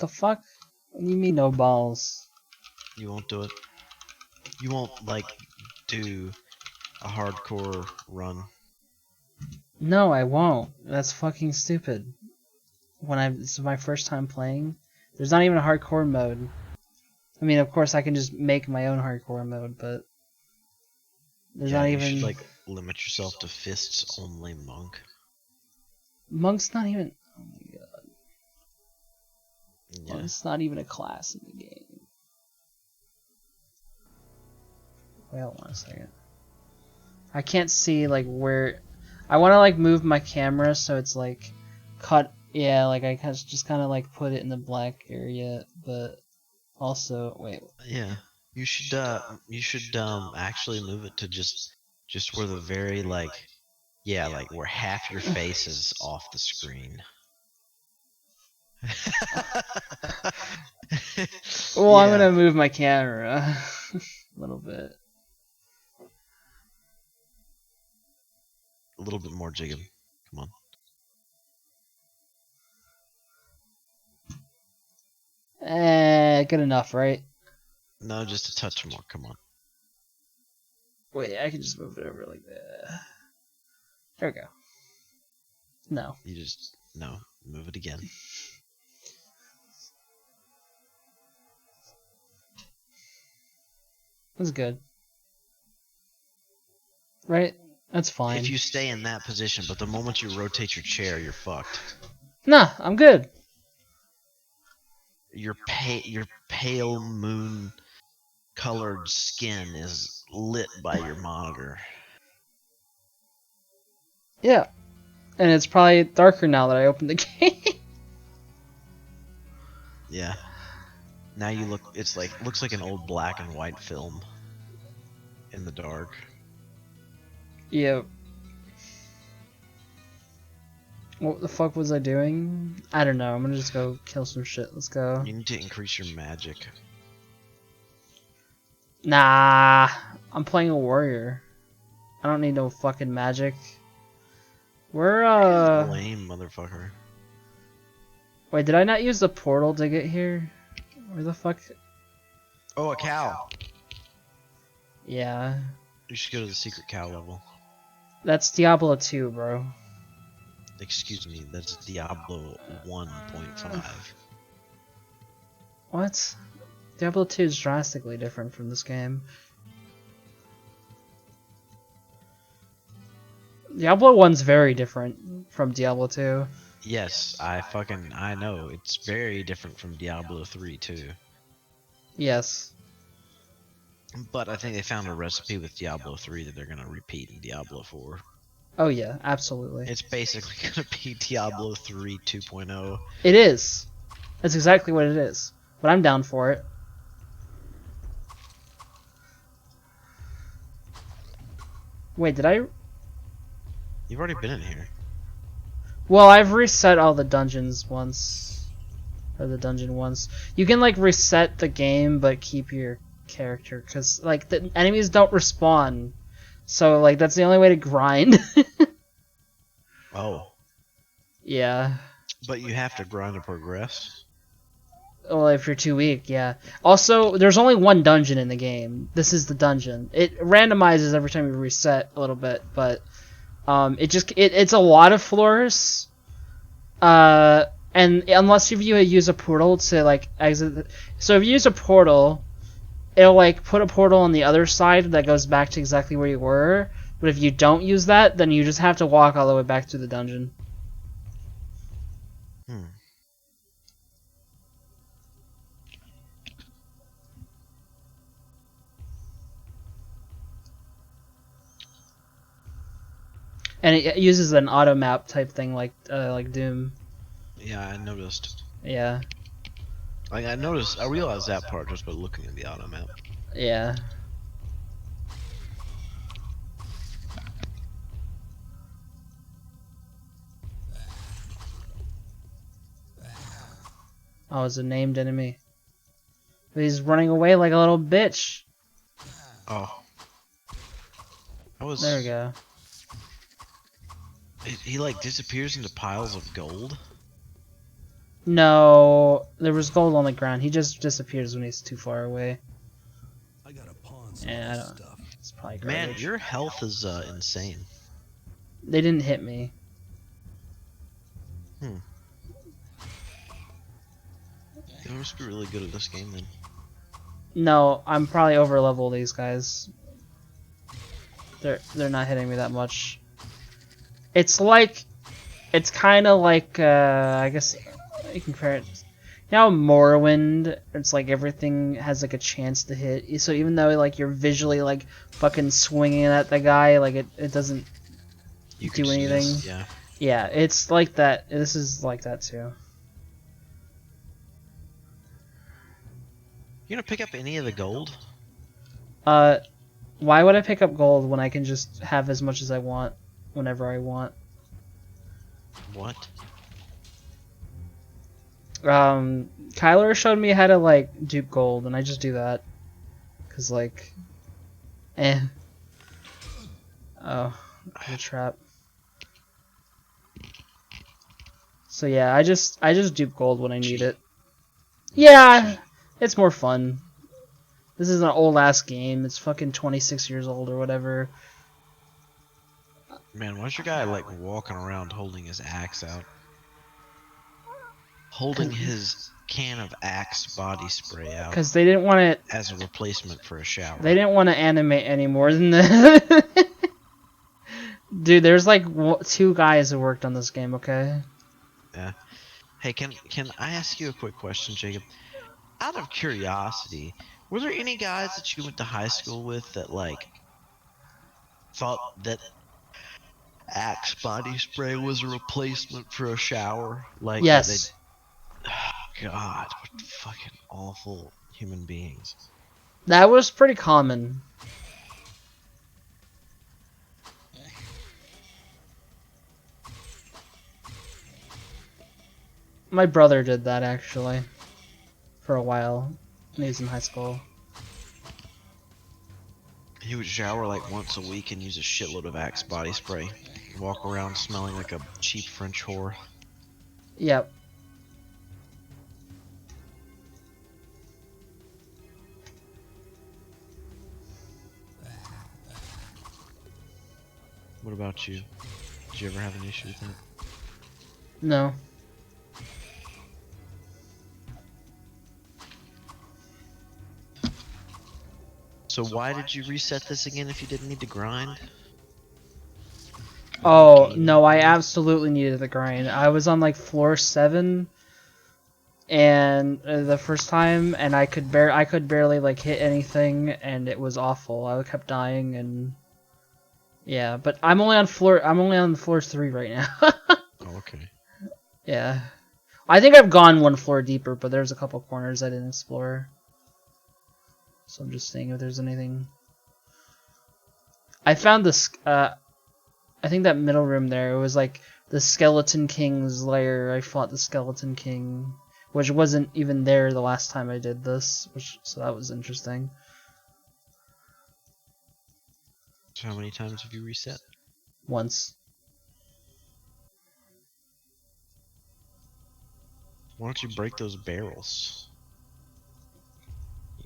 The fuck? What do you mean no balls? You won't do it. You won't like do a hardcore run. No, I won't. That's fucking stupid. This is my first time playing. There's not even a hardcore mode. I mean, of course, I can just make my own hardcore mode, but there's not You even. should like limit yourself to fists only, monk. Monk's not even. Oh my god. Yeah. Monk's not even a class in the game. Wait, hold on a second. I can't see like where. I want to like move my camera so it's like cut. Yeah, like I just kind of like put it in the black area, but also wait. Yeah. You should actually move it to just where the very like like where half your face is off the screen. Well, I'm gonna move my camera a little bit. A little bit more, Jacob. Come on. Good enough, right? No, just a touch more. Come on. Wait, I can just move it over like that. There we go. No. No. Move it again. That's good. Right? That's fine. If you stay in that position, but the moment you rotate your chair, you're fucked. Nah, I'm good. Your pale moon colored skin is lit by your monitor. Yeah. And it's probably darker now that I opened the game. Yeah. Now you look, looks like an old black and white film in the dark. Yep. What the fuck was I doing? I don't know. I'm gonna just go kill some shit. Let's go. You need to increase your magic. Nah. I'm playing a warrior. I don't need no fucking magic. We're Lame, motherfucker. Wait, did I not use the portal to get here? Where the fuck? Oh, a cow. Yeah. You should go to the secret cow level. That's Diablo 2, bro. Excuse me, that's Diablo 1.5. What? Diablo 2 is drastically different from this game. Diablo 1's very different from Diablo 2. Yes, I know. It's very different from Diablo 3 too. Yes. But I think they found a recipe with Diablo 3 that they're gonna repeat in Diablo 4. Oh yeah, absolutely. It's basically gonna be Diablo 3 2.0. It is. That's exactly what it is. But I'm down for it. Wait, did I? You've already been in here. Well, I've reset all the dungeons once. Or the dungeon once. You can like reset the game but keep your character, because like the enemies don't respawn. So like that's the only way to grind. Oh. Yeah. But you have to grind to progress. Well, if you're too weak, yeah. Also, there's only one dungeon in the game. This is the dungeon. It randomizes every time you reset a little bit, but it's a lot of floors. And unless if you use a portal to like exit, so if you use a portal, it'll like put a portal on the other side that goes back to exactly where you were. But if you don't use that, then you just have to walk all the way back to the dungeon. And it uses an auto map type thing like Doom. Yeah, I noticed. Yeah. I realized that part just by looking at the auto map. Yeah. Oh, it's a named enemy. But he's running away like a little bitch. Oh. There we go. He like disappears into piles of gold. No, there was gold on the ground. He just disappears when he's too far away. I gotta pawn some Yeah, of I this don't. stuff. It's probably Man, garbage. your health is insane. They didn't hit me. Hmm. You must be really good at this game then. No, I'm probably over level these guys. They're not hitting me that much. It's like, it's kind of like I guess you can compare it. You know, Morrowind. It's like everything has like a chance to hit. So even though like you're visually like fucking swinging at the guy, like it doesn't You could do just anything. miss, yeah. Yeah, it's like that. This is like that too. You gonna pick up any of the gold? Why would I pick up gold when I can just have as much as I want whenever I want? What? Kyler showed me how to like dupe gold, and I just do that. Cause like, eh. Oh, the trap. So yeah, I just dupe gold when I need it. Yeah, it's more fun. This is an old ass game. It's fucking 26 years old or whatever. Man, why's your guy like walking around holding his axe out? Holding his can of Axe body spray out Cause they didn't want it. as a replacement for a shower. They didn't want to animate any more than that. Dude, there's like 2 guys who worked on this game. Okay. Yeah. Hey, can I ask you a quick question, Jacob? Out of curiosity, were there any guys that you went to high school with that like thought that Axe body spray was a replacement for a shower? Like that they Yes, God, what fucking awful human beings. that was pretty common. My brother did that actually for a while when he was in high school. He would shower like once a week and use a shitload of Axe body spray. Walk around smelling like a cheap French whore. Yep. What about you? Did you ever have an issue with that? No. So why did you reset this again if you didn't need to grind? Oh, no, I absolutely needed the grind. I was on like floor 7 and the first time, and I could barely like hit anything, and it was awful. I kept dying, and yeah, but I'm only on floor 3 right now. Oh, okay. Yeah. I think I've gone 1 floor deeper, but there's a couple corners I didn't explore. So I'm just seeing if there's anything. I found this I think that middle room there, it was like the Skeleton King's lair. I fought the Skeleton King, which wasn't even there the last time I did this, so that was interesting. So how many times have you reset? Once. Why don't you break those barrels?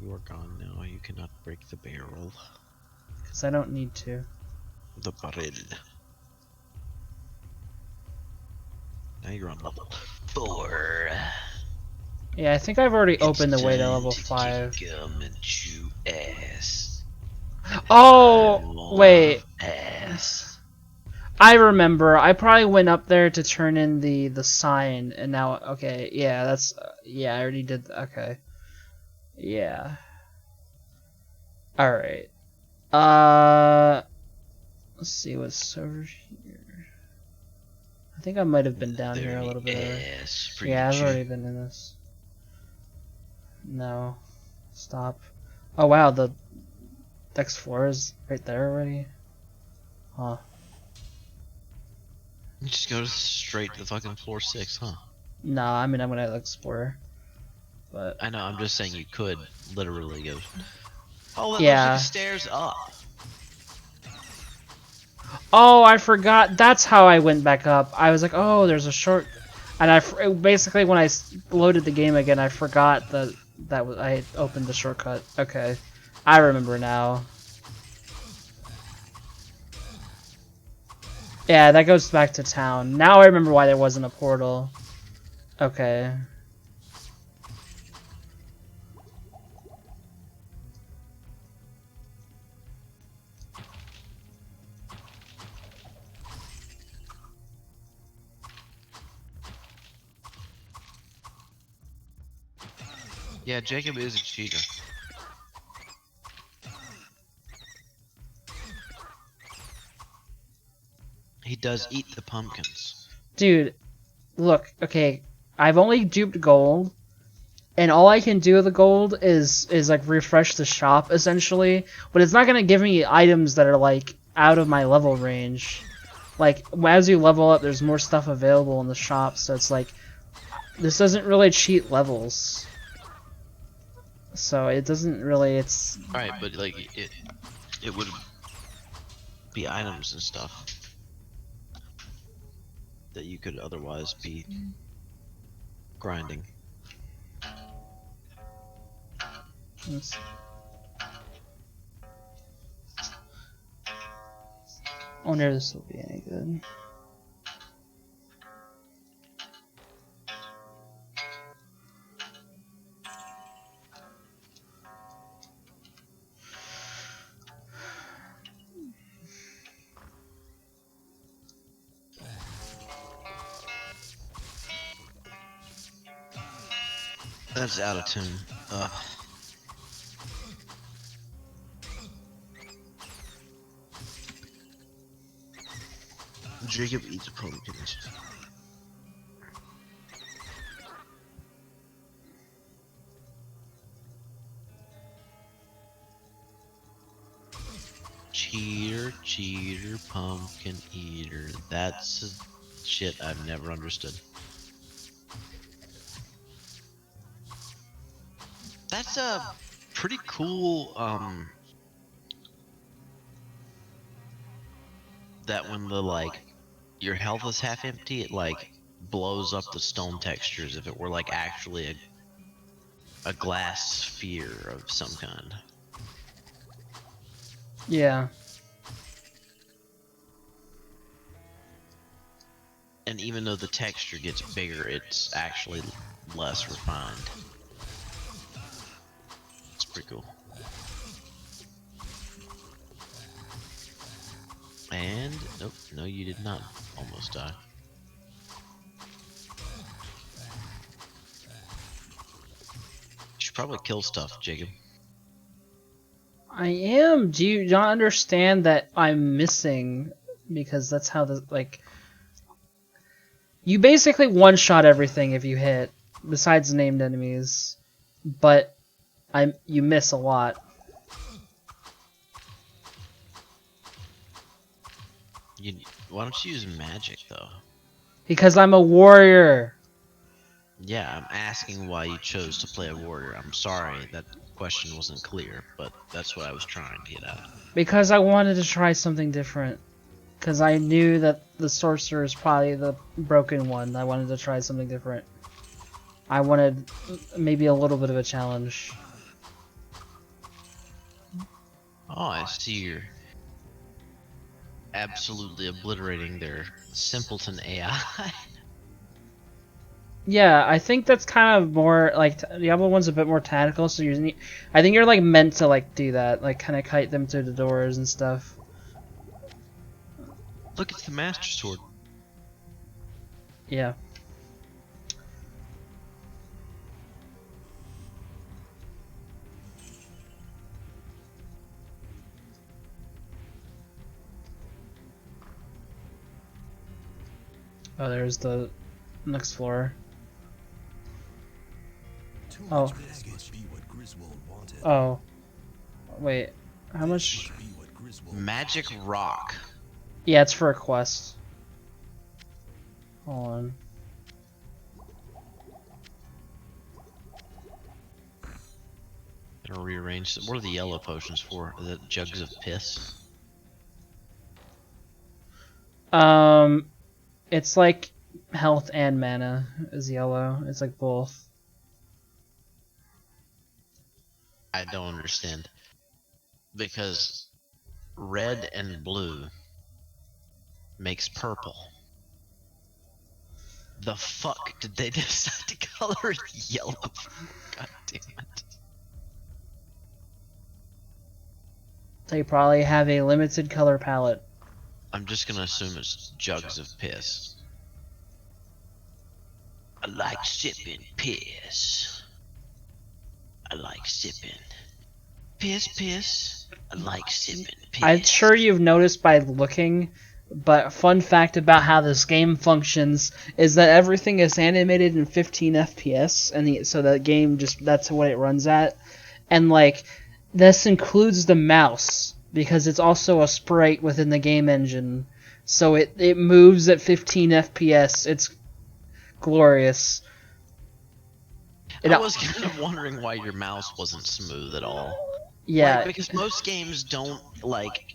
You are gone now. You cannot break the barrel. Because I don't need to. The barrel. Now you're on level 4. Yeah, I think I've already opened the way to level 5. Come and chew ass. Oh, wait. Ass. I remember. I probably went up there to turn in the sign, and now, okay, yeah, that's, yeah, I already did, okay. Yeah. Alright. Let's see what's over here. I think I might have been down here a little bit earlier. Yeah, I've already been in this. No. Stop. Oh wow, the next floor is right there already? Huh. You just go straight to the fucking floor 6, huh? No, I mean I'm gonna explore. But I know, I'm just saying you could literally go. Oh, that yeah. looks like stairs up. Oh, I forgot. That's how I went back up. I was like, oh, there's a short. And basically when I loaded the game again, I forgot that I had opened the shortcut. Okay, I remember now. Yeah, that goes back to town. Now I remember why there wasn't a portal. Okay. Yeah, Jacob is a cheater. He does eat the pumpkins. Dude, look, okay, I've only duped gold, and all I can do with the gold is like refresh the shop essentially, but it's not gonna give me items that are like out of my level range. Like as you level up, there's more stuff available in the shop, so it's like this doesn't really cheat levels. So it doesn't really. It's Right, but like it would be items and stuff that you could otherwise be grinding. it's, I wonder if this will be any good. That's out of tune. Ugh. Jacob eats pumpkins. Cheater, cheater, pumpkin eater. That's shit I've never understood. That's a pretty cool, that when the, like, your health is half empty, it, like, blows up the stone textures if it were, like, actually a glass sphere of some kind. Yeah. And even though the texture gets bigger, it's actually less refined. It's pretty cool. And nope, no, you did not almost die. You should probably kill stuff, Jacob. I am. Do you not understand that I'm missing? Because that's how the like. You basically one-shot everything if you hit, besides named enemies, but you miss a lot. Why don't you use magic though? Because I'm a warrior. Yeah, I'm asking why you chose to play a warrior. I'm sorry that question wasn't clear, but that's what I was trying to get at. Because I wanted to try something different. Because I knew that the sorcerer is probably the broken one. I wanted to try something different. I wanted maybe a little bit of a challenge. Oh, I see you're absolutely obliterating their simpleton AI. Yeah, I think that's kind of more like Diablo 1's a bit more tactical, so I think you're like meant to like do that, like kind of kite them through the doors and stuff. Look, it's the Master Sword. Yeah. Oh, there's the next floor. Oh. Oh. Wait. How much? Magic Rock. Yeah, it's for a quest. Hold on. Gotta rearrange. What are the yellow potions for? Are the jugs of piss? It's like health and mana is yellow. It's like both. I don't understand. Because red and blue makes purple. The fuck did they decide to color it yellow? God damn it. They probably have a limited color palette. I'm just gonna assume it's jugs of piss. I like sipping piss. I like sipping piss. I like sipping piss. I'm sure you've noticed by looking, but fun fact about how this game functions is that everything is animated in 15 FPS, and so the game that's what it runs at. And like, this includes the mouse, because it's also a sprite within the game engine. So it moves at 15 FPS. It's glorious. I was kind of wondering why your mouse wasn't smooth at all. Yeah. Like, because most games don't, like,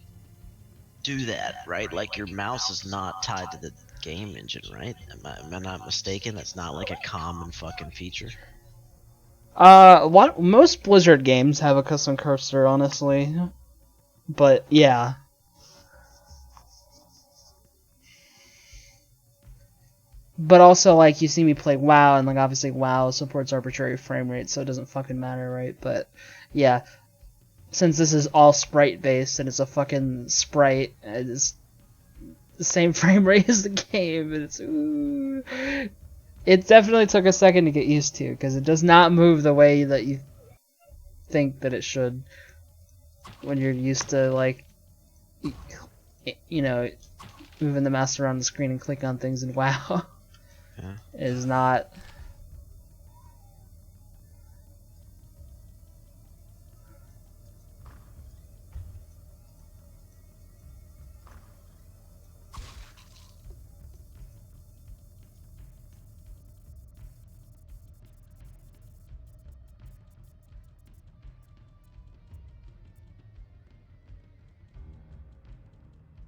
do that, right? Like, your mouse is not tied to the game engine, right? Am I not mistaken? That's not, like, a common fucking feature. Most Blizzard games have a custom cursor, honestly. But, yeah. But also, like, you see me play WoW, and, like, obviously WoW supports arbitrary frame rate, so it doesn't fucking matter, right? But, yeah. Since this is all sprite-based, and it's a fucking sprite, it's the same frame rate as the game, and it's... Ooh. It definitely took a second to get used to, because it does not move the way that you think that it should when you're used to, like, you know, moving the mouse around the screen and click on things in WoW. Yeah. It is not...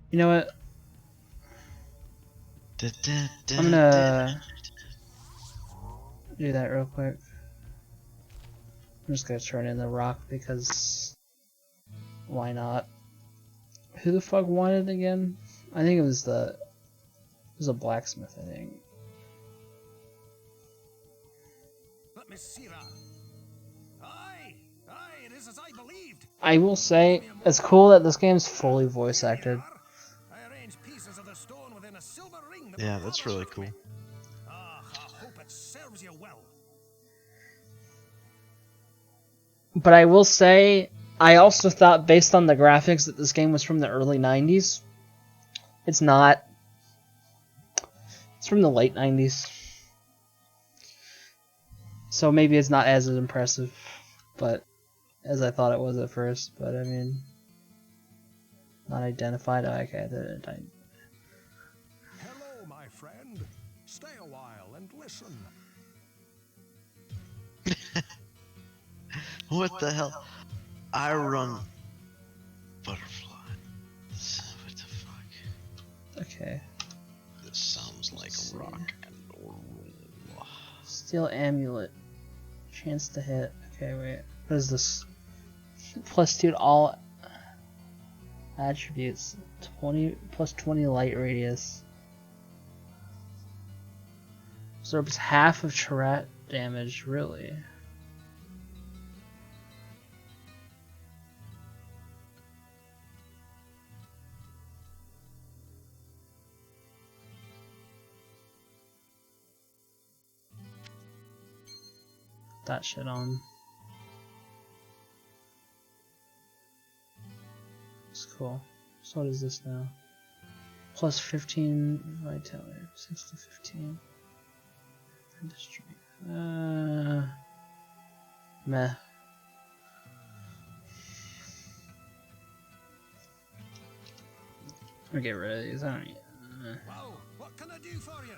You know what? I'm gonna do that real quick. I'm just gonna turn in the rock because why not? Who the fuck won it again? I think it was a blacksmith, I think. Let me see that. Aye, it is as I believed. I will say, it's cool that this game's fully voice acted. I arranged pieces of the stone within a silver ring. Yeah, that's really cool. I hope it serves you well. But I will say, I also thought, based on the graphics, that this game was from the early 90s. It's not. It's from the late 90s. So maybe it's not as impressive, but as I thought it was at first. But I mean, not identified. Oh, okay, Hello, my friend. Stay a while and listen. What the hell? I run butterfly. What the fuck? Okay. This sounds like a rock and roll. Steel amulet. Chance to hit. Okay, wait. What is this? +2 to all attributes. 20 +20 light radius. Absorbs half of Charat damage, really. That shit on. It's cool. So what is this now? +15 vitality. 6 to 15. Industry. Meh. I'm gonna get rid of these. I don't need. Wow, what can I do for you?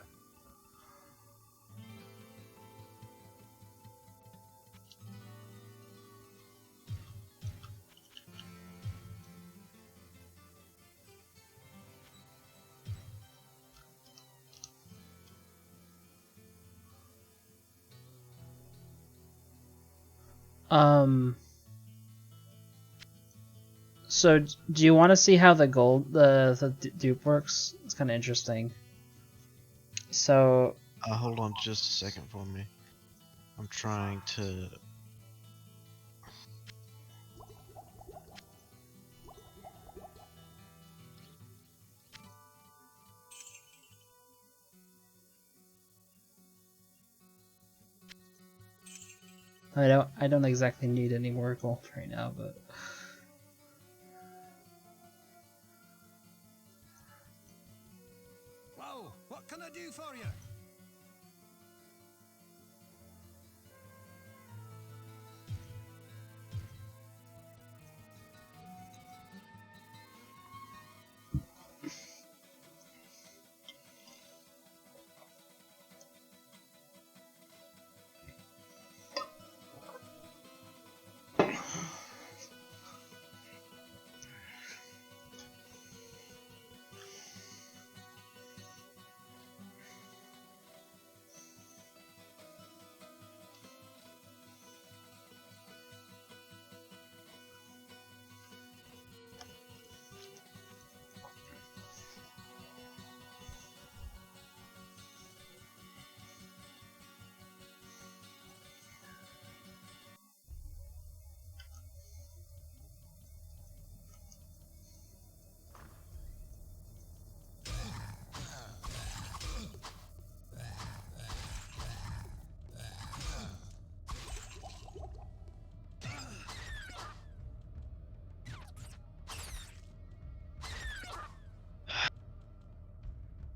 So do you want to see how the gold the dupe works? It's kind of interesting. So Hold on just a second for me. I'm trying to. I don't exactly need any more gold right now, but Whoa, what can I do for you?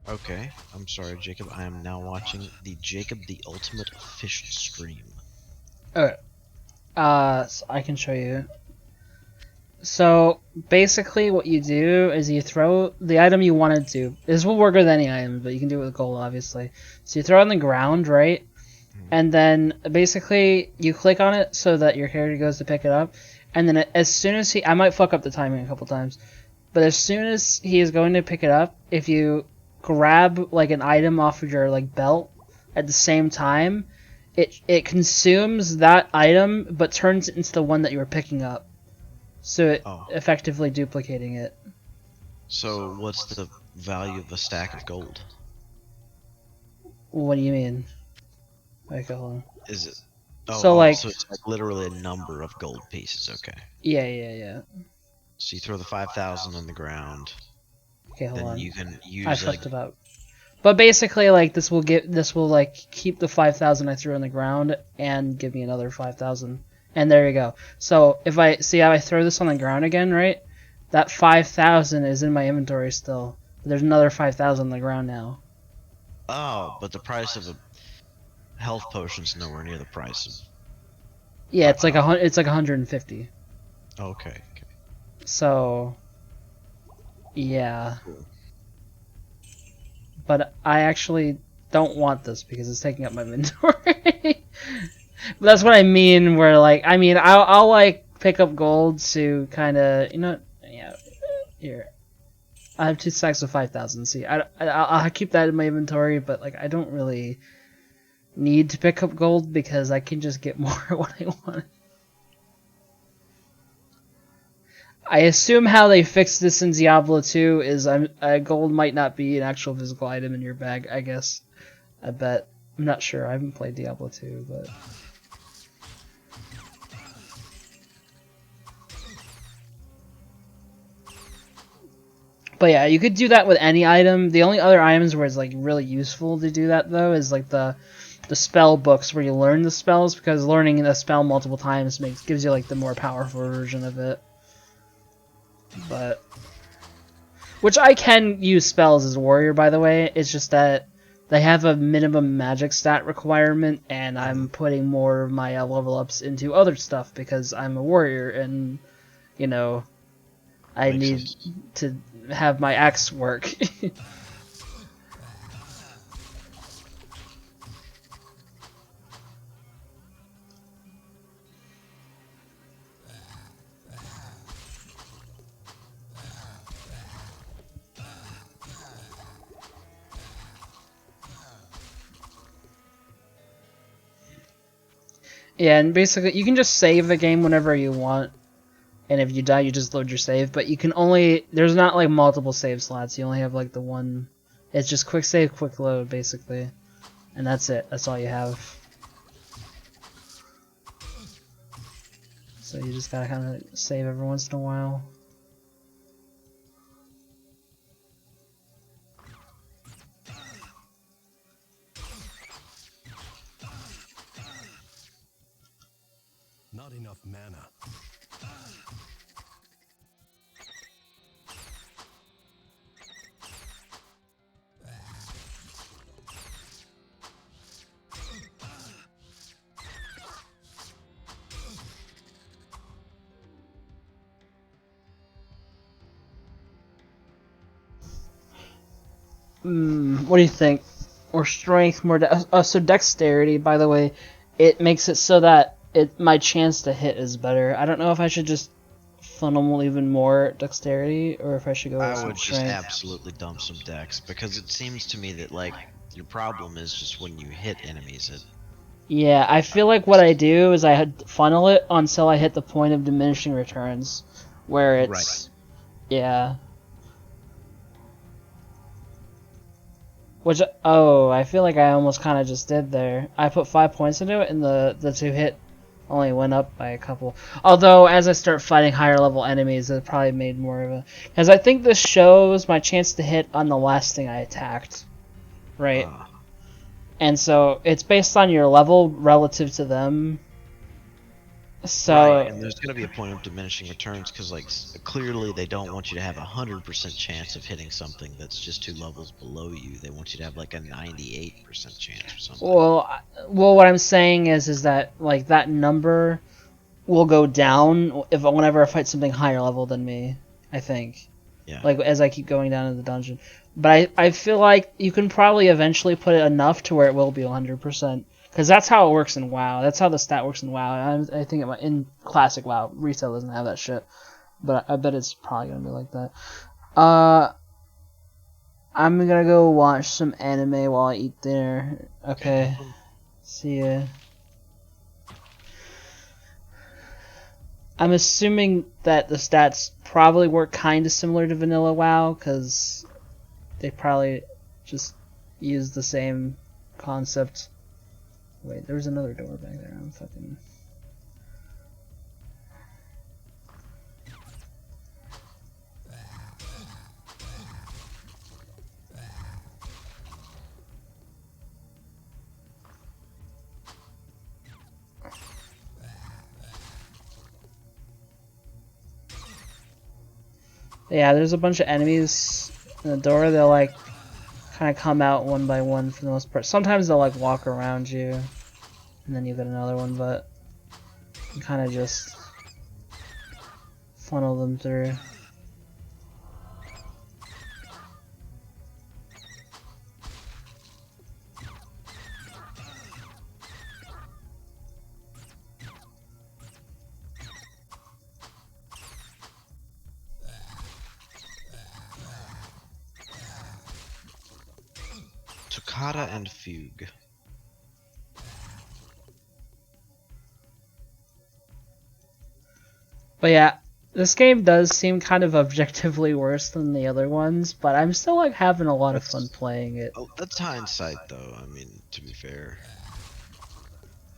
Okay, I'm sorry, Jacob. I am now watching the Jacob the Ultimate Fish stream. okay. So I can show you. So basically, what you do is you throw the item you wanted to. This will work with any item, but you can do it with gold, obviously. So you throw it on the ground, right? And then basically you click on it so that your character goes to pick it up, and then as soon as I might fuck up the timing a couple times, but as soon as he is going to pick it up, if you grab like an item off of your like belt at the same time, it consumes that item but turns it into the one that you were picking up, so it effectively duplicating it. So what's the value of a stack of gold? What do you mean? Okay, hold on. Is it? So like, so it's like literally a number of gold pieces. Okay. yeah. So you throw the 5,000 on the ground. Okay, hold Then on. you can I use like. fucked it up. But basically, like this will like keep the 5,000 I threw on the ground and give me another 5,000. And there you go. So if I see how I throw this on the ground again, right? That 5,000 is in my inventory still. There's another 5,000 on the ground now. Oh, but the price of a health potion's nowhere near the price of. Yeah, it's like it's like 150. Okay. So yeah, Cool. but I actually don't want this because it's taking up my inventory. But that's what I mean. Where like, I mean, I'll like pick up gold to kind of, yeah. Here, I have 2 stacks of 5,000. See, I'll keep that in my inventory, but like, I don't really need to pick up gold because I can just get more when I want. I assume how they fixed this in Diablo 2 is gold might not be an actual physical item in your bag. I guess. I bet. I'm not sure. I haven't played Diablo 2, but. But yeah, you could do that with any item. The only other items where it's like really useful to do that though is like the spell books where you learn the spells, because learning a spell multiple times gives you like the more powerful version of it. But which I can use spells as a warrior, by the way. It's just that they have a minimum magic stat requirement, and I'm putting more of my level ups into other stuff because I'm a warrior, and I Makes need sense. to have my axe work. Yeah, and basically you can just save the game whenever you want, and if you die, you just load your save. But you can only there's not like multiple save slots. You only have like the one. It's just quick save, quick load, basically, and that's it. That's all you have. So you just gotta kind of save every once in a while. Not enough mana. What do you think? Or strength, more so dexterity. By the way, it makes it so that my chance to hit is better. I don't know if I should just funnel even more dexterity or if I should go with I some would just strength. absolutely dump some dex because it seems to me that like your problem is just when you hit enemies. Yeah, I feel like what I do is I funnel it until I hit the point of diminishing returns, where it's yeah. Which I feel like I almost kind of just did there. I put 5 points into it, and the two hit only went up by a couple. Although as I start fighting higher level enemies, it probably made more of a. Because I think this shows my chance to hit on the last thing I attacked, right? And so it's based on your level relative to them. So Right, and there's going to be a point of diminishing returns because, like, clearly they don't want you to have 100% chance of hitting something that's just 2 levels below you. They want you to have like a 98% chance or something. well, what I'm saying is that like that number will go down whenever I fight something higher level than me. I think. Yeah. Like as I keep going down in the dungeon, but I feel like you can probably eventually put it enough to where it will be 100%. Because that's how it works in WoW. That's how the stat works in WoW. I think in classic WoW, retail doesn't have that shit. But I bet it's probably gonna be like that. I'm gonna go watch some anime while I eat dinner. Okay. See ya. I'm assuming that the stats probably work kind of similar to vanilla WoW, because they probably just use the same concept. Wait, there was another door back there. I'm fucking. Yeah, there's a bunch of enemies in the door. They'll like kind of come out one by one for the most part. Sometimes they'll like walk around you, and then you get another one, but you kind of just funnel them through. Toccata and Fugue. But yeah, this game does seem kind of objectively worse than the other ones, but I'm still like having a lot of fun playing it. Oh, that's hindsight, though. I mean, to be fair.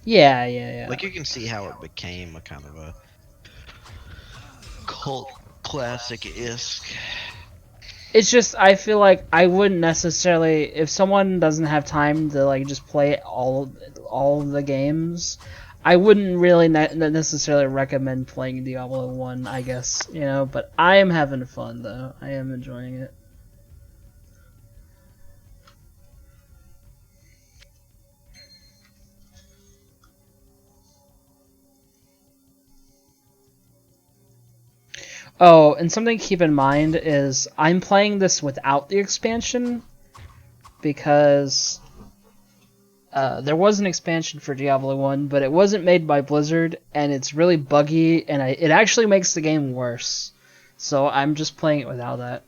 Yeah. Like, you can see how it became a kind of a cult classic-esque. It's just I feel like I wouldn't necessarily if someone doesn't have time to like just play all of the games. I wouldn't really necessarily recommend playing Diablo 1, I guess, you know, but I am having fun though. I am enjoying it. Oh, and something to keep in mind is I'm playing this without the expansion because there was an expansion for Diablo 1, but it wasn't made by Blizzard, and it's really buggy, and it actually makes the game worse. So I'm just playing it without that.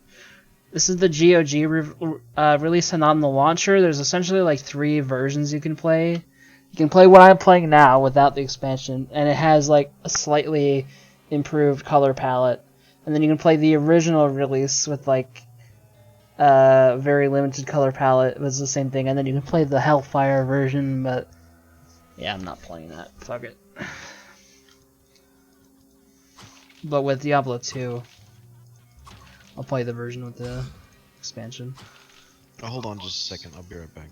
This is the GOG release, and on the launcher, there's essentially like 3 versions you can play. You can play what I'm playing now without the expansion, and it has like a slightly improved color palette. And then you can play the original release with like a very limited color palette. It was the same thing. And then you can play the Hellfire version, but yeah, I'm not playing that. Fuck it. But with Diablo 2, I'll play the version with the expansion. Oh, hold on just a second. I'll be right back.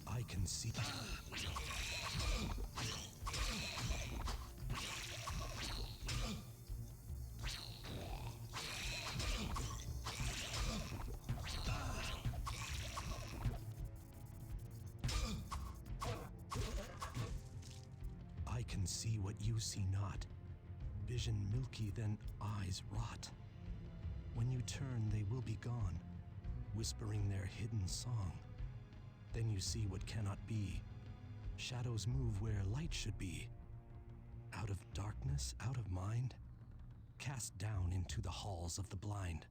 I can see. I can see what you see not. vision milky, then eyes rot. When you turn, they will be gone, whispering their hidden song. Then you see what cannot be. Shadows move where light should be. Out of darkness, out of mind, cast down into the halls of the blind.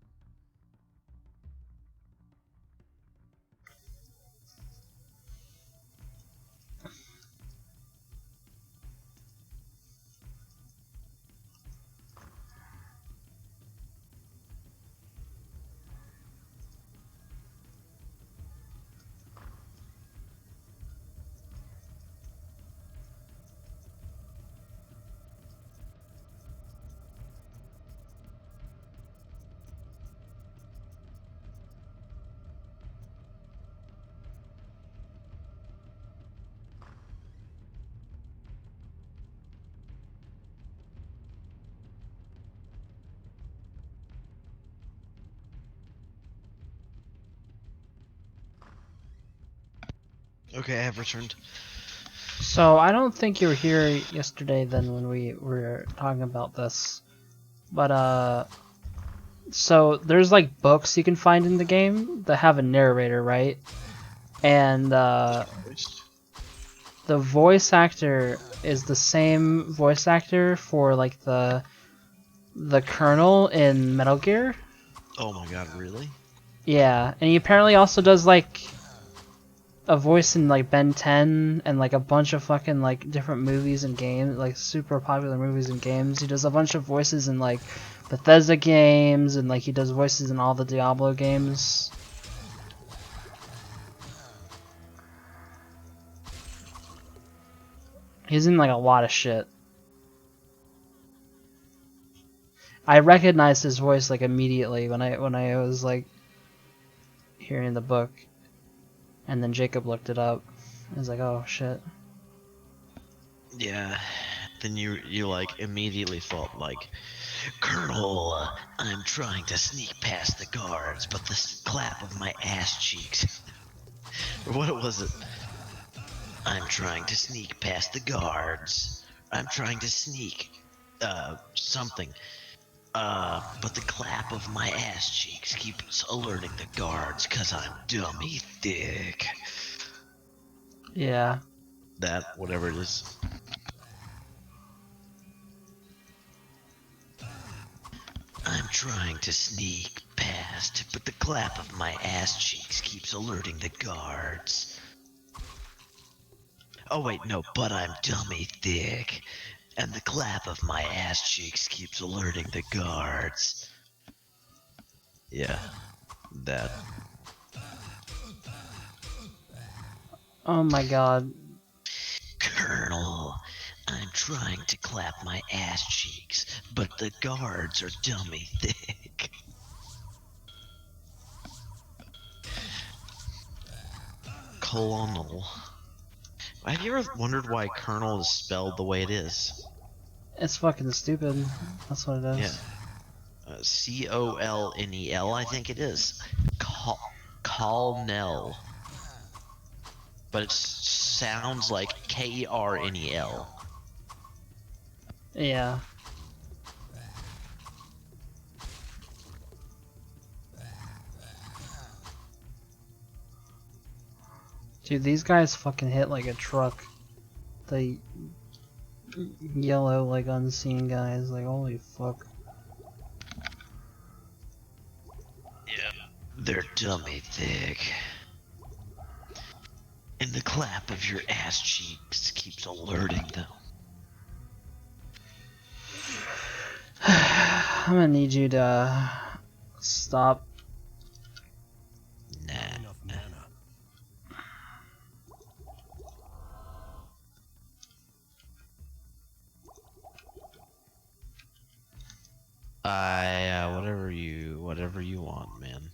Okay, I have returned. So I don't think you were here yesterday then when we were talking about this. But so there's like books you can find in the game that have a narrator, right? And the voice actor is the same voice actor for like the Colonel in Metal Gear. Oh my god, really? Yeah, and he apparently also does like a voice in like Ben 10 and like a bunch of fucking like different movies and games, like super popular movies and games. He does a bunch of voices in like Bethesda games, and like he does voices in all the Diablo games. He's in like a lot of shit. I recognized his voice like immediately when I was like hearing the book, and then Jacob looked it up. I was like, oh shit. Yeah. Then you like immediately thought like, Colonel, I'm trying to sneak past the guards, but the clap of my ass cheeks. What was it? I'm trying to sneak past the guards. I'm trying to sneak, something. But the clap of my ass cheeks keeps alerting the guards, 'cause I'm dummy thick. Yeah. That, whatever it is. I'm trying to sneak past, but the clap of my ass cheeks keeps alerting the guards. Oh wait, no, but I'm dummy thick, and the clap of my ass cheeks keeps alerting the guards. Yeah, that. Oh my god. Colonel, I'm trying to clap my ass cheeks, but the guards are dummy thick. Colonel. Have you ever wondered why Colonel is spelled the way it is? It's fucking stupid. That's what it is. Yeah. Colnel, I think it is. Colnel. But it sounds like Kernel. Yeah. Dude, these guys fucking hit like a truck. The yellow, like, unseen guys. Like, holy fuck. Yeah. They're dummy thick. And the clap of your ass cheeks keeps alerting them. I'm gonna need you to stop. Nah. Enough mana. Whatever you want, man.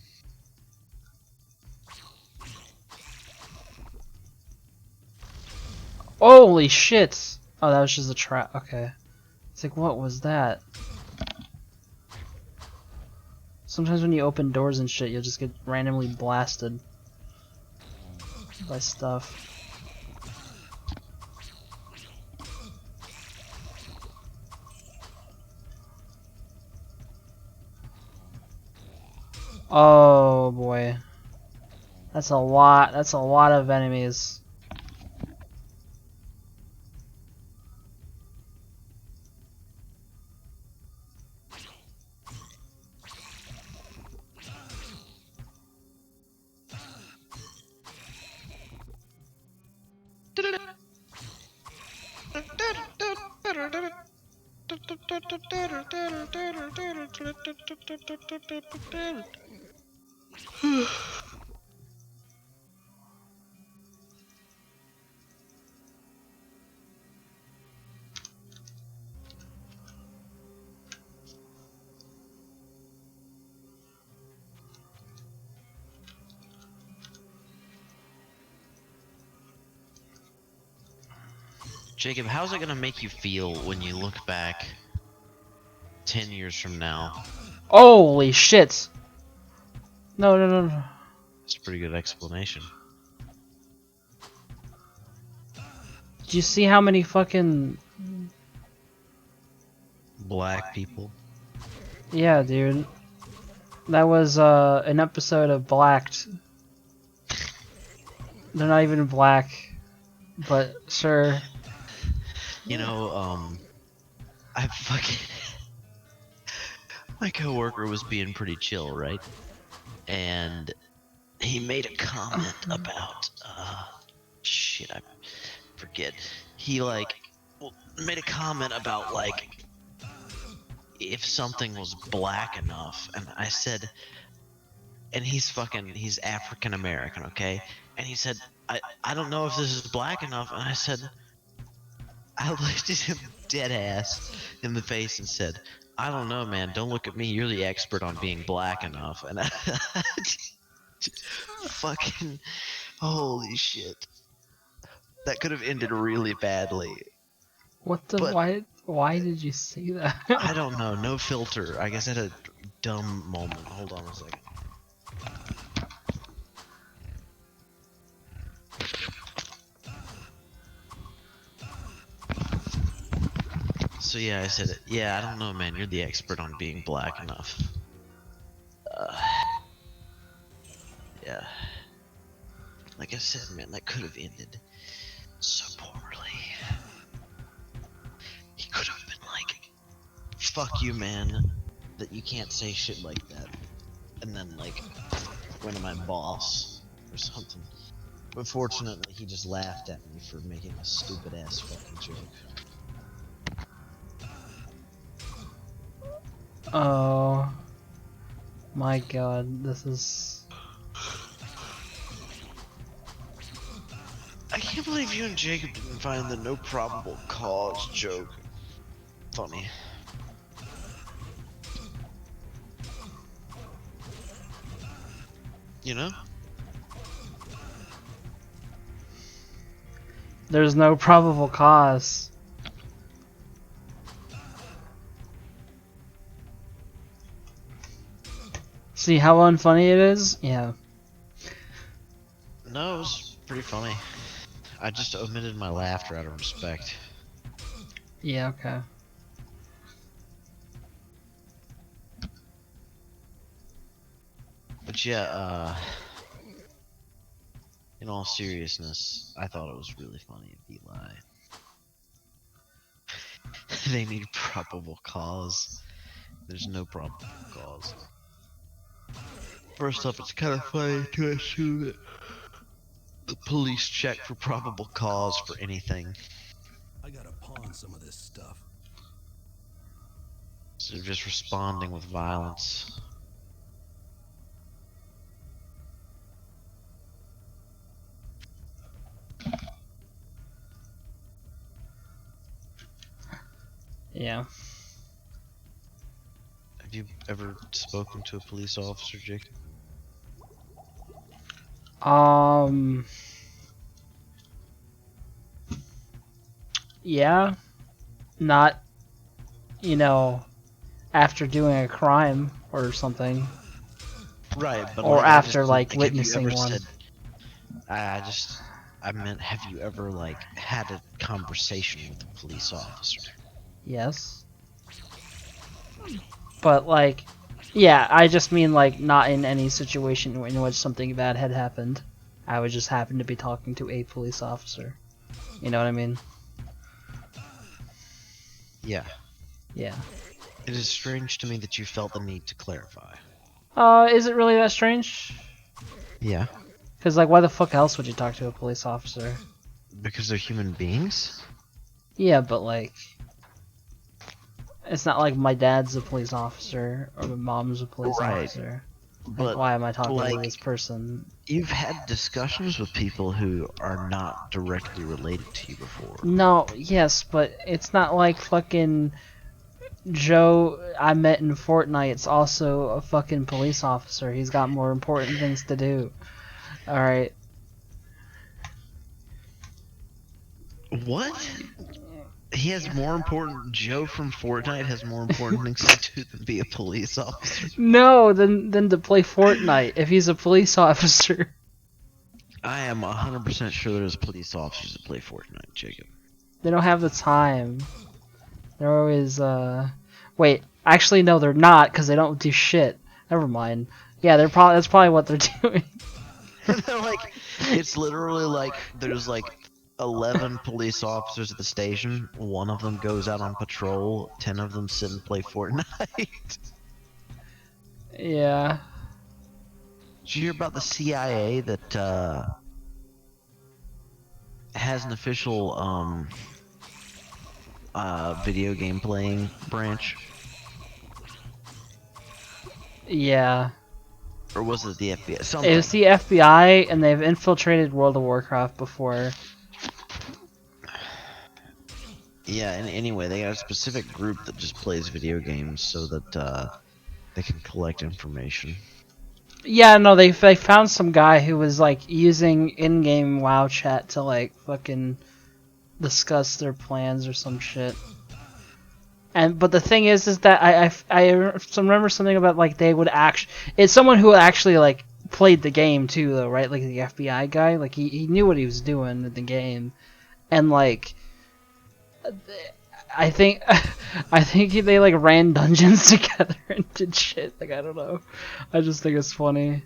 Holy shit! Oh, that was just a trap. Okay. It's like, what was that? Sometimes when you open doors and shit, you'll just get randomly blasted by stuff. Oh boy. That's a lot. That's a lot of enemies. Jacob, how's it gonna make you feel when you look back 10 years from now? Holy shit! No, no, no, no. It's a pretty good explanation. Did you see how many fucking... Black people. Yeah, dude. That was an episode of Blacked. They're not even black, but sure. You know, I fucking... My coworker was being pretty chill, right? And he made a comment about, shit, I forget. He, like, made a comment about, like, if something was black enough, and I said, and he's African American, okay? And he said, I don't know if this is black enough, and I said, I looked at him dead ass in the face and said, I don't know, man, don't look at me, you're the expert on being black enough. And I, fucking, holy shit. That could have ended really badly. What the... But Why did you say that? I don't know, no filter. I guess I had a dumb moment. Hold on a second. So yeah, I said, yeah, I don't know, man, you're the expert on being black enough. Yeah. Like I said, man, that could have ended so poorly. He could have been like, fuck you, man, that you can't say shit like that. And then, like, went to my boss or something. But fortunately, he just laughed at me for making a stupid ass fucking joke. Oh my god, this is... I can't believe you and Jacob didn't find the no probable cause joke funny. You know? There's no probable cause. See how unfunny it is? Yeah. No, it was pretty funny. I just omitted my laughter out of respect. Yeah, okay. But yeah, in all seriousness, I thought it was really funny of Eli. They need probable cause. There's no probable cause. First off, it's kind of funny to assume that the police check for probable cause for anything. I gotta pawn some of this stuff. Instead of just responding with violence. Yeah. Have you ever spoken to a police officer, Jake? Yeah. Not, you know, after doing a crime or something. Right, but Or like, after, like, have you witnessing ever one. said, I meant, have you ever, like, had a conversation with a police officer? Yes. But, like, Yeah, I just mean like not in any situation in which something bad had happened. I would just happen to be talking to a police officer. You know what I mean? Yeah. Yeah. It is strange to me that you felt the need to clarify. Is it really that strange? Yeah. Because, like, why the fuck else would you talk to a police officer? Because they're human beings? Yeah, but, like, it's not like my dad's a police officer or my mom's a police Right. officer. Like, But, why am I talking to like, this person? you've had discussions with people who are not directly related to you before. No, yes, but it's not like fucking Joe I met in Fortnite's also a fucking police officer. He's got more important things to do. Alright. What? He has more important. Joe from Fortnite has more important things to do than be a police officer. No, than to play Fortnite if he's a police officer. I am 100% sure there's police officers that play Fortnite, Jacob. They don't have the time. They're always, Wait, actually, no, they're not, because they don't do shit. Never mind. Yeah, that's probably what they're doing. Like, it's literally like, there's like 11 police officers at the station. One of them goes out on patrol. 10 of them sit and play Fortnite. Yeah. Did you hear about the CIA that, has an official, video game playing branch? Yeah. Or was it the FBI? Something. It was the FBI, and they've infiltrated World of Warcraft before. Yeah, and anyway, they got a specific group that just plays video games so that, they can collect information. Yeah, no, they found some guy who was, like, using in-game WoW chat to, like, fucking discuss their plans or some shit. But the thing is that I remember something about, like, they would it's someone who actually, like, played the game too, though, right? Like the FBI guy, like he knew what he was doing in the game, and like I think they like ran dungeons together and did shit. Like, I don't know. I just think it's funny.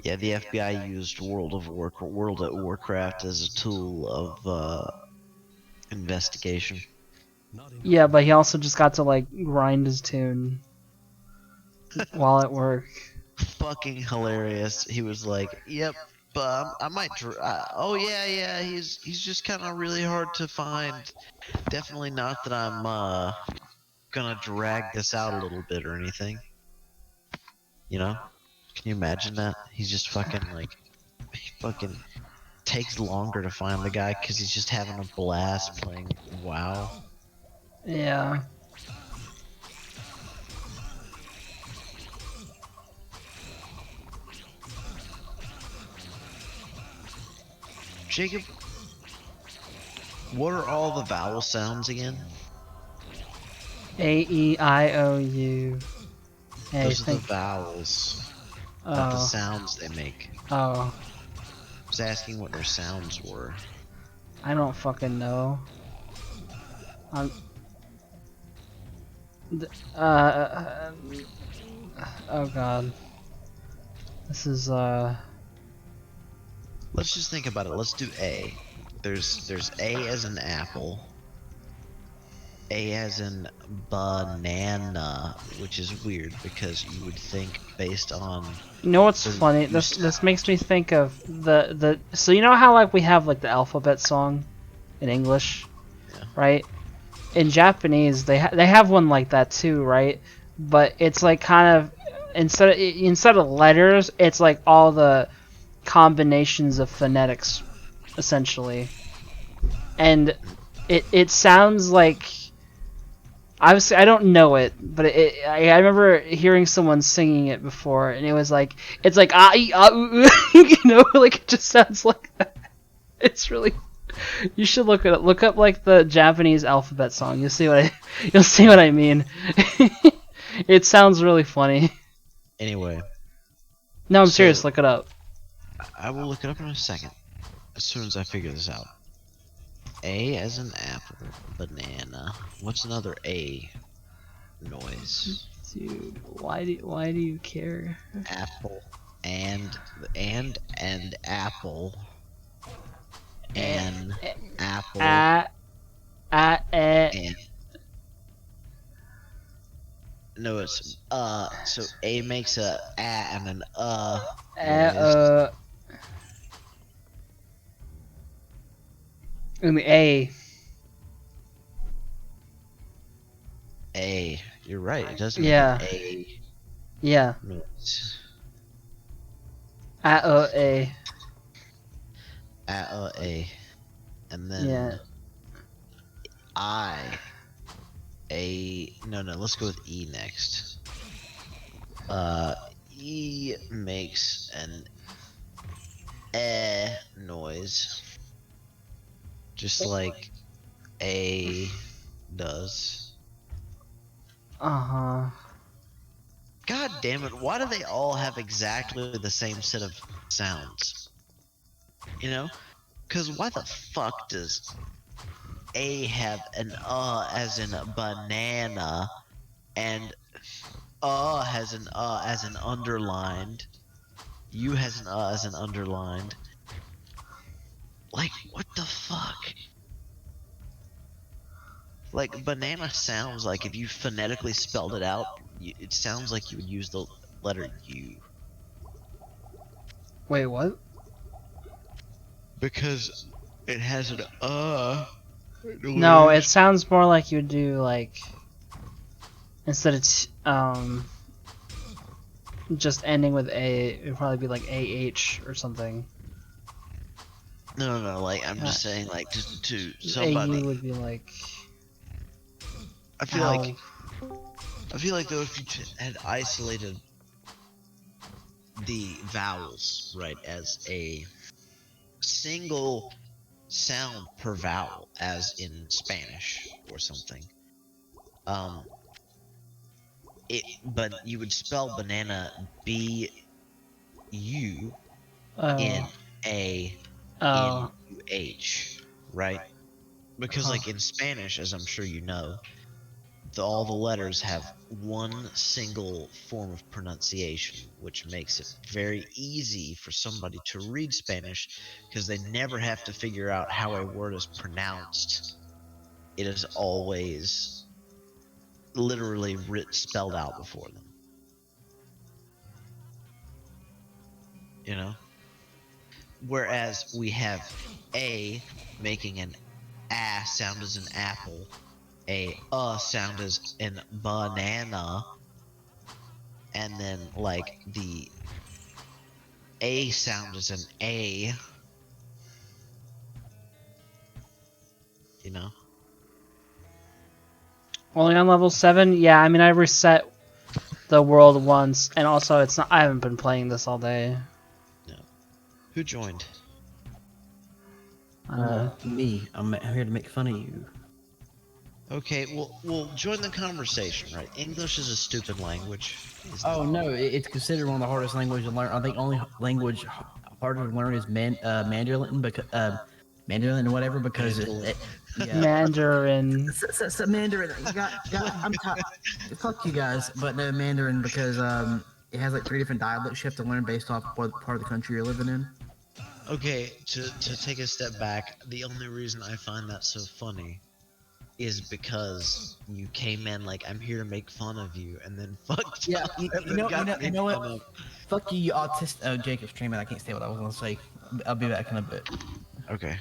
Yeah, the FBI used World of Warcraft as a tool of investigation. Yeah, but he also just got to like grind his tune while at work. Fucking hilarious. He was like, "Yep, I might. Oh yeah, He's just kind of really hard to find. Definitely not that I'm gonna drag this out a little bit or anything. You know? Can you imagine that? He's just fucking like, he fucking takes longer to find the guy because he's just having a blast playing WoW." Yeah. Jacob, what are all the vowel sounds again? A-E-I-O-U. Hey, Those are the vowels, not the Oh. sounds they make. Oh. I was asking what their sounds were. I don't fucking know. Oh god. This is, Let's just think about it. Let's do A. There's A as in apple. A as in banana, which is weird because you would think based on. You know what's the funny? use- This makes me think of the so you know how like we have like the alphabet song in English, Yeah. right? In Japanese they have one like that too, right? But it's like kind of instead of letters, it's like all the combinations of phonetics essentially. And it sounds like obviously I don't know it, but I remember hearing someone singing it before, and it was like it's like you know, like it just sounds like that. It's really, you should look it up. Look up like the Japanese alphabet song. You'll see what I mean. It sounds really funny. Anyway, No, I'm So- serious. Look it up. I will look it up in a second. As soon as I figure this out. A as in apple, banana. What's another A noise? Dude, why do you care? Apple and apple Eh, and eh, apple ah, eh. and no, it's so A makes a and an noise. Uh, and the A. A. You're right. It does make an Yeah, A yeah. noise. A. A. And Yeah. then I. No, let's go with E next. E makes an noise. Just like A does. Uh-huh. God damn it, why do they all have exactly the same set of sounds? You know? Because why the fuck does A have an as in banana and has an as an underlined, U has an as an underlined? Like, what the fuck? Like, banana sounds like if you phonetically spelled it out, it sounds like you would use the letter U. Wait, what? Because it has an No, it noise. sounds more like you would do like instead of just ending with A, it'd probably be like AH or something. No, like, I'm Uh, just saying, like, to AU somebody. would be like I feel ow. like, though, if you had isolated the vowels, right, as a single sound per vowel, as in Spanish or something, um, but you would spell banana B U Oh. N A N Oh. U H, right? Because, Huh. like, in Spanish, as I'm sure you know, all the letters have one single form of pronunciation, which makes it very easy for somebody to read Spanish because they never have to figure out how a word is pronounced. It is always literally spelled out before them. You know? Whereas we have A making an A sound as an apple, a sound as an banana, and then like the A sound as an A, you know? Only on level 7? Yeah, I mean I reset the world once, and also it's not. I haven't been playing this all day. No. Who joined? Me. I'm here to make fun of you. Okay, well, join the conversation, right? English is a stupid language. Oh no, it's considered one of the hardest languages to learn. I think only language harder to learn is Mandarin because Mandarin or whatever because Mandolin. yeah. Mandarin. Mandarin. I'm fuck you guys, but no Mandarin because it has like 3 different dialects you have to learn based off what part of the country you're living in. Okay, to take a step back, the only reason I find that so funny is because you came in like I'm here to make fun of you, and then fucked Yeah, up and then got you made know what? fun of. Fuck you, you autistic. Oh, Jake is streaming. I can't say what I was gonna say. I'll be back in a bit. Okay.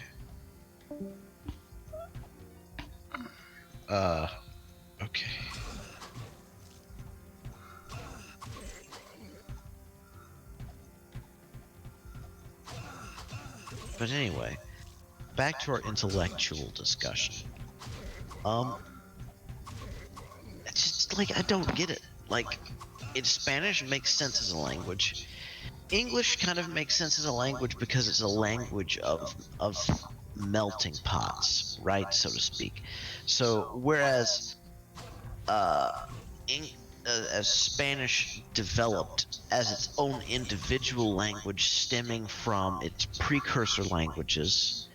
Okay. But anyway, back to our intellectual discussion. It's just like I don't get it. Like, Spanish makes sense as a language. English kind of makes sense as a language because it's a language of melting pots, right, so to speak. So whereas uh, as Spanish developed as its own individual language stemming from its precursor languages,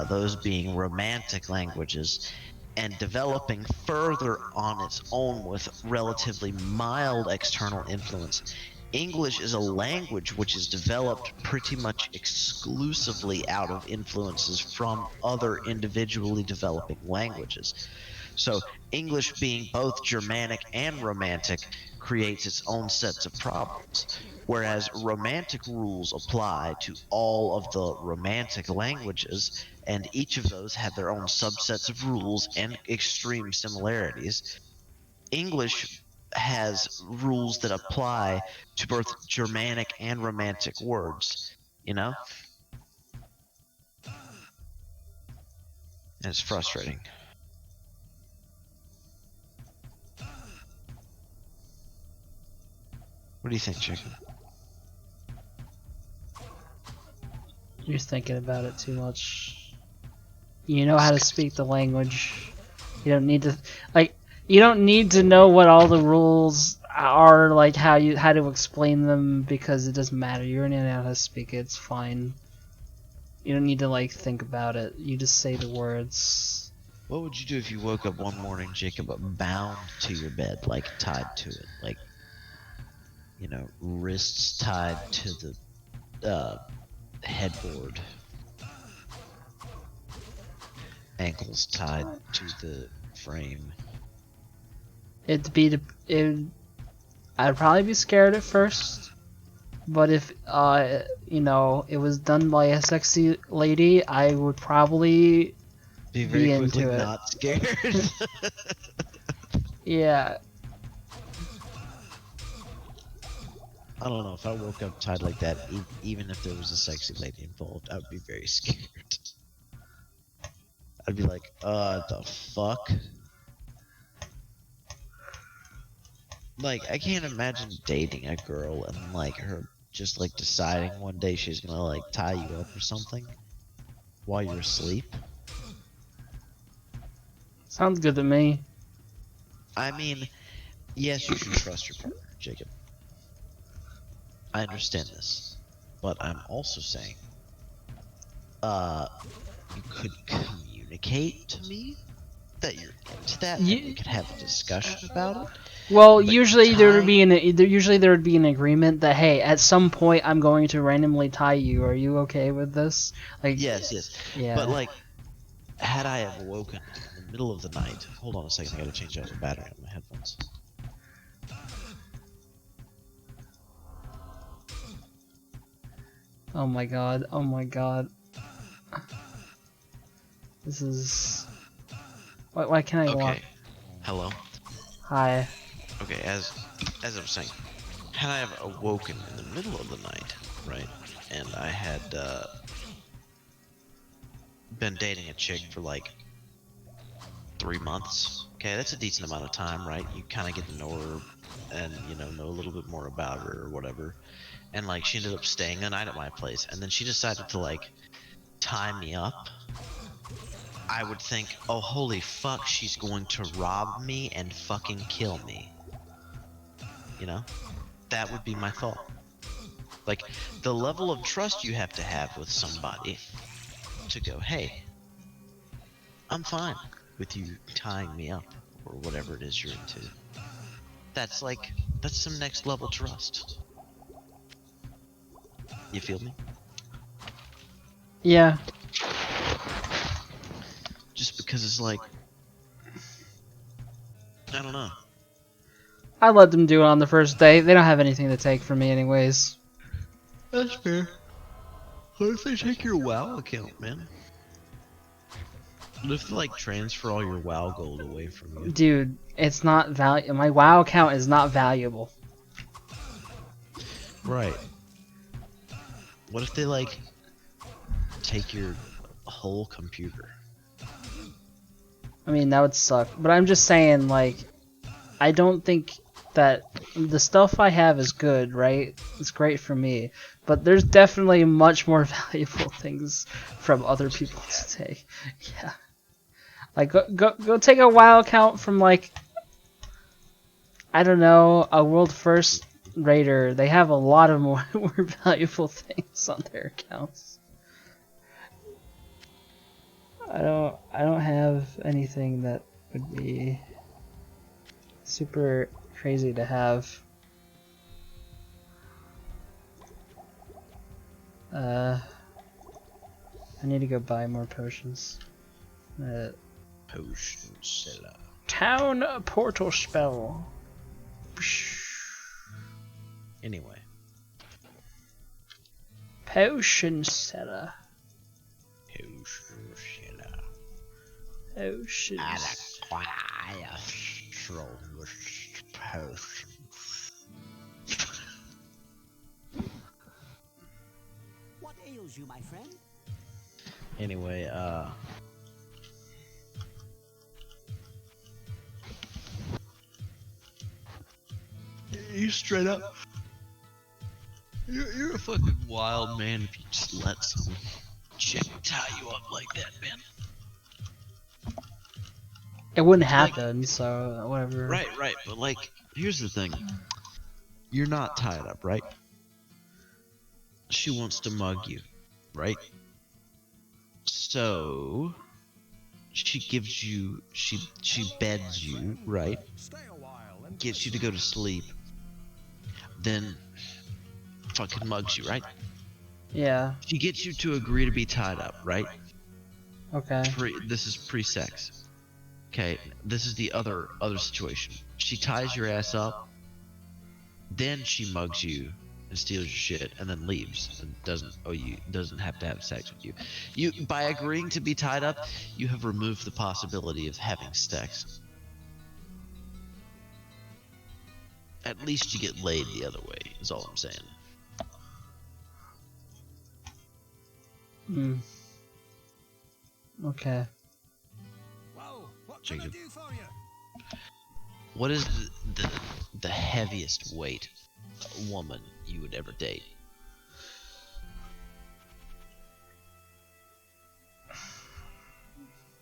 those being Romantic languages, and developing further on its own with relatively mild external influence. English is a language which is developed pretty much exclusively out of influences from other individually developing languages. So, English being both Germanic and Romantic creates its own sets of problems, whereas Romantic rules apply to all of the Romantic languages, and each of those have their own subsets of rules and extreme similarities. English has rules that apply to both Germanic and Romantic words, you know? And it's frustrating. What do you think, Jacob? You're thinking about it too much. You know how to speak the language. You don't need to you don't need to know what all the rules are, like how to explain them, because it doesn't matter. You already know how to speak it. It's fine. You don't need to like think about it. You just say the words. What would you do if you woke up one morning, Jacob, bound to your bed, like tied to it, like, you know, wrists tied to the headboard, ankles tied to the frame? It'd be I'd probably be scared at first, but if you know, it was done by a sexy lady, I would probably Be very quickly into it. not scared. Yeah. I don't know, if I woke up tied like that, even if there was a sexy lady involved, I would be very scared. I'd be like, the fuck? Like, I can't imagine dating a girl and, like, her just, like, deciding one day she's gonna, like, tie you up or something while you're asleep. Sounds good to me. I mean, yes, you should trust your partner, Jacob. I understand this. But I'm also saying, you could communicate to me that you're into that, and we could have a discussion about it. Well, But usually there would be tying- usually there would be an agreement that, hey, at some point I'm going to randomly tie you. Are you okay with this? Like, Yes. yeah. But, like, had I have awoken in the middle of the night... Hold on a second, I gotta change out the battery on my headphones. Oh my god. Oh my god. This is. Why can't I walk? Okay. Hello? Hi. Okay, as I was saying, had I have awoken in the middle of the night, right, and I had been dating a chick for like 3 months. Okay, that's a decent amount of time, right? You kind of get to know her and, you know a little bit more about her or whatever. And like, she ended up staying the night at my place, and then she decided to like tie me up. I would think, oh holy fuck, she's going to rob me and fucking kill me. You know? That would be my thought. Like, the level of trust you have to have with somebody to go, hey, I'm fine with you tying me up, or whatever it is you're into. That's some next level trust. You feel me? Yeah. Just because it's like, I don't know. I let them do it on the first day. They don't have anything to take from me anyways. That's fair. What if they take your WoW account, man? What if they like transfer all your WoW gold away from you? Dude, it's not my WoW account is not valuable. Right. What if they like take your whole computer? I mean, that would suck. But I'm just saying, like, I don't think that the stuff I have is good, right? It's great for me. But there's definitely much more valuable things from other people to take. Yeah. Like, go take a WoW account from, like, I don't know, a world first raider. They have a lot of more valuable things on their accounts. I don't have anything that would be super crazy to have. I need to go buy more potions. Potion seller. Town portal spell. Anyway. Potion seller. Potion seller. Potions. Acquire strongest potions. What ails you, my friend? Anyway, you straight up. You're a fucking wild man if you just let some chick tie you up like that, man. It wouldn't happen, so whatever. Right, but like, here's the thing. You're not tied up, right? She wants to mug you, right? So she gives you, she beds you, right? Gets you to go to sleep, then fucking mugs you, right? Yeah. She gets you to agree to be tied up, right? Okay. This is pre-sex. Okay, this is the other situation. She ties your ass up, then she mugs you and steals your shit, and then leaves and doesn't have to have sex with you. By agreeing to be tied up, you have removed the possibility of having sex. At least you get laid the other way, is all I'm saying. Hmm. Okay. Whoa, what can I Jacob. do for you? What is the heaviest weight woman you would ever date?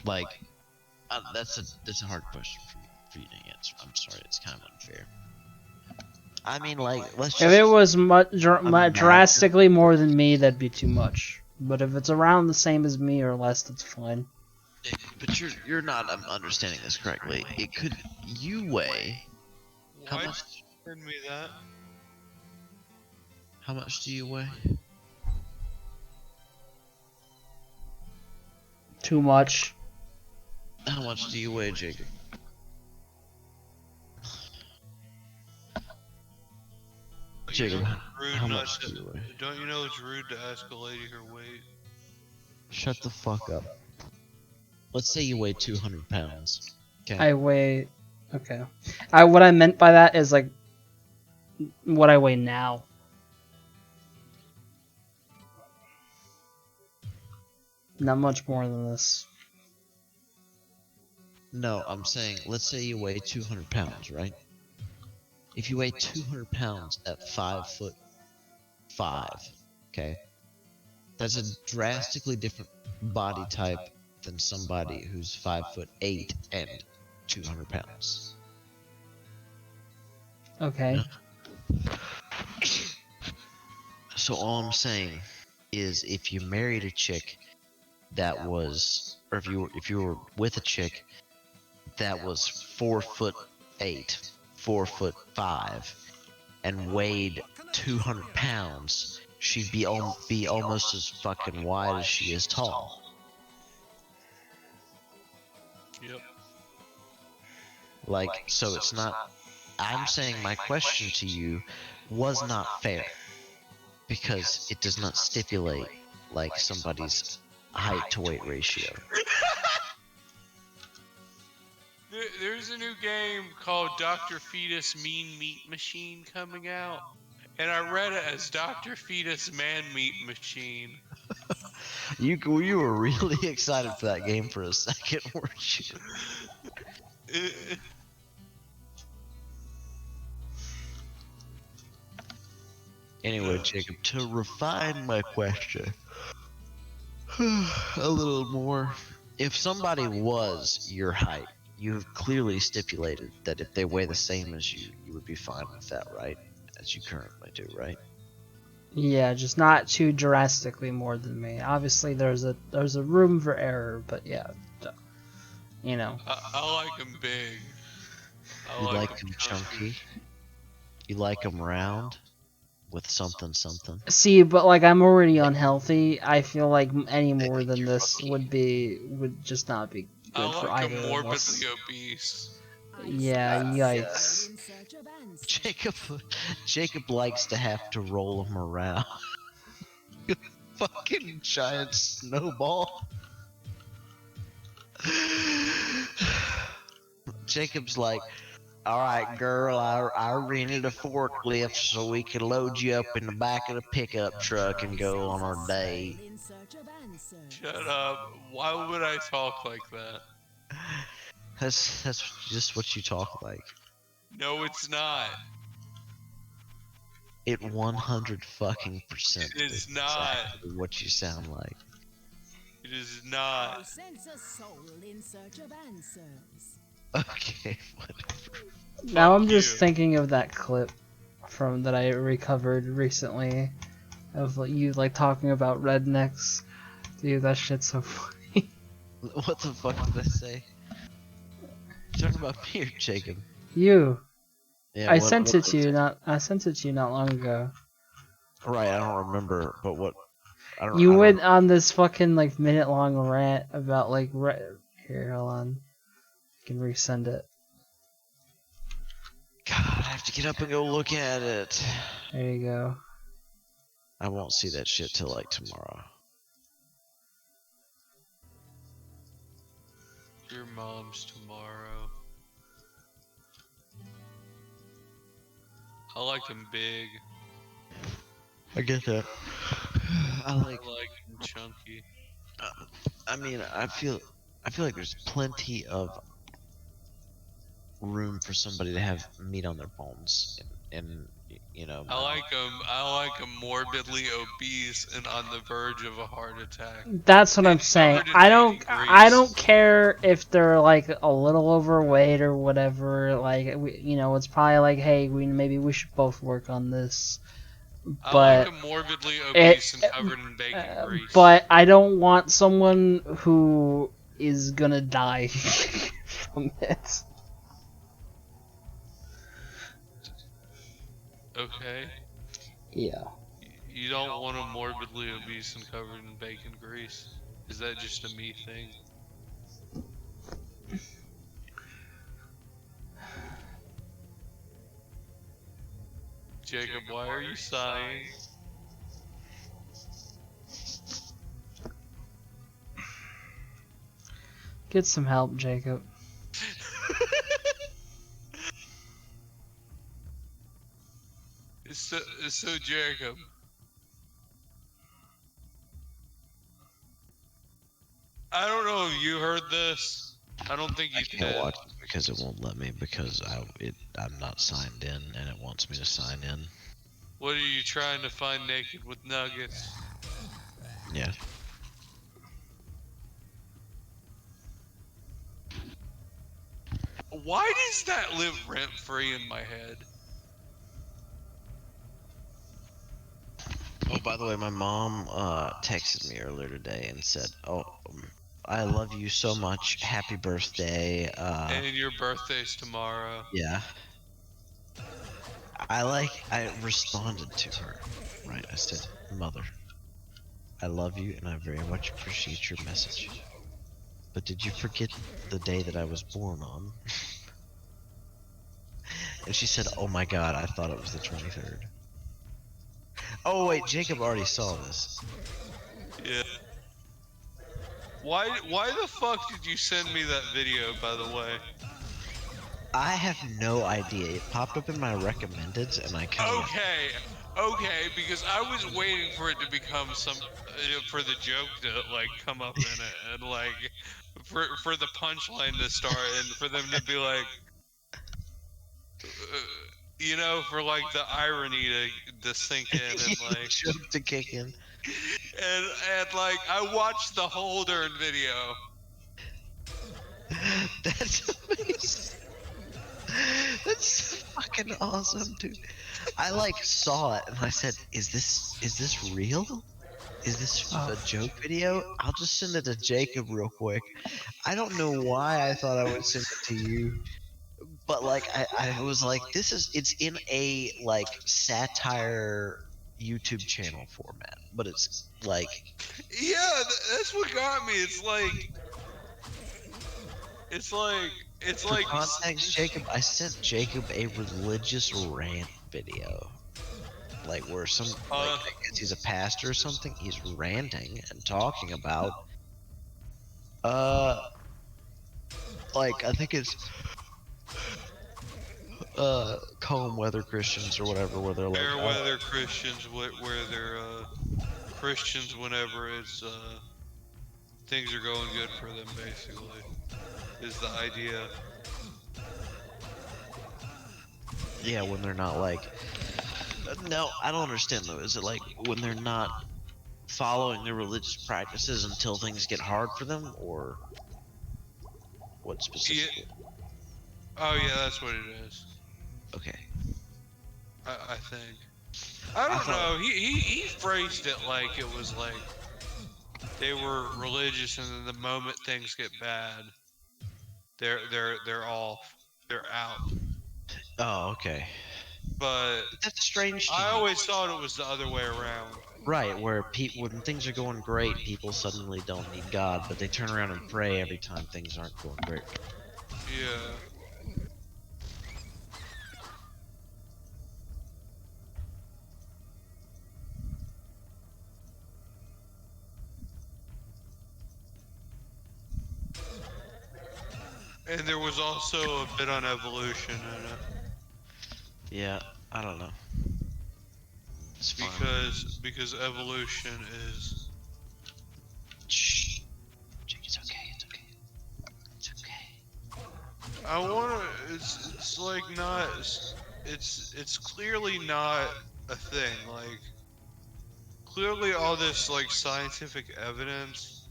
Like, that's a hard question for you to answer. I'm sorry, it's kind of unfair. I mean, like, let's just. If it was imagine- drastically more than me, that'd be too much. But if it's around the same as me or less, that's fine. But you're not understanding this correctly. It could you weigh. How Why much? did you send me that? How much do you weigh? Too much. How much do you weigh, Jacob? Jacob, Rude how not much to- do you weigh? Don't you know it's rude to ask a lady her weight? Shut the fuck up. Let's say you weigh 200 pounds. Okay. I weigh. Okay. What I meant by that is like what I weigh now. Not much more than this. No, I'm saying, let's say you weigh 200 pounds, right? If you weigh 200 pounds at 5'5", okay? That's a drastically different body type than somebody who's 5'8" and 200 pounds. Okay. So all I'm saying is, if you married a chick that was, or if you were with a chick that was 4'8", 4'5", and weighed 200 pounds, she'd be almost as fucking wide as she is tall. Yep. Like, so it's not. I'm saying my question to you was not fair, because it does not stipulate like somebody's height to weight ratio. There's a new game called Dr. Fetus Mean Meat Machine coming out, and I read it as Dr. Fetus Man Meat Machine. You were really excited for that game for a second, weren't you? Anyway, Jacob, to refine my question a little more, if somebody was your height, you've clearly stipulated that if they weigh the same as you, you would be fine with that, right? As you currently do, right? Yeah, just not too drastically more than me. Obviously, there's a room for error, but yeah, you know. I like them big. I You like like them them chunky. chunky? You like them round with something something? See, but like I'm already unhealthy. I feel like any more Like than you're this fucking. would just not be I good for like them either of morbidly us. obese. Yeah, yikes. In search of answers. Jacob, Jacob likes to have to roll them around. Fucking giant snowball. Jacob's like, all right, girl, I rented a forklift so we could load you up in the back of the pickup truck and go on our date. In search of answers. Shut up. Why would I talk like that? That's just what you talk like. No, it's not. It 100 fucking percent It is is not. exactly what you sound like. It is not. Who sends a soul in search of answers? Okay, whatever. Now I'm Fuck just you. thinking of that clip from that I recovered recently of like, you like talking about rednecks. Dude, that shit's so funny. What the fuck did I say? You talking about me or Jacob? You. Yeah, I what? sent What it did to I you say? not long ago. Right, I don't remember, but what? I don't. You I went don't. on this fucking like minute long rant about like here, hold on. I can resend it. God, I have to get up and go look at it. There you go. I won't see that shit till like tomorrow. Your mom's tomorrow. I like them big. I get that. I I like. like them chunky. I mean, I feel like there's plenty of room for somebody to have meat on their bones, and you know, I like them. I like them morbidly obese and on the verge of a heart attack. That's what I'm And saying. covered in bacon I grease. don't care if they're like a little overweight or whatever. Like you know, it's probably like, hey, maybe we should both work on this. I like But them morbidly it, obese and covered in bacon grease. but I don't want someone who is gonna die from it. Okay. Yeah. You don't want them morbidly obese and covered in bacon grease. Is that just a me thing? Jacob, why are you sighing? Get some help, Jacob. So Jacob, I don't know if you heard this. I don't think I you can't did. watch it because it won't let me because I'm not signed in and it wants me to sign in. What are you trying to find naked with nuggets? Yeah. Why does that live rent free in my head? Oh, by the way, my mom texted me earlier today and said, "Oh, I love you so much. Happy birthday." And your birthday's tomorrow. Yeah. I responded to her. Right. I said, "Mother, I love you and I very much appreciate your message. But did you forget the day that I was born on?" And she said, "Oh my God, I thought it was the 23rd." Oh wait, Jacob already saw this. Yeah. Why the fuck did you send me that video, by the way? I have no idea. It popped up in my recommendeds, and I kind of Okay, because I was waiting for it to become for the joke to like come up in it, and like for the punchline to start, and for them to be like, for like the irony to sink in, and the like, joke to kick in. and like I watched the whole video. That's amazing. That's fucking awesome, dude. I like saw it and I said, is this real? Is this Oh, a joke video? I'll just send it to Jacob real quick. I don't know why I thought I would send it to you, but like I was like, it's in a like satire YouTube channel format, but it's like Yeah, that's what got me. It's for like context, Jacob, I sent Jacob a religious rant video. Like where some like uh I guess he's a pastor or something. He's ranting and talking about uh like I think it's calm weather Christians or whatever, where they're like, fair weather Christians, where they're Christians whenever it's things are going good for them. Basically, is the idea. yeah, when they're not like, no, I don't understand though. Is it like when they're not following their religious practices until things get hard for them, or what Yeah. specifically? Oh yeah, that's what it is. Okay, I think. I I don't thought, know. He phrased it like it was like they were religious, and then the moment things get bad, they're off, they're out. oh, okay, But that's strange to I me. always thought it was the other way around. Right, where when things are going great, people suddenly don't need God, but they turn around and pray every time things aren't going great. Yeah. And there was also a bit on evolution in it Yeah, I don't know. It's fine. because evolution is. Shh. Jake, it's okay. It's okay. It's okay. I wanna. It's like not. It's clearly not a thing. Like clearly all this like scientific evidence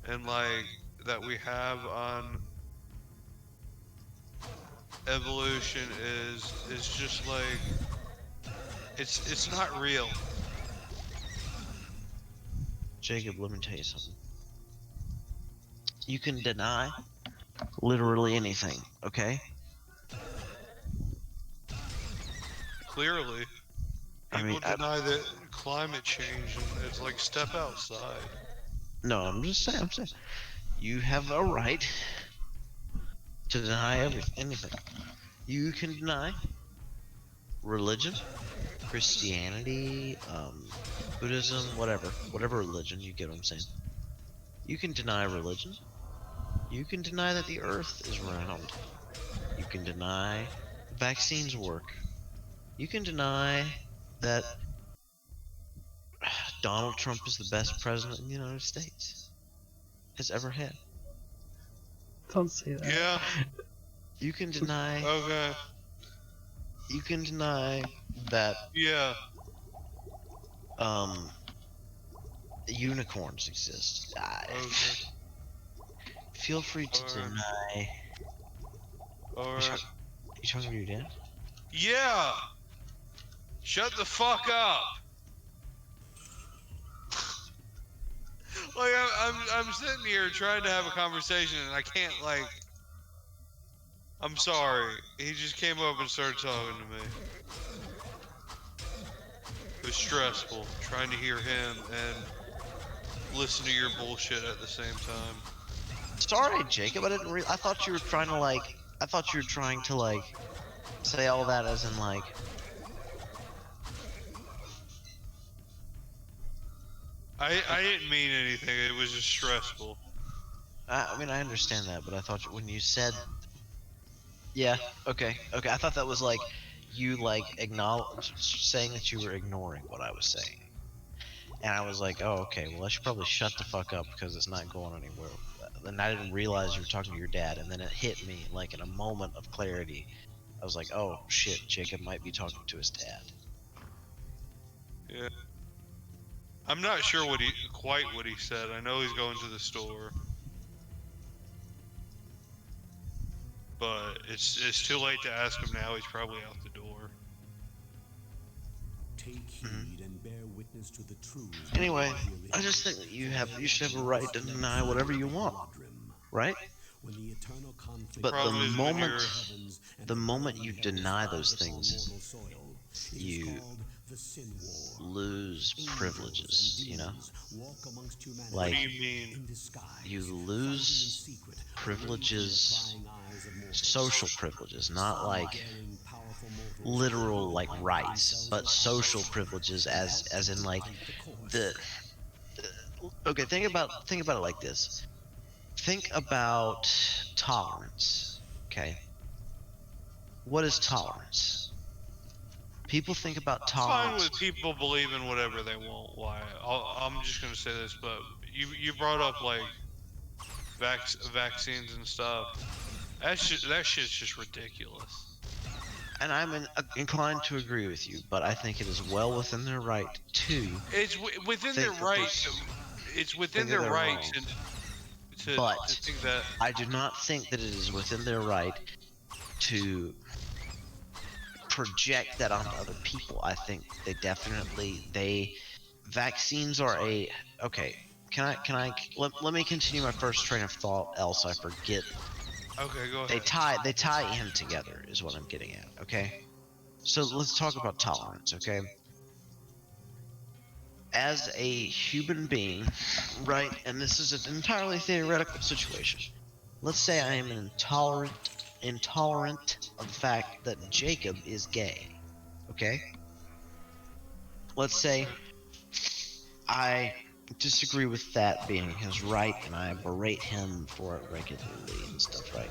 and like that we have on evolution is just like it's not real. Jacob, let me tell you something. You can deny literally anything, okay? Clearly, I mean, people deny that climate change and it's like step outside. no, I'm saying, you have a right to deny anything. You can deny religion, Christianity, Buddhism, whatever religion, you get what I'm saying. You can deny religion. You can deny that the earth is round. You can deny vaccines work. You can deny that Donald Trump is the best president in the United States has ever had. don't say that. Yeah. You can deny Okay. that Yeah. um unicorns exist. Okay. Feel free to Alright. deny. Alright. You talking to your dad? Yeah. Shut the fuck up. Like I'm sitting here trying to have a conversation and I can't like. I'm sorry. He just came up and started talking to me. It was stressful trying to hear him and listen to your bullshit at the same time. Sorry, Jacob. I thought you were trying to like. I thought you were trying to like say all that as in like. I didn't mean anything. It was just stressful. I mean, I understand that, but I thought when you said, yeah, okay, okay, I thought that was like you like acknowledge saying that you were ignoring what I was saying, and I was like, oh, okay, well, I should probably shut the fuck up because it's not going anywhere. And I didn't realize you were talking to your dad, and then it hit me like in a moment of clarity. I was like, oh shit, Jacob might be talking to his dad. Yeah. I'm not sure what he said. I know he's going to the store. but it's too late to ask him now. He's probably out the door. Take heed and bear witness to the truths. Anyway, I just think that you should have a right to deny whatever you want, right? When the eternal conflict But Problem is when you're the moment you deny those things, you lose privileges, you know? what Like, do you mean? you lose privileges, social privileges, not like literal like rights, but social privileges as in like the okay, think about it like this. Think about tolerance, okay? What is tolerance? People think about I'm fine tolerance. with people believing whatever they want. Why? I'm just gonna say this, but you brought up like vaccines and stuff. That shit's just ridiculous. And I'm inclined to agree with you, but I think it is well within their right to It's within their think that right. there's It's within think that their they're right wrong. to But think that. I do not think that it is within their right to project that onto other people. I think they vaccines are a okay. Let me continue my first train of thought, else I forget. Okay, go ahead. They tie in together is what I'm getting at, okay? So let's talk about tolerance, okay? As a human being, right? And this is an entirely theoretical situation. Let's say I am intolerant of the fact that Jacob is gay, okay? Let's say Okay. I disagree with that being his right and I berate him for it regularly and stuff, right?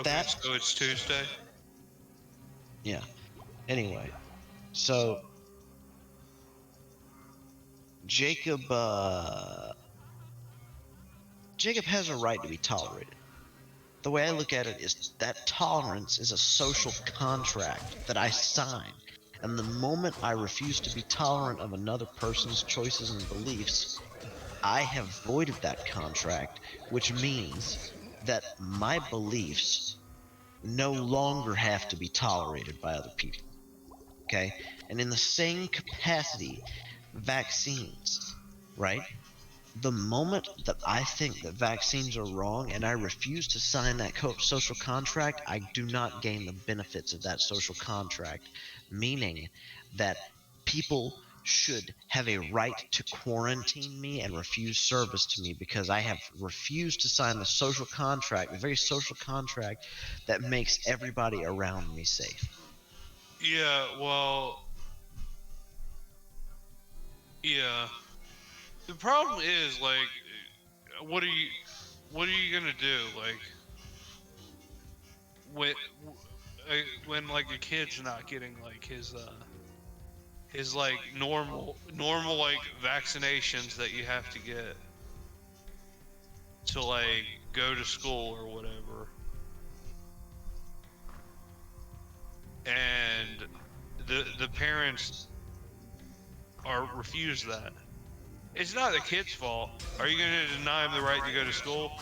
Okay, That, so it's Tuesday. yeah. Anyway, so Jacob, Jacob has a right to be tolerated. The way I look at it is that tolerance is a social contract that I sign. And the moment I refuse to be tolerant of another person's choices and beliefs, I have voided that contract, which means that my beliefs no longer have to be tolerated by other people. Okay? And in the same capacity, vaccines, right? The moment that I think that vaccines are wrong and I refuse to sign that social contract, I do not gain the benefits of that social contract, meaning that people should have a right to quarantine me and refuse service to me because I have refused to sign the social contract, the very social contract that makes everybody around me safe. Yeah, well, yeah. The problem is like, what are you, what are you gonna do? Like, when, when like a kid's not getting like his like normal like vaccinations that you have to get to like go to school or whatever, and the parents are refuse that. It's not the kid's fault. Are you going to deny him the right to go to school?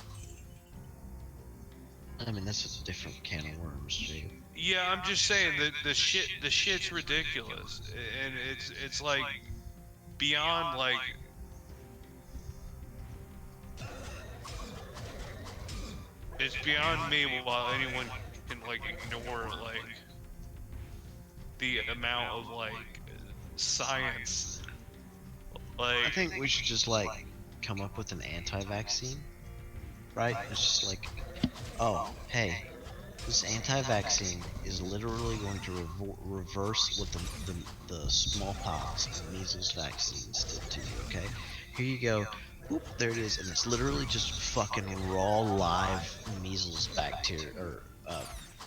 I mean, that's a different can of worms, Jacob. Yeah, I'm just saying that the shit's ridiculous, and it's like beyond like it's beyond me while anyone can like ignore like the amount of like science. Like, I think we should just like come up with an anti-vaccine, right? It's just like, oh, hey, this anti-vaccine is literally going to reverse what the smallpox and measles vaccines did to you. Okay, here you go. Boop, there it is, and it's literally just fucking raw live measles bacteria or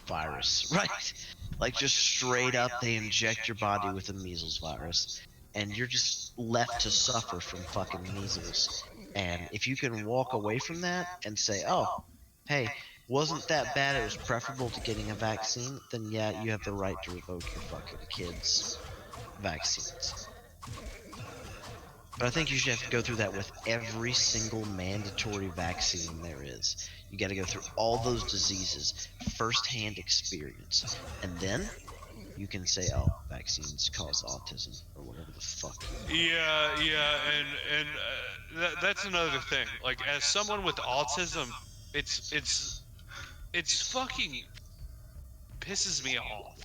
virus, right? Like just straight up, they inject your body with a measles virus, and you're just left to suffer from fucking measles. And if you can walk away from that and say, oh, hey, wasn't that bad, it was preferable to getting a vaccine, then yeah, you have the right to revoke your fucking kids' vaccines. But I think you should have to go through that with every single mandatory vaccine there is. You got to go through all those diseases, firsthand experience, and then you can say, "Oh, vaccines cause autism," or whatever the fuck. Yeah, and that's another thing. Like, as someone with autism, it's fucking pisses me off.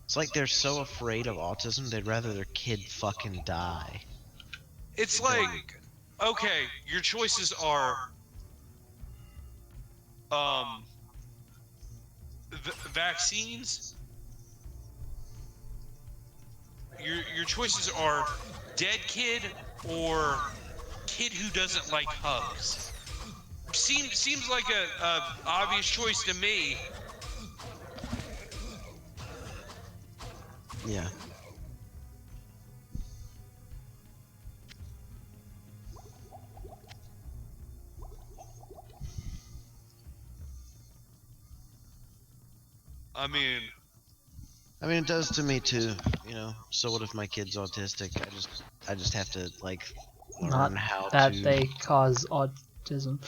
It's like they're so afraid of autism, they'd rather their kid fucking die. It's like, okay, your choices are um vaccines. Your choices are dead kid or kid who doesn't like hugs. Seems like a obvious choice to me. Yeah. I mean, It does to me too. So what if my kid's autistic? I just have to like Not learn how that to. they cause autism.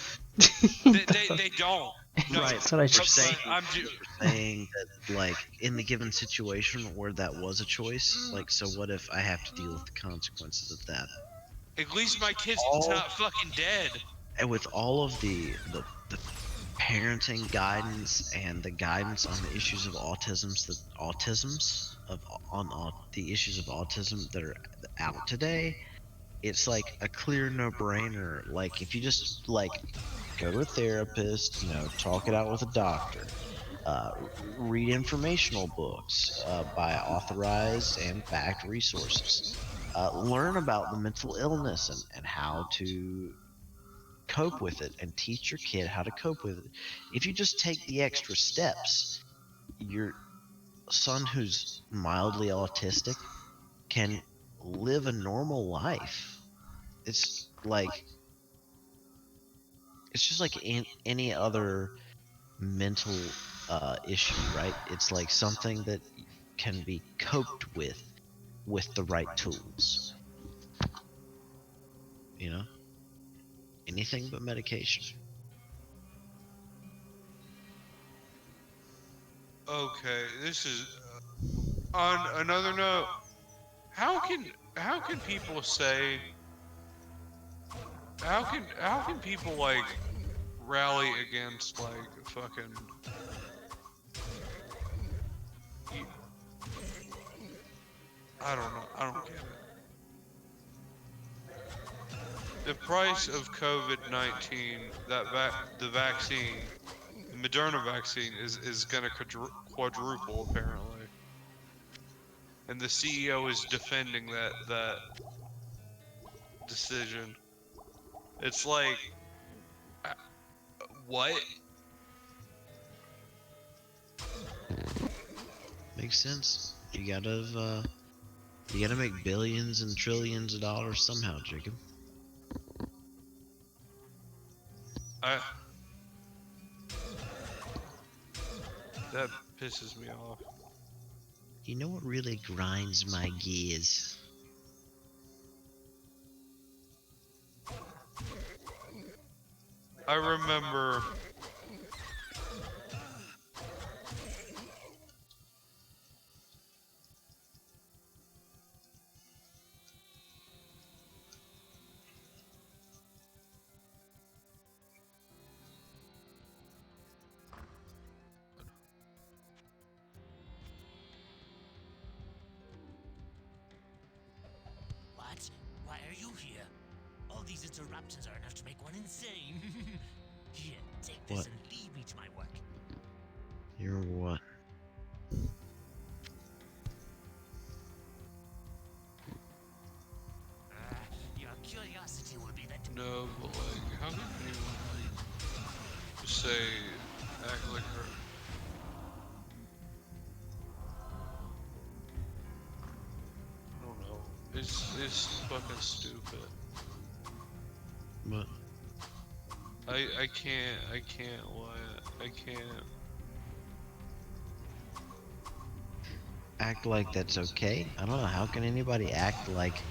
they don't. No, Right. That's what I We're should saying, say. we're saying that, like, in the given situation where that was a choice, like, so what if I have to deal with the consequences of that? At least my kid's All not fucking dead. and with all of the parenting guidance and the guidance on the issues of the issues of autism that are out today, it's like a clear no-brainer. Like, if you just like go to a therapist, talk it out with a doctor, read informational books by authorized and backed resources, learn about the mental illness and how to cope with it, and teach your kid how to cope with it. If you just take the extra steps, your son who's mildly autistic can live a normal life. It's like it's just like any other mental issue, right? It's like something that can be coped with the right tools. You know, anything but medication. Okay, this is on another note. How can people say how can people like rally against like fucking y- I don't know. I don't get it. The price of COVID-19, the vaccine, the Moderna vaccine is gonna quadruple apparently, and the CEO is defending that decision. It's like, uh, what? Makes sense. You gotta make billions and trillions of dollars somehow, Jacob. I That pisses me off. You know what really grinds my gears? I remember What? Why are you here? All these interruptions are enough to make one insane. Here, take this What? and leave me to my work. You're what? Your curiosity will be the no, but like, how can anyone like just say act like her? I don't know. It's fucking stupid. What? I can't lie. I can't. Act like that's okay? I don't know. How can anybody act like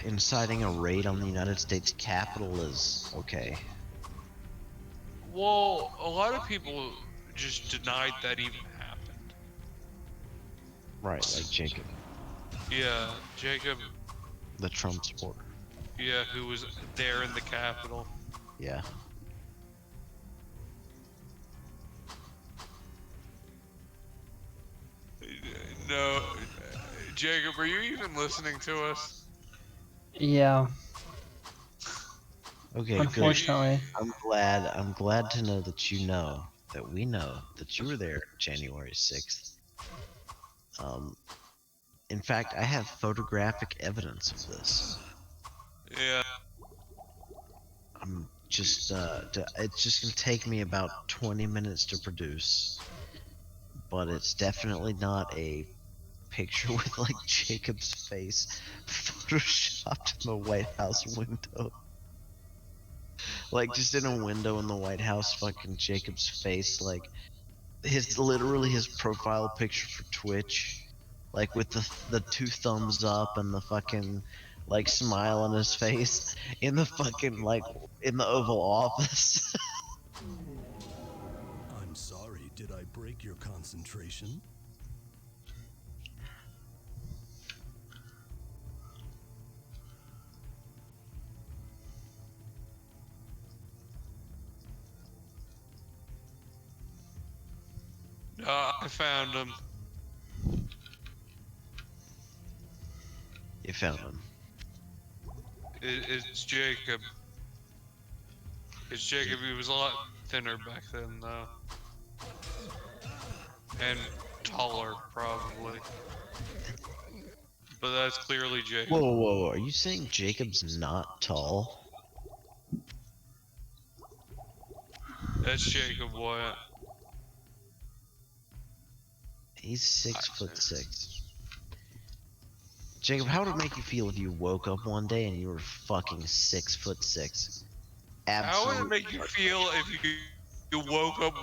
inciting a raid on the United States Capitol is okay. Well, a lot of people just denied that even happened. Right, like Jacob, Yeah, Jacob. the Trump supporter. Yeah, who was there in the Capitol. Yeah. No, Jacob, are you even listening to us? Yeah, Okay, good. unfortunately. I'm glad to know that you know that we know that you were there January 6th. Um, in fact, I have photographic evidence of this. Yeah. I'm just it's just gonna take me about 20 minutes to produce, but it's definitely not a picture with like Jacob's face photoshopped in the White House window. Like just in a window in the White House, fucking Jacob's face, like literally his profile picture for Twitch, like with the two thumbs up and the fucking like smile on his face in the fucking like in the Oval Office. I'm sorry, did I break your concentration? I found him. You found him. It's Jacob. It's Jacob. He was a lot thinner back then, though. And taller, probably. But that's clearly Whoa, Jacob. whoa, whoa! Are you saying Jacob's not tall? That's Jacob Wyatt. He's 6'6". Jacob, how would it make you feel if you woke up one day and you were fucking 6'6"? How would it Absolute. make you feel if you woke up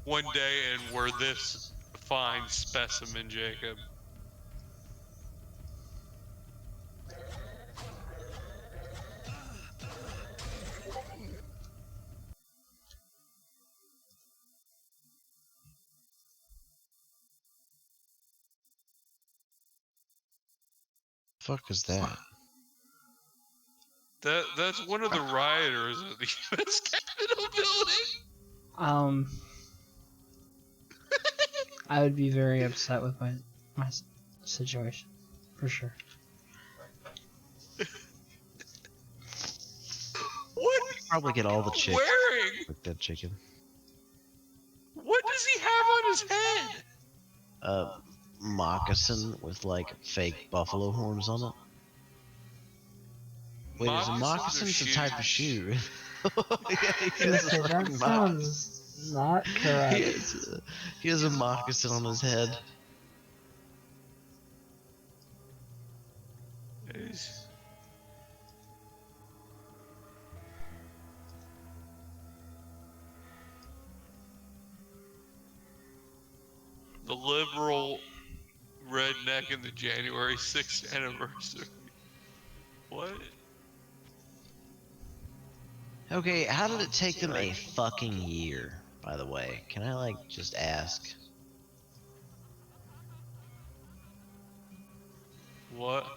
one day and were this fine specimen, Jacob? Fuck is that? That's one of the rioters at the U.S. Capitol building. Um, I would be very upset with my situation, for sure. What Probably get all the is he chicks wearing? like that chicken. What does he have on his head? Moccasin with like fake buffalo horns on it. Wait, is a Moccasins or moccasin a type of shoe? shoes? Yeah, he has a That fucking sounds not he correct. he has a moccasin on his head. The liberal redneck in the January 6th anniversary. What? Okay, how did it take them a fucking year, by the way? Can I like just ask? What?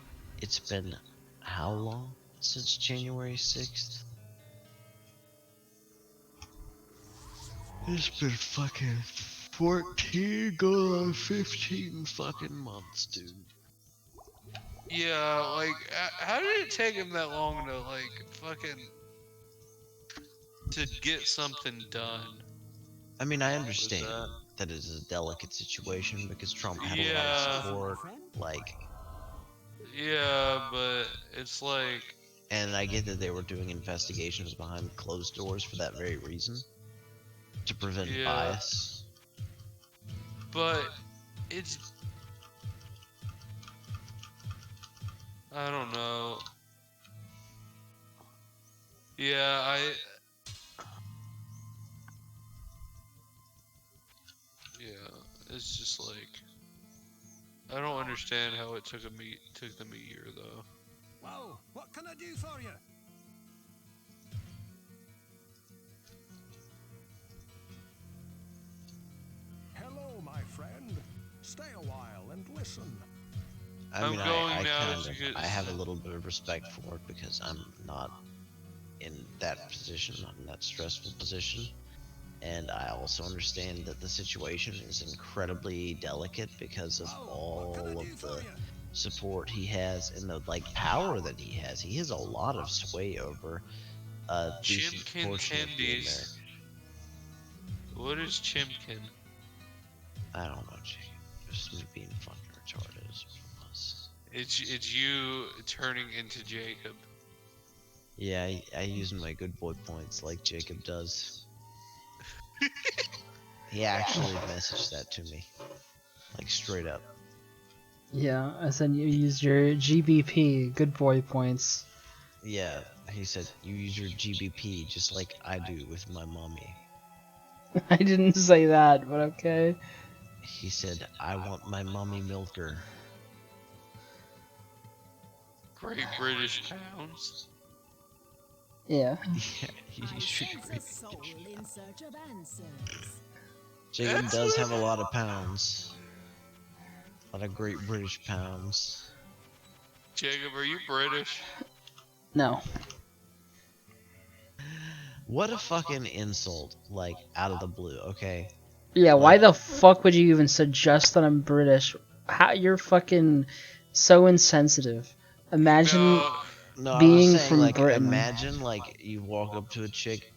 It's been how long since January 6th? It's been fucking 14 going on 15 fucking months, dude. Yeah, like, how did it take him that long to, like, fucking, to get something done? I mean, I Was understand that? that it is a delicate situation because Trump had a lot of Yeah, support, like, yeah, but it's like, and I get that they were doing investigations behind closed doors for that very reason, to prevent yeah, bias. but it's, I don't know. Yeah, yeah, it's just like, I don't understand how it took them a year though. Whoa, what can I do for you? Hello, my friend. Stay a while and listen. I I'm mean, going I now kind to of, get. I have a little bit of respect for it because I'm not in that position, not in that stressful position. And I also understand that the situation is incredibly delicate because of all of the support he has and the like power that he has. He has a lot of sway over a decent Chimkin portion of the American. Tendies. What is Chimkin? I don't know, Jacob. Just me being fucking retarded is what it was. It's you turning into Jacob. Yeah, I use my good boy points like Jacob does. He actually messaged that to me, like straight up. Yeah, I said you use your GBP, good boy points. Yeah, he said you use your GBP just like I do with my mommy. I didn't say that, but okay. He said I want my mommy milker. Great British pounds. Yeah. Yeah, he I should sense a great soul British in pound. search of answers. Jacob That's does what. have a lot of pounds. A lot of great British pounds. Jacob, are you British? No. What a fucking insult, like out of the blue, okay? Yeah, why Like, the fuck would you even suggest that I'm British? How you're fucking so insensitive. Imagine No. no, I was being saying from like Britain. imagine like you walk up to a chick,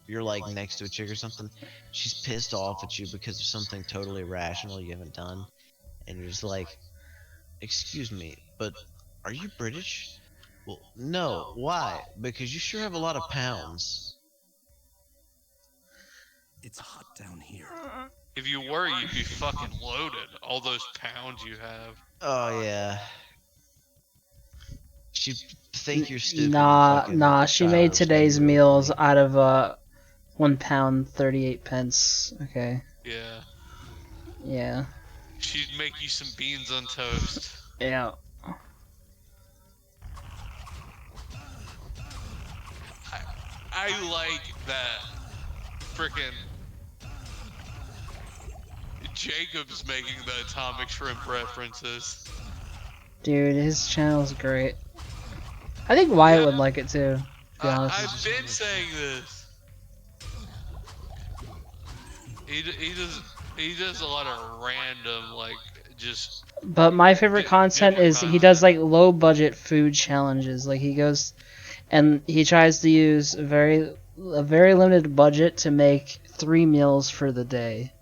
you're like next to a chick or something, she's pissed off at you because of something totally irrational you haven't done, and you're just like, excuse me, but are you British? Well, no. Why? Because you sure have a lot of pounds. It's hot down here. If you were, you'd be fucking loaded. All those pounds you have. Oh yeah. She'd think you're stupid and Nah, fucking nah. She try to made respect today's you meals openly. out of £1 38 pence. Okay. Yeah. Yeah. She'd make you some beans on toast. Yeah. I, I like that frickin' Jacob's making the atomic shrimp references. Dude, his channel's great. I think Wyatt Yeah, would like it too, to be honest. I've been saying this. He does a lot of random like just But my favorite content different is he does content. like low budget food challenges. Like he goes and he tries to use a very limited budget to make 3 meals for the day.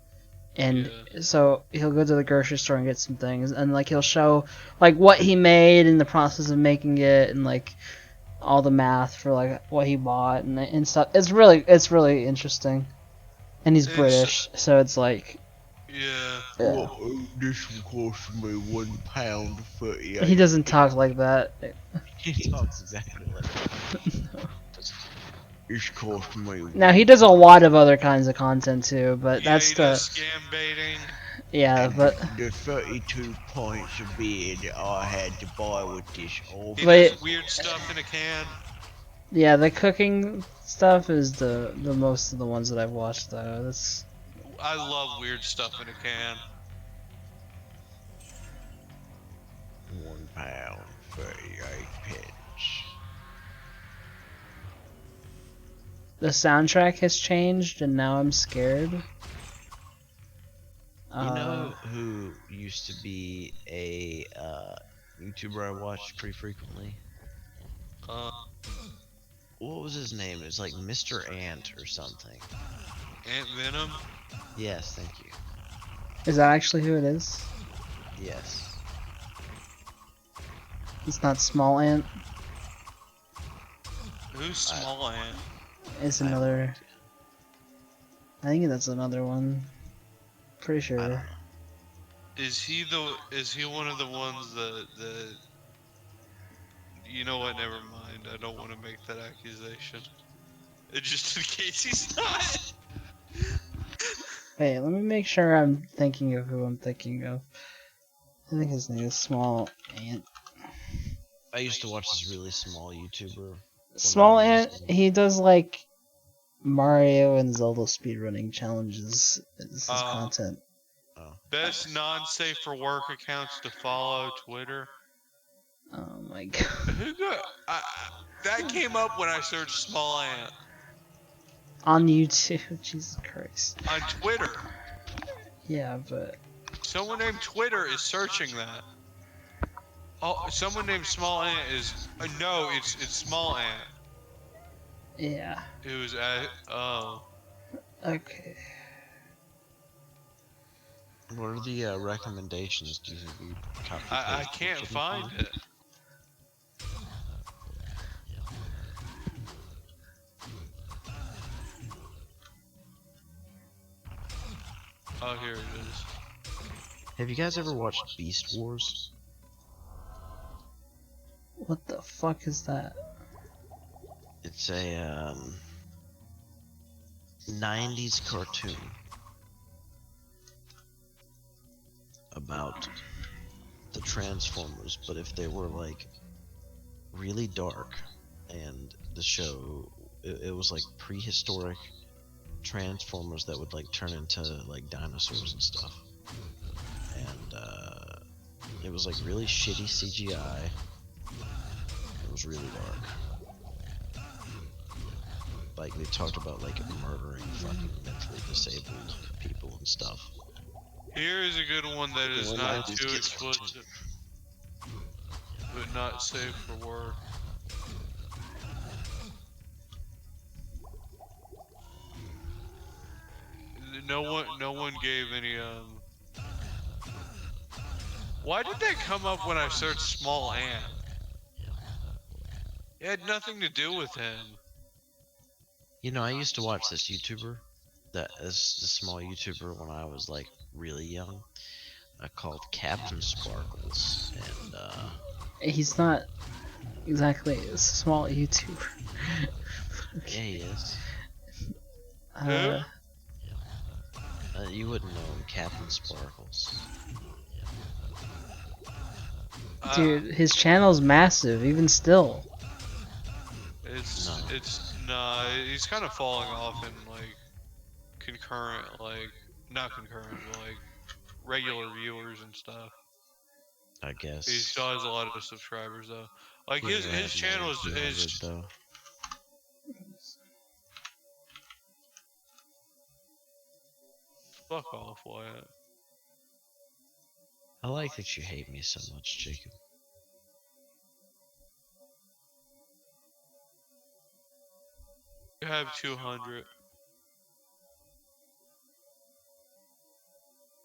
And Yeah. so he'll go to the grocery store and get some things, and like he'll show like what he made in the process of making it, and like all the math for like what he bought and stuff. It's really interesting. And he's It's British, so it's like yeah. yeah. This will cost me £1 He 38. doesn't talk like that. He talks exactly like that. It's cost me Now he one does a pound. lot of other kinds of content too, but Yeah, that's he does the scam baiting. yeah, And but the 32 pints of beer that I had to buy with this He awful does but weird stuff in a can. yeah, the cooking stuff is the most of the ones that I've watched though. That's I love weird stuff in a can. £1 38 pence. the soundtrack has changed, and now I'm scared. You know who used to be a YouTuber I watched pretty frequently? Uh, What was his name? It was like Mr. Ant or something. Ant Venom. Yes, thank you. Is that actually who it is? Yes. It's not Small Ant. Who's Small Ant? It's I have no another. idea. I think that's another one. Pretty I don't sure. know. Is he one of the ones that you know what, never mind. I don't want to make that accusation. Just in case he's not. Wait, let me make sure I'm thinking of who I'm thinking of. I think his name is Small Ant. I used to watch this really small YouTuber. Small Ant, he does like Mario and Zelda speedrunning challenges. Is his content. Oh. Best non-safe for work accounts to follow Twitter. Oh my god. Who got that came up when I searched small ant On YouTube, Jesus Christ. on Twitter. Yeah, but Someone named Twitter is searching that. Oh, someone named small ant is no, it's small ant. yeah. It was at Okay. What are the recommendations? Do you think we copy I paste what can't you find find? it. Oh, here it is. Have you guys ever watched Beast Wars? What the fuck is that? It's a 90s cartoon about the Transformers, but if they were like really dark, and the show it was like prehistoric Transformers that would like turn into like dinosaurs and stuff, and it was like really shitty CGI. It was really dark. Like they talked about like murdering fucking mentally disabled people and stuff. Here is a good one that is Well, not 90s too kids watch it. explicit, but not safe for work. No one gave any Why did that come up when I searched small ant? It had nothing to do with him. You know, I used to watch this YouTuber, that is the small YouTuber when I was like really young, called Captain Sparkles, and He's not exactly a small YouTuber. yeah, he is. Who? You wouldn't know him, Captain Sparkles. Dude, his channel's massive, even still. It's nah. He's kind of falling off in like concurrent, like not concurrent, but like regular viewers and stuff. I He guess. still has a lot of subscribers though. Like He never his had more channel than 200 is though. fuck off, Wyatt. I like that you hate me so much, Jacob. You have 200.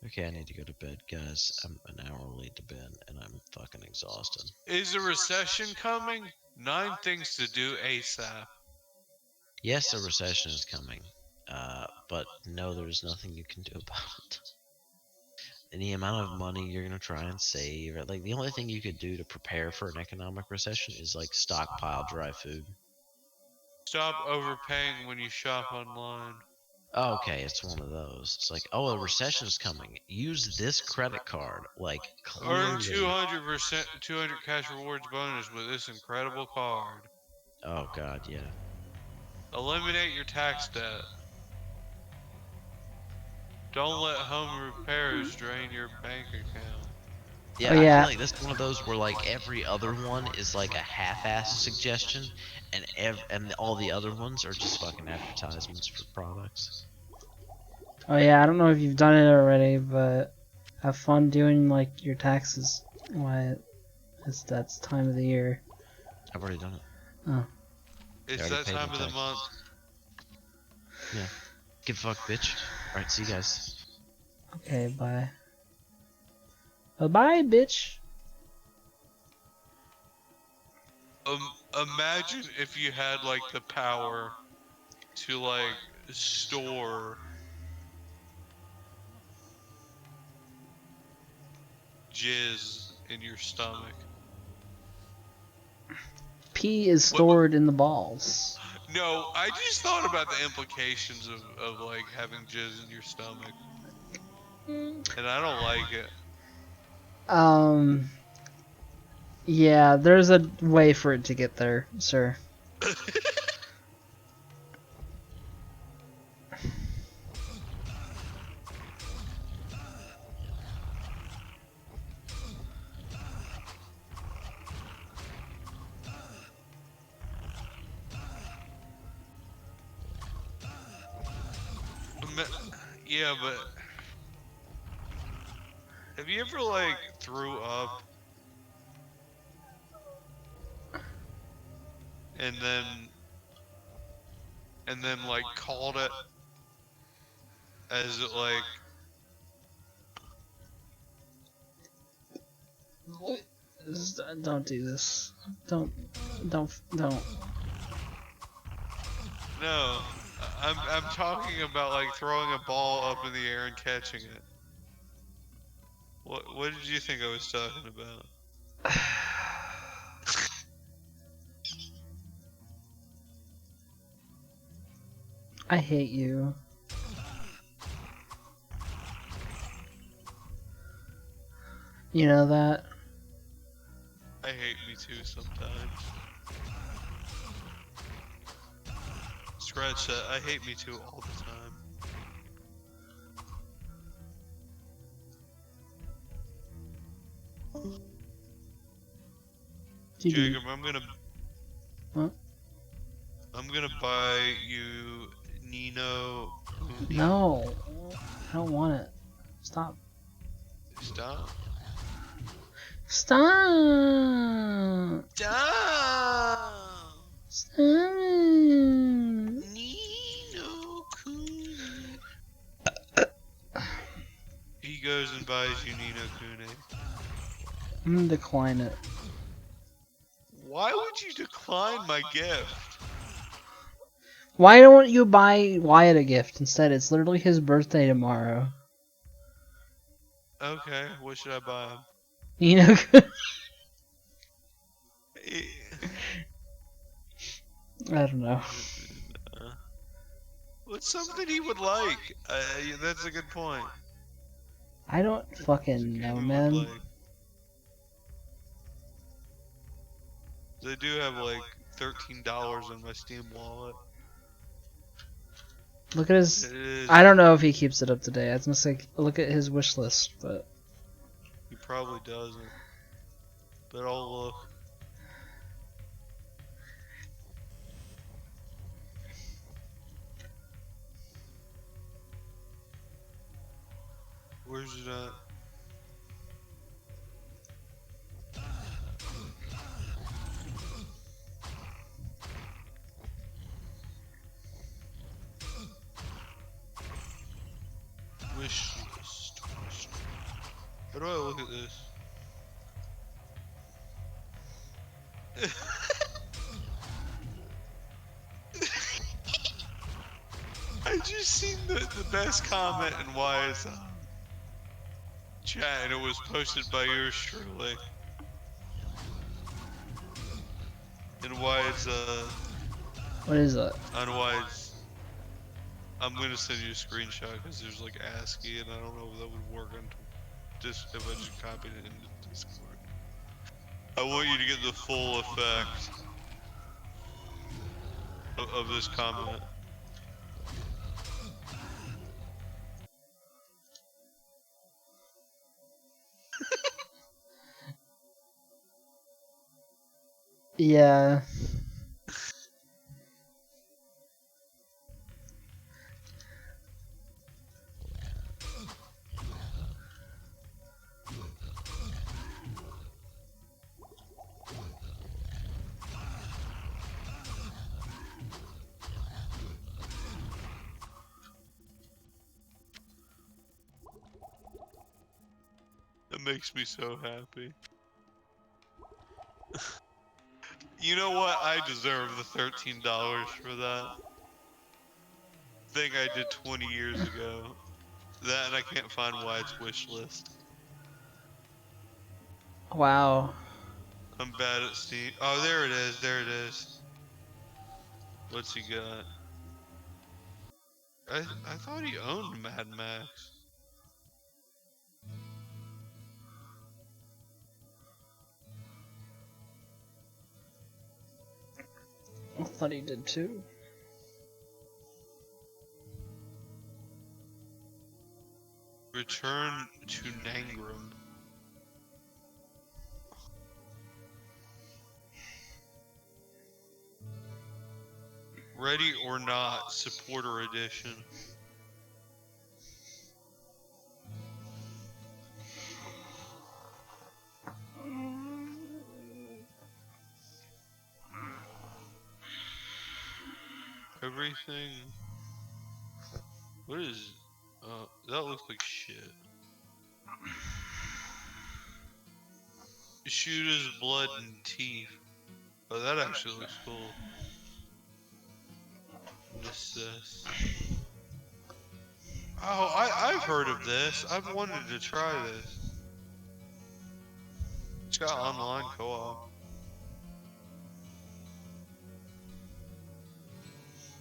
Okay, I need to go to bed, guys. I'm an hour late to bed, and I'm fucking exhausted. Is a recession coming? 9 things to do ASAP. Yes, a recession is coming, but no, there's nothing you can do about it. Any amount of money you're gonna try and save, like the only thing you could do to prepare for an economic recession is like stockpile dry food. Stop overpaying when you shop online. Okay, it's one of those. It's like, oh, a recession is coming. Use this credit card. Like, Earn clearly. 200%, 200 cash rewards bonus with this incredible card. Oh, God, yeah. Eliminate your tax debt. Don't let home repairs drain your bank account. Yeah, Oh I yeah. feel like this is one of those where like every other one is like a half-assed suggestion, and all the other ones are just fucking advertisements for products. Oh yeah, I don't know if you've done it already, but have fun doing like your taxes. Why? That's time of the year. I've already done it. Oh. It's already that paid time my of the taxes. month. Yeah. Give a fuck, bitch. Alright, see you guys. Okay, bye. Bye, bitch. Imagine if you had like the power to like store jizz in your stomach. Pee is stored in the balls. No, I just thought about the implications of like having jizz in your stomach, and I don't like it. Um, Yeah, there's a way for it to get there, sir. Me- Yeah, but have you ever like threw up and then like called it as it like Don't do this. Don't. no, I'm talking about like throwing a ball up in the air and catching it. What did you think I was talking about? I hate you. You know that? I hate me too sometimes. Scratch that. I hate me too all the time. GD. Jacob, What? I'm gonna buy you Nino Kuni. No. I don't want it. Stop. Stop. Stop. Stop. Stop. Nino Kuni. He goes and buys you Nino Kuni. I'm gonna decline it. Why would you decline my gift? Why don't you buy Wyatt a gift instead? It's literally his birthday tomorrow. Okay, what should I buy him? You know? Eh, I don't know. What's something he would like? Yeah, that's a good point. I don't What's a fucking game know, he would man. like? They do have like $13 in my Steam wallet. Look at his. It is. I don't know if he keeps it up to date. I was gonna say look at his wish list, but He probably doesn't. But I'll look. Where's it at? Wish list. How do I look at this? I just seen the best comment in Wyatt's chat, and it was posted by yours truly. And Wyatt's what is that? on Wyatt's. I'm gonna send you a screenshot because there's like ASCII, and I don't know if that would work on just if I just copied it into Discord. I want you to get the full effect of this comment. Yeah. It makes me so happy. You know what? I deserve the $13 for that thing I did 20 years ago. That and I can't find Wyatt's wish list. Wow. I'm bad at Steam. Oh, there it is. There it is. What's he got? I thought he owned Mad Max. I thought he did too. Return to Nangrum. Ready or Not Supporter Edition. Everything. What is? That looks like shit. Shoot his blood and teeth. Oh, that actually looks cool. Assist. Oh, I've heard of this. I've wanted to try this. It's got online co-op.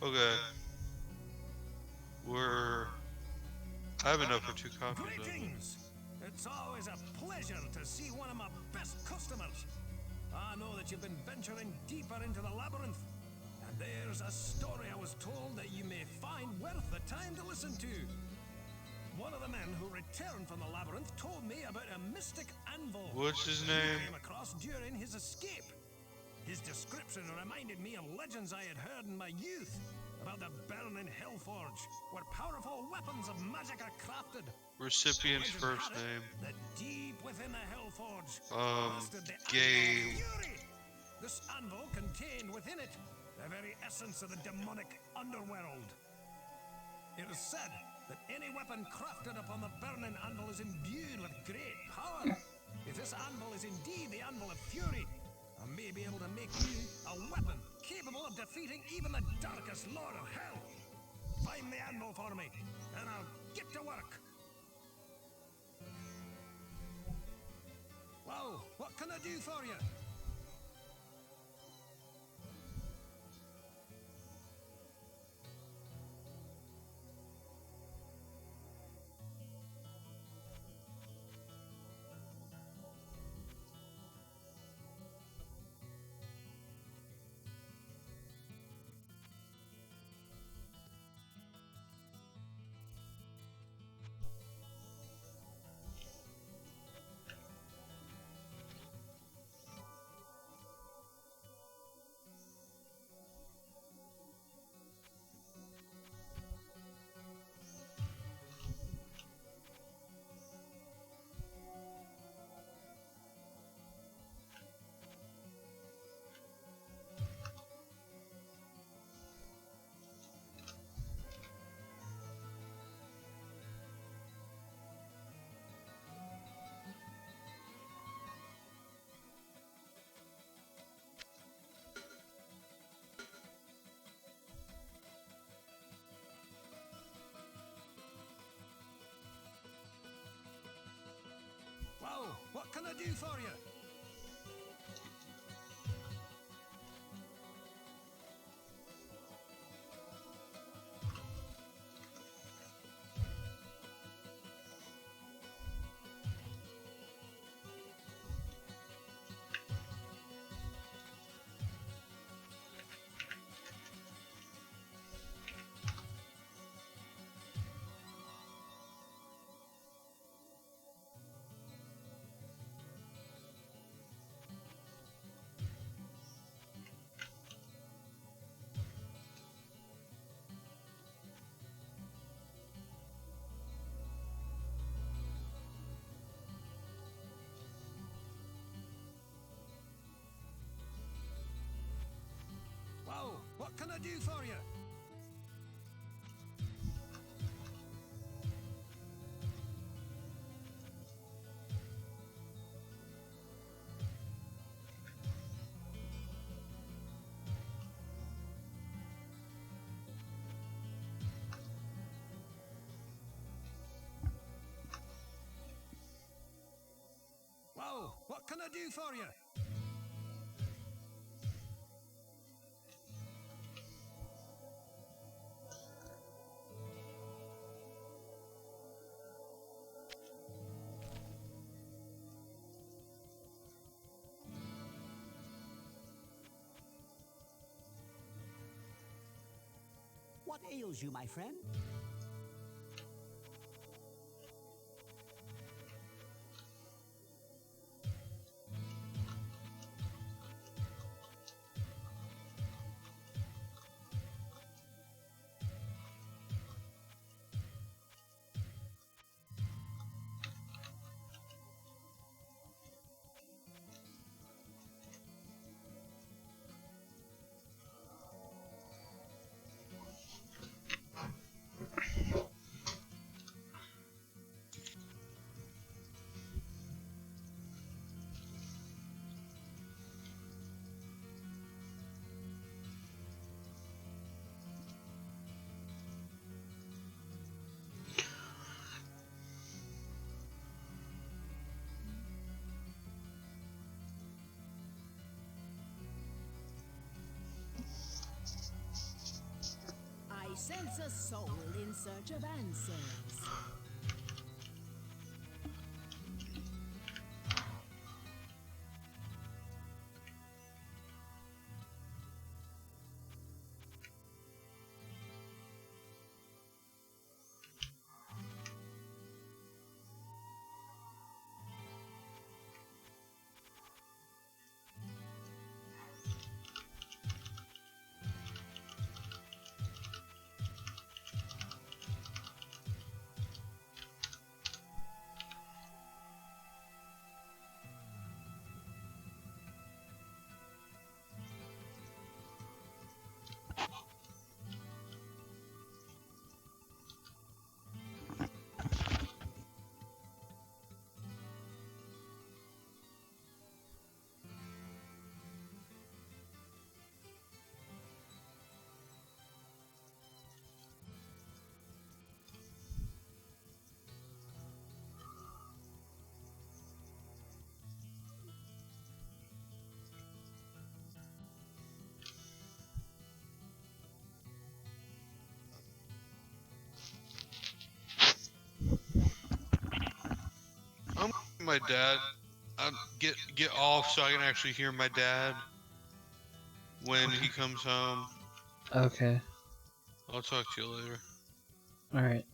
Okay. I have enough for 2 copies of it. Greetings! It's always a pleasure to see one of my best customers. I know that you've been venturing deeper into the labyrinth, and there's a story I was told that you may find worth the time to listen to. One of the men who returned from the labyrinth told me about a mystic anvil. What's his he name? came across during his escape. His description reminded me of legends I had heard in my youth about the burning Hellforge, where powerful weapons of magic are crafted. Recipient's Legend first had it name. that deep within the Hellforge rested the Gabe. Anvil of Fury. This anvil contained within it the very essence of the demonic underworld. It is said that any weapon crafted upon the burning anvil is imbued with great power. If this anvil is indeed the Anvil of Fury, I may be able to make you a weapon capable of defeating even the darkest lord of hell. Find the anvil for me, and I'll get to work. Well, what can I do for you? Well, what can I do for you? Well, what can I do for you? Well, what can I do for you? What ails you, my friend? I sense a soul in search of answers. I'm my dad. Get off so I can actually hear my dad when he comes home. Okay. I'll talk to you later. Alright.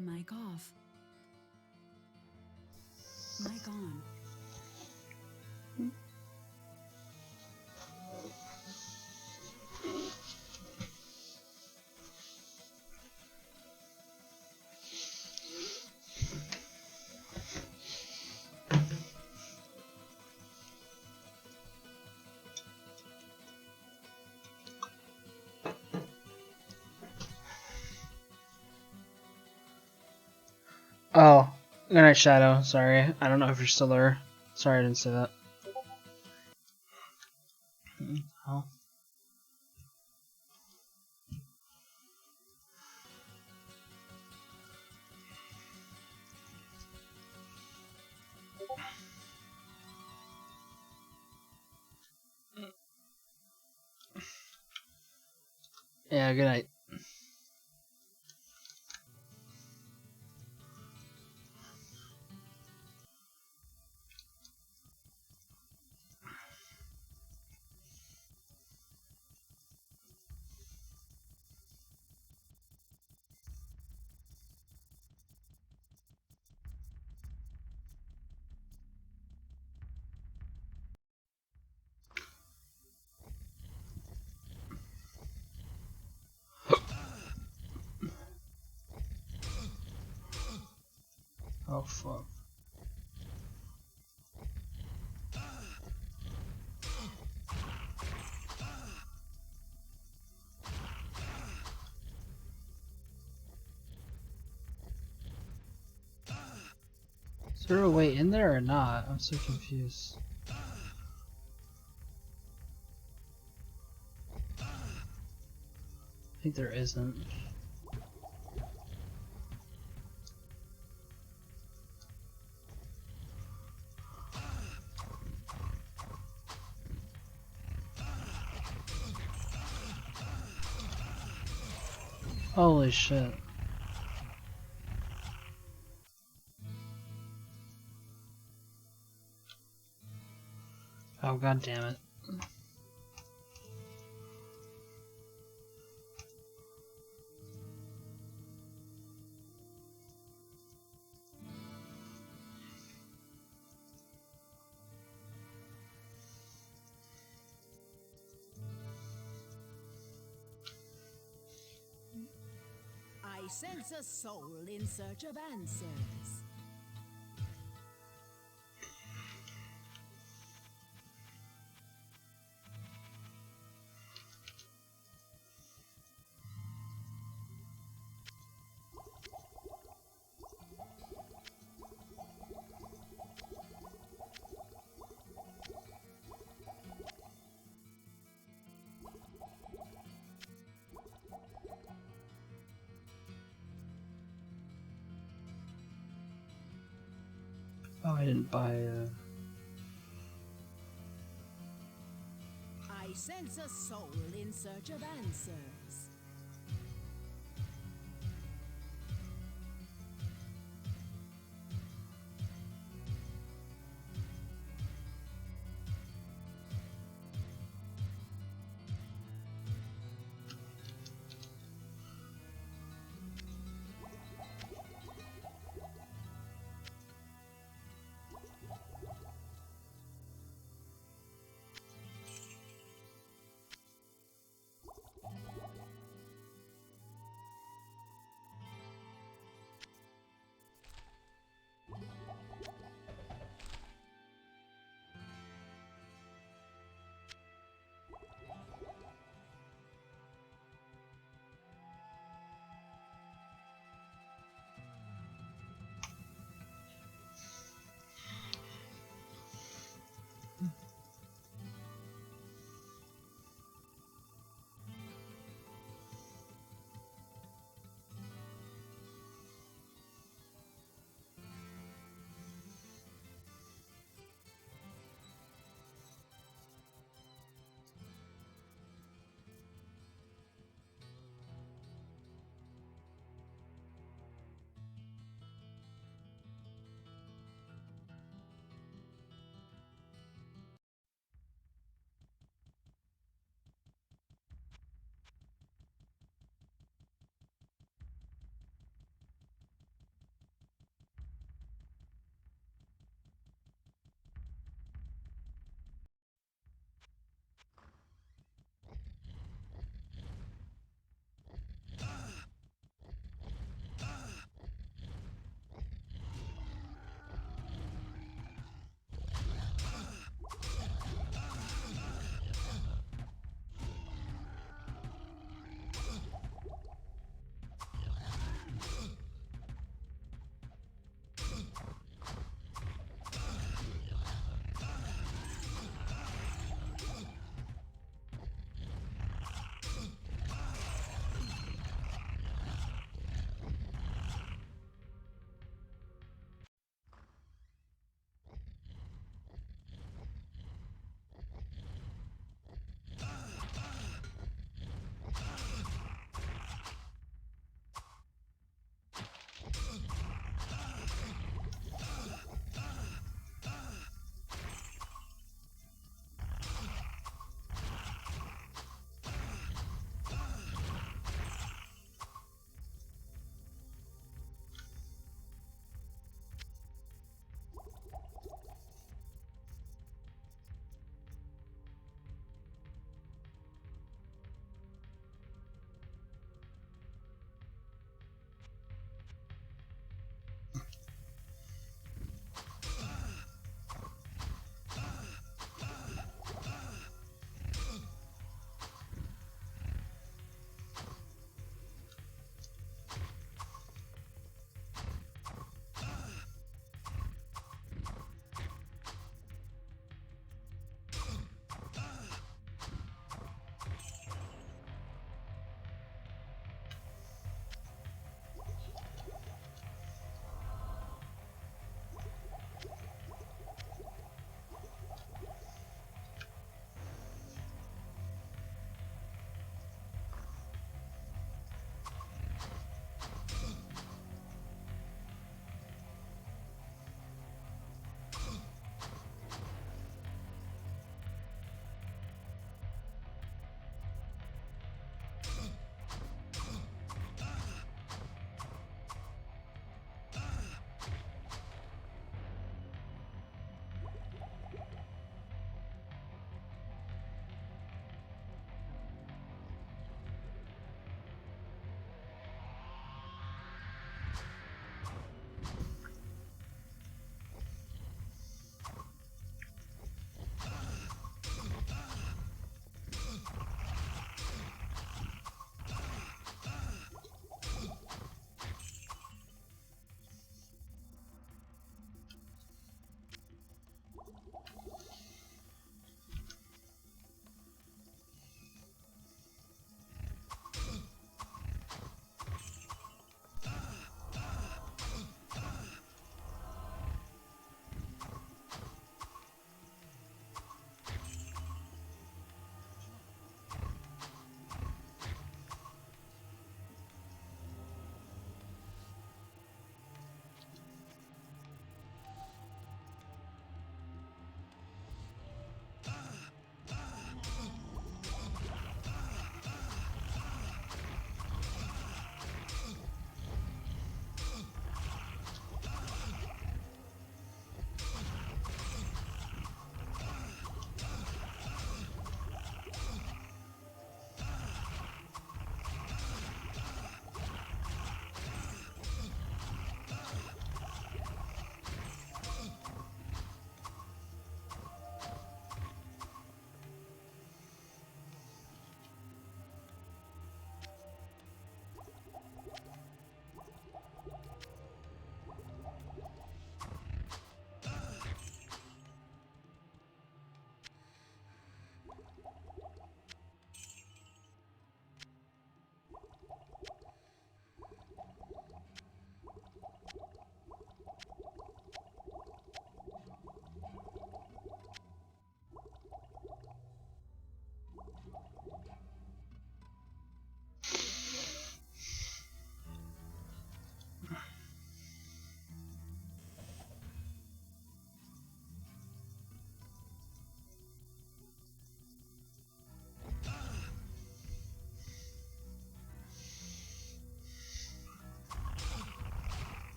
Mic off. Mic on. Oh, good night, Shadow. Sorry. I don't know if you're still there. Sorry I didn't say that. Oh. Yeah, good night. Oh, fuck. Is there a way in there or not? I'm so confused. I think there isn't. Holy shit. Oh, god damn it. I sense a soul in search of answers. Oh, I didn't buy I sense a soul in search of answers.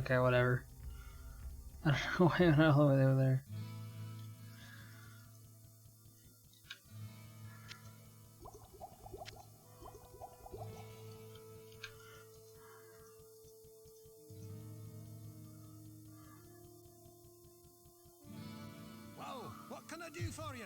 Okay, whatever. I don't know why I'm not all the way over there. Well, what can I do for you?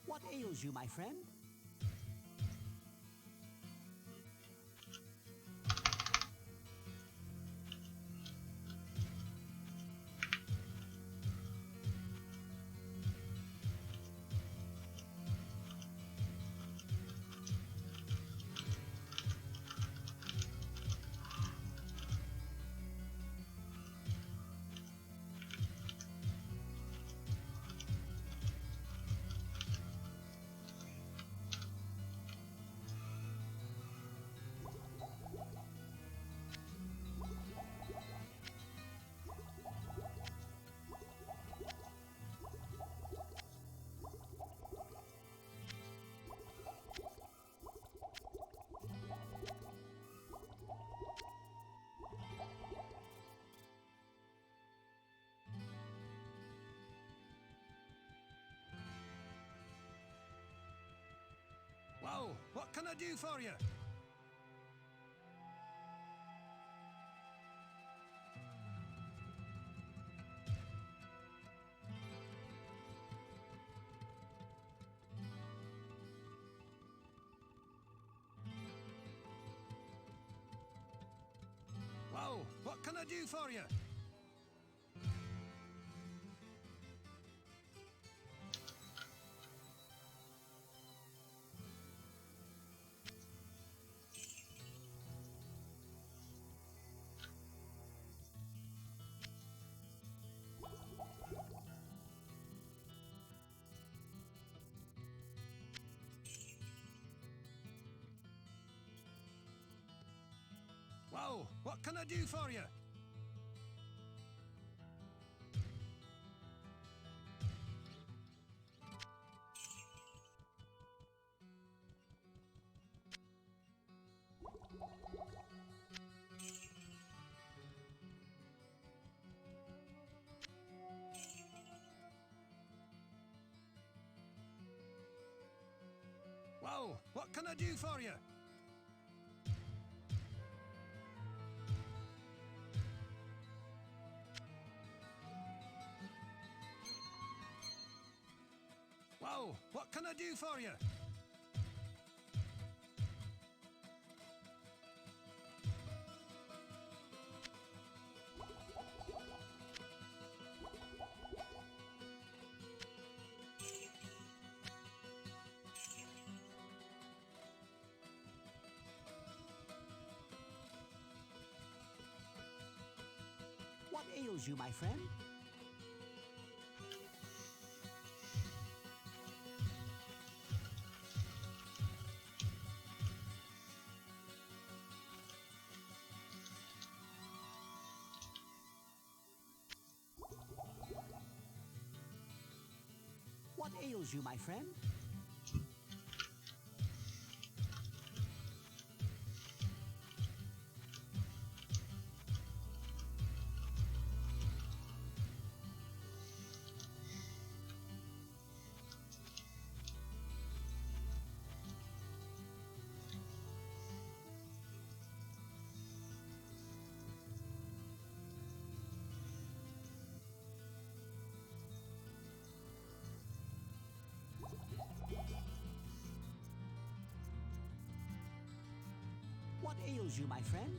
What ails you, my friend? Well, what can I do for you? Well, what can I do for you? Well, what can I do for you? Well, what can I do for you? Well, what can I do for you? What ails you, my friend? What ails you, my friend? What ails you, my friend?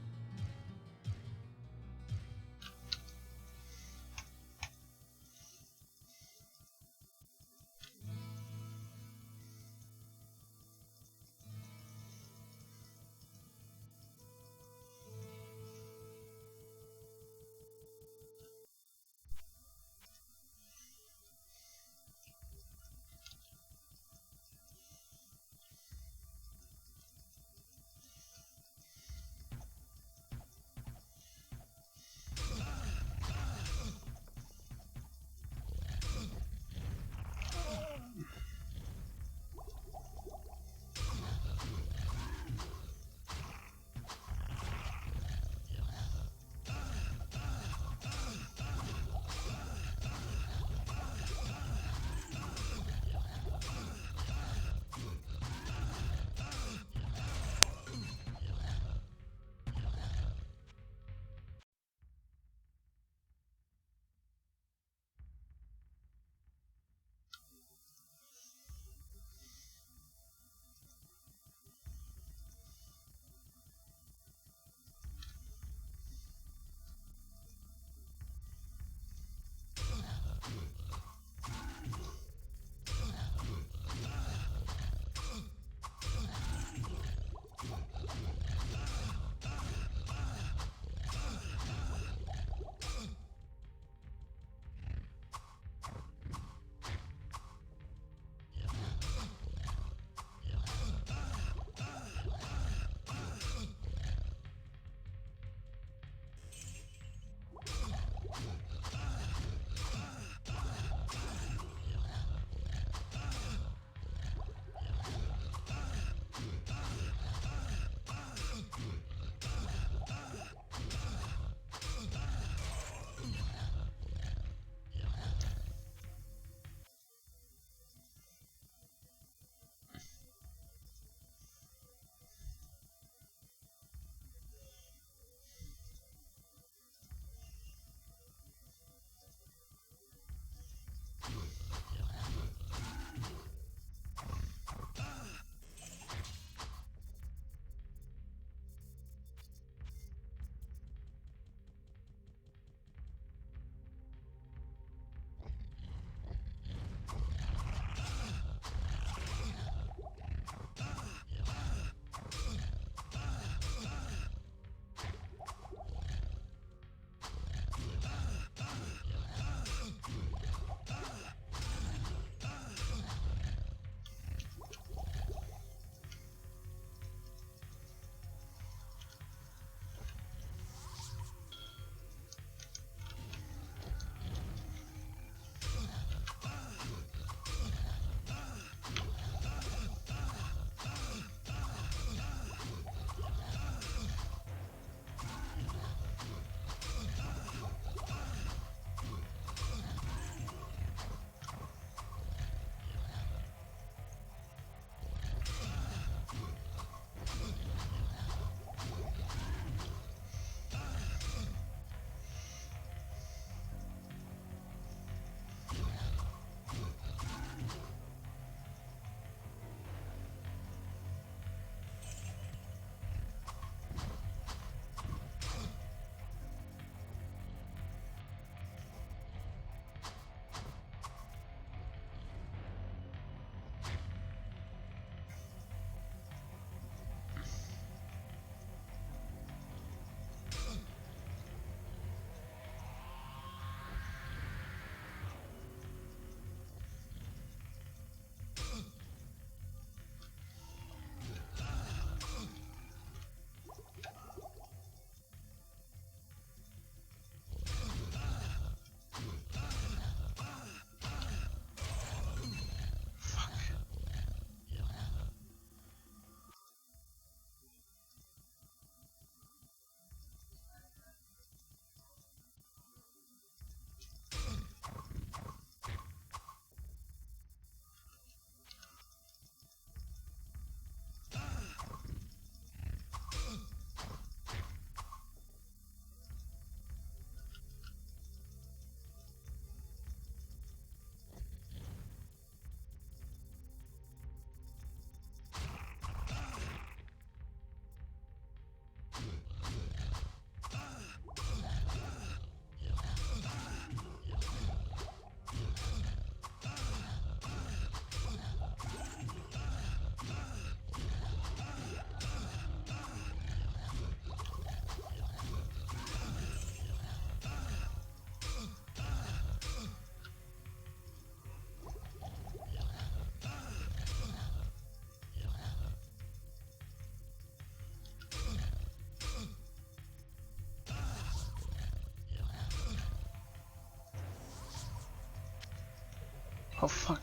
Oh fuck.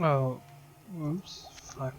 Oh, whoops, fuck.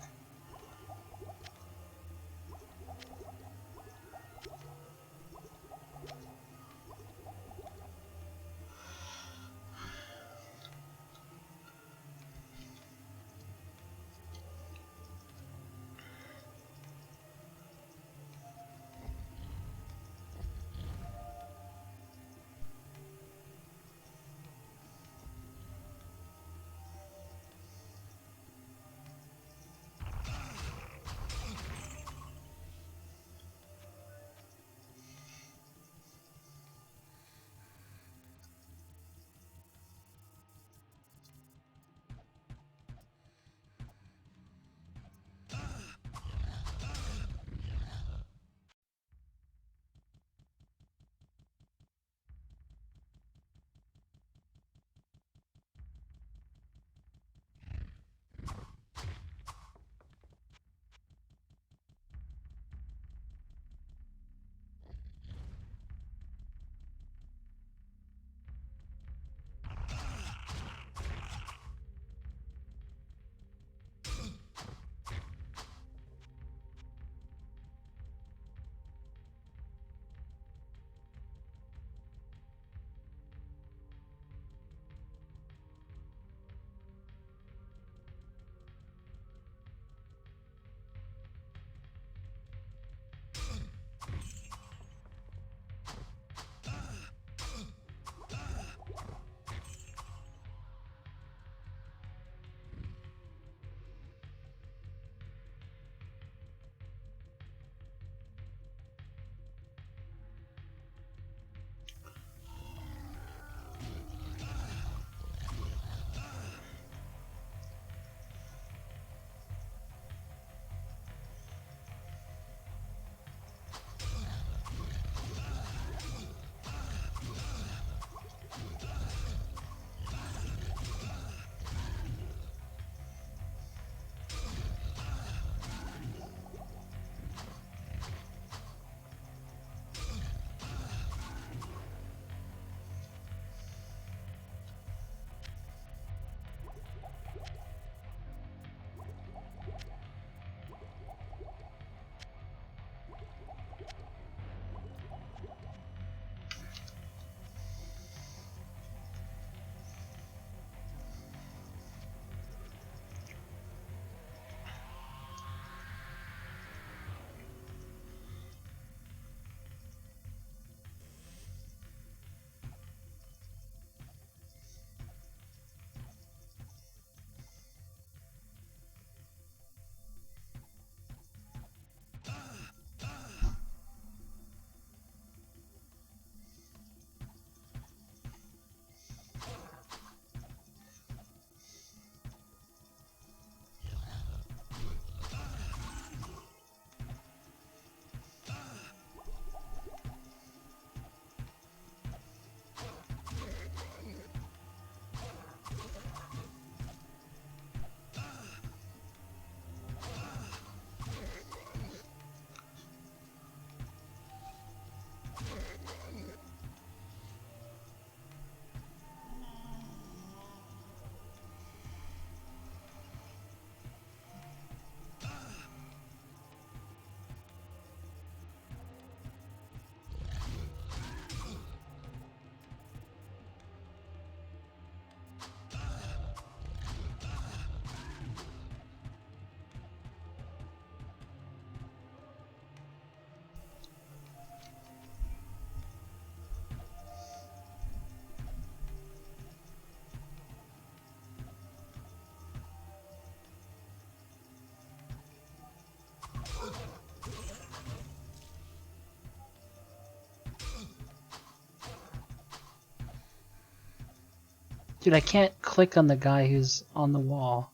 Dude, I can't click on the guy who's on the wall.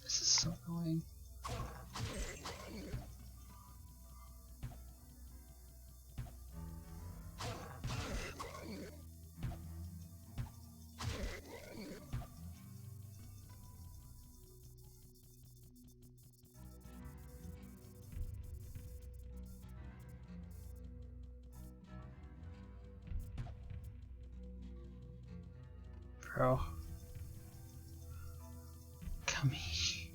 This is so annoying. Bro. Come here.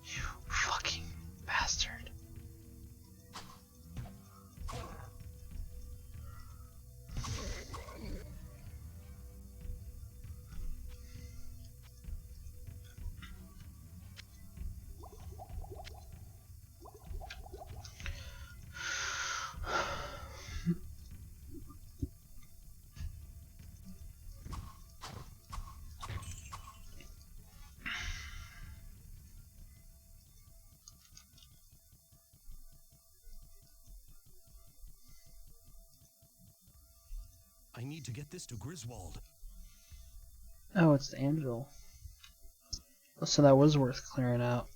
You fucking bastard. I need to get this to Griswold. Oh, it's the anvil. So that was worth clearing out.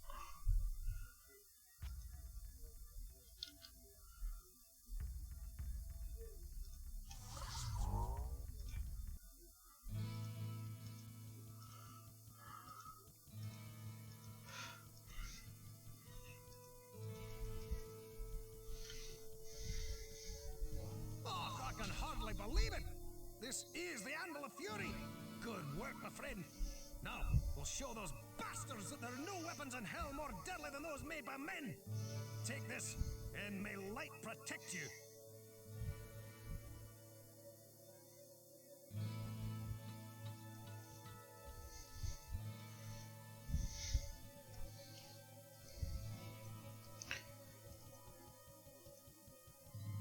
Oh, I can hardly believe it! This is the Anvil of Fury! Good work, my friend. Now, we'll show those bastards that there are no weapons in hell more deadly than those made by men! Take this, and may light protect you.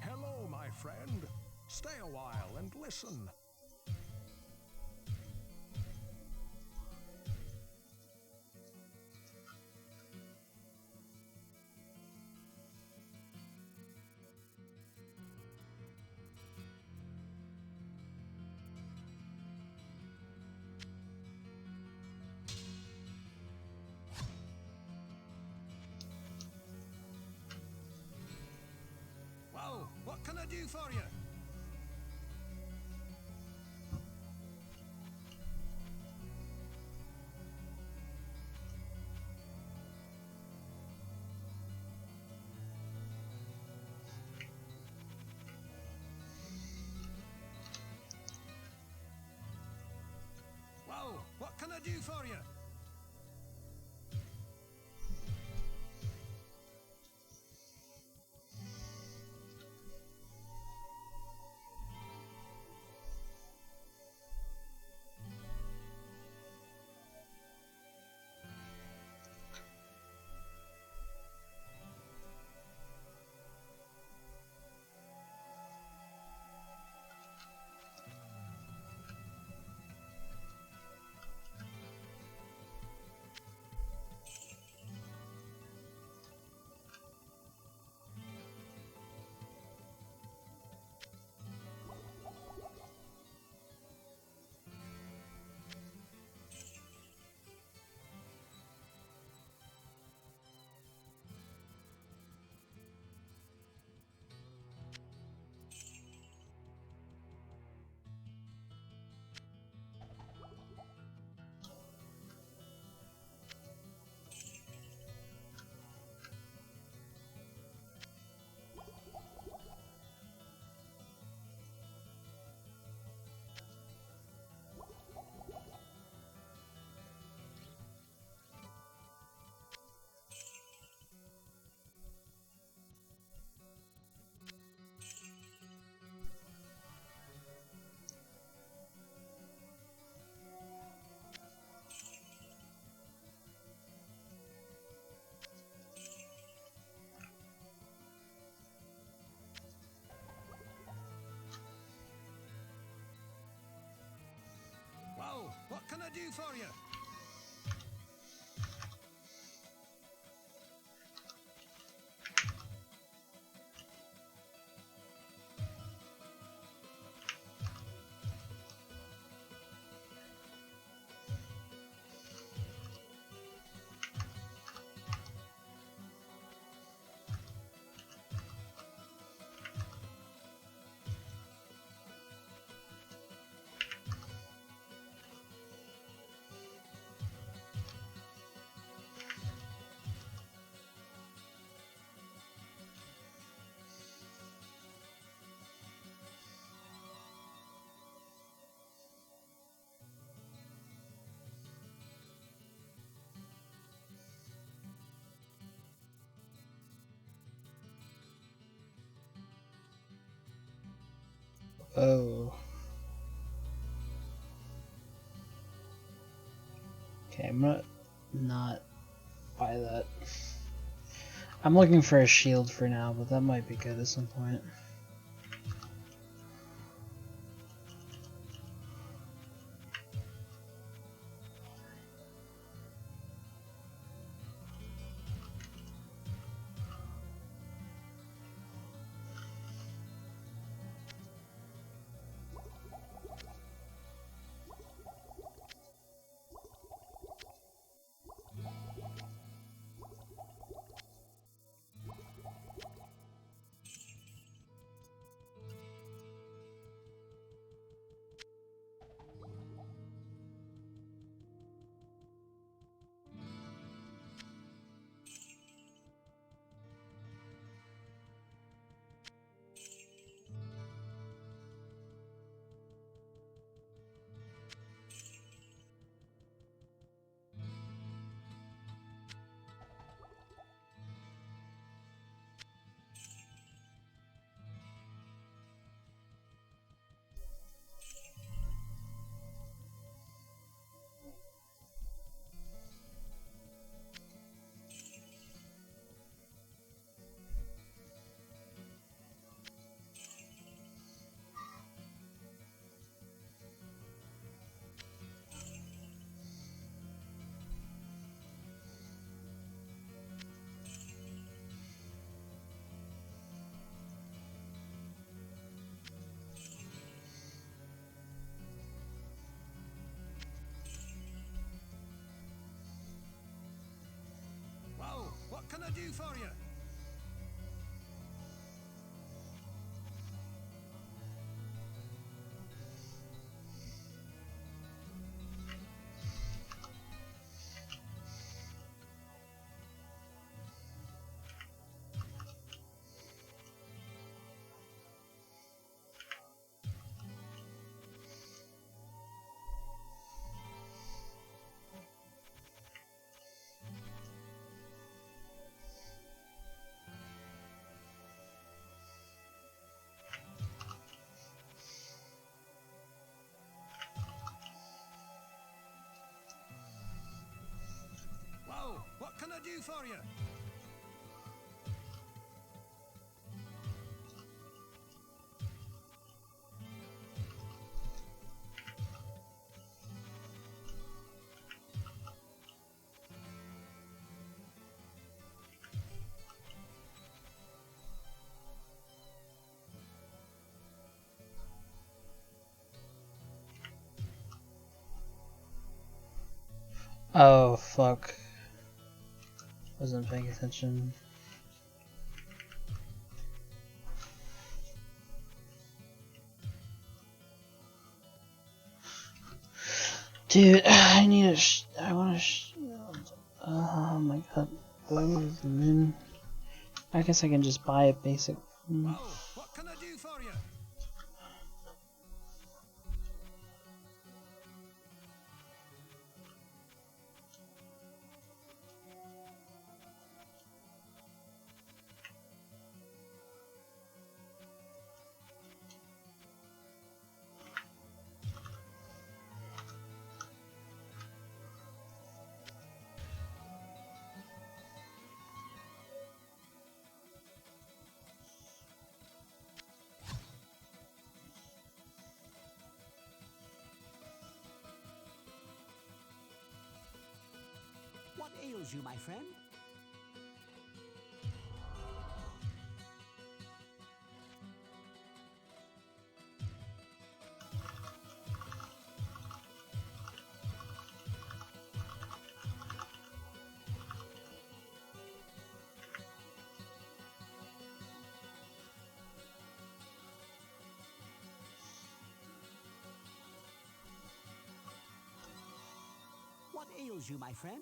Hello, my friend. Stay a while and listen. Well, what can I do for you? Well, what can I do for you? Well, what can I do for you? Oh. Okay, I'm gonna not buy that. I'm looking for a shield for now, but that might be good at some point. Well, what can I do for you? Well, what can I do for you? Oh, fuck. Wasn't paying attention. Dude, I need a I want a shield. Oh my god. Both men. I guess I can just buy a basic. Well, what can I do for you? What ails you, my friend? What ails you, my friend?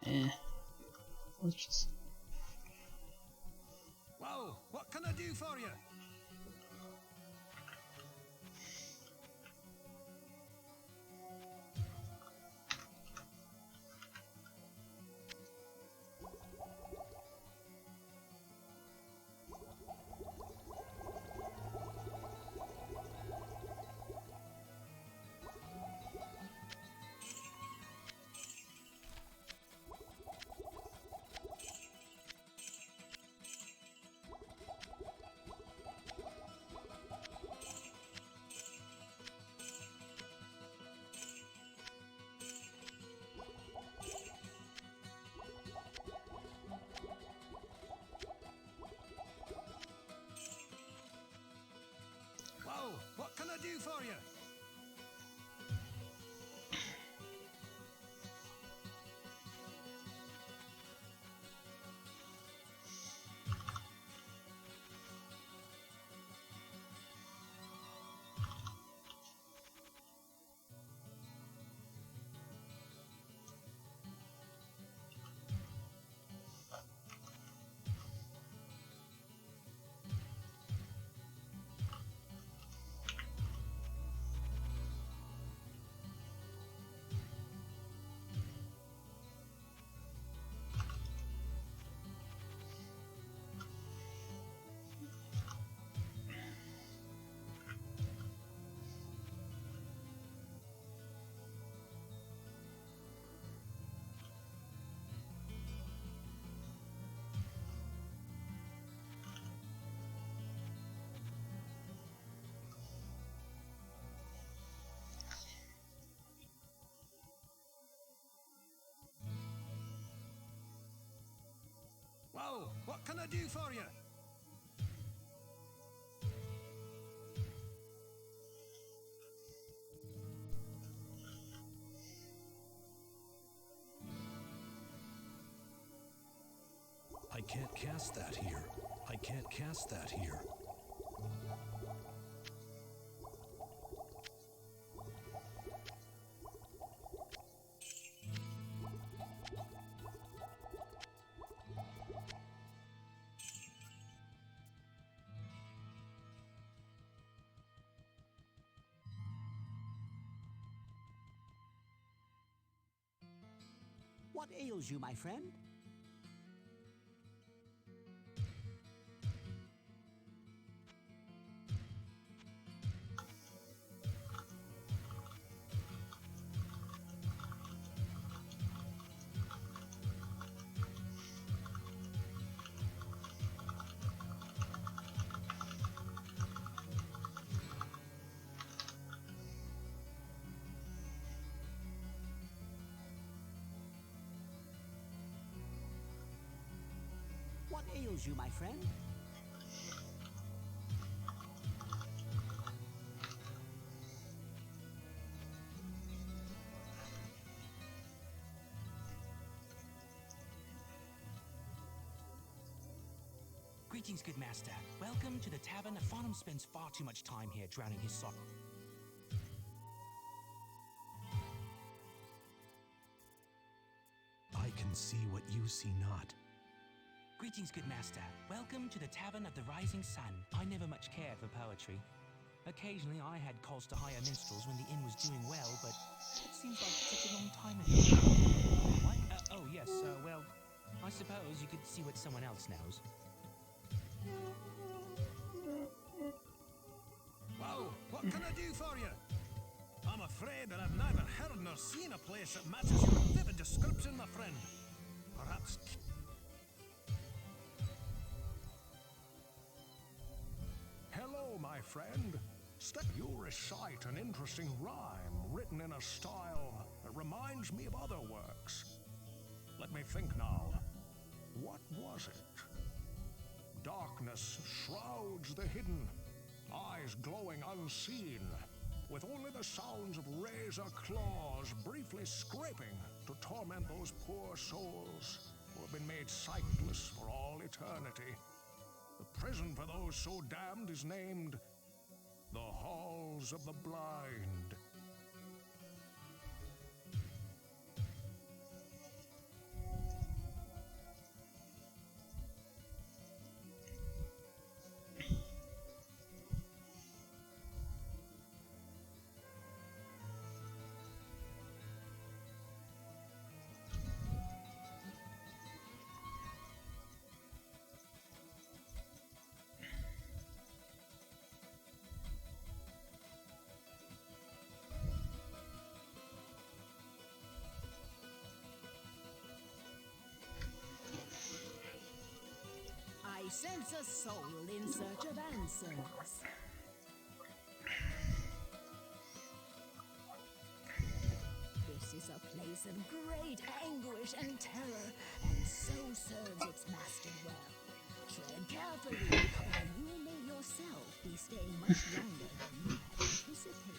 Let's just. Well, what can I do for you? Well, what can I do for you? Well, what can I do for you? I can't cast that here. I can't cast that here. What ails you, my friend? What ails you, my friend? Greetings, good master. Welcome to the tavern. Farnham spends far too much time here drowning his sorrow. I can see what you see not. Greetings, good master. Welcome to the Tavern of the Rising Sun. I never much cared for poetry. Occasionally, I had calls to hire minstrels when the inn was doing well, but it seems like such a long time ago. What? Oh, yes, well, I suppose you could see what someone else knows. Well, what can I do for you? I'm afraid that I've neither heard nor seen a place that matches your vivid description, my friend. Perhaps... Hello, my friend. You recite an interesting rhyme written in a style that reminds me of other works. Let me think now. What was it? Darkness shrouds the hidden, eyes glowing unseen, with only the sounds of razor claws briefly scraping to torment those poor souls who have been made sightless for all eternity. The prison for those so damned is named the Halls of the Blind. sense a soul in search of answers. This is a place of great anguish and terror, and so serves its master well. Tread carefully, or you may yourself be staying much longer than you had anticipated.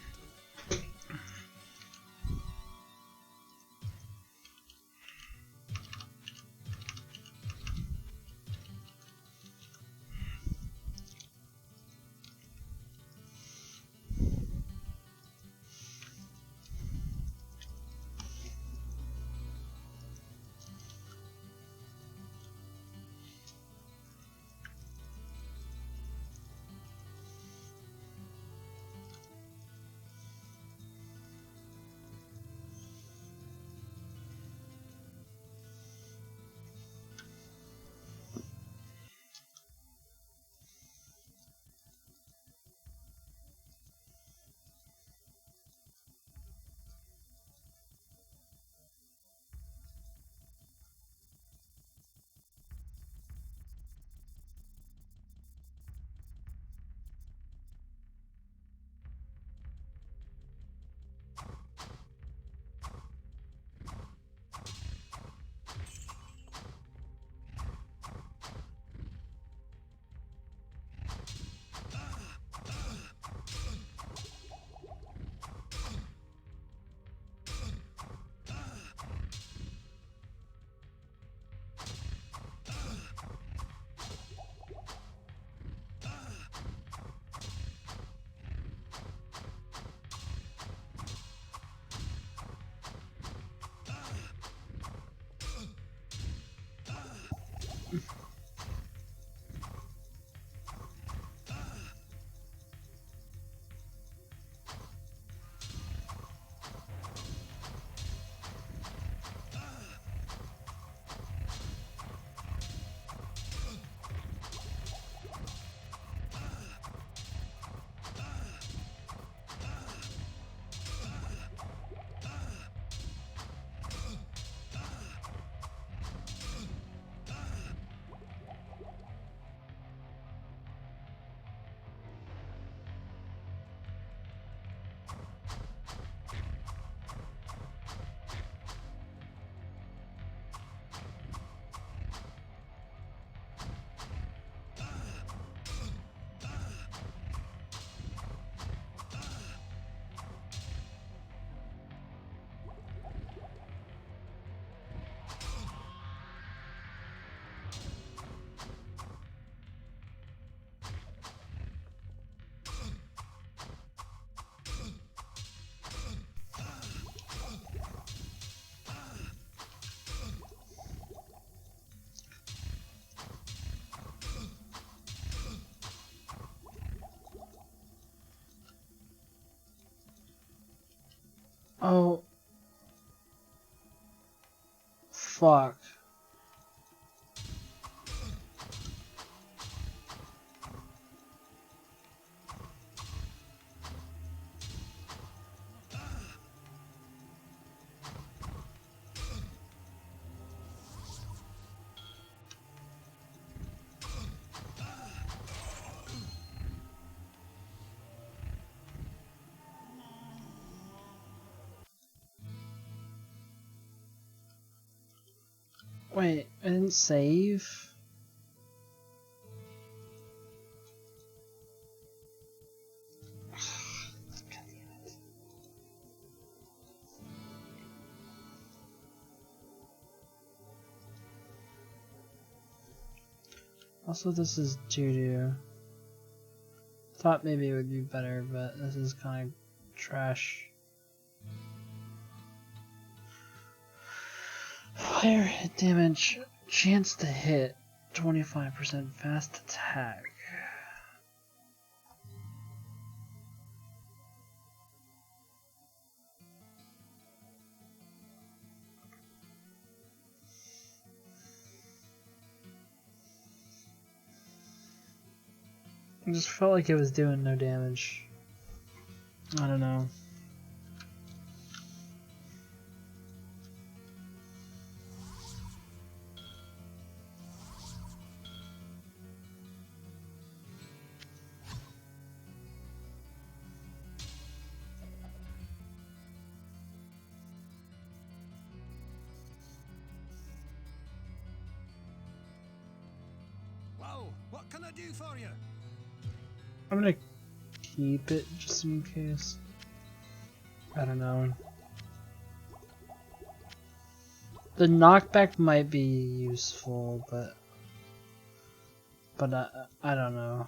Oh. Fuck. Wait, I didn't save? Also, this is doo-doo. Thought maybe it would be better, but this is kind of trash. Fire hit damage, chance to hit, 25% fast attack. I just felt like it was doing no damage. I don't know. Well, what can I do for you? I'm gonna keep it just in case. I don't know. The knockback might be useful, but I don't know.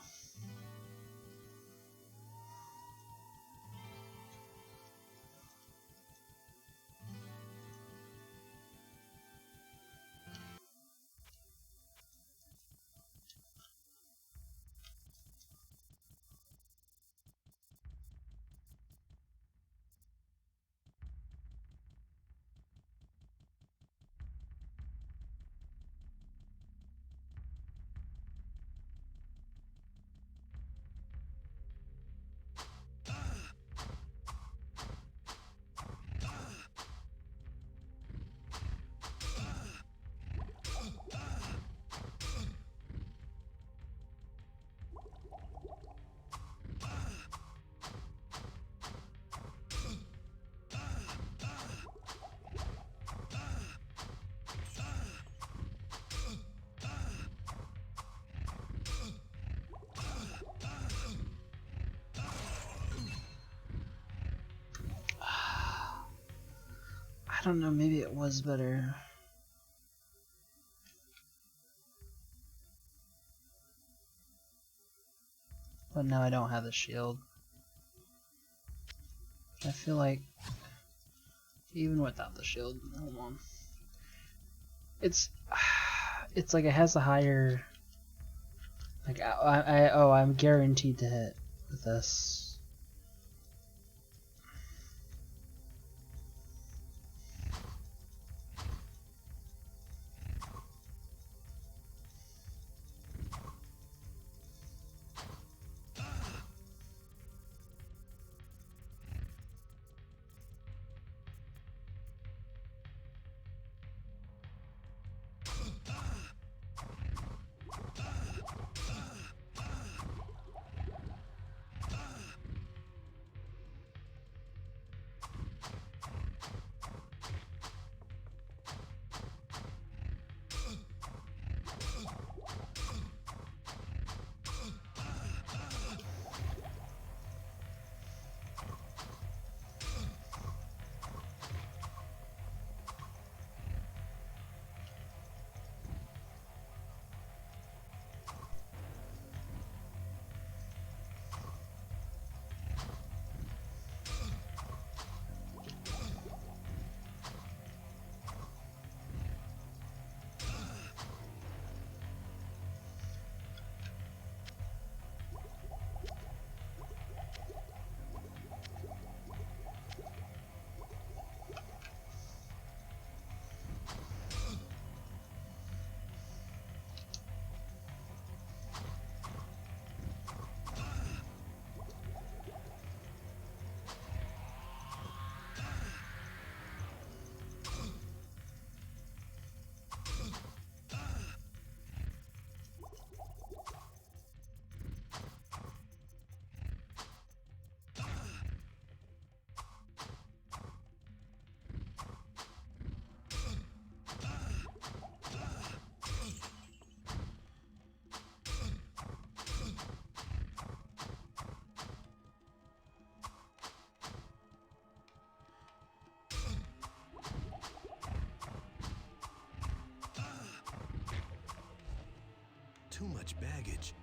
I don't know, maybe it was better. But now I don't have the shield. I feel like even without the shield, hold on. It's like it has a higher like I'm guaranteed to hit with this. Too much baggage.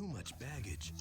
too much baggage.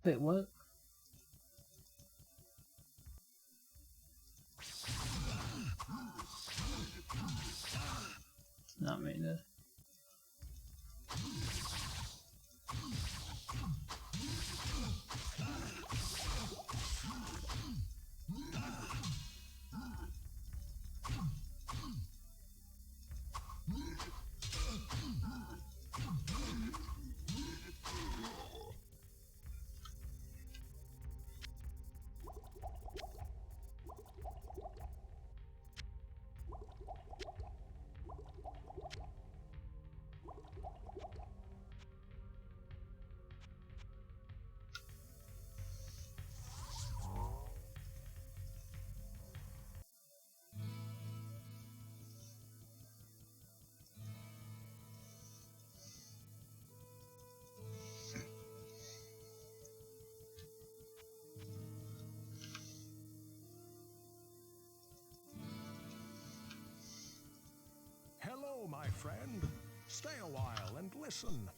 Wait, what? Not me, dude. Hello, my friend. Stay a while and listen.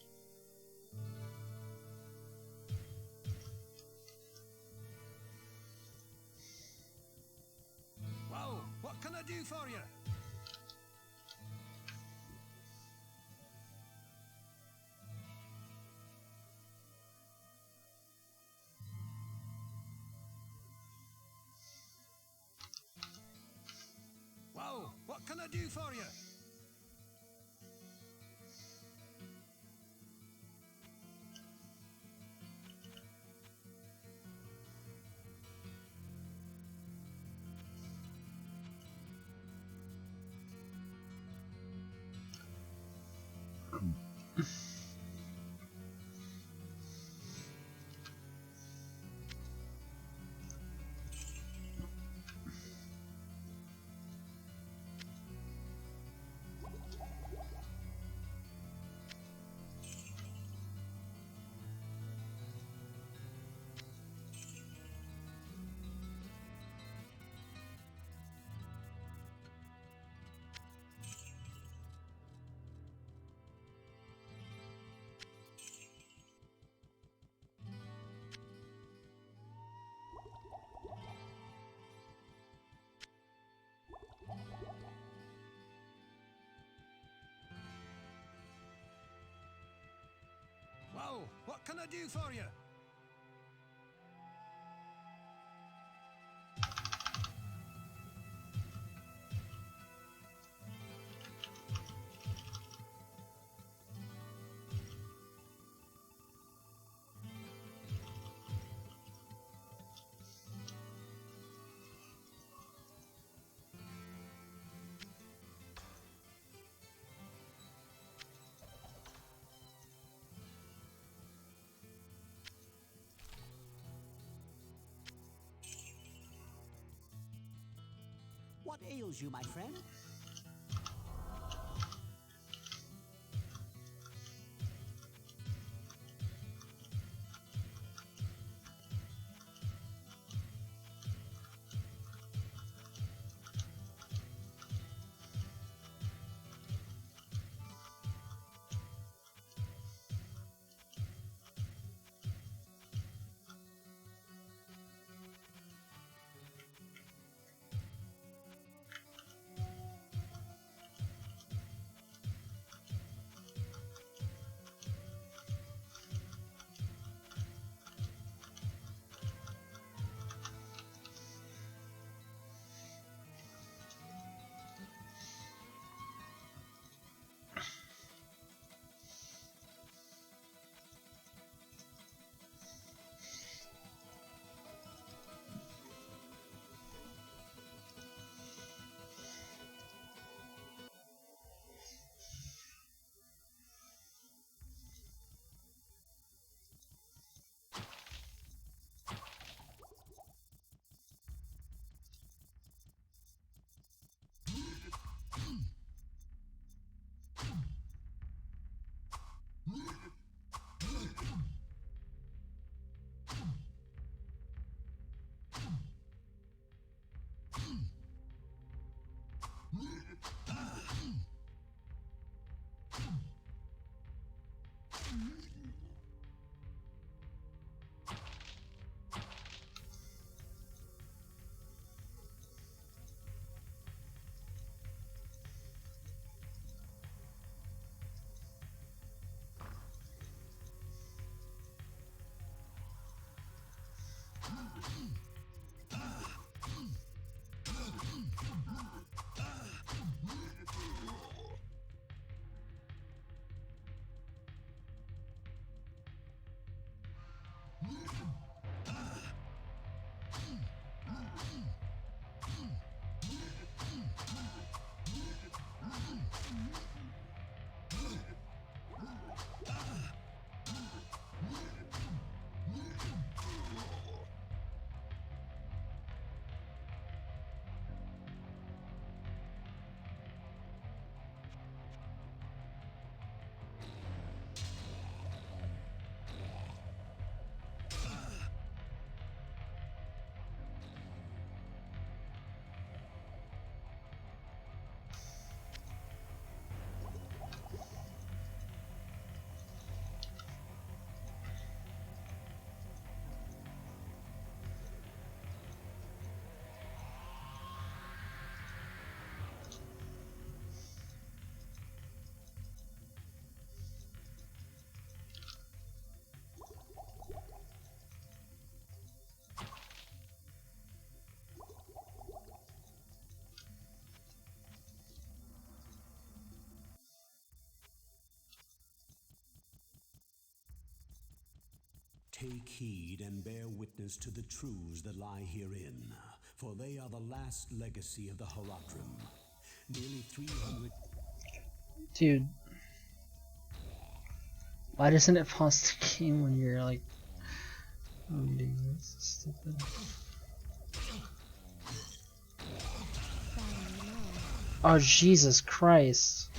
Well, what can I do for you? Well, what can I do for you? Hello, what can I do for you? What ails you, my friend? Take heed and bear witness to the truths that lie herein, for they are the last legacy of the Horatrim. Nearly 300... Dude. Why doesn't it pause the game when you're like reading this? Stupid. Oh, Jesus Christ.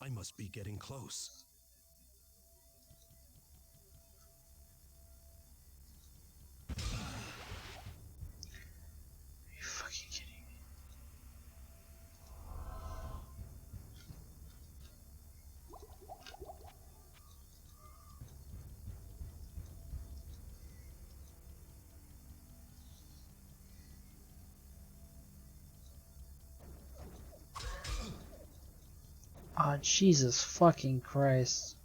I must be getting close. Are you fucking kidding me? Oh, Jesus fucking Christ.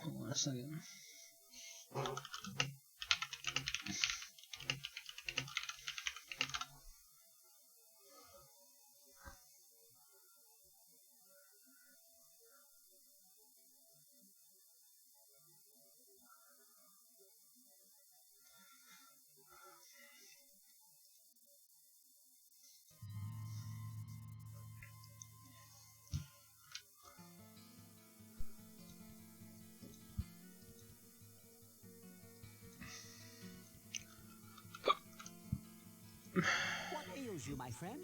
Hold on a second. What ails you, my friend?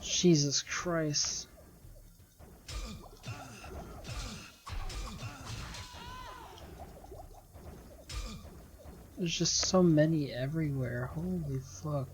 Jesus Christ. There's just so many everywhere. Holy fuck.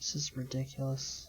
This is ridiculous.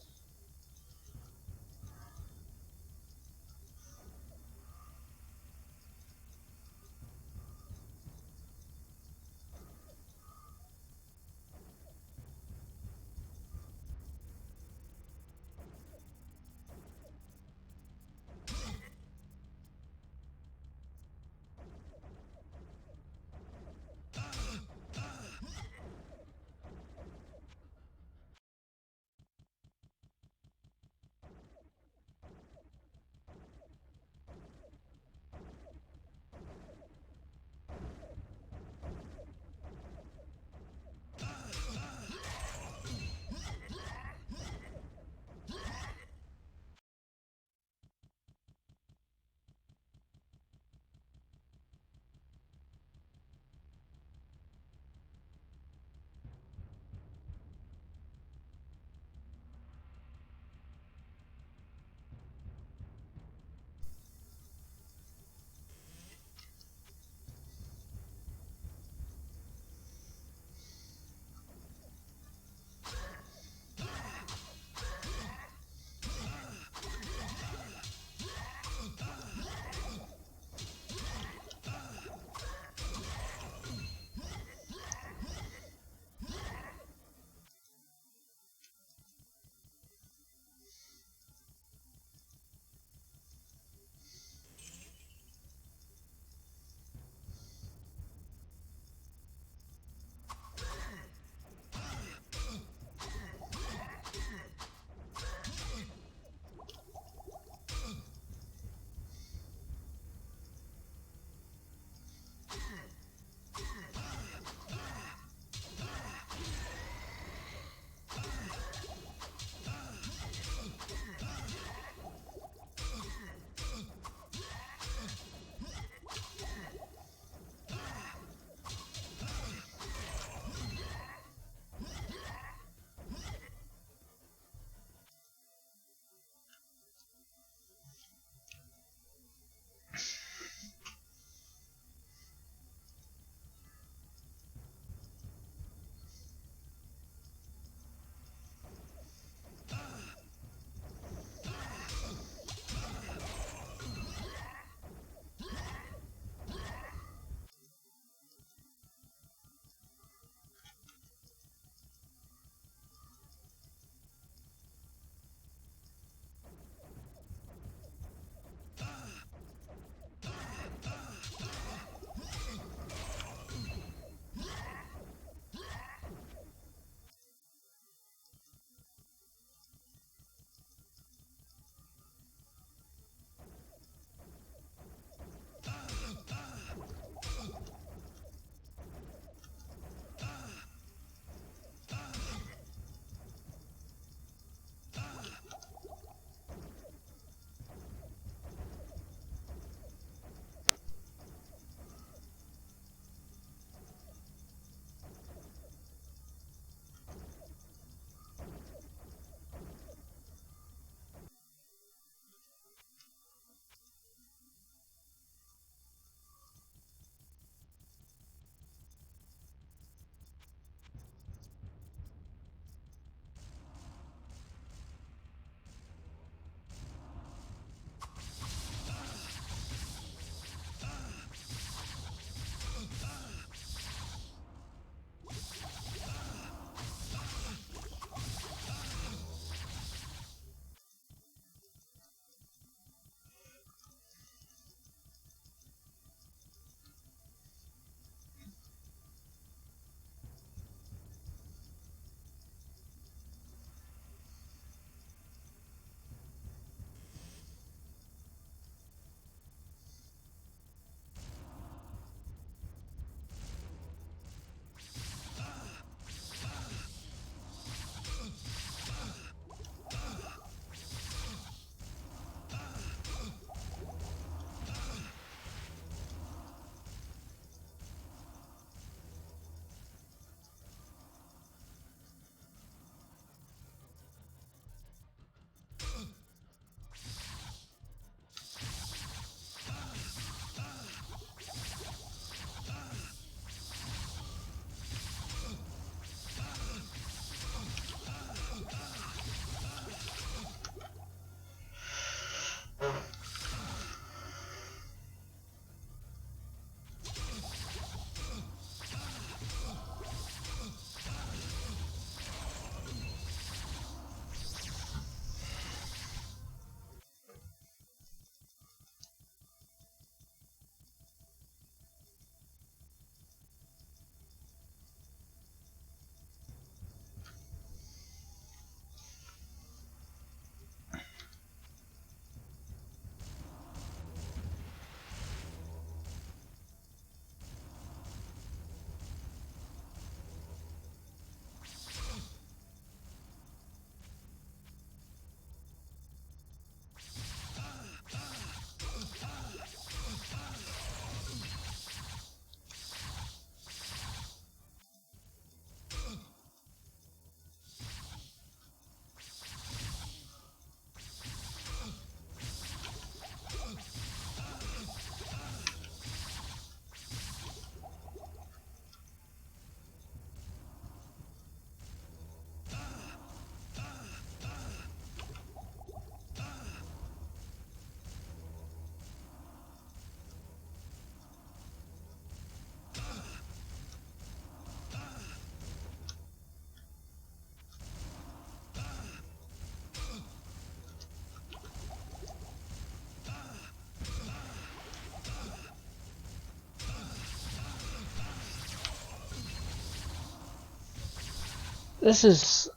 This is...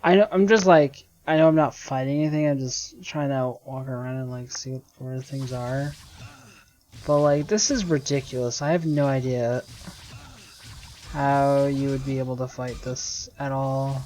I'm just like... I know I'm not fighting anything, I'm just trying to walk around and like see where things are. But like, this is ridiculous. I have no idea how you would be able to fight this at all.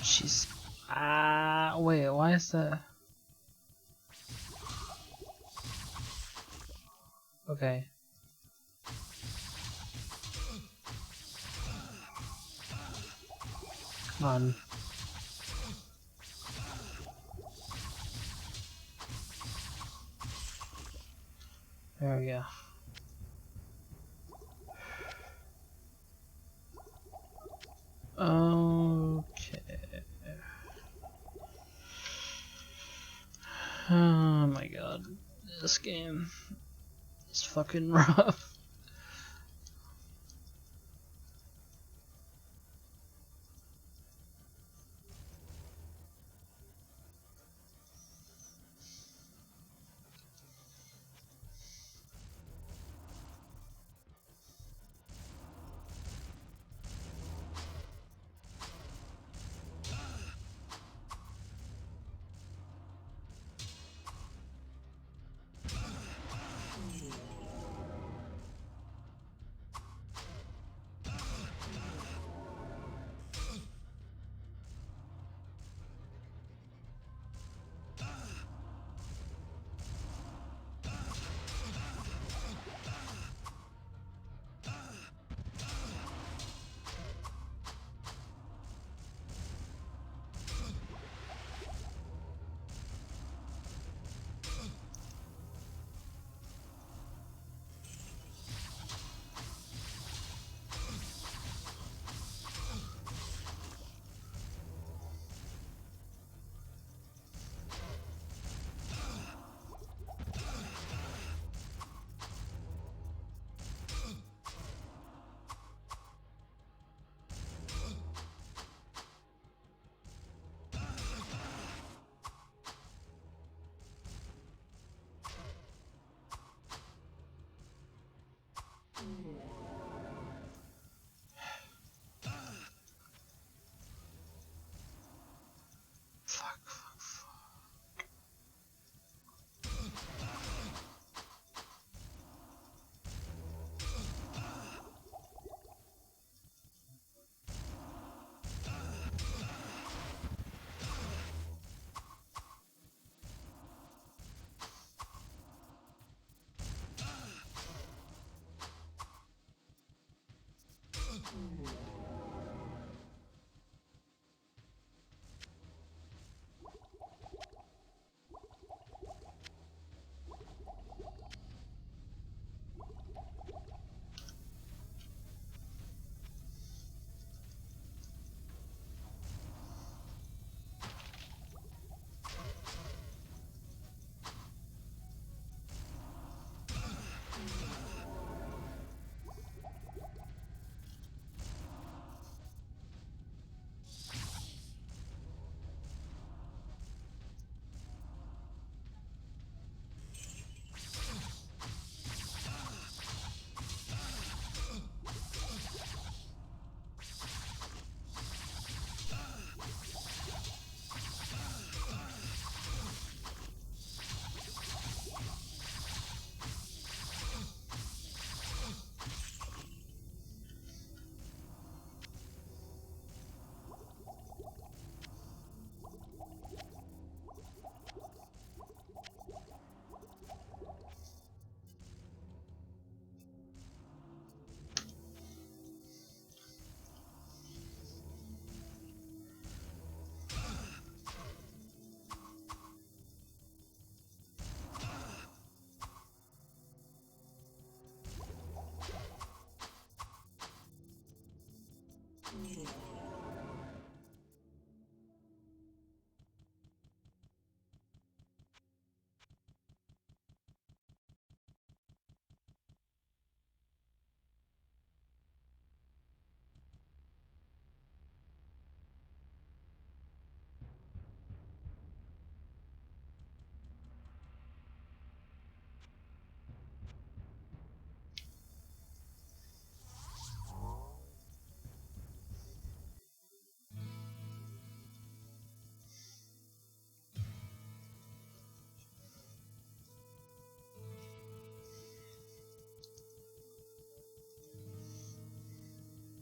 Jeez. Ah, wait, why is that? Okay. Come on. There we go. Okay. Oh my god. This game is fucking rough. Fuck, fuck, fuck.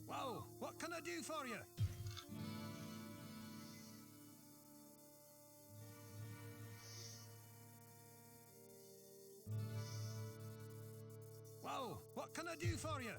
Whoa, what can I do for you? What can I do for you?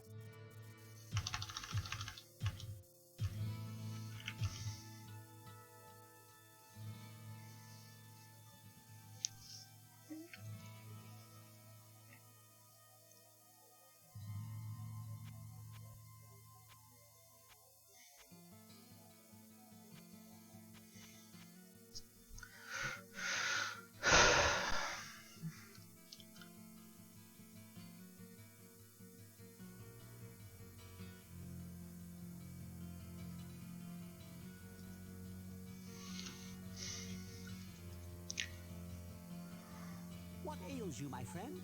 What ails you, my friend?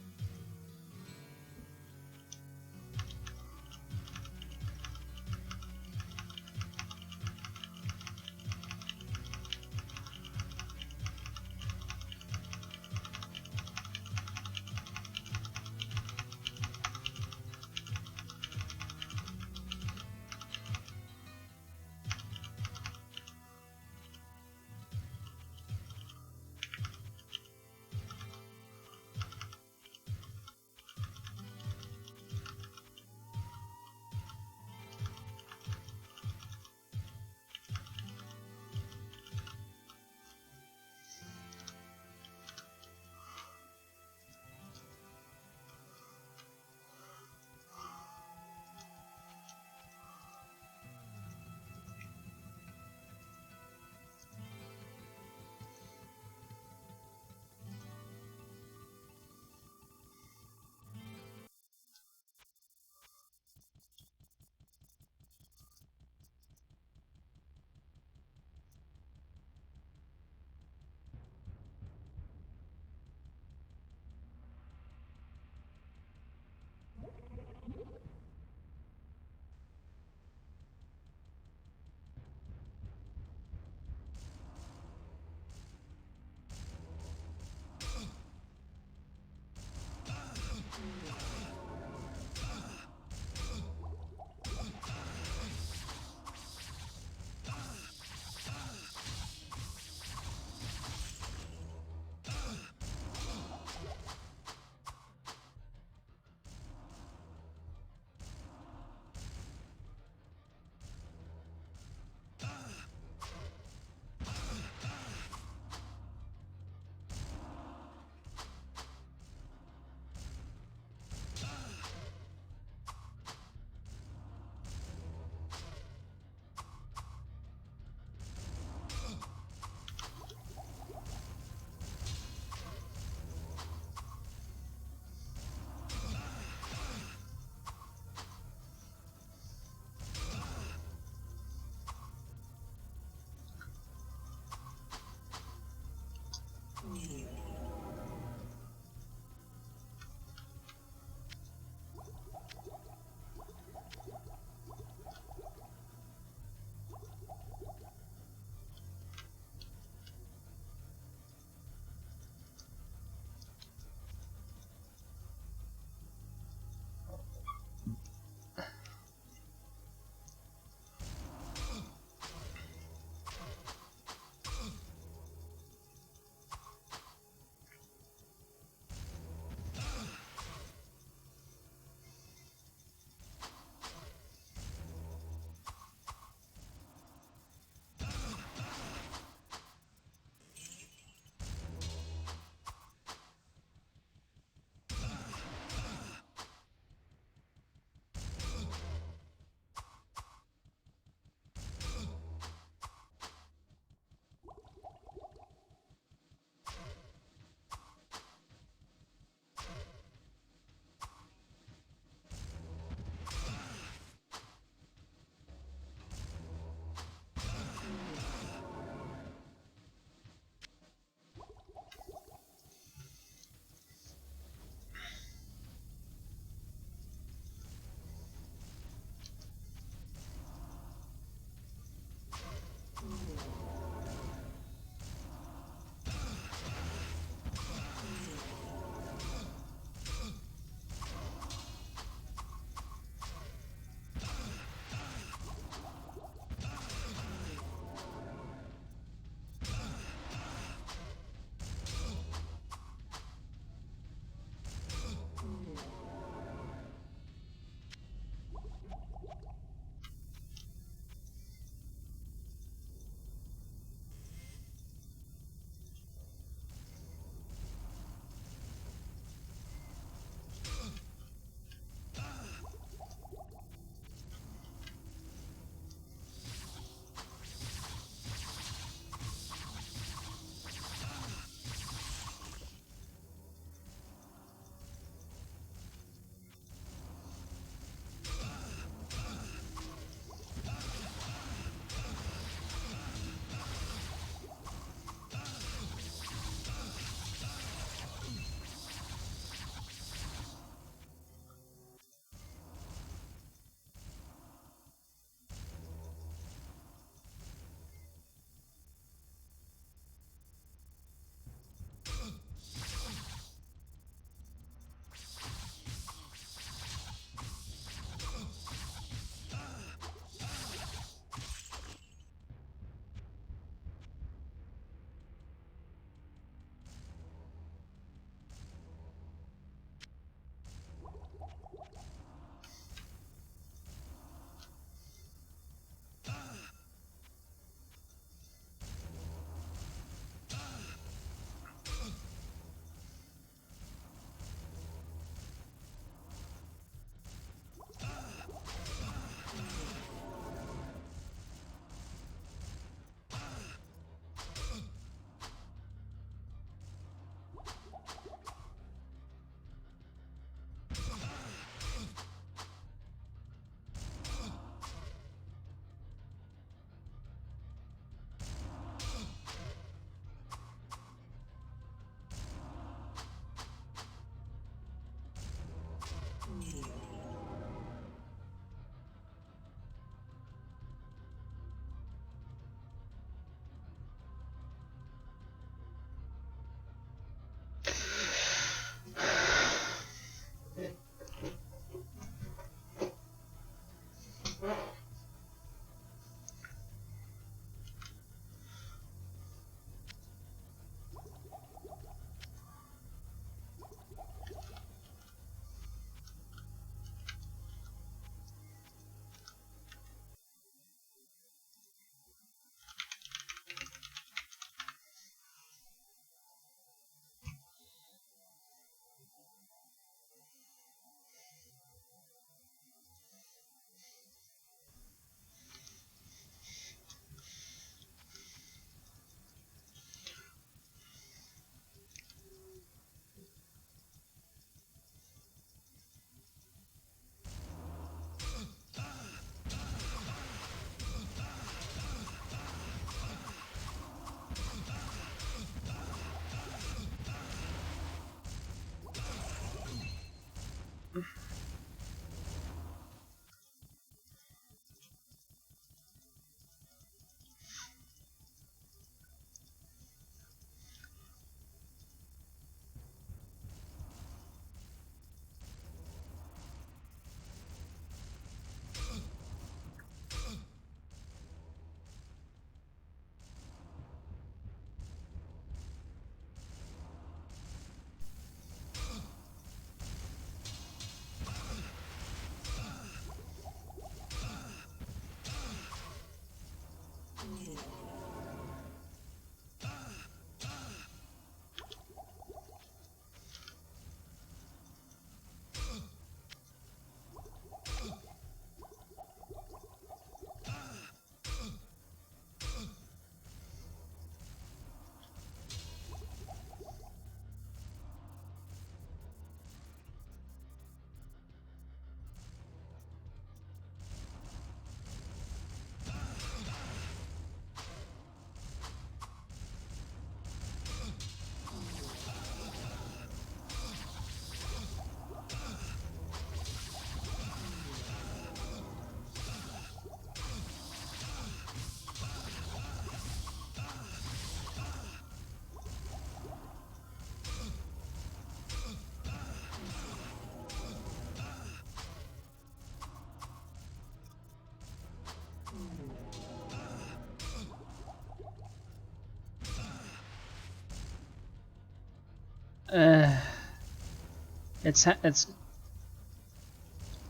It's.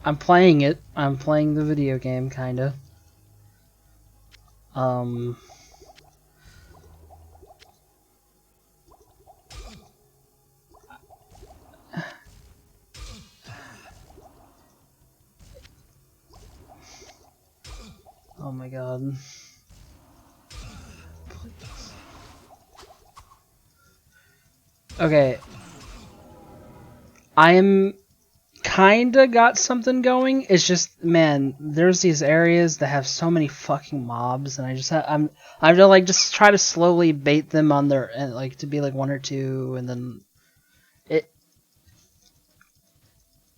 I'm playing it. I'm playing the video game, kinda. Um. Oh my god. Okay. I'm kinda got something going. It's just, man, there's these areas that have so many fucking mobs, and I'm gonna like just try to slowly bait them on their like to be like one or two, and then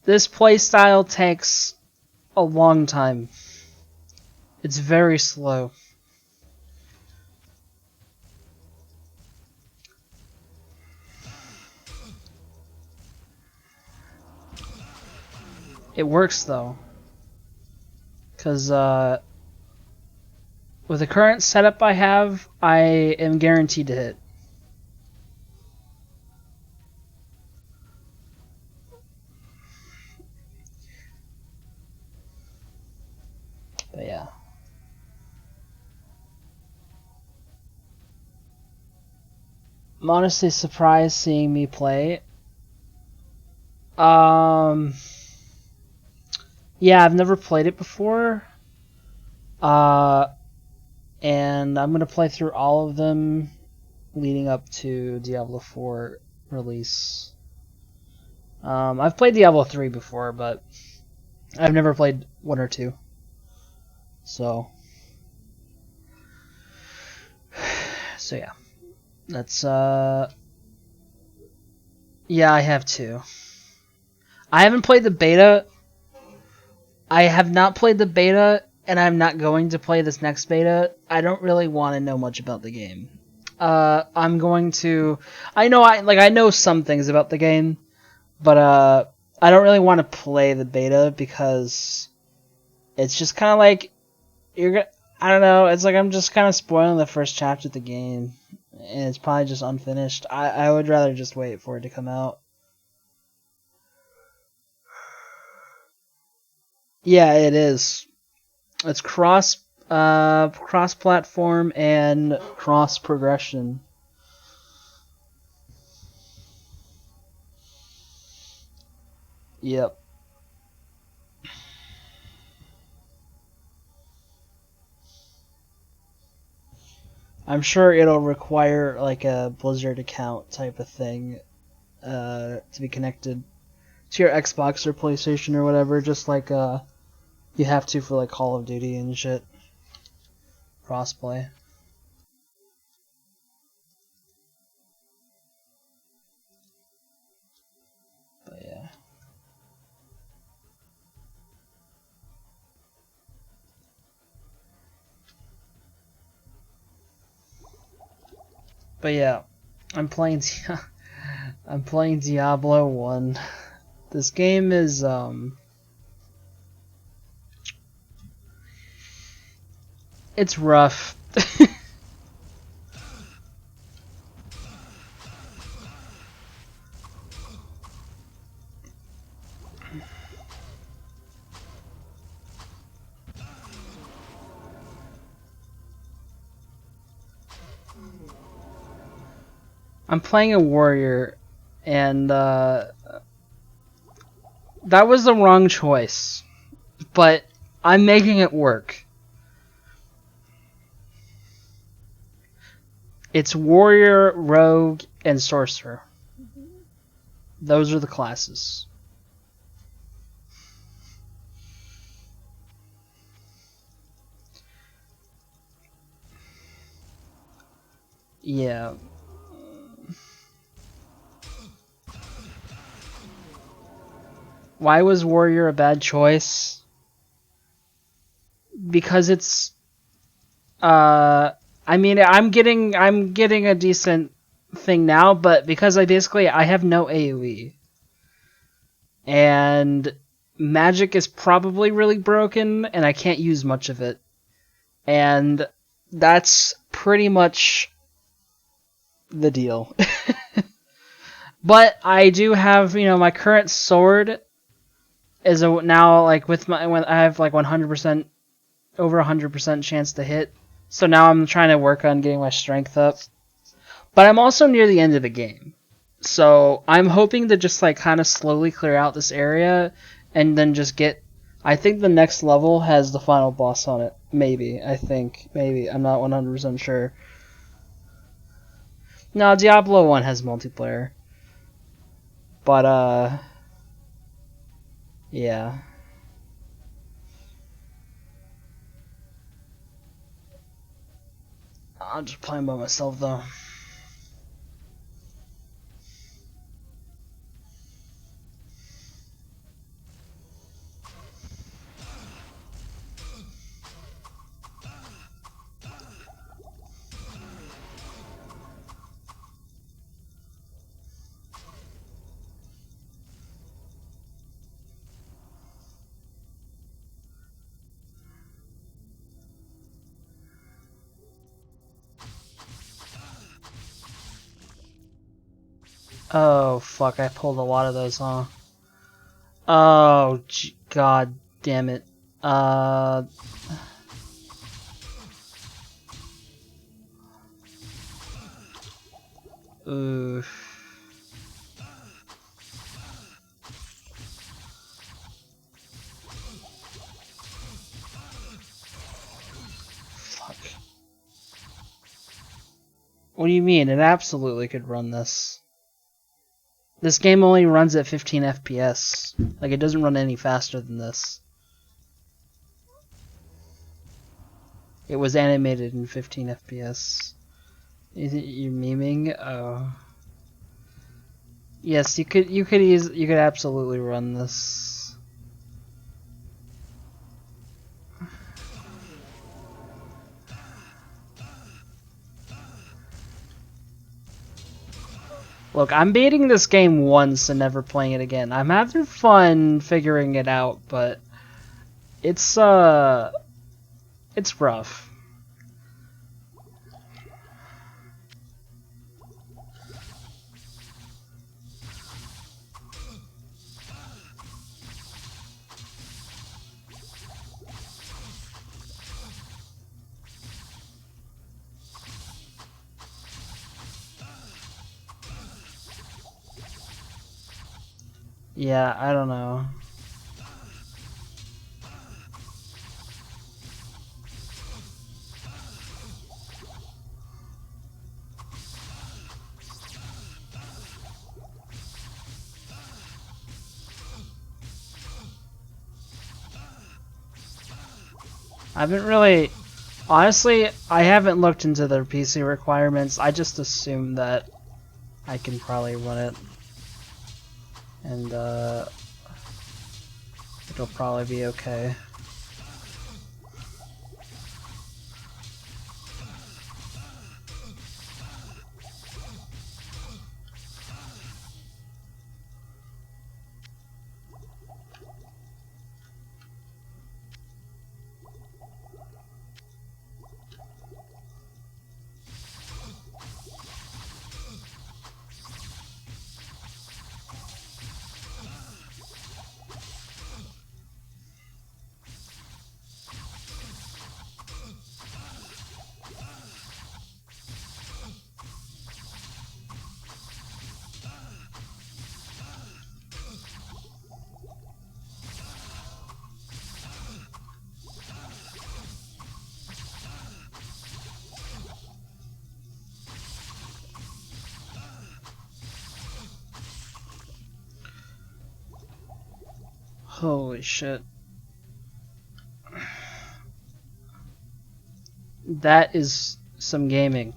this playstyle takes a long time. It's very slow. It works though, because with the current setup I have, I am guaranteed to hit. But yeah. I'm honestly surprised seeing me play. Yeah, I've never played it before. And I'm gonna play through all of them leading up to Diablo 4 release. I've played Diablo 3 before, but I've never played 1 or 2. So yeah. That's yeah, I have 2. I haven't played the beta. I have not played the beta, and I'm not going to play this next beta. I don't really want to know much about the game. I'm going to. I know some things about the game, but I don't really want to play the beta because it's just kind of like I don't know. It's like I'm just kind of spoiling the first chapter of the game, and it's probably just unfinished. I would rather just wait for it to come out. Yeah, it is. It's cross platform and cross progression. Yep. I'm sure it'll require like a Blizzard account type of thing to be connected to your Xbox or PlayStation or whatever, just like you have to for like Call of Duty and shit. Crossplay. But yeah. But yeah, I'm playing I'm playing Diablo 1. This game is it's rough. I'm playing a warrior, and that was the wrong choice, but I'm making it work. It's warrior, rogue, and sorcerer. Those are the classes. Yeah. Why was warrior a bad choice? Because it's I mean I'm getting a decent thing now, but because I have no AoE. And magic is probably really broken and I can't use much of it. And that's pretty much the deal. But I do have, my current sword is now like when I have like 100% over 100% chance to hit. So now I'm trying to work on getting my strength up. But I'm also near the end of the game. So I'm hoping to just like kind of slowly clear out this area and then just get I think the next level has the final boss on it. Maybe. Maybe. I'm not 100% sure. No, Diablo 1 has multiplayer. But yeah. I'm just playing by myself though. Oh fuck, I pulled a lot of those, huh? Oh god damn it. Oof. Fuck. What do you mean? It absolutely could run this. This game only runs at 15 FPS. Like, it doesn't run any faster than this. It was animated in 15 FPS. You're memeing? Oh. Yes, you could absolutely run this. Look, I'm beating this game once and never playing it again. I'm having fun figuring it out, but it's rough. Yeah, I don't know. I haven't really... Honestly, I haven't looked into their PC requirements. I just assume that I can probably run it. And, it'll probably be okay. Holy shit. That is some gaming.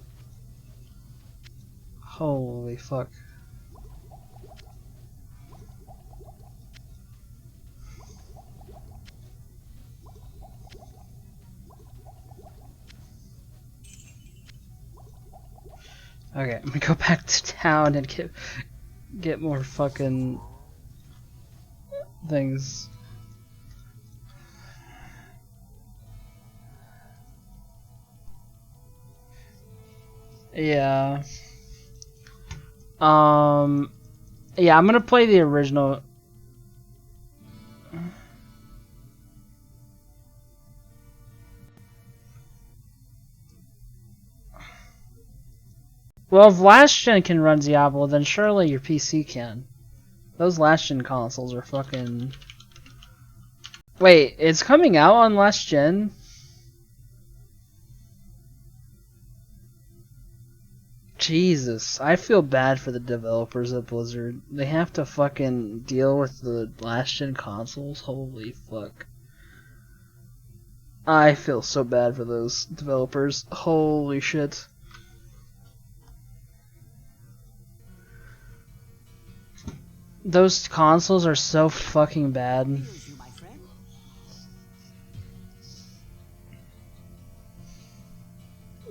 Holy fuck. Okay, I'm gonna go back to town and get more fucking things. Yeah. Yeah, I'm gonna play the original. Well, if last gen can run Diablo, then surely your PC can. Those last gen consoles are fucking... Wait, it's coming out on last gen? Jesus, I feel bad for the developers at Blizzard. They have to fucking deal with the last gen consoles? Holy fuck. I feel so bad for those developers. Holy shit. Those consoles are so fucking bad. Ails you, my friend?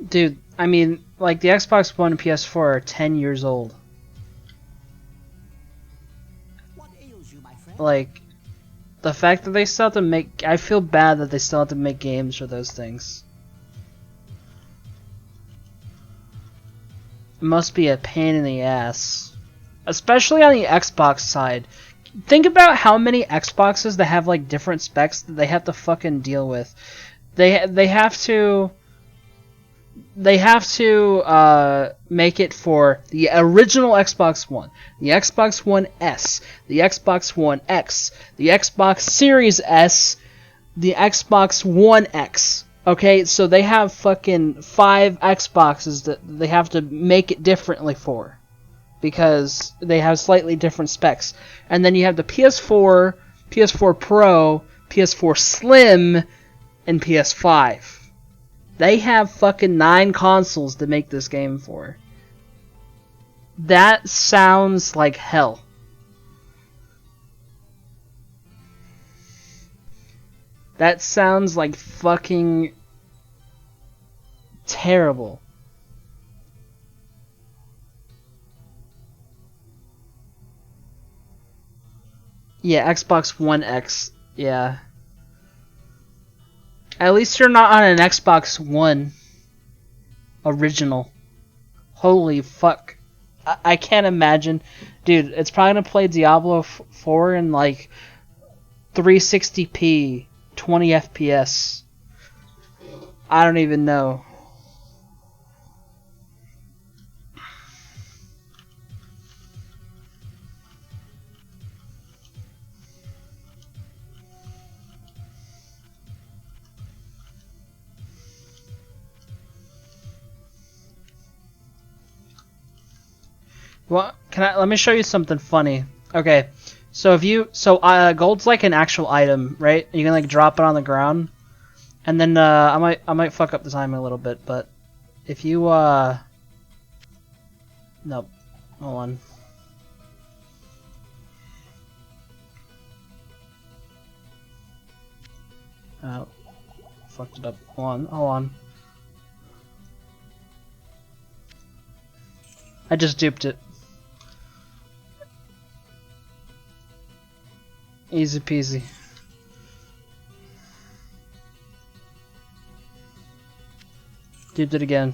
Dude, I mean, like the Xbox One and PS4 are 10 years old. What ails you, my friend? Like, the fact that they still have to make... I feel bad that they still have to make games for those things. It must be a pain in the ass. Especially on the Xbox side. Think about how many Xboxes that have like different specs that they have to fucking deal with. They have to make it for the original Xbox One, the Xbox One S, the Xbox One X, the Xbox Series S, the Xbox One X. Okay, so they have fucking 5 Xboxes that they have to make it differently for, because they have slightly different specs. And then you have the PS4, PS4 Pro, PS4 Slim, and PS5. They have fucking 9 consoles to make this game for. That sounds like hell. That sounds like fucking terrible. Yeah, Xbox One X. Yeah. At least you're not on an Xbox One original. Holy fuck. I can't imagine. Dude, it's probably gonna play Diablo 4 in like 360p, 20 FPS. I don't even know. Well, let me show you something funny. Okay, so if you gold's like an actual item, right? You can like drop it on the ground, and then I might fuck up the timing a little bit, but if you nope, hold on. Oh, fucked it up. Hold on. I just duped it. Easy peasy. Duped it again.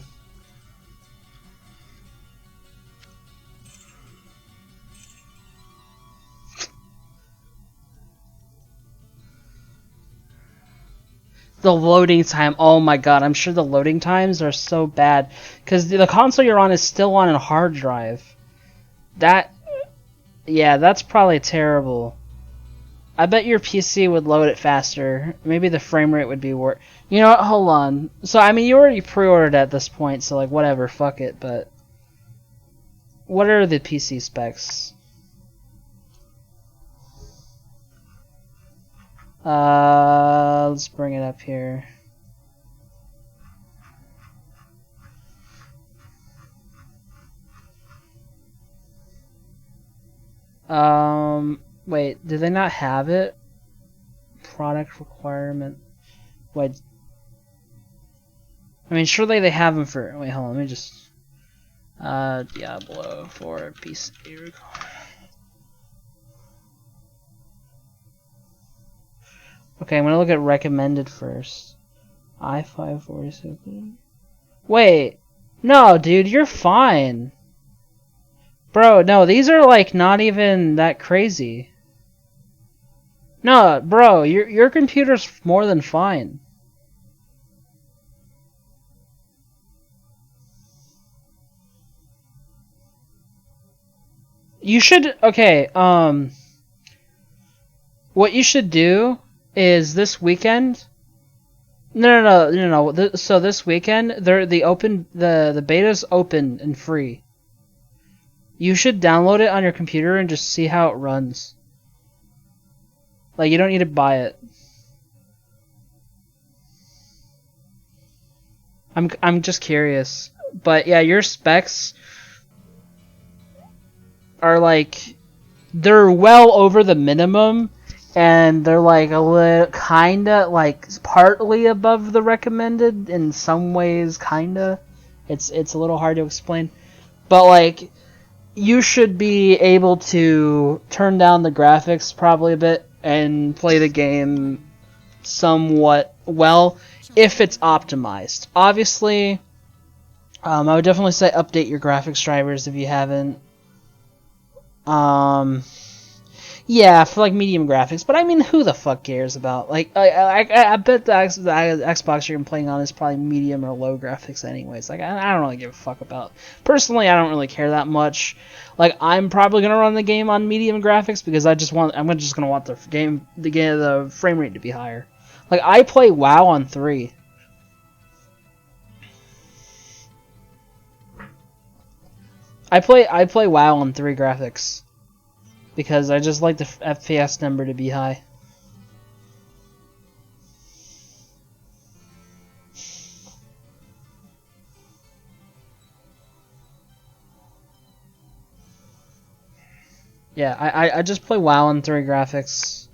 The loading time, oh my god, I'm sure the loading times are so bad. Because the console you're on is still on a hard drive. Yeah, that's probably terrible. I bet your PC would load it faster. Maybe the frame rate would be worse. You know what, hold on. So, I mean, you already pre-ordered at this point, so like, whatever, fuck it, but... What are the PC specs? Let's bring it up here. Wait, did they not have it? Product requirement. Wait. I mean, surely they have them for. Wait, hold on. Let me just. Diablo 4 PC requirement. Okay, I'm gonna look at recommended first. i5 46. Wait, no, dude, you're fine. Bro, no, these are like not even that crazy. No, bro, your computer's more than fine. You should okay, what you should do is this weekend. No. So this weekend, the beta's open and free. You should download it on your computer and just see how it runs. Like you don't need to buy it. I'm just curious, but yeah, your specs are like they're well over the minimum, and they're like kinda like partly above the recommended in some ways, kinda. It's a little hard to explain, but like you should be able to turn down the graphics probably a bit and play the game somewhat well if it's optimized. Obviously, I would definitely say update your graphics drivers if you haven't. Yeah, for like medium graphics, but I mean, who the fuck cares about like I bet the Xbox you're playing on is probably medium or low graphics anyways. Like I don't really give a fuck about. Personally, I don't really care that much. Like I'm probably gonna run the game on medium graphics because I'm just gonna want the frame rate to be higher. Like I play WoW on 3. I play WoW on 3 graphics. Because I just like the FPS number to be high. Yeah, I just play WoW on 3 graphics.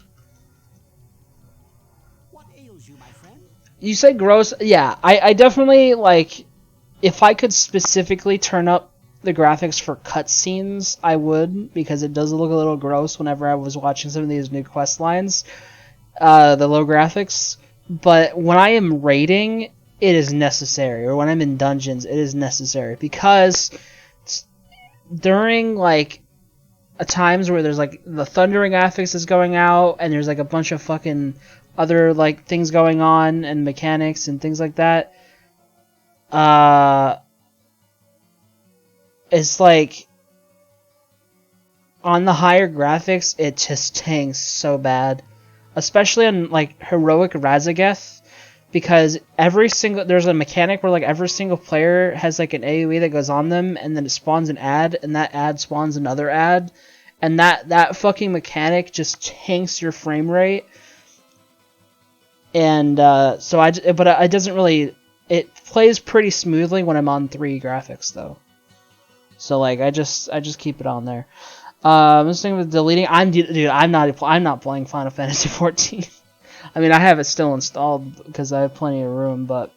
What ails you, my friend? You say gross? Yeah, I definitely like. If I could specifically turn up the graphics for cutscenes, I would, because it does look a little gross whenever I was watching some of these new quest lines. The low graphics, but when I am raiding, it is necessary, or when I'm in dungeons, it is necessary because during like times where there's like the thundering graphics is going out, and there's like a bunch of fucking other like things going on and mechanics and things like that. It's like on the higher graphics, it just tanks so bad, especially on like heroic Razageth, because there's a mechanic where like every single player has like an AoE that goes on them, and then it spawns an ad, and that ad spawns another ad, and that fucking mechanic just tanks your frame rate. And so it doesn't really. It plays pretty smoothly when I'm on 3 graphics though. So like I just keep it on there. This thing with deleting. I'm not playing Final Fantasy 14. I mean, I have it still installed because I have plenty of room, but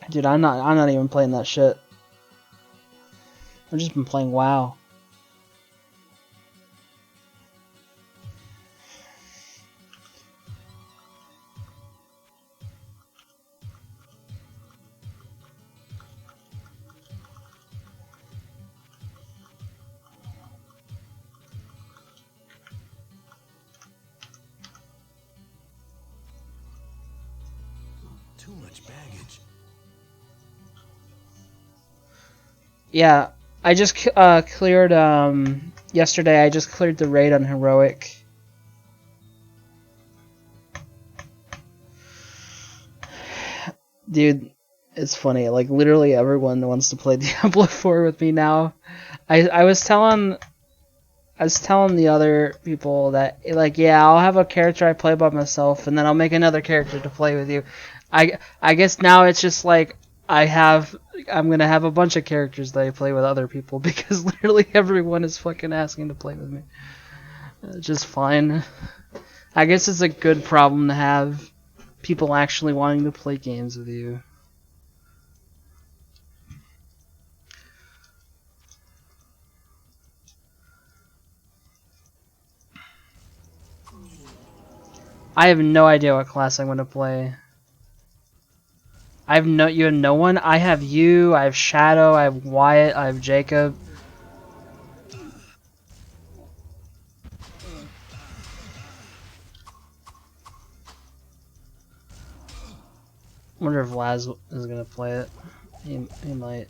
dude, I'm not even playing that shit. I've just been playing WoW. Too much baggage. Yeah, I just cleared yesterday. I just cleared the raid on heroic. Dude, it's funny. Like literally everyone wants to play Diablo 4 with me now. I was telling the other people that like yeah, I'll have a character I play by myself, and then I'll make another character to play with you. I guess now it's just like I'm gonna have a bunch of characters that I play with other people because literally everyone is fucking asking to play with me. It's just fine. I guess it's a good problem to have. People actually wanting to play games with you. I have no idea what class I'm gonna play. You have no one? I have you, I have Shadow, I have Wyatt, I have Jacob. Wonder if Laz is gonna play it. He might.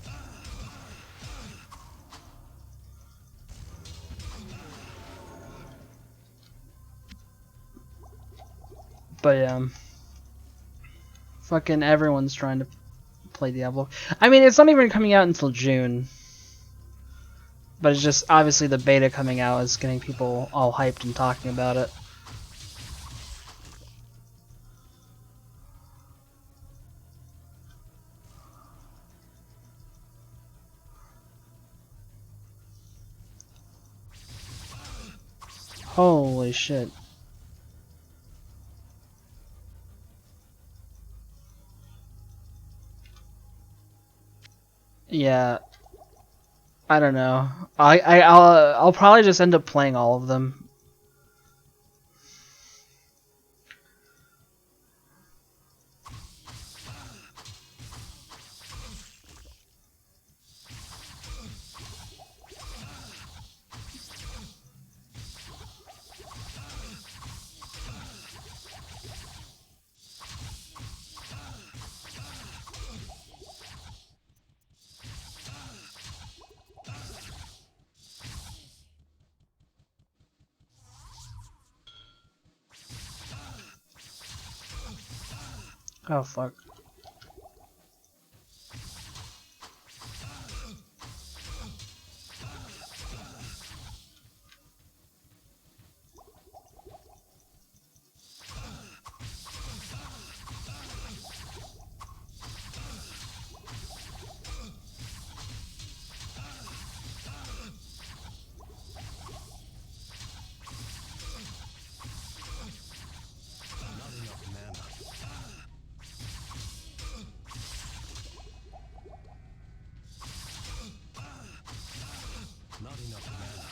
But yeah, fucking everyone's trying to play Diablo. I mean, it's not even coming out until June. But it's just, obviously the beta coming out is getting people all hyped and talking about it. Holy shit. Yeah, I don't know. I'll probably just end up playing all of them. Oh fuck. Not enough mana. Not enough mana.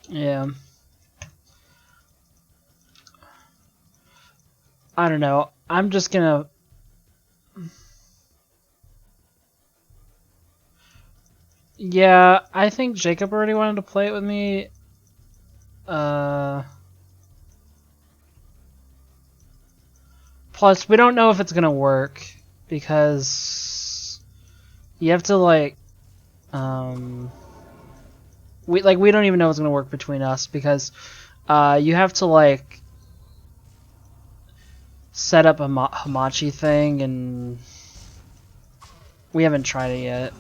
Yeah. I don't know. I'm just gonna... Yeah, I think Jacob already wanted to play it with me. Plus, we don't know if it's gonna work because you have to we don't even know if it's gonna work between us because you have to set up a Hamachi thing and we haven't tried it yet.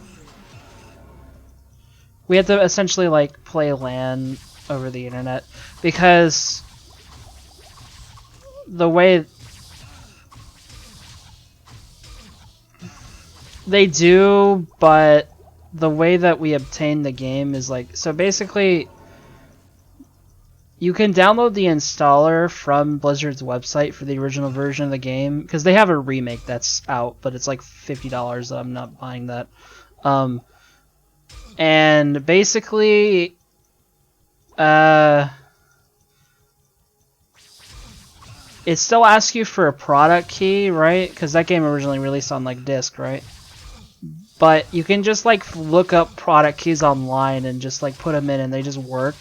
We have to essentially play LAN over the internet because the way they do, but the way that we obtain the game is so basically You can download the installer from Blizzard's website for the original version of the game, because they have a remake that's out, but it's like $50. I'm not buying that. And basically, it still asks you for a product key, right? Because that game originally released on like disc, right? But you can just like look up product keys online and just like put them in, and they just work.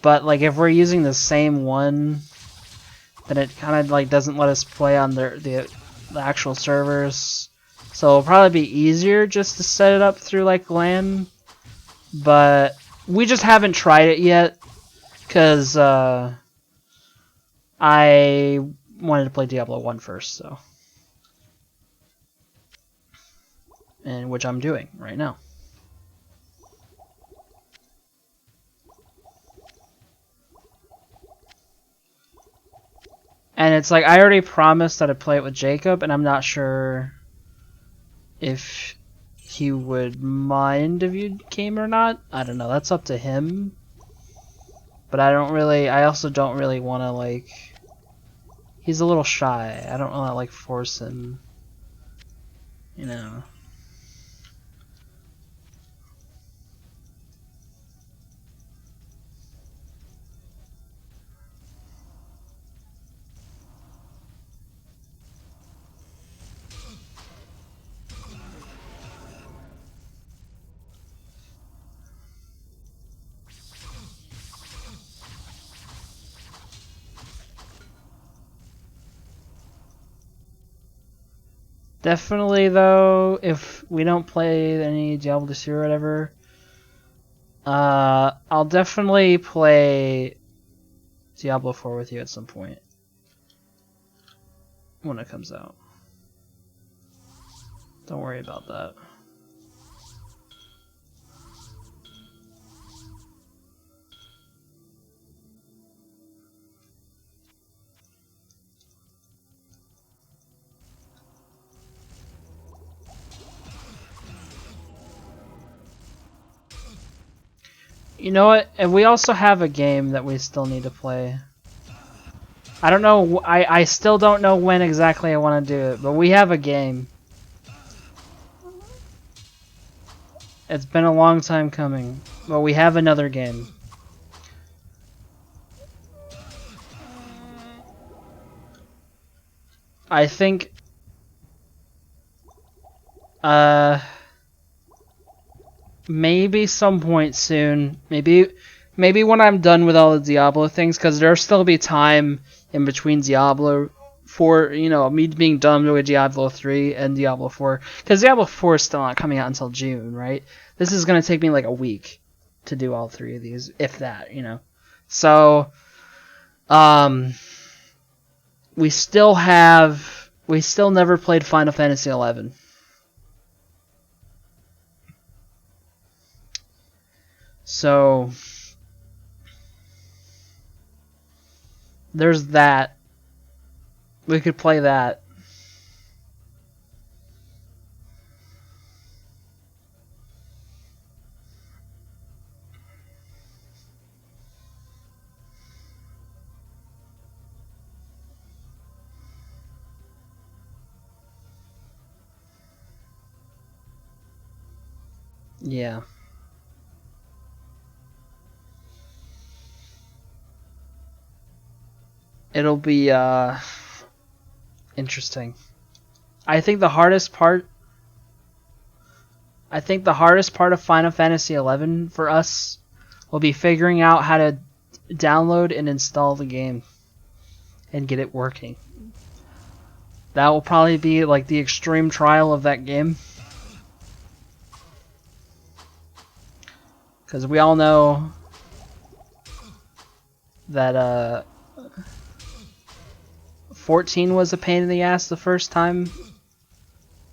But like if we're using the same one, then it kind of like doesn't let us play on the actual servers. So it'll probably be easier just to set it up through like LAN. But we just haven't tried it yet, because I wanted to play Diablo 1 first, so. And which I'm doing right now. And it's like, I already promised that I'd play it with Jacob, and I'm not sure if he would mind if you came or not. I don't know, that's up to him. But I also don't really want to, like, he's a little shy. I don't want to, like, force him, you know. Definitely, though, if we don't play any Diablo this year or whatever, I'll definitely play Diablo 4 with you at some point when it comes out. Don't worry about that. You know what? And we also have a game that we still need to play. I don't know. I still don't know when exactly I want to do it, but we have a game. It's been a long time coming, but we have another game. I think maybe some point soon. Maybe when I'm done with all the Diablo things, because there'll still be time in between Diablo 4, you know, me being done with Diablo 3 and Diablo 4. Because Diablo 4 is still not coming out until June, right? This is going to take me like a week to do all three of these, if that, you know. So, we still never played Final Fantasy 11. So, there's that. We could play that. Yeah. It'll be interesting. I think the hardest part of Final Fantasy 11 for us will be figuring out how to download and install the game and get it working. That will probably be like the extreme trial of that game. Because we all know that 14 was a pain in the ass the first time.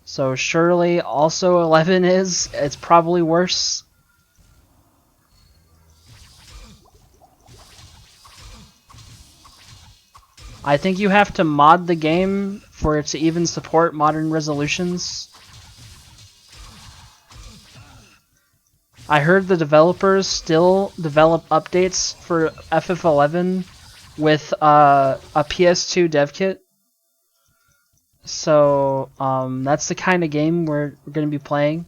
So surely also 11 is. It's probably worse. I think you have to mod the game for it to even support modern resolutions. I heard the developers still develop updates for FF11 with a PS2 dev kit. So that's the kind of game we're going to be playing.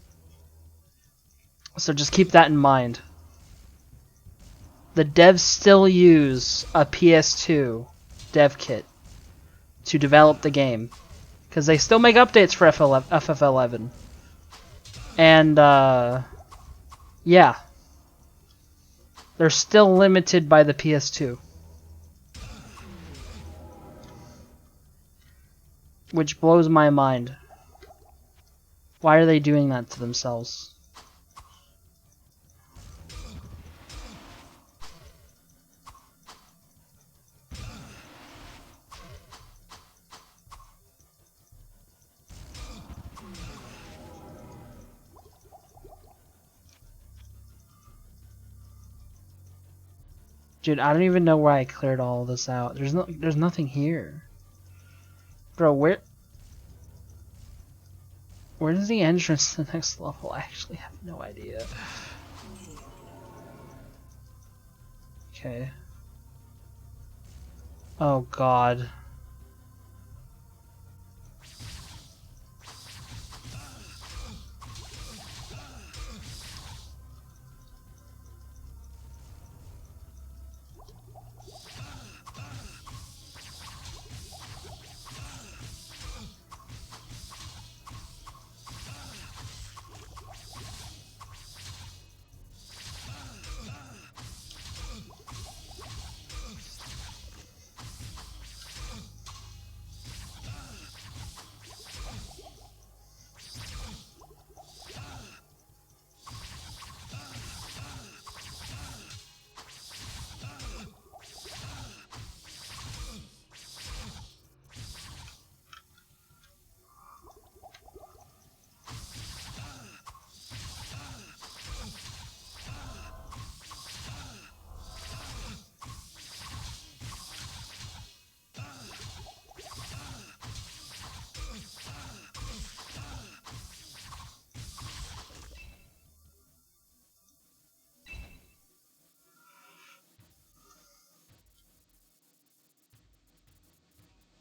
So just keep that in mind. The devs still use a PS2 dev kit to develop the game. Because they still make updates for FF11. And, yeah. They're still limited by the PS2. Which blows my mind. Why are they doing that to themselves? Dude, I don't even know why I cleared all this out. There's nothing here. Bro, where's the entrance to the next level? I actually have no idea. Okay. Oh god.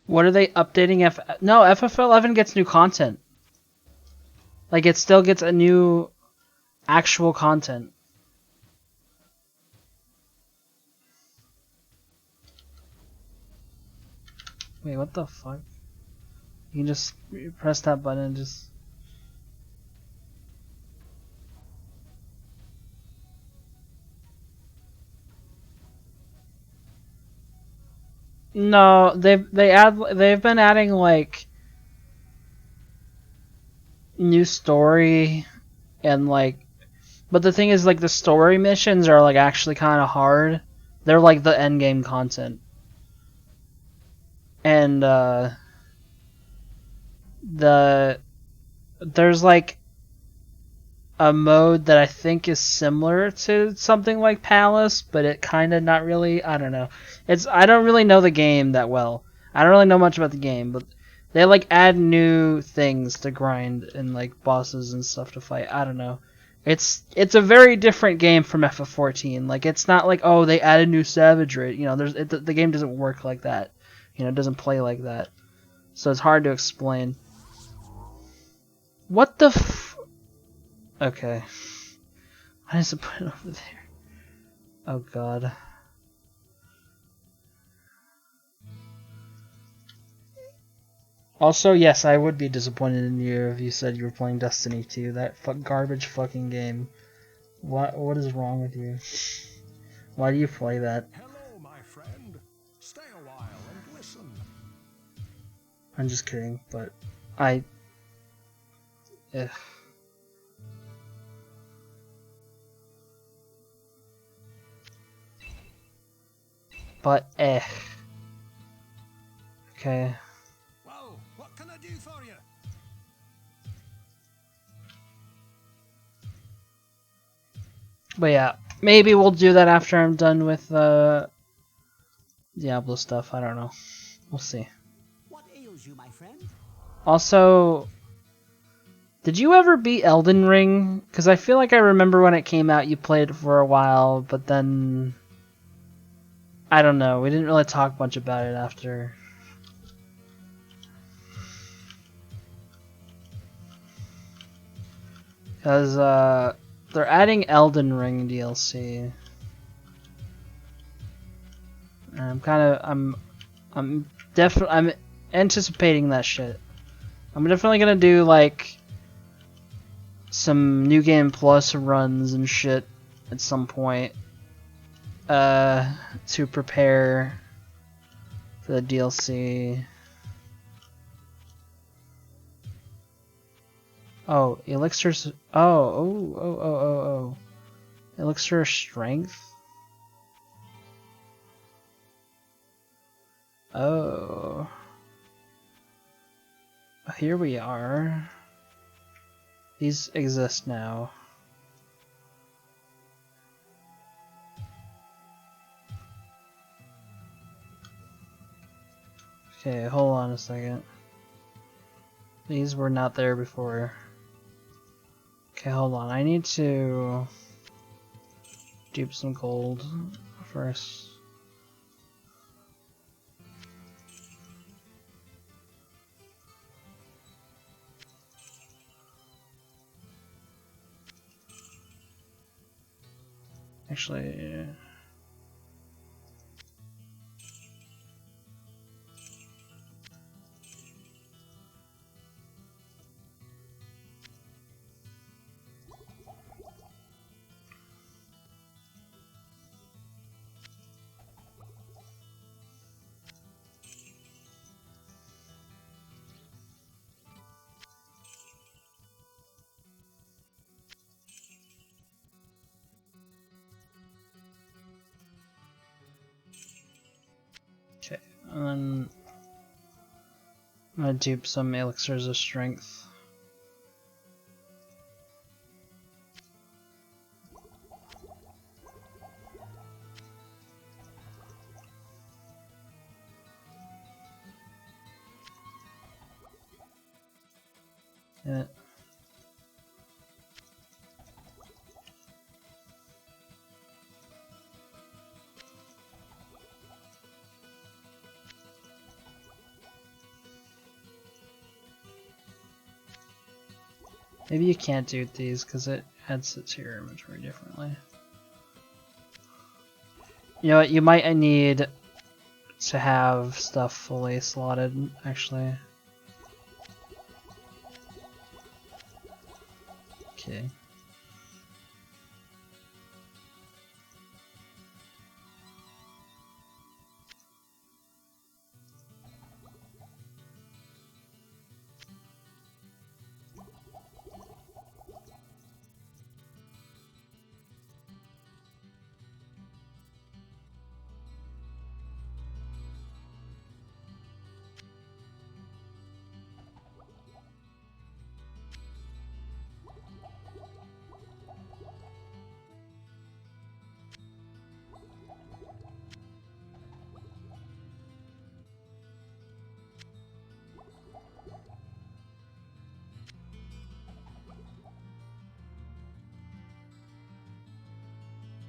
What are they updating No, FF11 gets new content. Like, it still gets a new actual content. Wait, what the fuck? You can just press that button and just... No, they've been adding like new story and like, but the thing is like the story missions are like actually kind of hard. They're like the end game content. And there's like a mode that I think is similar to something like Palace, but it kind of not really. I don't know. I don't really know the game that well. I don't really know much about the game, but they like add new things to grind and like bosses and stuff to fight. I don't know. It's a very different game from FF14. Like it's not like, oh, they added new savagery. You know, the game doesn't work like that. You know, it doesn't play like that. So it's hard to explain. What the Okay. Why does it put it over there? Oh god. Also, yes, I would be disappointed in you if you said you were playing Destiny 2. That garbage fucking game. What is wrong with you? Why do you play that? Hello, my friend. Stay a while and listen. I'm just kidding, but Ugh. But Okay. Well, what can I do for you? But yeah, maybe we'll do that after I'm done with Diablo stuff. I don't know. We'll see. What ails you, my friend? Also, Did you ever beat Elden Ring? Because I feel like I remember when it came out you played it for a while, but then... I don't know, we didn't really talk much about it after. Because, they're adding Elden Ring DLC. And I'm anticipating that shit. I'm definitely gonna do, like, some New Game Plus runs and shit at some point. To prepare for the DLC. Oh, elixirs. Oh. Elixir of strength. Oh. Here we are. These exist now. Okay, hold on a second. These were not there before. Okay, hold on. I need to dupe some gold first. Actually... Okay, and then I'm gonna dupe some elixirs of strength. Yeah. Maybe you can't do these because it adds it to your inventory differently. You know what? You might need to have stuff fully slotted, actually. Okay.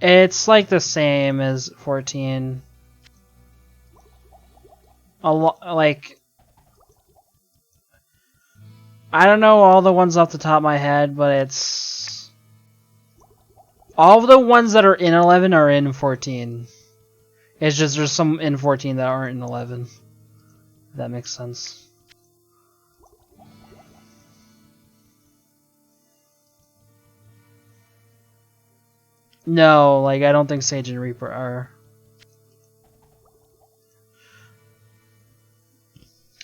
It's like the same as 14. Like, I don't know all the ones off the top of my head, but it's all of the ones that are in 11 are in 14. It's just there's some in 14 that aren't in 11. If that makes sense. No, like I don't think Sage and Reaper are.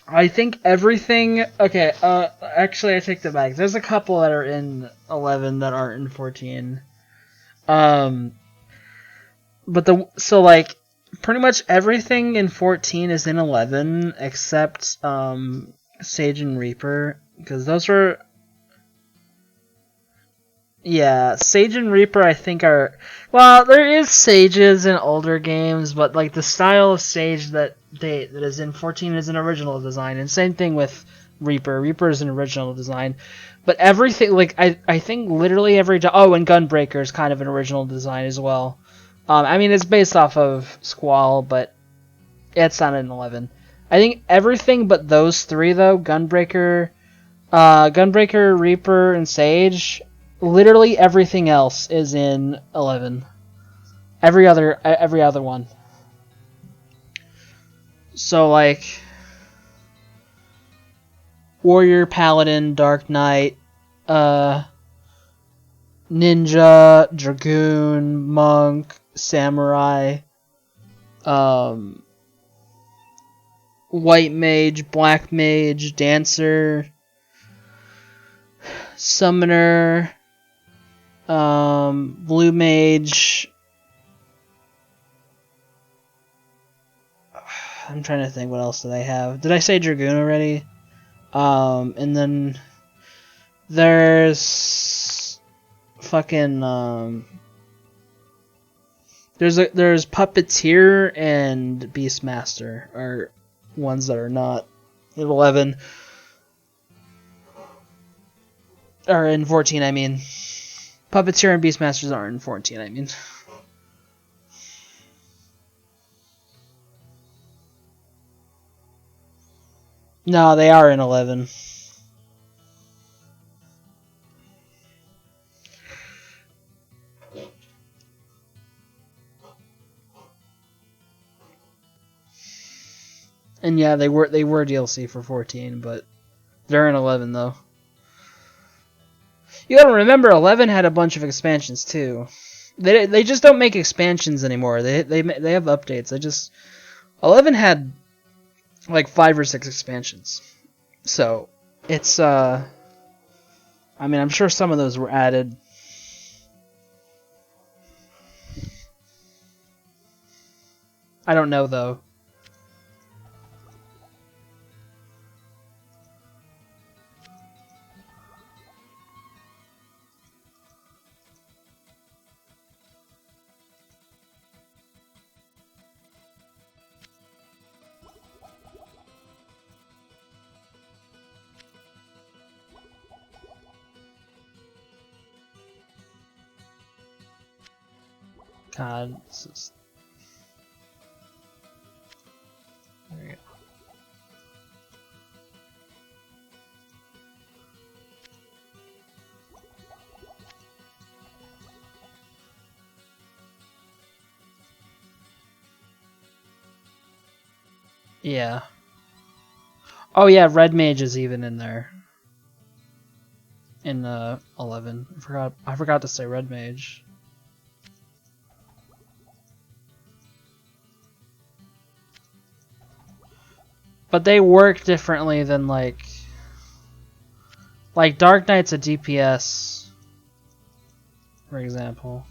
I think everything. Okay, actually, I take that back. There's a couple that are in 11 that aren't in 14. But so like pretty much everything in 14 is in 11 except Sage and Reaper, because those are. Yeah, Sage and Reaper I think are... Well, there is Sages in older games, but like the style of Sage that is in 14 is an original design, and same thing with Reaper. Reaper is an original design. But everything, like, I think literally every... Oh, and Gunbreaker is kind of an original design as well. I mean, it's based off of Squall, but it's not in 11. I think everything but those three, though, Gunbreaker, Reaper, and Sage, literally everything else is in 11. Every other one. So, like, Warrior, Paladin, Dark Knight, Ninja, Dragoon, Monk, Samurai, White Mage, Black Mage, Dancer, Summoner, Blue Mage. I'm trying to think what else do they have. Did I say Dragoon already? And then there's fucking there's Puppeteer and Beastmaster are ones that are not in 11 or in 14. I mean, Puppeteer and Beastmasters aren't in 14. I mean. No, they are in 11. And yeah, they were DLC for 14, but they're in 11 though. You gotta remember, 11 had a bunch of expansions too. They just don't make expansions anymore. They have updates. 11 had like 5 or 6 expansions. So it's I mean, I'm sure some of those were added. I don't know though. God, this is... There we go. Yeah. Oh yeah, Red Mage is even in there. In 11. I forgot to say Red Mage. But they work differently than like Dark Knight's a DPS, for example.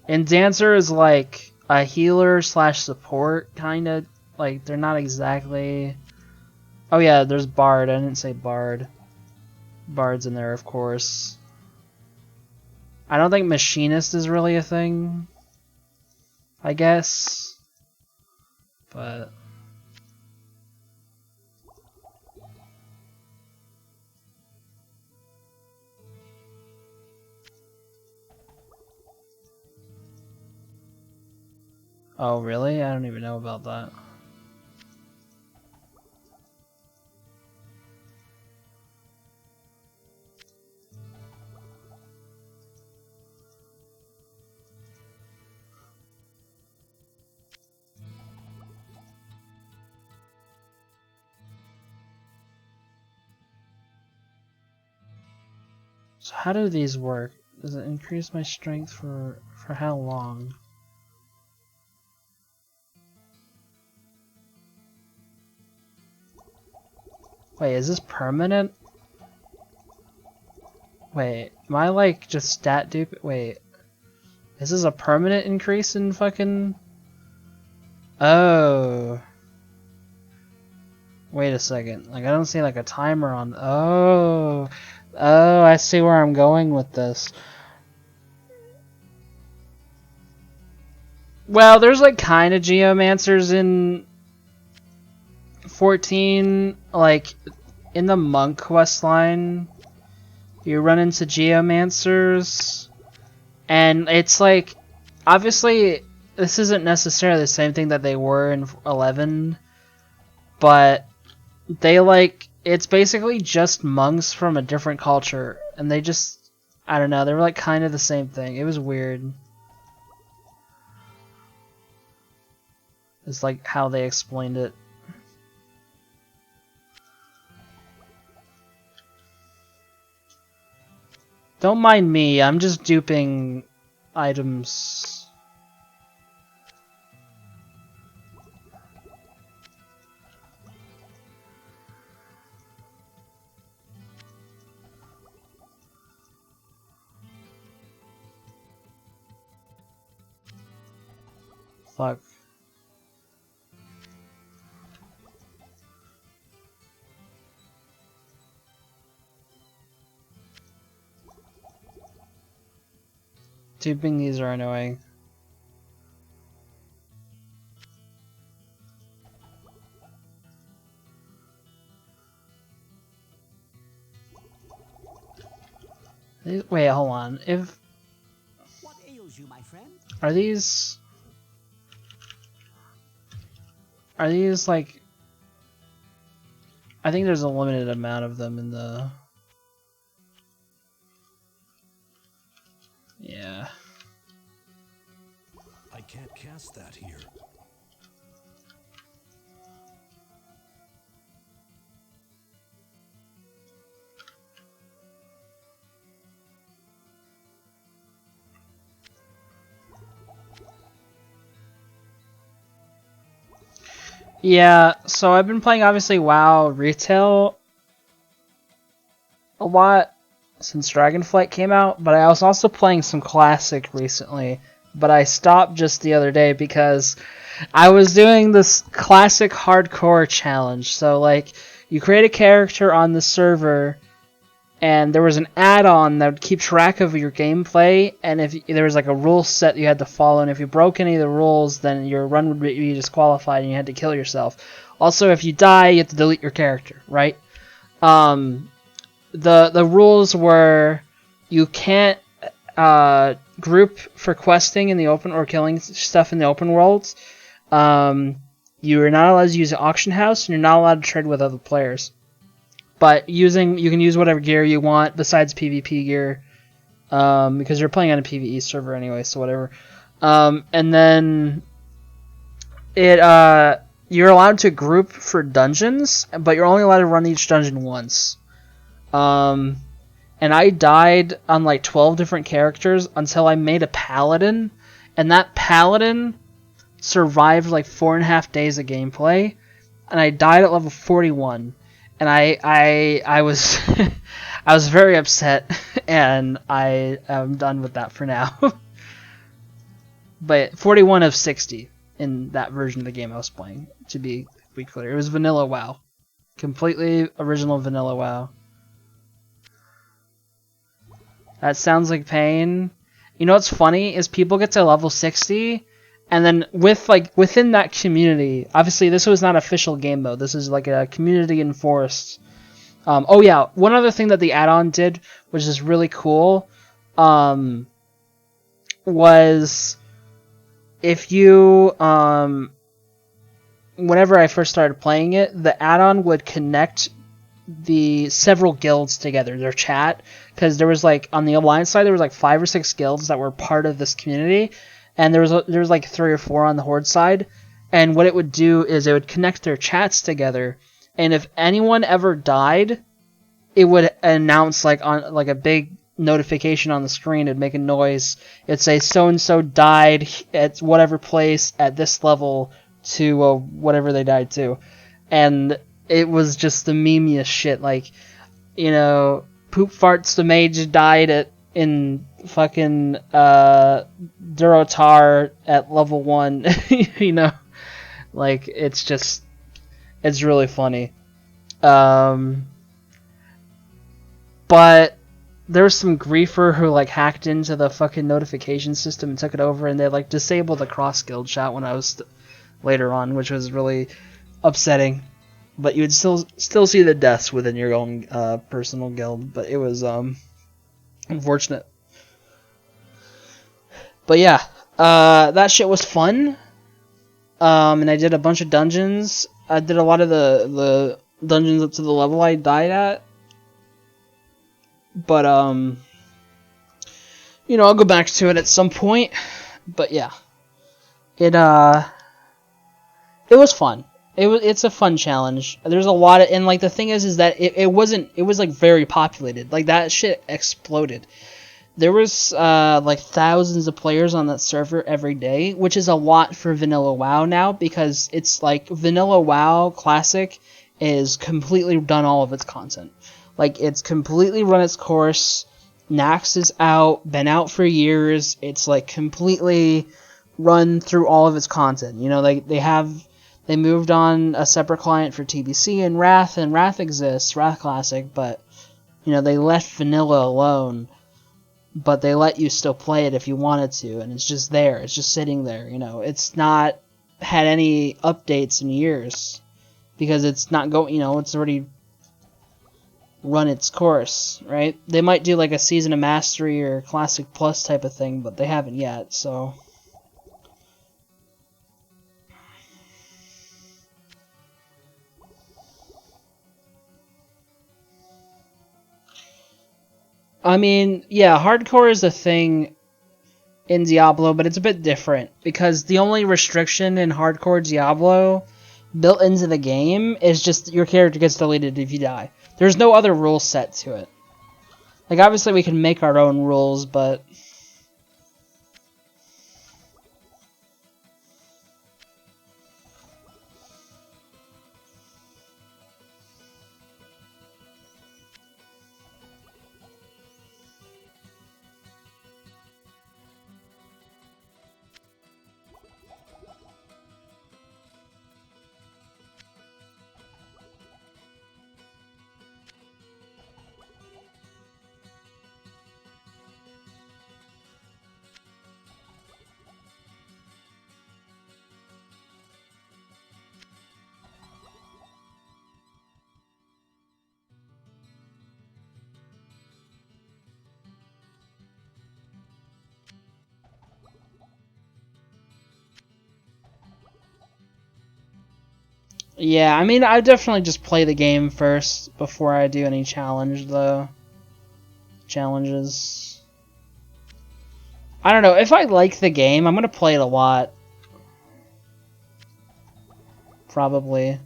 And Dancer is like a healer / support, kind of. Like, they're not exactly... Oh yeah, there's Bard. I didn't say Bard. Bard's in there, of course. I don't think Machinist is really a thing, I guess. But... Oh, really? I don't even know about that. So how do these work? Does it increase my strength for how long? Wait, is this permanent? Wait, am I like just stat dupe? Wait, is this a permanent increase in fucking... Oh. Wait a second, like I don't see like a timer on... Oh. Oh, I see where I'm going with this. Well, there's like kind of geomancers in 14, like in the monk quest line, you run into geomancers, and it's like, obviously, this isn't necessarily the same thing that they were in 11, but they like, it's basically just monks from a different culture, and they just, I don't know, they were like kind of the same thing. It was weird. It's like how they explained it. Don't mind me, I'm just duping items. Fuck. Duping these are annoying. Wait, hold on. If What ails you, my friend? are these like, I think there's a limited amount of them in the, yeah. I can't cast that here. Yeah, so I've been playing obviously WoW retail a lot since Dragonflight came out, but I was also playing some classic recently, but I stopped just the other day because I was doing this classic hardcore challenge. So like, you create a character on the server, and there was an add-on that would keep track of your gameplay, and if there was like a rule set you had to follow, and if you broke any of the rules, then your run would be disqualified and you had to kill yourself. Also, if you die, you have to delete your character, right? The rules were, you can't group for questing in the open or killing stuff in the open world. You are not allowed to use an auction house, and you're not allowed to trade with other players. But you can use whatever gear you want besides PvP gear, because you're playing on a PvE server anyway, so whatever. And then you're allowed to group for dungeons, but you're only allowed to run each dungeon once. And I died on like 12 different characters until I made a paladin, and that paladin survived like 4.5 days of gameplay, and I died at level 41. And I was I was very upset, and I am done with that for now. But 41 of 60 in that version of the game I was playing, to be clear. It was vanilla WoW. Completely original vanilla WoW. That sounds like pain. You know what's funny is people get to level 60, and then within that community, obviously this was not official game mode. This is like a community enforced. Oh yeah, one other thing that the add-on did, which is really cool, was if you whenever I first started playing it, the add-on would connect the several guilds together, their chat, because there was like on the Alliance side there was like 5 or 6 guilds that were part of this community, and there was like 3 or 4 on the Horde side, and what it would do is it would connect their chats together, and if anyone ever died, it would announce like on like a big notification on the screen. It'd make a noise. It'd say so and so died at whatever place at this level to whatever they died to, and it was just the memeiest shit. Like, you know, Poop Farts the Mage died in fucking Durotar at level 1. You know, like it's really funny. But there was some griefer who like hacked into the fucking notification system and took it over, and they like disabled the cross guild chat when I was later on, which was really upsetting. But you would still see the deaths within your own personal guild, but it was unfortunate. But yeah, that shit was fun. And I did a bunch of dungeons. I did a lot of the dungeons up to the level I died at. But you know, I'll go back to it at some point. But yeah, it was fun. It's a fun challenge. There's a lot of, and like the thing is that it was like very populated. Like that shit exploded. There was like thousands of players on that server every day, which is a lot for Vanilla WoW now, because it's like Vanilla WoW Classic is completely done all of its content. Like it's completely run its course. Nax is out, been out for years. It's like completely run through all of its content. You know, they moved on a separate client for TBC and Wrath exists, Wrath Classic, but you know, they left Vanilla alone. But they let you still play it if you wanted to, and it's just there. It's just sitting there, you know. It's not had any updates in years because it's not going, you know, it's already run its course, right? They might do like a Season of Mastery or Classic Plus type of thing, but they haven't yet, so. I mean, yeah, hardcore is a thing in Diablo, but it's a bit different because the only restriction in hardcore Diablo built into the game is just your character gets deleted if you die. There's no other rule set to it. Like, obviously we can make our own rules, but yeah, I mean, I definitely just play the game first before I do any challenge, though. Challenges. I don't know, if I like the game, I'm gonna play it a lot. Probably.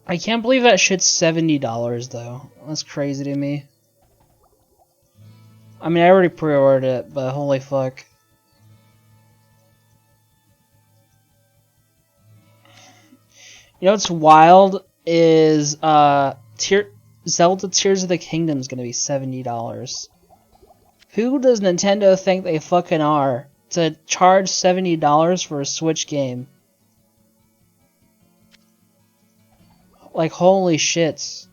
I can't believe that shit's $70 though. That's crazy to me. I mean, I already pre-ordered it, but holy fuck. You know what's wild is Zelda Tears of the Kingdom is gonna be $70. Who does Nintendo think they fucking are to charge $70 for a Switch game? Like, holy shit.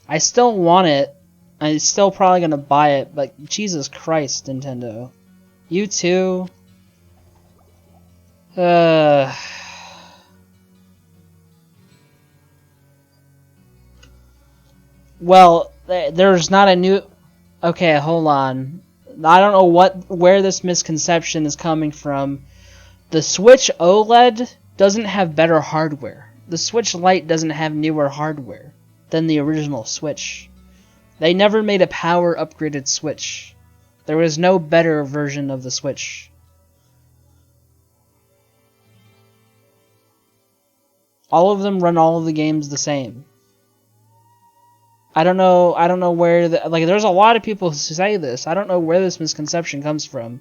I still want it. I'm still probably gonna buy it, but Jesus Christ, Nintendo. You too? Well, there's not a new... Okay, hold on. I don't know where this misconception is coming from. The Switch OLED doesn't have better hardware. The Switch Lite doesn't have newer hardware than the original Switch. They never made a power upgraded Switch. There was no better version of the Switch. All of them run all of the games the same. I don't know where like there's a lot of people who say this. I don't know where this misconception comes from.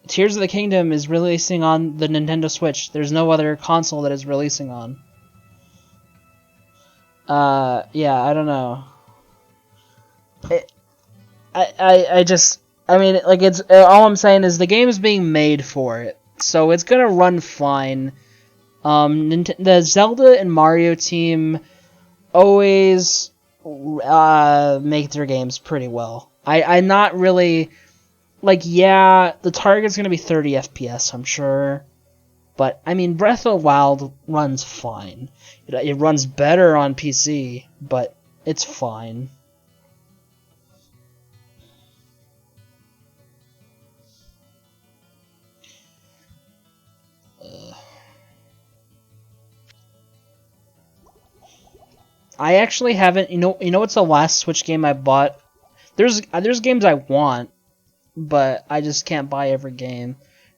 Tears of the Kingdom is releasing on the Nintendo Switch. There's no other console that is releasing on. Yeah, I don't know. I mean, like, it's all I'm saying is the game is being made for it, so it's gonna run fine. The Zelda and Mario team always make their games pretty well. I'm not really like, yeah, the target's gonna be 30 FPS, I'm sure, but I mean, Breath of the Wild runs fine. It runs better on PC, but it's fine. I actually haven't. You know what's the last Switch game I bought? There's games I want, but I just can't buy every game.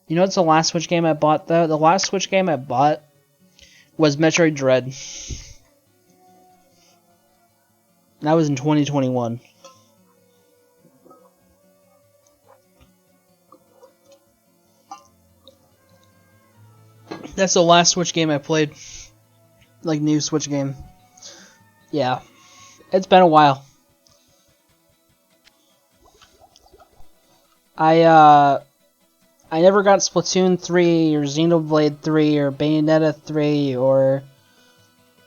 You know what's the last Switch game I bought though? The last Switch game I bought was Metroid Dread. That was in 2021. That's the last Switch game I played. Like, new Switch game. Yeah. It's been a while. I never got Splatoon 3 or Xenoblade 3 or Bayonetta 3 or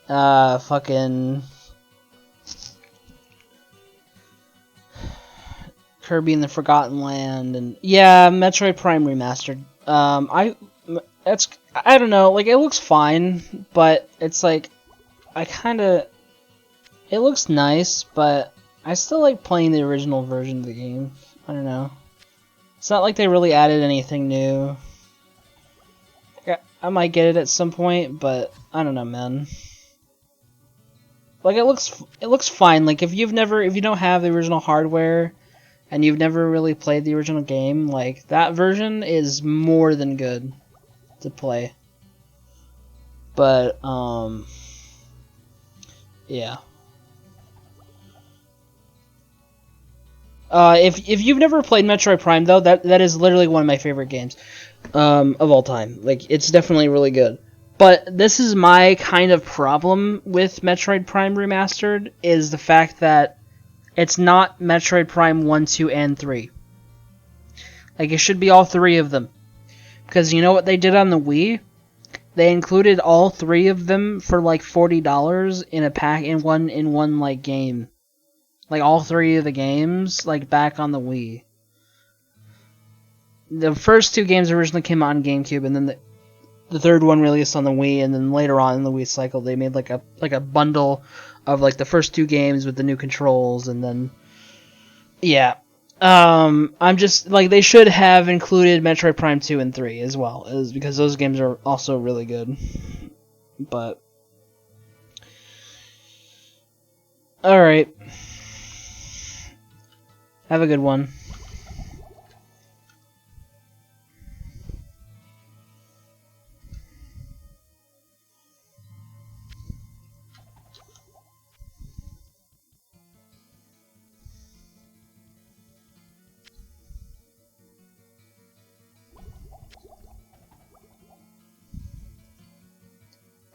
fucking Kirby and the Forgotten Land, and yeah, Metroid Prime Remastered. I don't know, like, it looks fine, but it's like it looks nice, but I still like playing the original version of the game. I don't know. It's not like they really added anything new. I might get it at some point, but I don't know, man. Like, it looks fine. Like, if you don't have the original hardware and you've never really played the original game, like, that version is more than good to play. But yeah. If you've never played Metroid Prime though, that is literally one of my favorite games of all time. Like, it's definitely really good. But this is my kind of problem with Metroid Prime Remastered, is the fact that it's not Metroid Prime 1, 2, and 3. Like, it should be all three of them. Because you know what they did on the Wii? They included all three of them for like $40 in a pack in one like game. Like, all three of the games, like, back on the Wii. The first two games originally came out on GameCube, and then the third one released on the Wii, and then later on in the Wii cycle, they made like a bundle of like the first two games with the new controls, and then yeah. I'm just like, they should have included Metroid Prime 2 and 3 as well, because those games are also really good. But all right. Have a good one.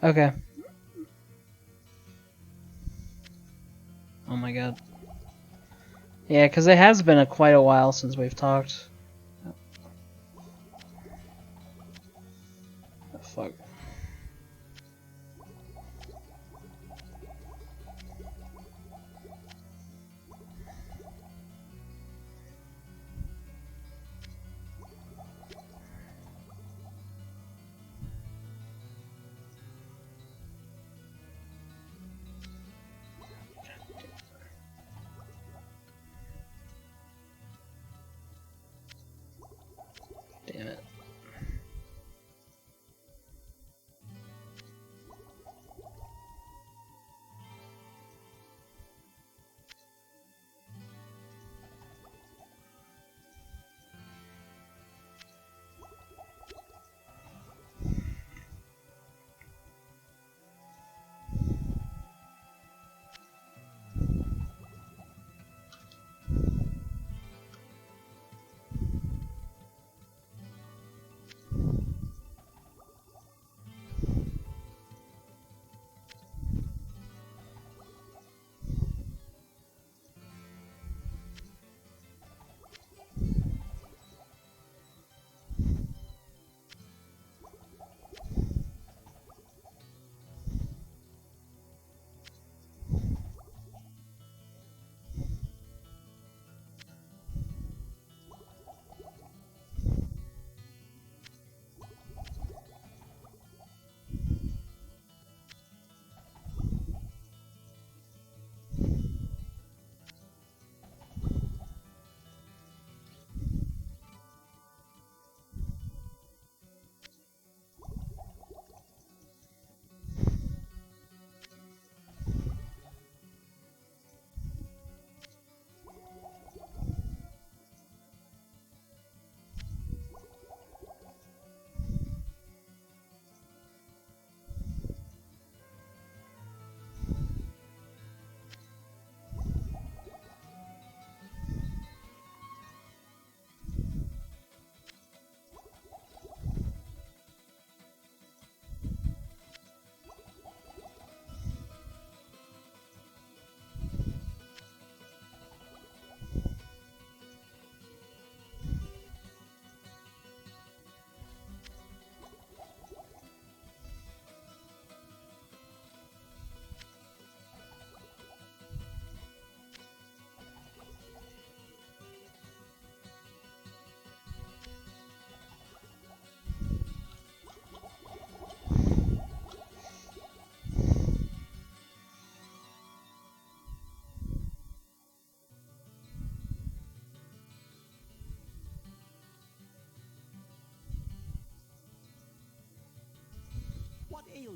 Okay. Oh my god. Yeah, because it has been quite a while since we've talked. Oh, fuck. Damn it.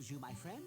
ails you, my friend?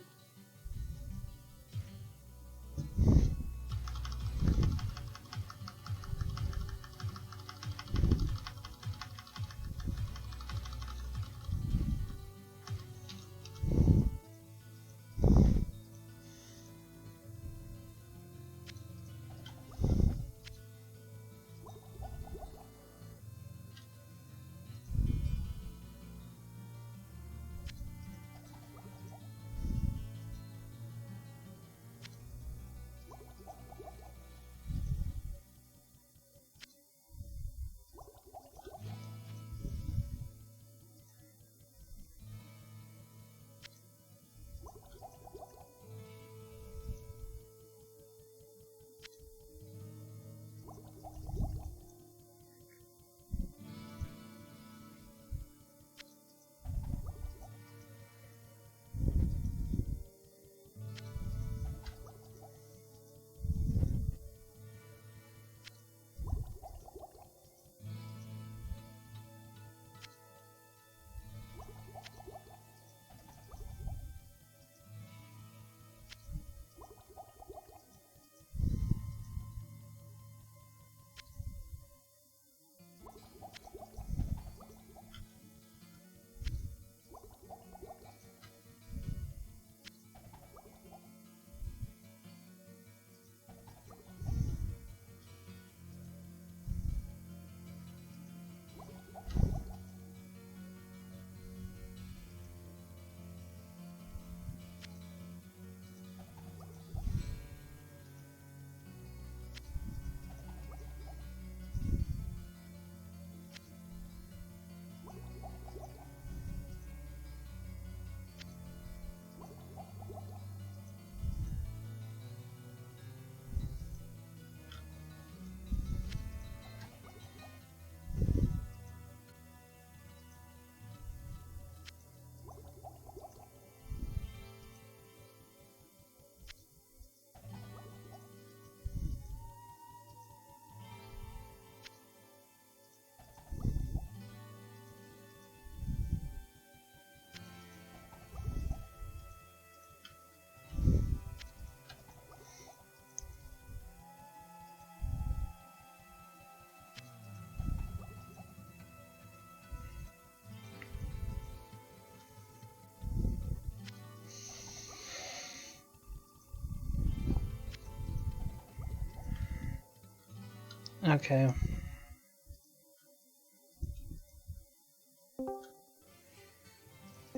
Okay.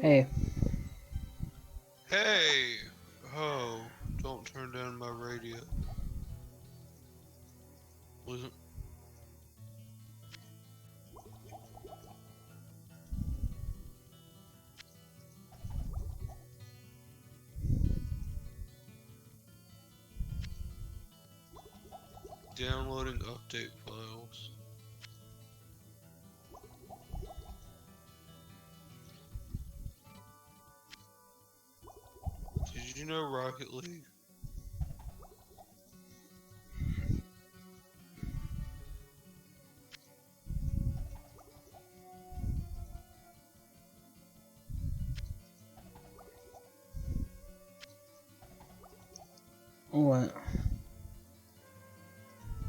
Hey. Hey! Oh, don't turn down my radio. Listen. Downloading update files. Did you know Rocket League? What?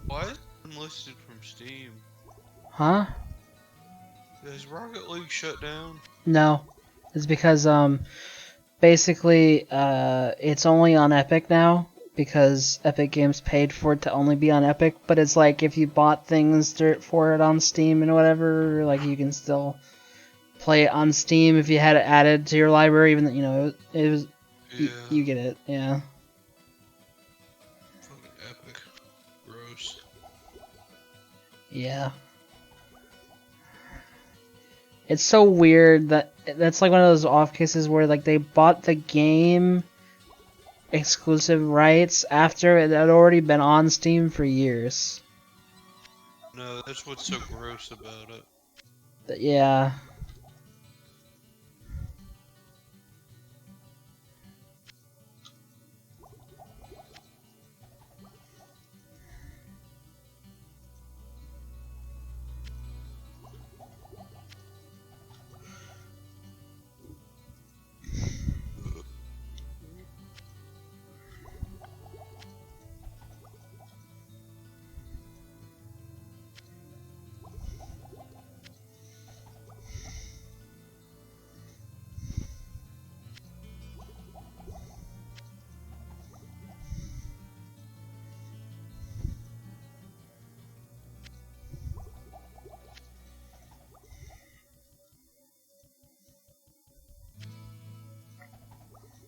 Why is it unlisted from Steam? Huh? Is Rocket League shut down? No. It's because basically it's only on Epic now because Epic Games paid for it to only be on Epic, but it's like if you bought things for it on Steam and whatever, like you can still play it on Steam if you had it added to your library, even though, you know, it was Yeah. you get it. Yeah. Fucking Epic. Gross. Yeah. It's so weird that that's like one of those off cases where like they bought the game exclusive rights after it had already been on Steam for years. No, that's what's so gross about it. But yeah.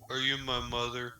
Are you my mother?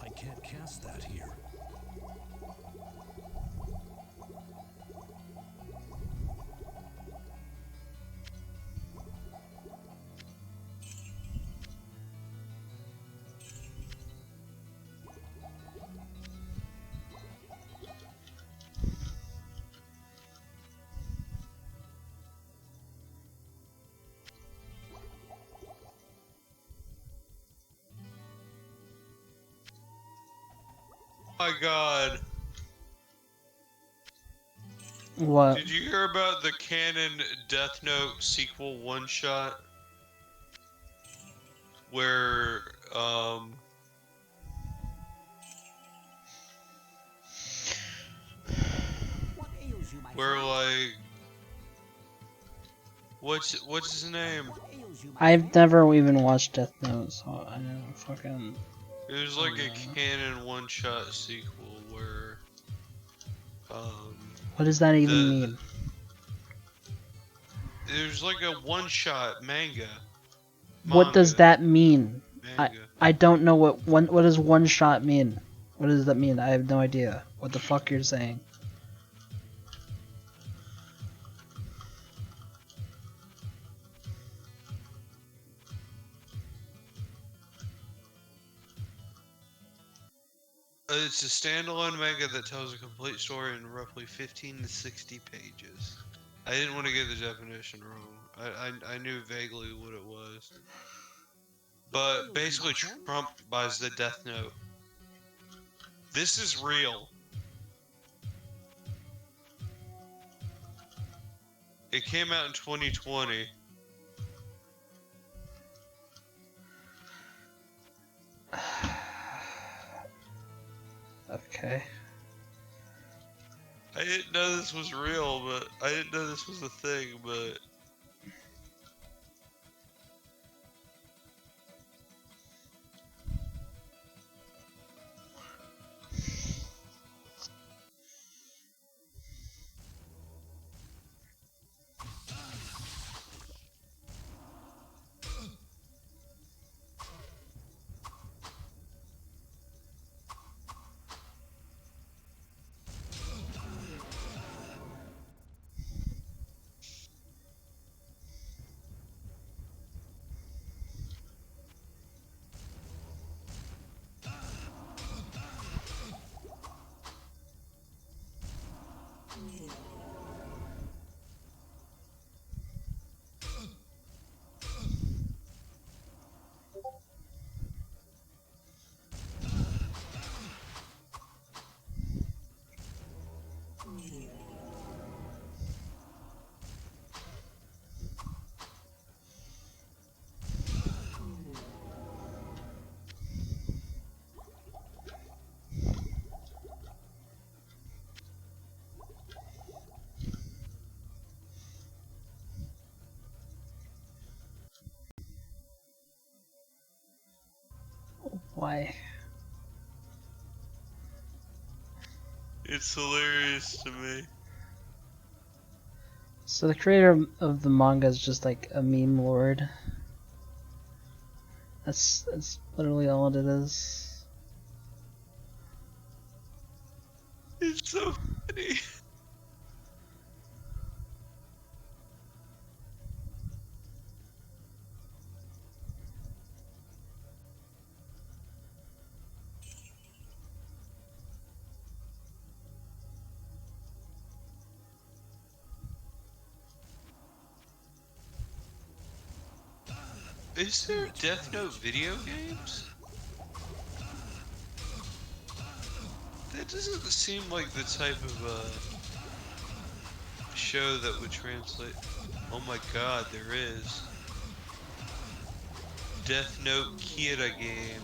I can't cast that here. My God. What? Did you hear about the canon Death Note sequel one shot? Where, What ails you, my where friend? like, what's his name? What ails you, my I've friend? never even watched Death Note, so I don't fucking. It was like a canon one shot sequel where, What does that even the mean? it was like a one shot What does that mean? manga. I don't know what does one shot mean? What does that mean? I have no idea what the fuck you're saying. It's a standalone manga that tells a complete story in roughly 15 to 60 pages. I didn't want to get the definition wrong. I knew vaguely what it was. But basically, Trump buys the Death Note. This is real. It came out in 2020. Okay. I didn't know this was real, but I didn't know this was a thing, but Why? it's hilarious to me. So the creator of the manga is just like a meme lord. That's literally all it is. It's so funny. Is there Death Note video games? That doesn't seem like the type of show that would translate. Oh my god, there is. Death Note Kira game.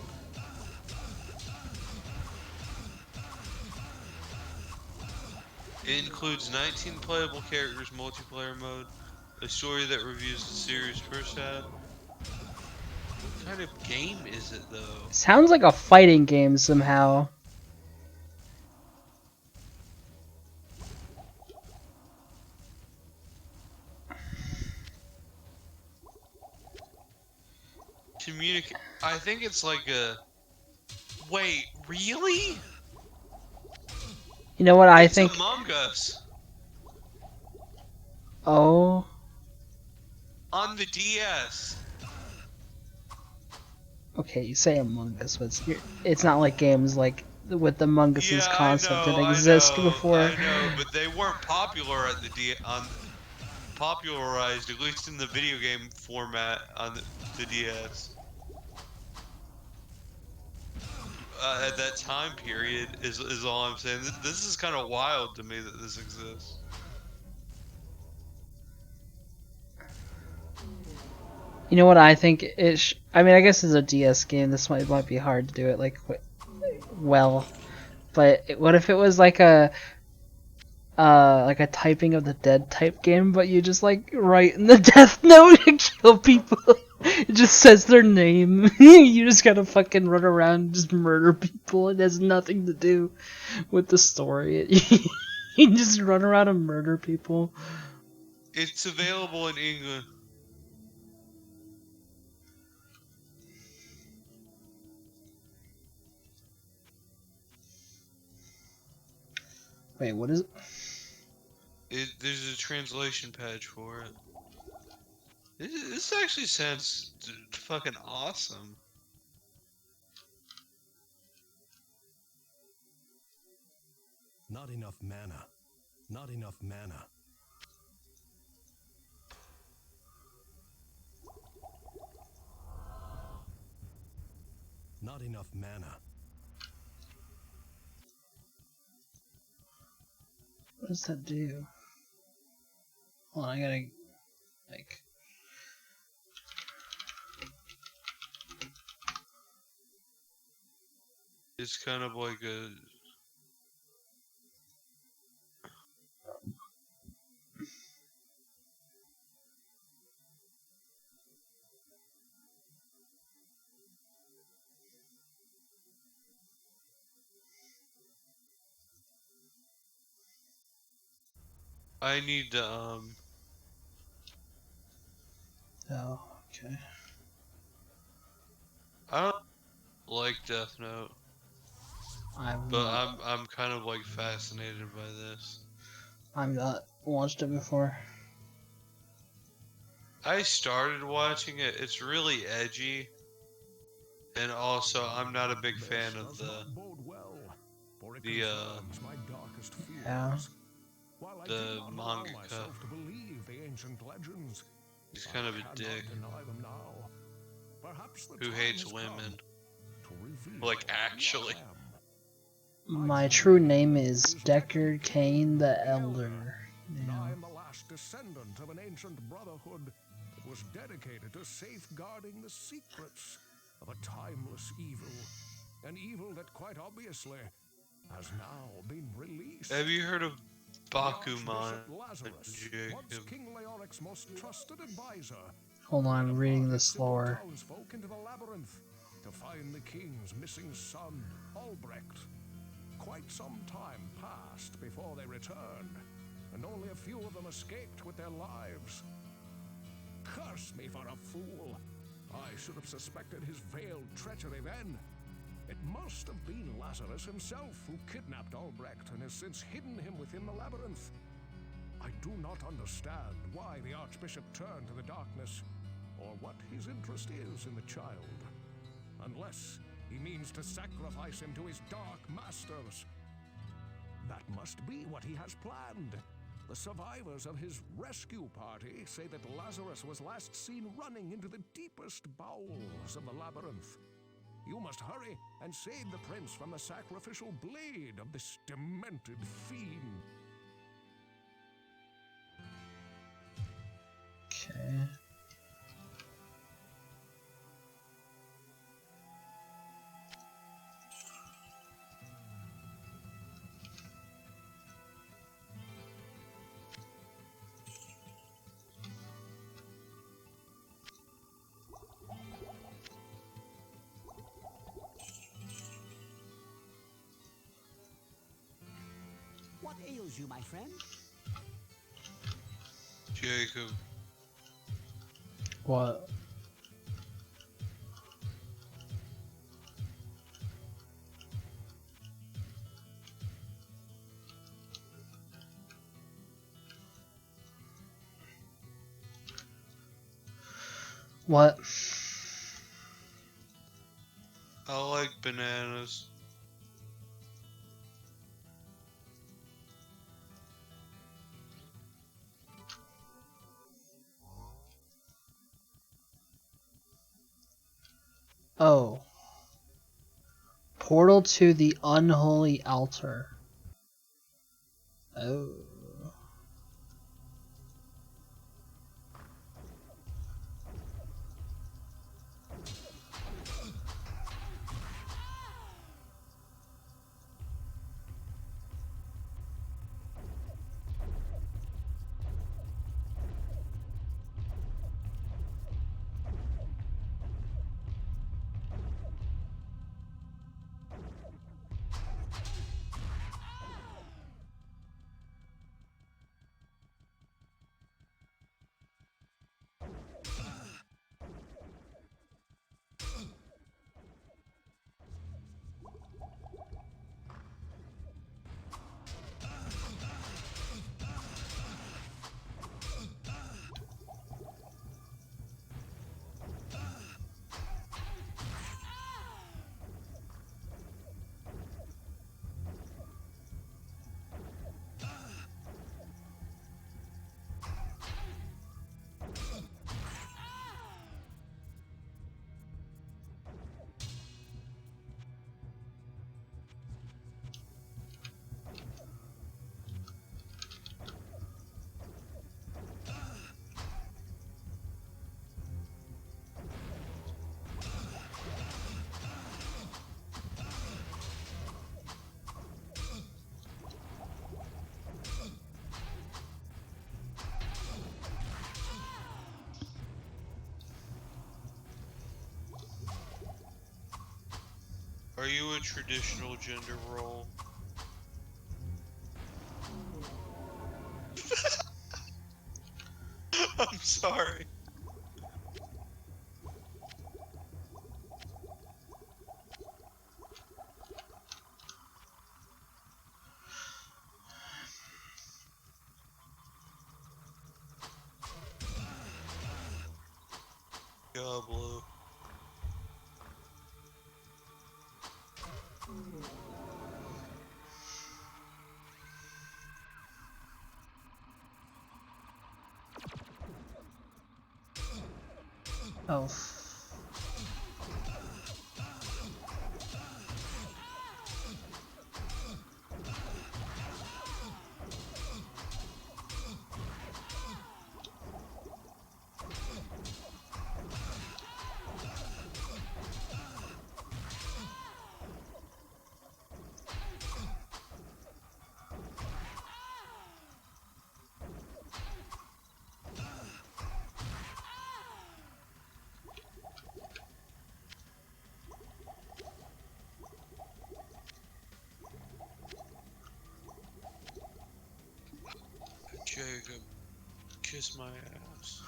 It includes 19 playable characters, multiplayer mode, a story that reviews the series first half. What kind of game is it though? Sounds like a fighting game somehow. I think it's like a. Wait, really? You know what I It's think? Among Us Oh, on the DS. okay. You say Among Us, but it's not like games like with Among Us's Yeah, concept didn't exist before. I know, but they weren't popular at popularized at least in the video game format on the DS. At that time period is all I'm saying. This is kind of wild to me that this exists. You know what I think it? I mean, I guess it's a DS game. This might be hard to do it like well, but what if it was like a typing of the dead type game, but you just like write in the death note and kill people. It just says their name. You just gotta fucking run around and just murder people. It has nothing to do with the story. You just run around and murder people. It's available in England. Wait, what is it? There's a translation page for it. This actually sounds fucking awesome. Not enough mana. Not enough mana. Not enough mana. What does that do? Hold on, I gotta like. It's kind of like a. I need to Oh, okay. I don't like Death Note, I've but not. I'm kind of like fascinated by this. I've not watched it before. I started watching it. It's really edgy, and also I'm not a big fan of the Yeah. While I do the not allow mangaka. myself to believe the ancient legends, He's kind of a I cannot dick deny them now. Perhaps the who time hates has women. come to reveal Like who I actually. am. My true name is Deckard Cain the Elder. And I Yeah. am the last descendant of an ancient brotherhood that was dedicated to safeguarding the secrets of a timeless evil. An evil that quite obviously has now been released. Have you heard of The Bakuman, Archbishop Lazarus, Jacob? once King Leoric's most trusted advisor, Hold on, I'm reading departed this simple slower. townsfolk into the labyrinth to find the king's missing son, Albrecht. Quite some time passed before they returned, and only a few of them escaped with their lives. Curse me for a fool! I should have suspected his veiled treachery then. It must have been Lazarus himself who kidnapped Albrecht and has since hidden him within the labyrinth. I do not understand why the Archbishop turned to the darkness, or what his interest is in the child. Unless he means to sacrifice him to his dark masters. That must be what he has planned. The survivors of his rescue party say that Lazarus was last seen running into the deepest bowels of the labyrinth. You must hurry and save the prince from the sacrificial blade of this demented fiend. Okay. What ails you, my friend? Jacob. What? What? I like bananas. Oh. Portal to the unholy altar. Oh. Are you a traditional gender role? I'm sorry. Diablo. Oh. Jacob, kiss my ass.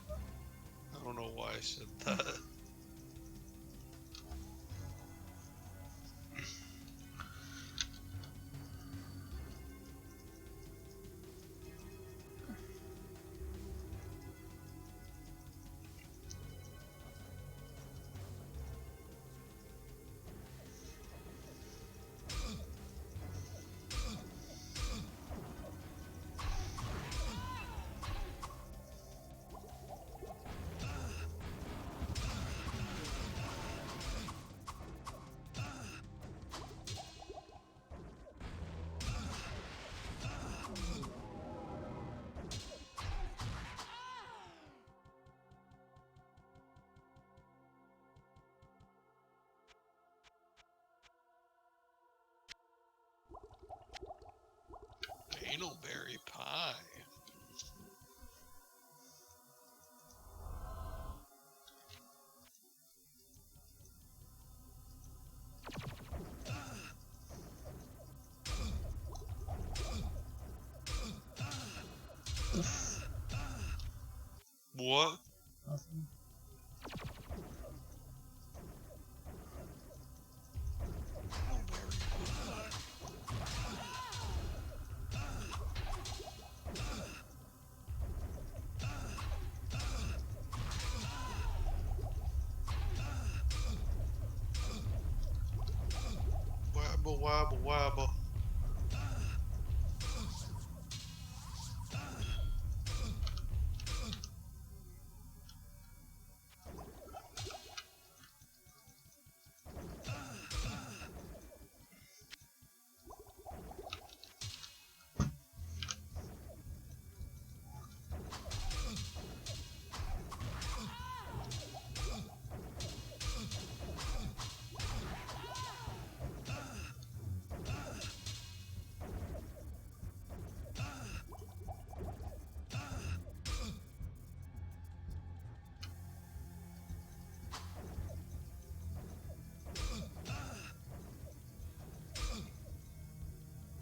I don't know why I said that. Anal-berry pie. What? Nothing. Anal-berry pie. Wabba wabba wabba.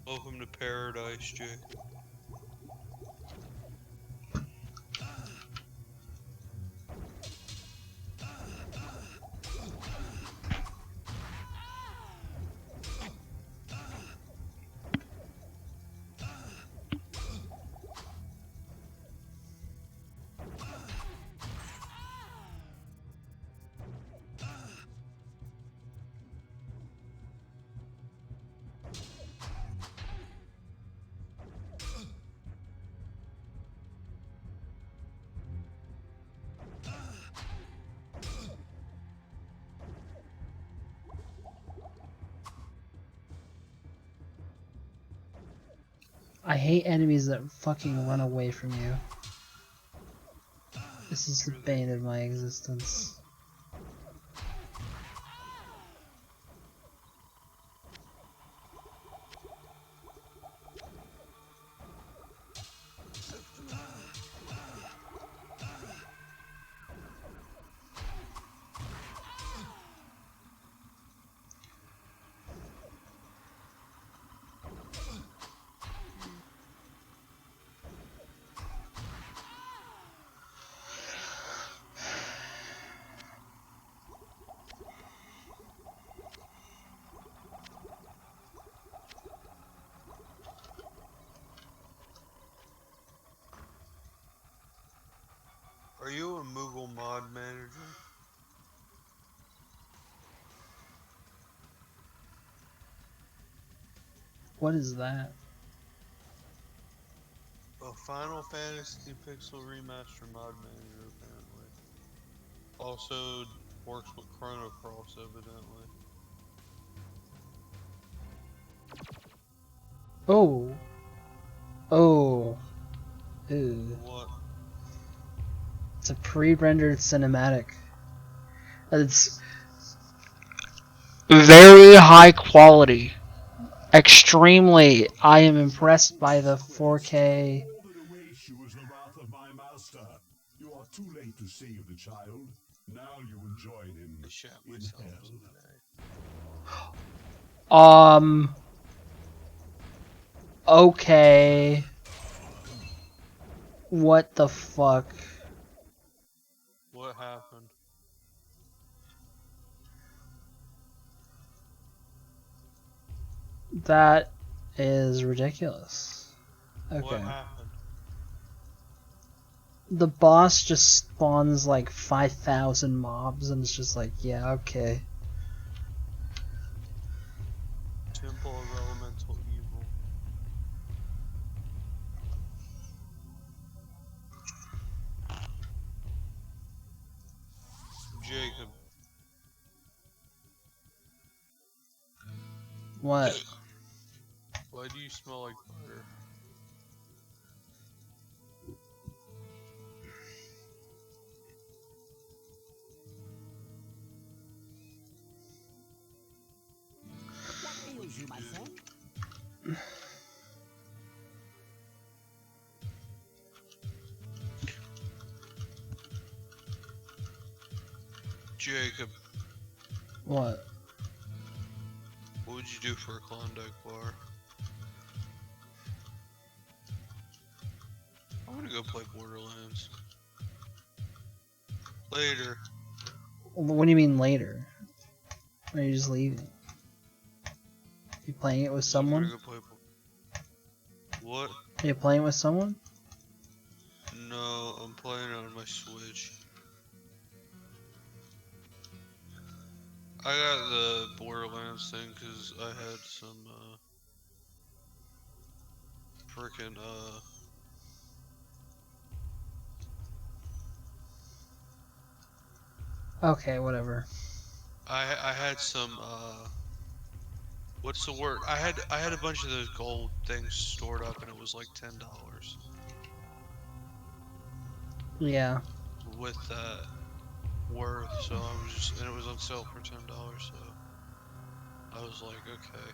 Welcome to paradise, Jay. I hate enemies that fucking run away from you. This is the bane of my existence. Are you a Moogle mod manager? What is that? A Final Fantasy Pixel Remaster mod manager, apparently. Also works with Chrono Cross, evidently. Oh. Oh. Ew. What? It's a pre-rendered cinematic. It's very high quality. Extremely. I am impressed by the 4K. All that awaits you is the wrath of my master. You are too late to save the child. Now you will join him I shat in myself hell. Um. Okay. What the fuck? What happened? That is ridiculous. What Okay. happened? The boss just spawns like 5,000 mobs and it's just like, yeah, okay. Temple of Elemental Evil. Jacob. What? Why do you smell like butter? What ails you, my friend? Jacob, What? what would you do for a Klondike bar? I want to go play Borderlands. Later. What do you mean later? Or are you just leaving? You playing it with I'm gonna someone? go play. What? Are you playing with someone? No, I'm playing on my Switch. I got the Borderlands thing because I had some freaking Okay, whatever. I had some what's the word? I had a bunch of those gold things stored up and it was like $10 Yeah. with that worth, so I was just, and it was on sale for $10, so I was like, okay.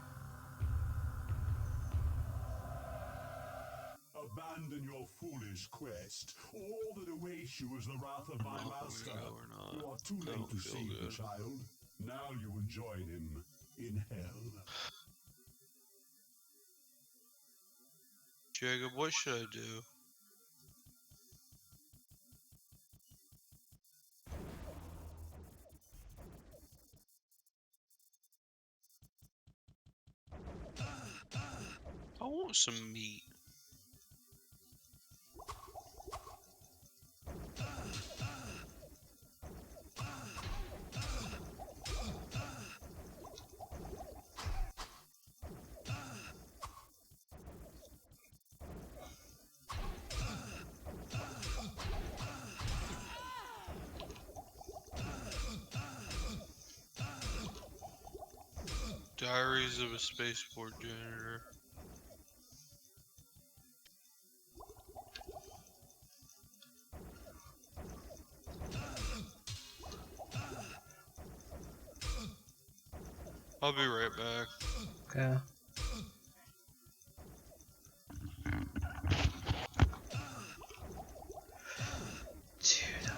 Abandon your foolish quest. All that awaits you is the wrath of I don't my know if I'm master. gonna go or not. You are too I late don't to feel save the good. child. Now you will join him in hell. Jacob, what should I do? I want some meat. Diaries of a Spaceport Janitor. I'll be right back. Okay. Dude,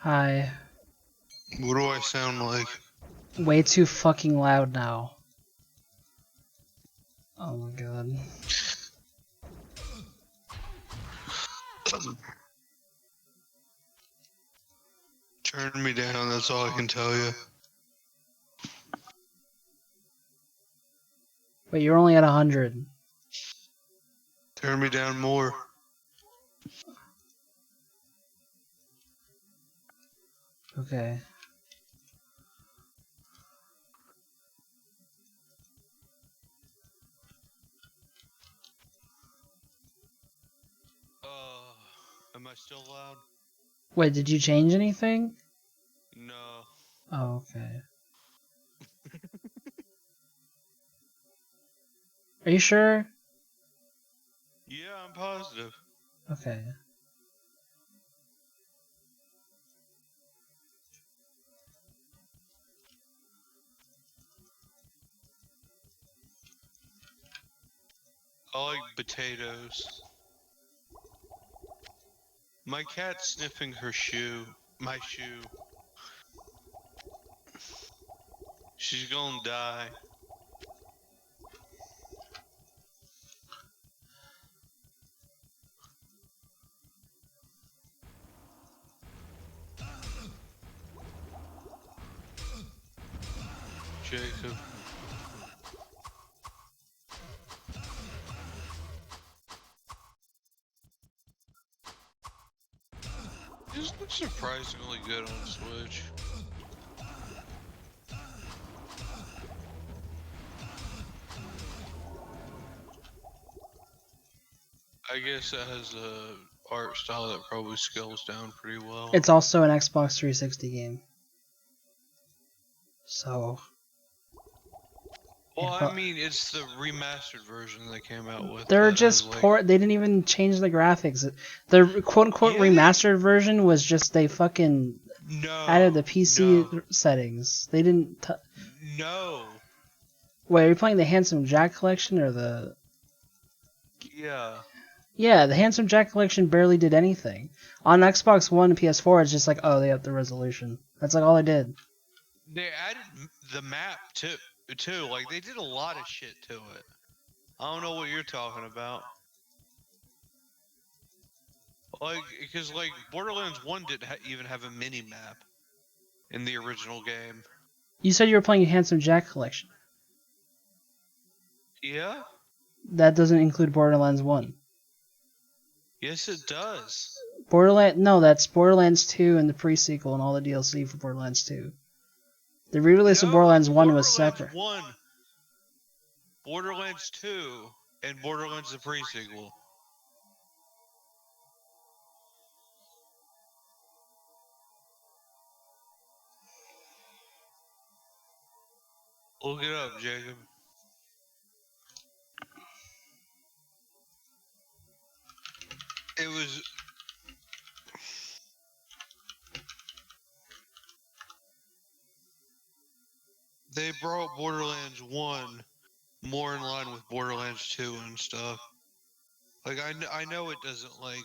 Hi. What do I sound like? Way too fucking loud now. Oh my god. Turn me down, that's all I can tell you. Wait, you're only at 100. Turn me down more. Okay. Am I still loud? Wait, did you change anything? No. Oh, okay. Are you sure? Yeah, I'm positive. Okay. I like potatoes. My cat's sniffing her shoe. My shoe. She's gonna die. Jacob. This looks surprisingly good on Switch. I guess it has a art style that probably scales down pretty well. It's also an Xbox 360 game. So. Well, I mean, it's the remastered version they came out with. They're That just has, like, poor. They didn't even change the graphics. The quote unquote remastered version was just they fucking added the PC settings. They didn't. No. Wait, are you playing the Handsome Jack collection or the? Yeah. Yeah, the Handsome Jack collection barely did anything. On Xbox One and PS4, it's just like, oh, they upped the resolution. That's like all I did. They added the map too. Like, they did a lot of shit to it. I don't know what you're talking about. Like, because, like, Borderlands 1 didn't even have a mini map in the original game. You said you were playing Handsome Jack collection. Yeah? That doesn't include Borderlands 1. Yes, it does. No, that's Borderlands 2 and the pre-sequel and all the DLC for Borderlands 2. The re-release of Borderlands 1 was separate. 1, Borderlands 2, and Borderlands the pre-sequel. Look it up, Jacob. It was... They brought Borderlands 1 more in line with Borderlands 2 and stuff. Like, I know it doesn't, like...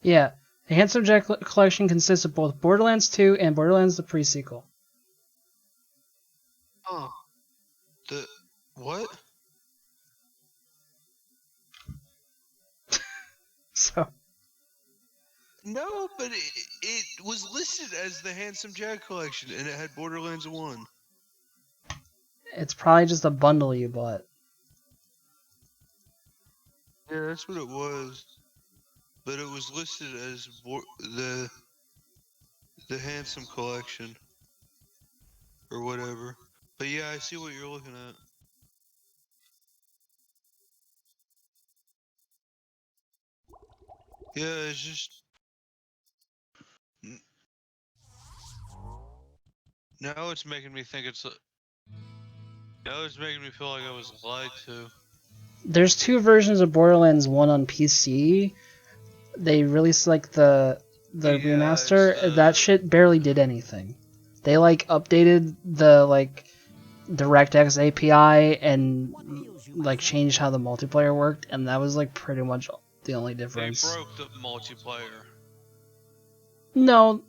Yeah, the Handsome Jack collection consists of both Borderlands 2 and Borderlands the pre-sequel. Huh. What? So. No, but it was listed as the Handsome Jack collection, and it had Borderlands 1. It's probably just a bundle you bought. Yeah, that's what it was. But it was listed as the Handsome collection. Or whatever. But yeah, I see what you're looking at. Yeah, it's just... Now it's making me think it's... Now it's making me feel like I was lied to. There's two versions of Borderlands 1 on PC. They released like the the Yeah, remaster, it's the- that shit barely did anything. They like updated the like DirectX API and like changed how the multiplayer worked, and that was like pretty much the only They difference. broke the multiplayer. No,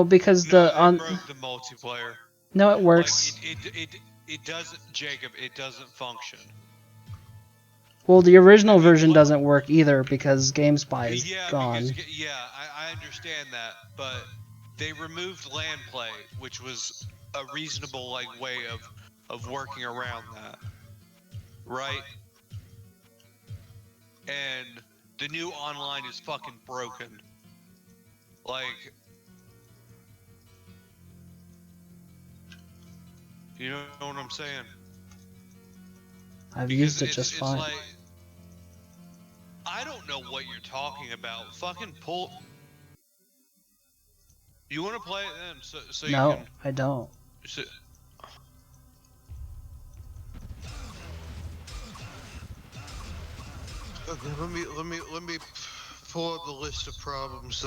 because No, the they on broke the multiplayer. no, it Like works. it doesn't, Jacob. It doesn't function. Well, the original I mean, version doesn't work either because GameSpy is Yeah, gone. because I understand that, but they removed land play, which was a reasonable like way of working around that, right? And the new online is fucking broken. Like, you know what I'm saying? I've Because used it just it's fine. like, I don't know what you're talking about. Fucking pull. You want to play it then, so you No, can. I don't. So, okay, let me pull up the list of problems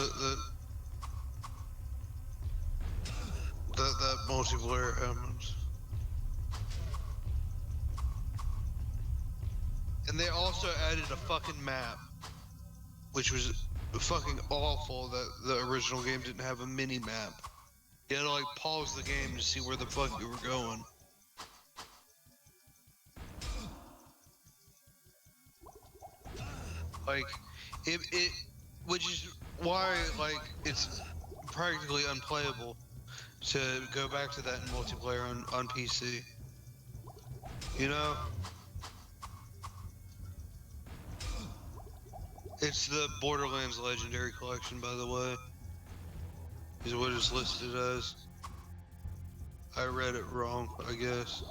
that multiplayer elements. And they also added a fucking map, which was fucking awful that the original game didn't have a mini map. You had to like pause the game to see where the fuck you were going. Like, it which is why like it's practically unplayable to go back to that in multiplayer on PC. You know? It's the Borderlands Legendary Collection, by the way, is what it's listed as. I read it wrong, I guess.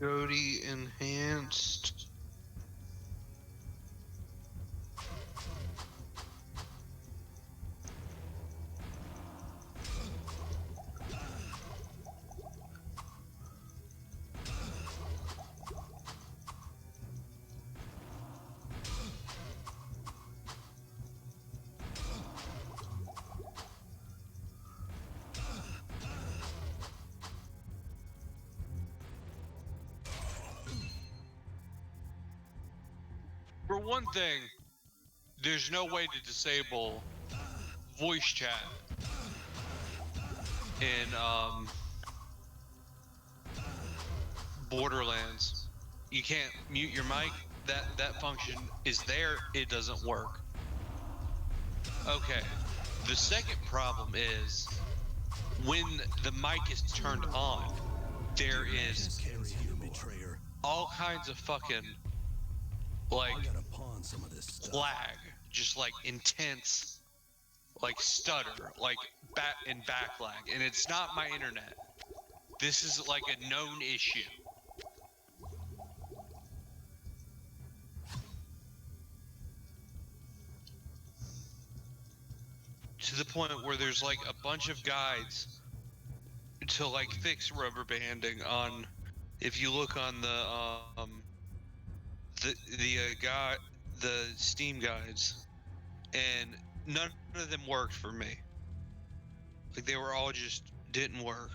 Jody Enhanced. For one thing, there's no way to disable voice chat in Borderlands. You can't mute your mic. That function is there. It doesn't work. Okay. The second problem is when the mic is turned on, there is all kinds of fucking like lag, just like intense like stutter, like back and backlag, and it's not my internet. This is like a known issue. To the point where there's like a bunch of guides to like fix rubber banding on. If you look on the Steam guides, and none of them worked for me. Like they were all just didn't work.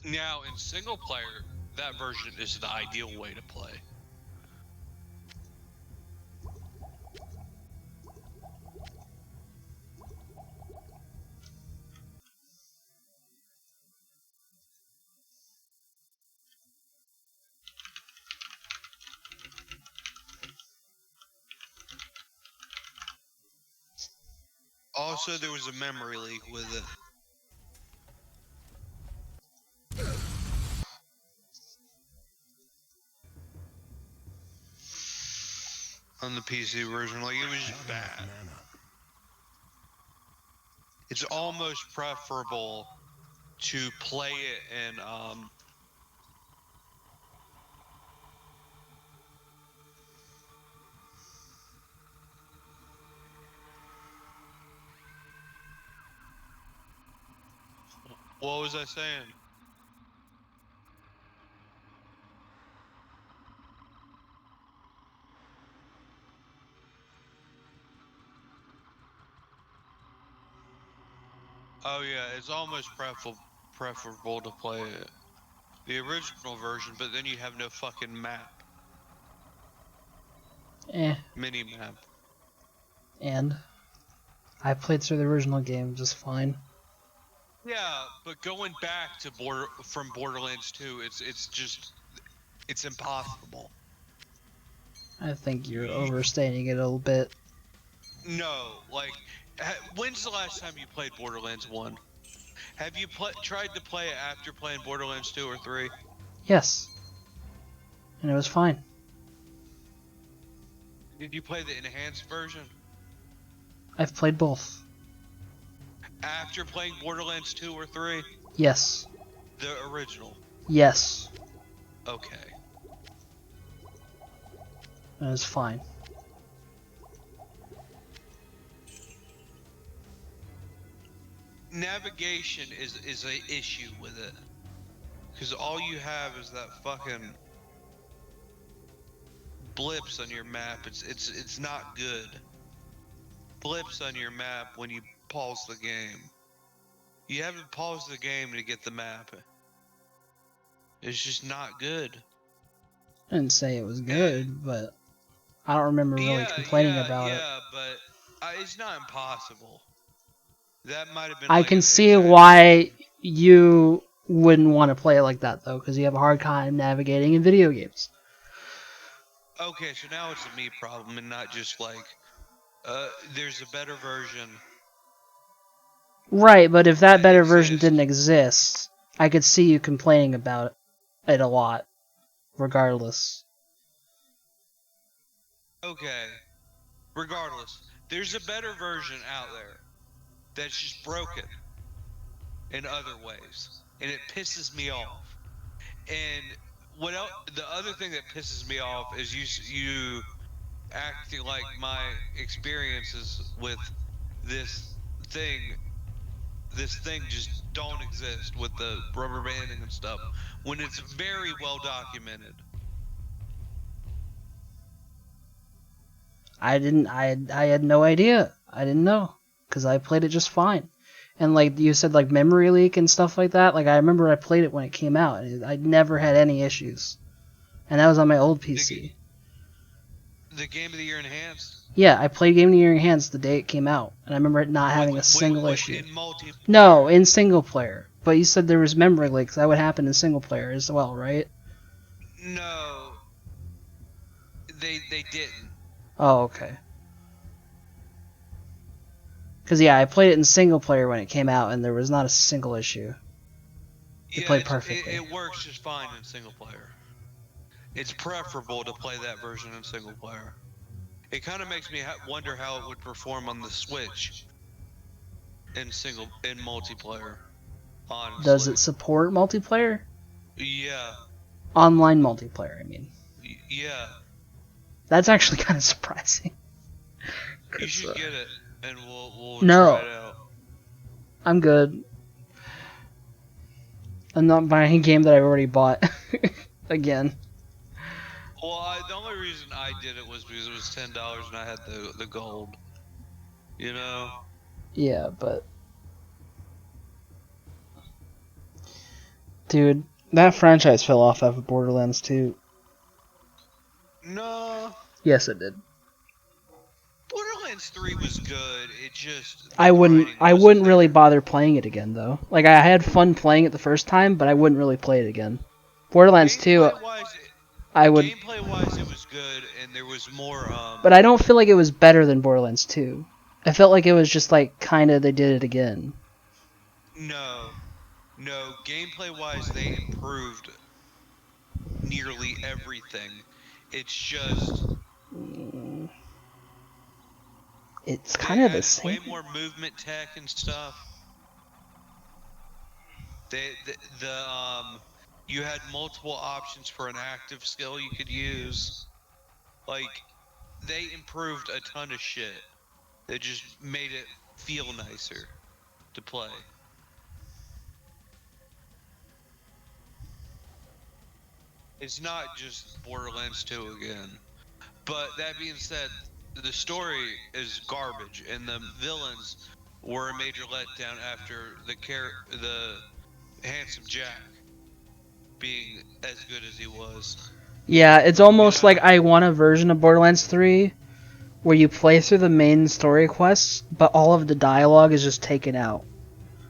Now in single player, that version is the ideal way to play. Also, there was a memory leak with it. On the PC version, like it was just bad. It's almost preferable to play it in What was I saying? Oh yeah, it's almost preferable to play the original version, but then you have no fucking map, Eh, mini map. and I played through the original game just fine. Yeah, but going back to from Borderlands 2, it's just it's impossible. I think you're You, overstating it a little bit. no, like when's the last time you played Borderlands 1? Have you tried to play it after playing Borderlands 2 or 3? Yes, and it was fine. Did you play the enhanced version I've played both. after playing Borderlands 2 or 3? Yes. The original. Yes. Okay. And it was fine. Navigation is a issue with it. Cuz all you have is that fucking blips on your map. It's not good. Blips on your map when you pause the game. You have to pause the game to get the map. It's just not good. I didn't say it was And good, but I don't remember really yeah, complaining yeah, about it. yeah, but it's not impossible. That might have been I like can an see exaggeration. why you wouldn't want to play it like that, though, because you have a hard time navigating in video games. Okay, so now it's a me problem and not just like there's a better version Right, but if that that better version exists. didn't exist, I could see you complaining about it a lot, regardless. Okay. Regardless, there's a better version out there that's just broken in other ways, and it pisses me off. And what else? The other thing that pisses me off is you acting like my experiences with this thing this thing just don't exist with the rubber banding and stuff when it's very well documented. I had no idea. I didn't know, because I played it just fine. And like you said, like memory leak and stuff like that, like I remember I played it when it came out, and I never had any issues. And that was on my old PC. The game of the year enhanced Yeah, I played Game of the Year Enhanced the day it came out, and I remember it not with having a single with issue. in multiplayer. No, in single player. But you said there was memory leaks. That would happen in single player as well, right? No, they didn't. Oh, okay. Because yeah, I played it in single player when it came out, and there was not a single issue. It Yeah, played perfectly. it works just fine in single player. It's preferable to play that version in single player. It kind of makes me wonder how it would perform on the Switch in multiplayer. Does Honestly, it support multiplayer? yeah, Online multiplayer, I mean. yeah. That's actually kind of surprising. You 'Cause, should get it, and we'll try no, it out. I'm good. I'm not buying a game that I've already bought again. Well, the only reason I did it was because it was $10 and I had the gold. You know? Yeah, but dude, that franchise fell off after Borderlands 2. No. Yes, it did. Borderlands 3 was good. It just the I wouldn't grinding I wasn't wouldn't really there. bother playing it again though. Like I had fun playing it the first time, but I wouldn't really play it again. Borderlands 2, I would, Gameplay wise, it was good, and there was more. but I don't feel like it was better than Borderlands 2. I felt like it was just like kind of they did it again. No, no. Gameplay wise, they improved nearly everything. It's just It's they kind of the added same. way more movement tech and stuff. The you had multiple options for an active skill you could use. Like they improved a ton of shit. It just made it feel nicer to play. it's not just Borderlands 2 again. But that being said, the story is garbage, and the villains were a major letdown after the handsome Jack being as good as he was. Yeah, it's You almost know? like I want a version of Borderlands 3 where you play through the main story quests, but all of the dialogue is just taken out.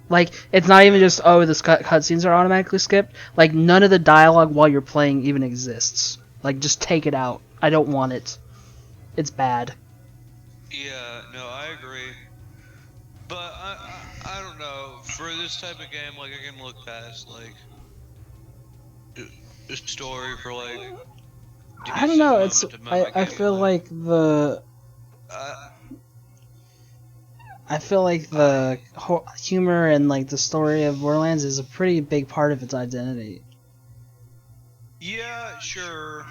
Like, it's not even Yeah. just, oh, the cutscenes are automatically skipped. Like, none of the dialogue while you're playing even exists. Like, just take it out. I don't want it. It's bad. Yeah, no, I agree. But I don't know. For this type of game, like I can look past like a story for like I don't decent know. It's moment I feel gameplay. like the I I feel like I the humor and like the story of Borderlands is a pretty big part of its identity. yeah, sure,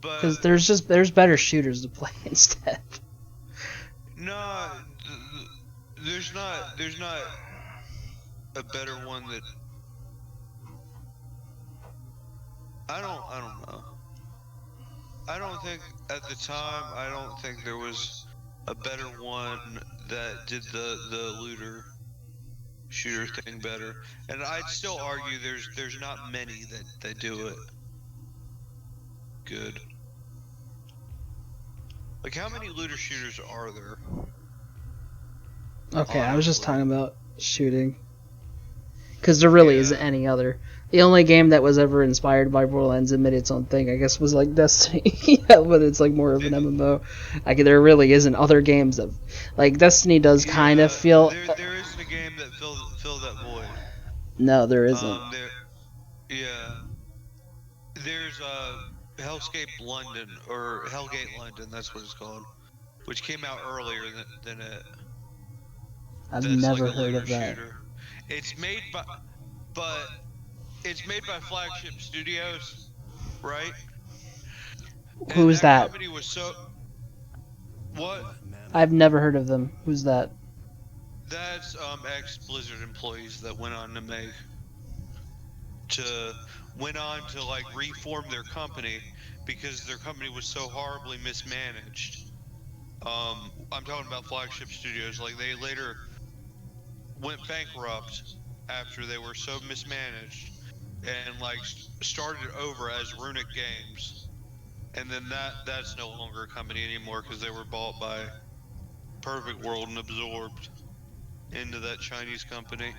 but Because there's better shooters to play instead. no, there's not a better one that I don't know. I don't think at the time I don't think there was a better one that did the looter shooter thing better. And I'd still argue there's not many that do it good. Like how many looter shooters are there? Okay, I was just Honestly. talking about shooting. Because there really isn't Yeah. any other. The only game that was ever inspired by Borderlands and made its own thing, I guess, was like Destiny. Yeah, but it's like more of an MMO. Like there really isn't other games that, like Destiny does kind of Yeah, feel. there isn't a game that fill that void. No, there isn't. There yeah. There's Hellscape London or Hellgate London, that's what it's called, which came out earlier than it. I've That's like never a heard looter of that. shooter. It's made by but it's made by Flagship Studios, right? And Who's that that? company was so what? I've never heard of them. Who's that? That's ex Blizzard employees that to went on to like reform their company because their company was so horribly mismanaged. I'm talking about Flagship Studios. Like they later went bankrupt after they were so mismanaged, and like started over as Runic Games, and then that's no longer a company anymore because they were bought by Perfect World and absorbed into that Chinese company.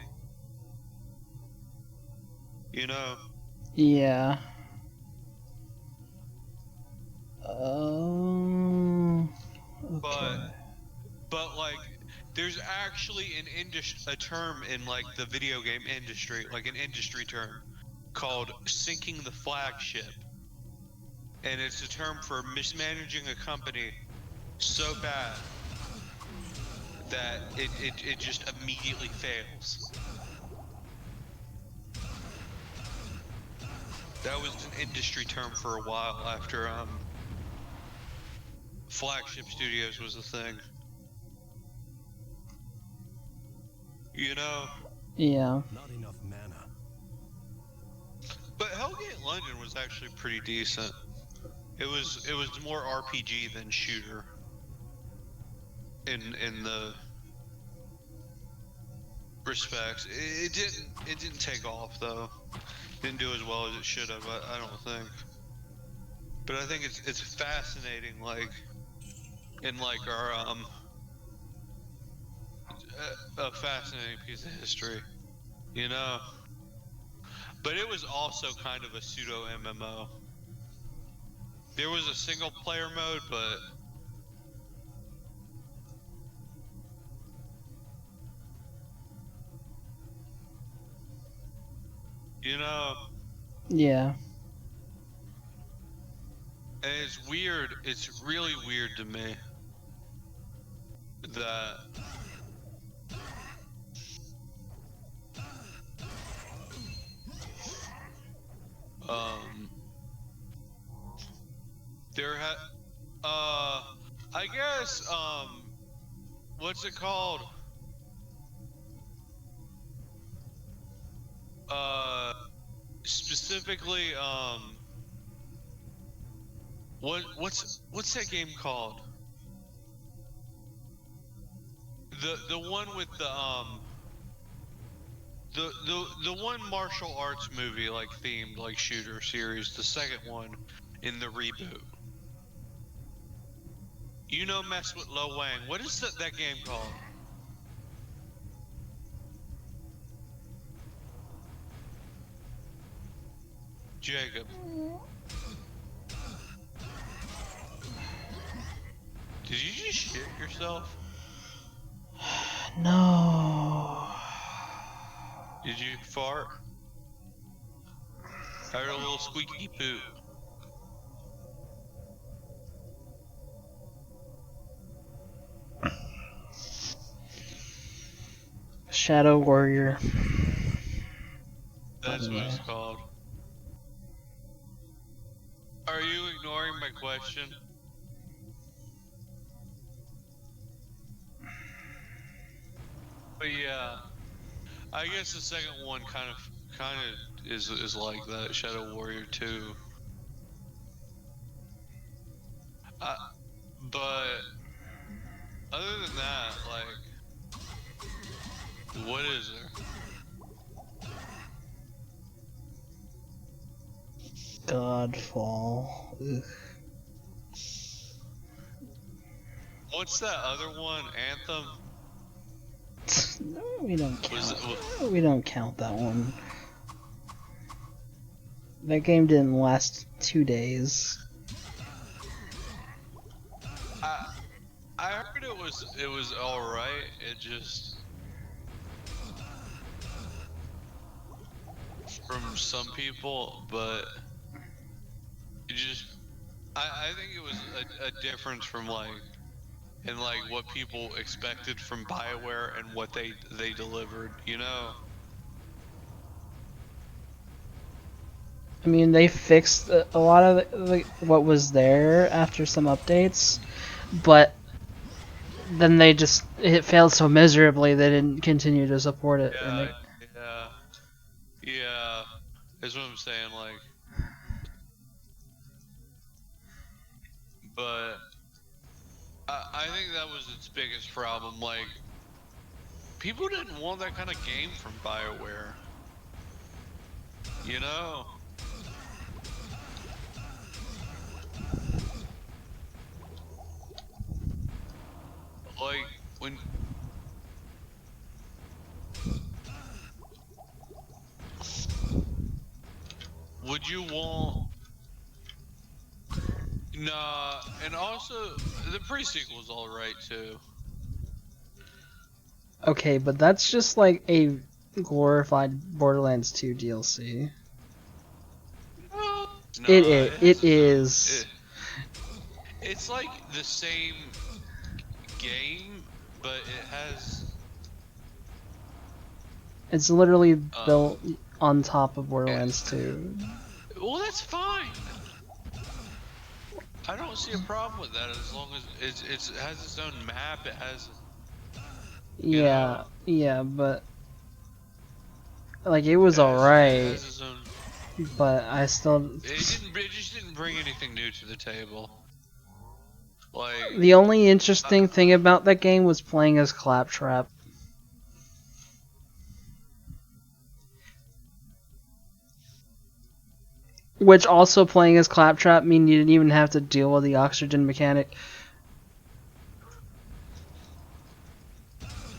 You know, Yeah. Okay. but like there's actually a term in like the video game industry, like an industry term called sinking the flagship, and it's a term for mismanaging a company so bad that it just immediately fails. That was an industry term for a while after Flagship Studios was a thing. You know? Yeah. Not enough mana. But Hellgate London was actually pretty decent. It was more RPG than shooter in the respects. It didn't take off though. Didn't do as well as it should have. I don't think. But I think it's fascinating. Like in like our a fascinating piece of history. You know. But it was also kind of a pseudo MMO. There was a single player mode, but you know, Yeah. and it's weird. It's really weird to me that um there had I guess what's it called? Uh specifically, what's that game called? The one with the one martial arts movie like themed like shooter series, the second one in the reboot. You know, mess with Lo Wang. What is that game called? Jacob. Did you just shit yourself? No. Did you fart? I heard a little squeaky poop. Shadow Warrior. That's what it's called. Are you ignoring my question? But yeah, I guess the second one kind of is like that, Shadow Warrior 2. But other than that, like, what is there? Godfall. Ugh. What's that other one? Anthem? No, we don't count. We don't count that one. That game didn't last 2 days. I heard it was all right. It just from some people, but it just I think it was a difference from like what people expected from BioWare and what they delivered, you know. I mean, they fixed a lot of what was there after some updates, but then it failed so miserably they didn't continue to support it. Yeah, that's what I'm saying. Like, but I think that was its biggest problem. Like, people didn't want that kind of game from BioWare, you know. Like when would you want? Nah, and also the pre-sequel's all right too. Okay, but that's just like a glorified Borderlands 2 DLC. No, It is. It's like the same game, but it has. It's literally built on top of Borderlands 2. Well, that's fine. I don't see a problem with that as long as it has its own map. It has. Yeah, yeah, but like it was It alright, has its own. but I still. It just didn't bring anything new to the table. Like the only interesting thing about that game was playing as Claptrap. Which also playing as Claptrap mean you didn't even have to deal with the oxygen mechanic.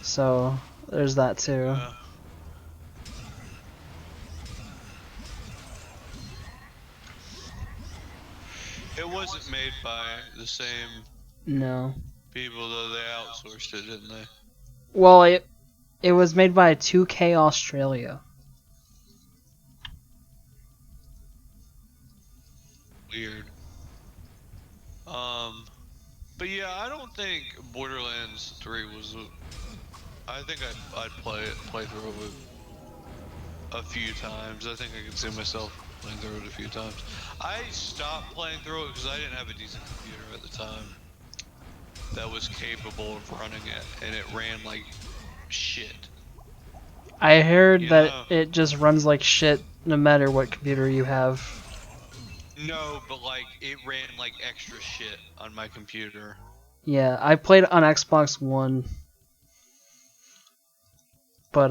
So there's that too. It wasn't made by the same people, though. They outsourced it, didn't they? Well, it was made by 2K Australia. Weird. But yeah, I don't think Borderlands 3 was. I think I'd play through it a few times. I think I could see myself playing through it a few times. I stopped playing through it because I didn't have a decent computer at the time that was capable of running it, and it ran like shit. I heard that it just runs like shit no matter what computer you have. No, but like it ran like extra shit on my computer. Yeah, I played on Xbox One, but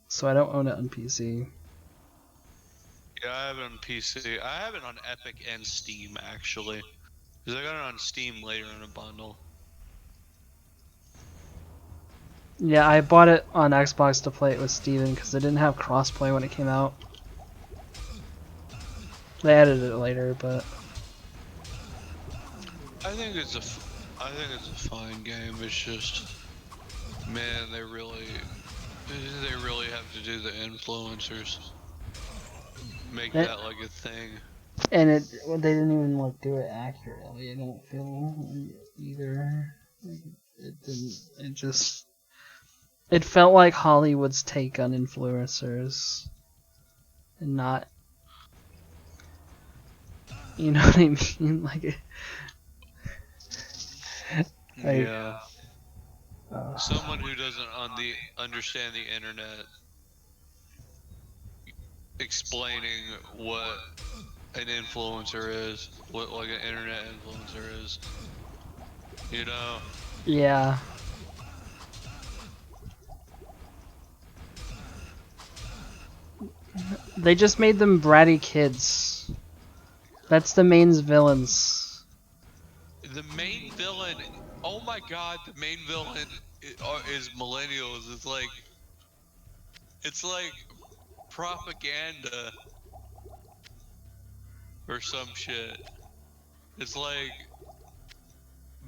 so I don't own it on PC. Yeah, I have it on PC. I have it on Epic and Steam actually, because I got it on Steam later in a bundle. Yeah, I bought it on Xbox to play it with Steven because it didn't have crossplay when it came out. They added it later, but I think it's a fine game. It's just, man, they really have to do the influencers, make it, that like a thing. and they didn't even like do it accurately. I don't feel either. Like, it didn't. It just. It felt like Hollywood's take on influencers, and not. You know what I mean? Like. Yeah. Uh, Someone who doesn't understand the internet explaining what an influencer is, what like an internet influencer is. You know? yeah. They just made them bratty kids. That's the main villains. The main villain, oh my god, the main villain is millennials. It's like propaganda or some shit. It's like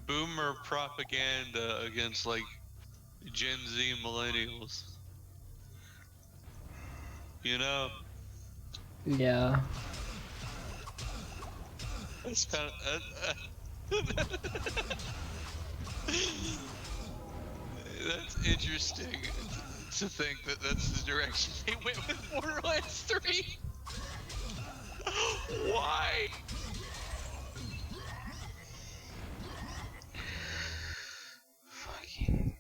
boomer propaganda against like Gen Z millennials. You know? Yeah. That's kind of that's interesting to think that that's the direction they went with Borderlands 3. Why? Fucking.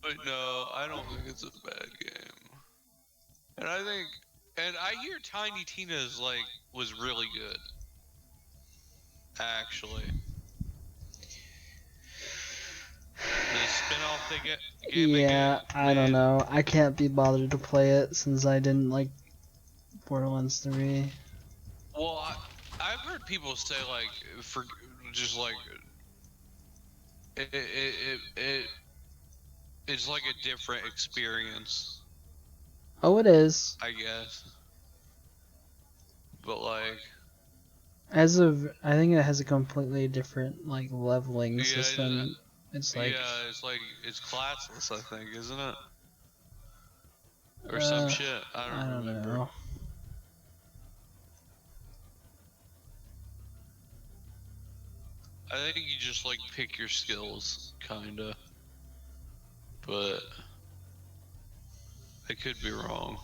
But no, I don't think it's a bad game. And I hear Tiny Tina's like was really good. Actually, the spin-off game they Yeah, I don't made. know. I can't be bothered to play it since I didn't like Borderlands 3. Well, I've heard people say like for just like it's like a different experience, Oh, it is. I guess. But like, I think it has a completely different like leveling yeah, system. It's like, it's like it's classless, I think, isn't it? Or some uh, shit. I I don't don't remember. know. I think you just like pick your skills, kinda. But I could be wrong.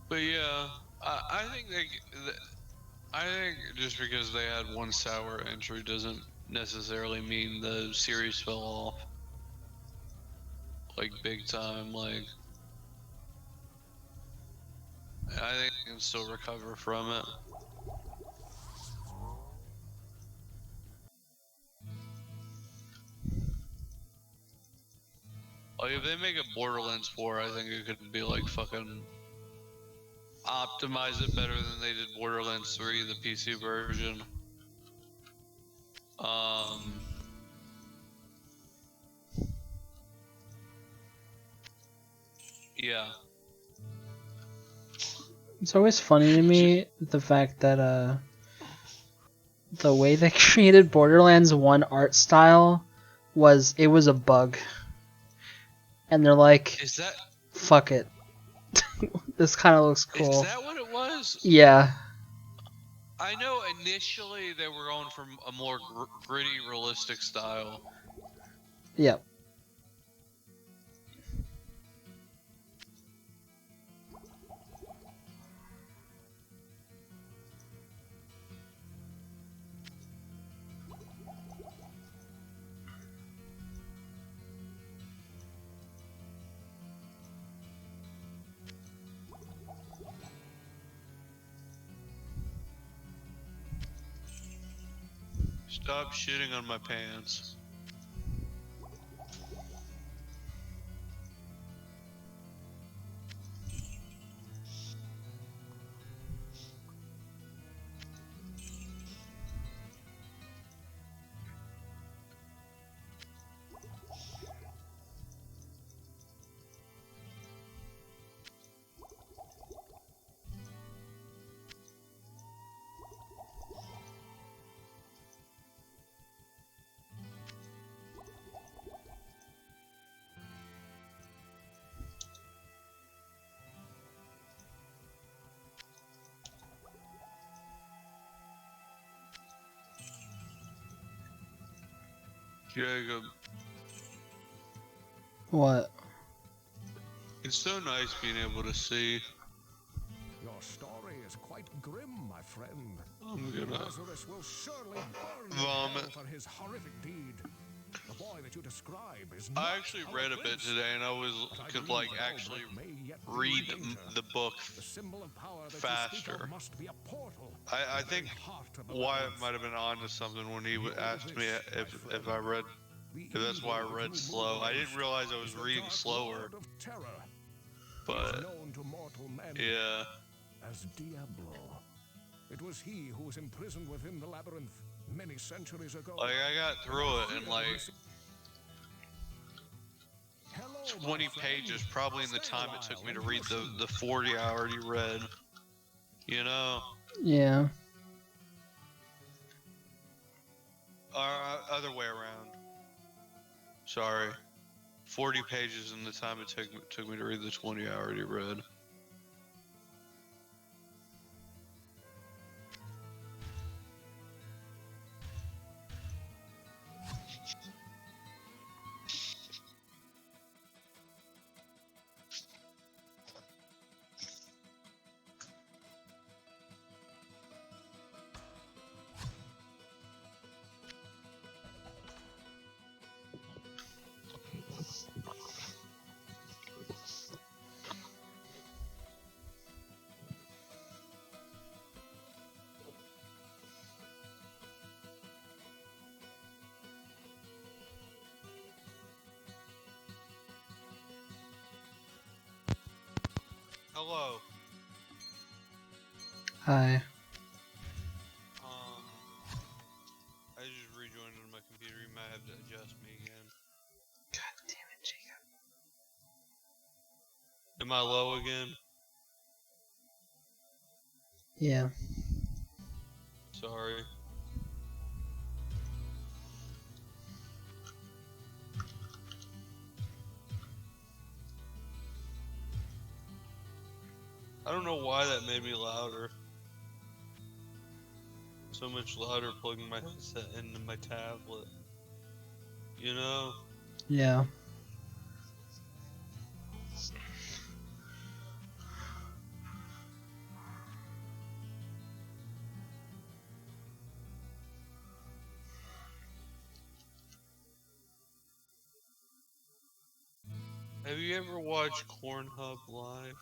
But yeah, I think I think just because they had one sour entry doesn't necessarily mean the series fell off like big time. Like I think they can still recover from it. Like if they make a Borderlands 4, I think it could be like fucking optimize it better than they did Borderlands 3, the PC version. Um, yeah. It's always funny to me the fact that the way they created Borderlands 1 art style was a bug. And they're like, Is that fuck it. This kind of looks is cool. that what it was? Yeah. I know initially they were going for a more gritty, realistic style. Yep. Stop shitting on my pants. Jacob, What? it's so nice being able to see. Your story is quite grim, my friend. I'm gonna Lazarus will surely burn in vomit. hell for his horrific deed. The boy that you describe is I not actually our read a bit prince, today, and I but I could believe like that actually Albrecht may yet be read greater. the book The symbol of power that you speak faster. of must be a portal. I the very think heart of the Wyatt labyrinth. might have been onto something when he Know asked me this, my if friend. I read, The if that's why I evil that read you slow. move I didn't against realize I was is the reading dark slower, lord of terror. He but is known to mortal men yeah. as Diablo. It was he who was imprisoned within the labyrinth many centuries ago. Like I got through it in like Hello, my 20 friend. pages, probably in the Stay a time it took while me to and read listen. the 40 I already read. You know? Yeah. Or other way around. Sorry. 40 pages in the time it took me to read the 20 I already read. Hello. Hi. I just rejoined on my computer. You might have to adjust me again. God damn it, Jacob. Am I low again? Yeah. Sorry. I don't know why that made me louder. So much louder plugging my headset into my tablet. You know? Yeah. Have you ever watched Cornhub Live?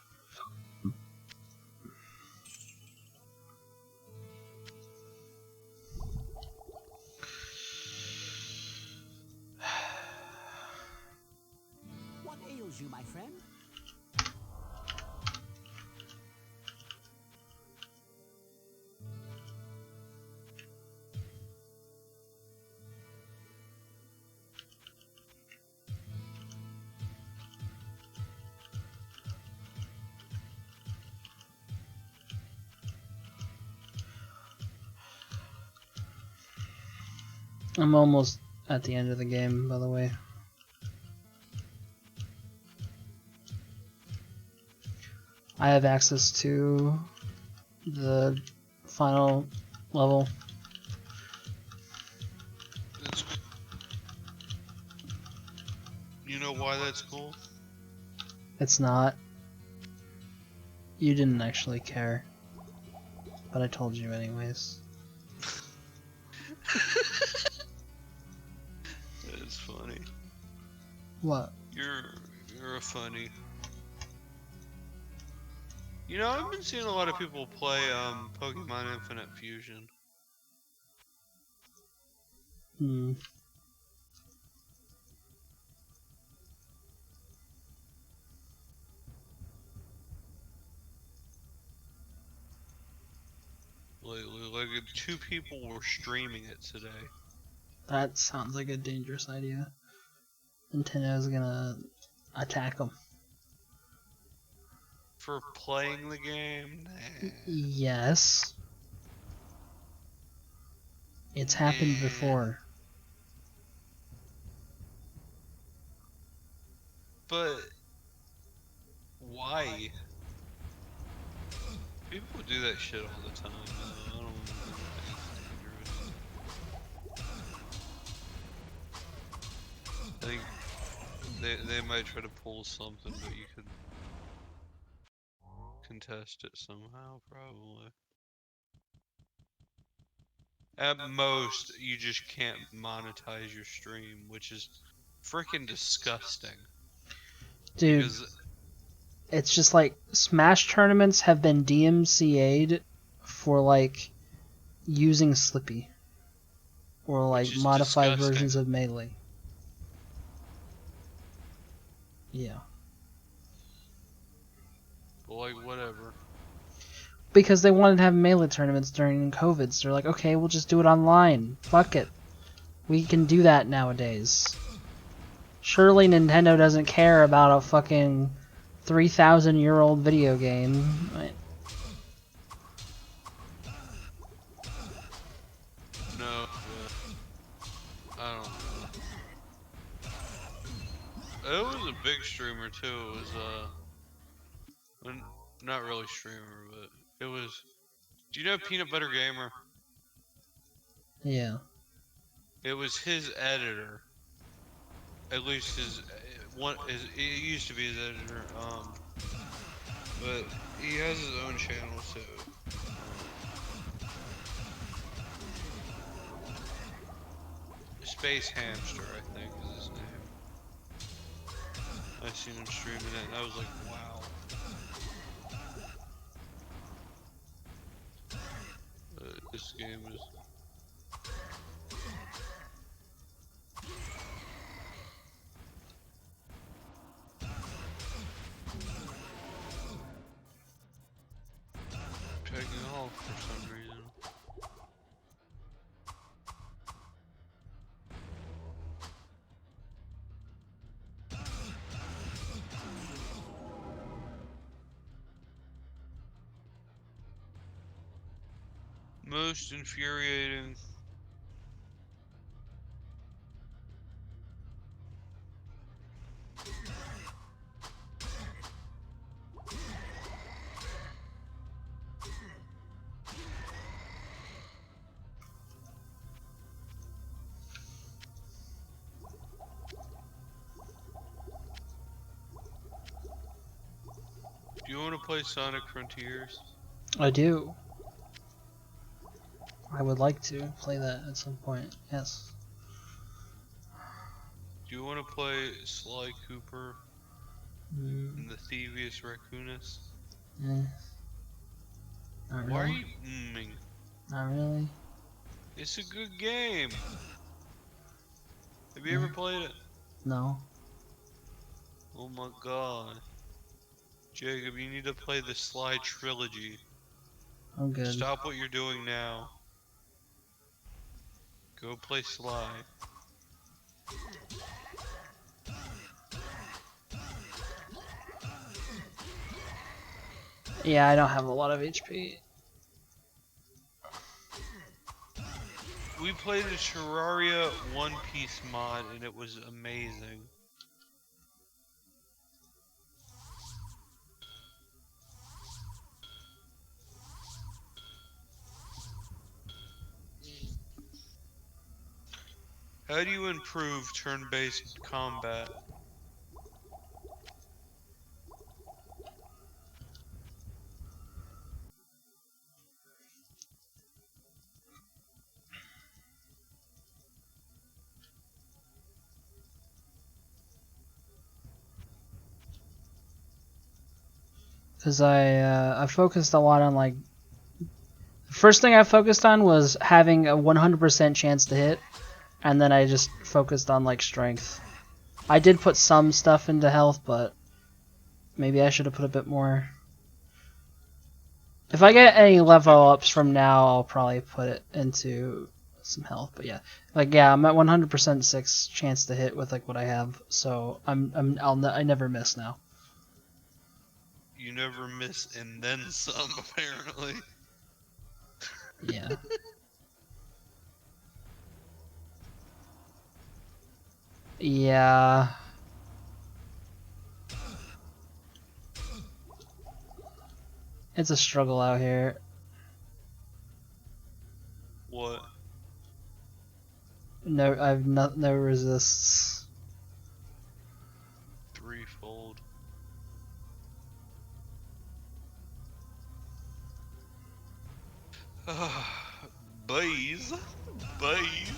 What ails you, my friend? I'm almost at the end of the game, by the way. I have access to the final level. It's, you know why that's cool? It's not. You didn't actually care. But I told you anyways. It's funny. What? You're a funny. You know, I've been seeing a lot of people play Pokemon Infinite Fusion. Hmm. Like 2 people were streaming it today. That sounds like a dangerous idea. Nintendo's gonna attack them. For playing the game? Nah. Yes. It's happened Nah. before. But why? People do that shit all the time, though. I don't think it's dangerous. I think they might try to pull something, but you could contest it somehow, probably. At most, you just can't monetize your stream, which is freaking disgusting. Dude, Because it's just like Smash tournaments have been DMCA'd for like using Slippy or like which is modified disgusting. versions of Melee. Yeah. But like, whatever. Because they wanted to have Melee tournaments during COVID, so they're like, okay, we'll just do it online. Fuck it. We can do that nowadays. Surely Nintendo doesn't care about a fucking 3,000-year-old video game. No, I don't know. It was a big streamer too. It was not really streamer, but it was. Do you know Peanut Butter Gamer? Yeah. It was his editor. At least his one. It used to be his editor. But he has his own channel, so. Space Hamster, I think, is his name. I seen him streaming it, and I was like, wow. This game is. Taking off for some reason. Most infuriating. Do you want to play Sonic Frontiers? I do. I would like to play that at some point, yes. Do you want to play Sly Cooper and the Thievius Raccoonus? Eh. Not Why are really. you mmming? Not really. It's a good game. Have you ever played it? No. Oh my god. Jacob, you need to play the Sly trilogy. I'm good. Stop what you're doing now. Go play Sly. Yeah, I don't have a lot of HP. We played a Terraria One Piece mod and it was amazing. How do you improve turn-based combat? Because I focused a lot on like. The first thing I focused on was having a 100% chance to hit, and then I just focused on like strength. I did put some stuff into health, but maybe I should have put a bit more. If I get any level ups from now, I'll probably put it into some health. But yeah, like yeah, I'm at 100% 6 chance to hit with like what I have, so I never miss now. You never miss and then some, apparently. Yeah. Yeah. It's a struggle out here. What? No, I've no resists. Threefold. Bays. Bays.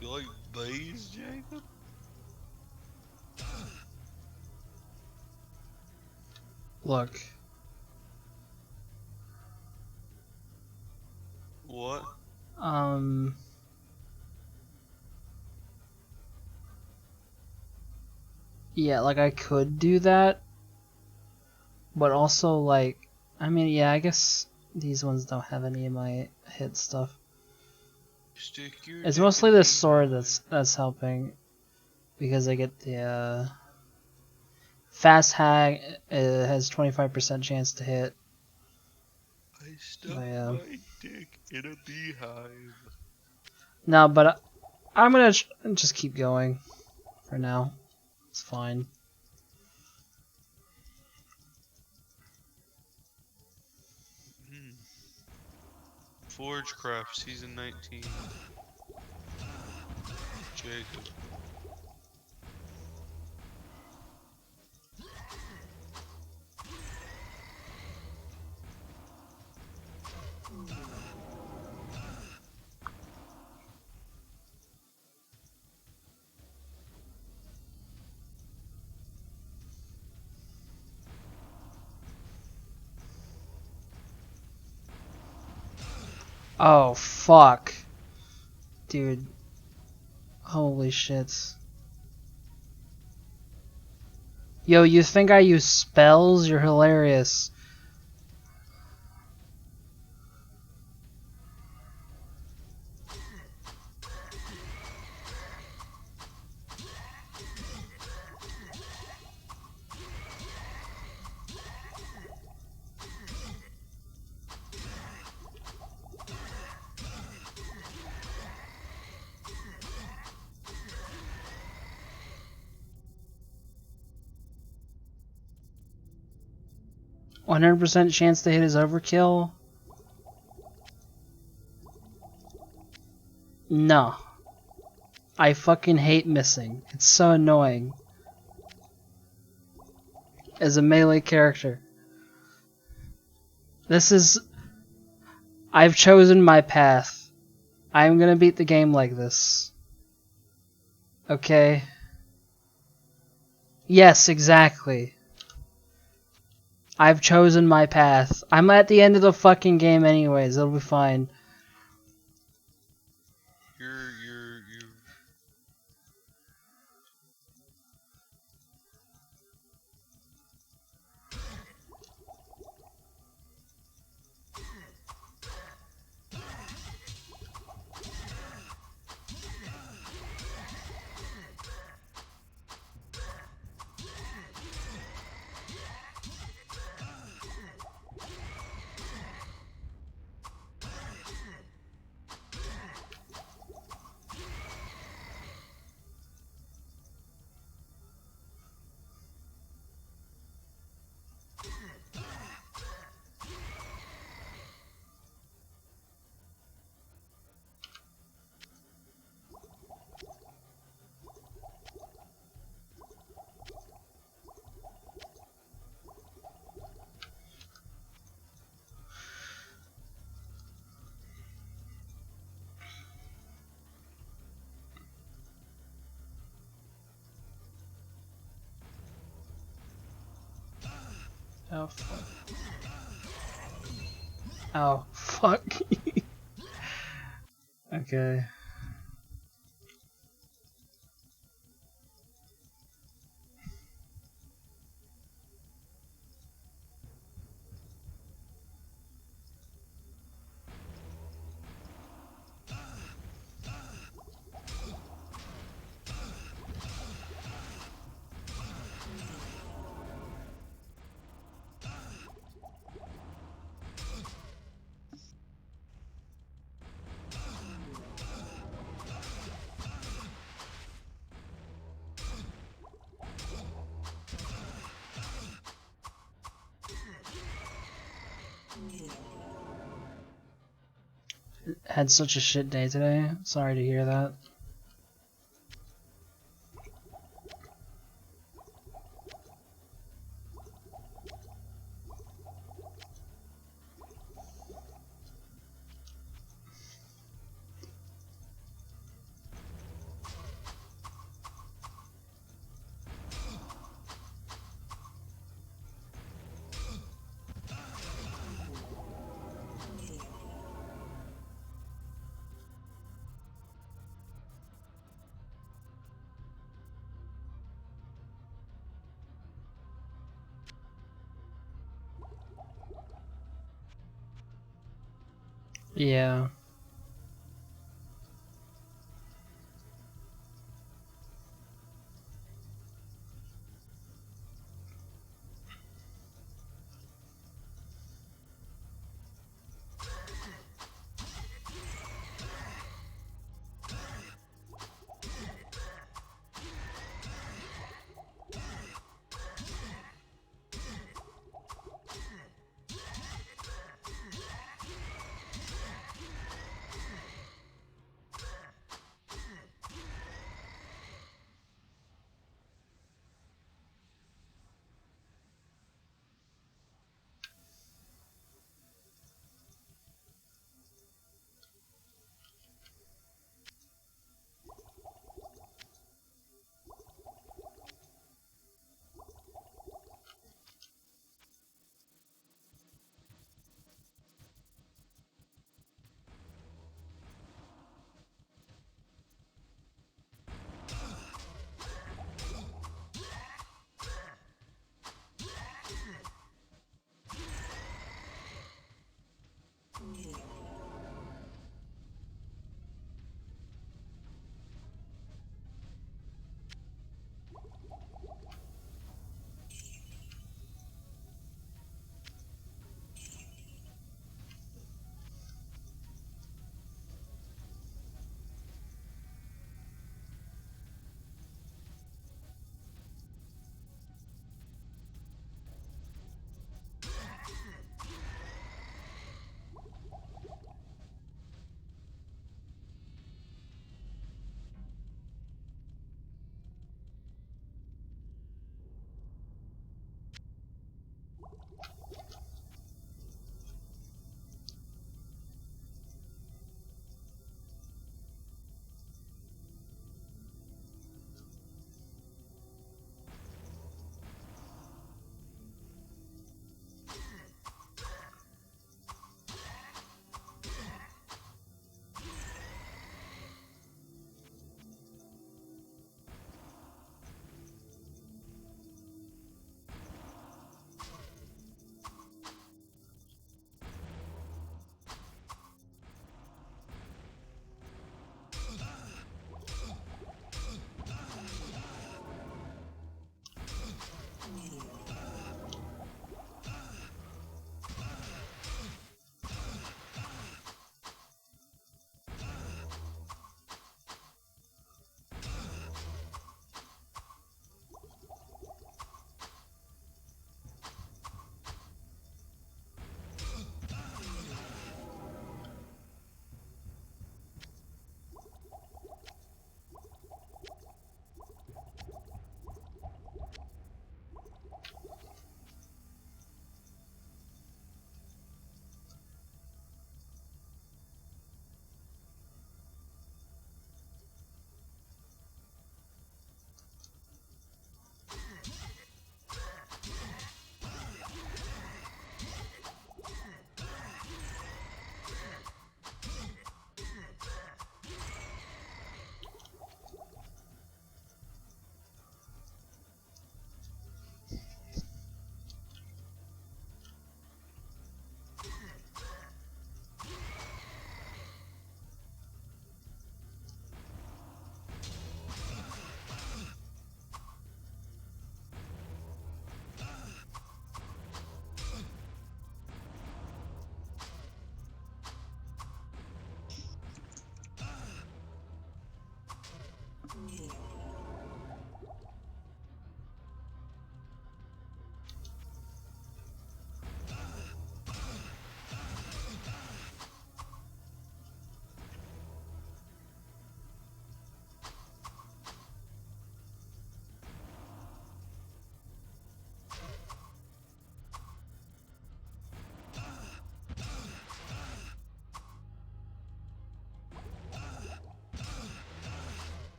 You like bays, Jacob? Look. What? Yeah, like I could do that, but also like, I mean, yeah, I guess these ones don't have any of my hit stuff. Stick your It's dick mostly in the the sword eye. that's helping, because I get the fast hag has 25% chance to hit. I stuck Yeah. my dick in a beehive. No, but I'm gonna just keep going for now. It's fine. Forgecraft Season 19. Jacob. Oh fuck, dude. Holy shit. Yo, you think I use spells? You're hilarious. %100% chance to hit is overkill? No. I fucking hate missing. It's so annoying. As a melee character. This is... I've chosen my path. I'm gonna beat the game like this. Okay? Yes, exactly. I've chosen my path. I'm at the end of the fucking game anyways. It'll be fine. You're 'Oh fuck. Oh, fuck. Okay. Had such a shit day today. Sorry to hear that. Yeah.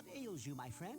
What ails you, my friend?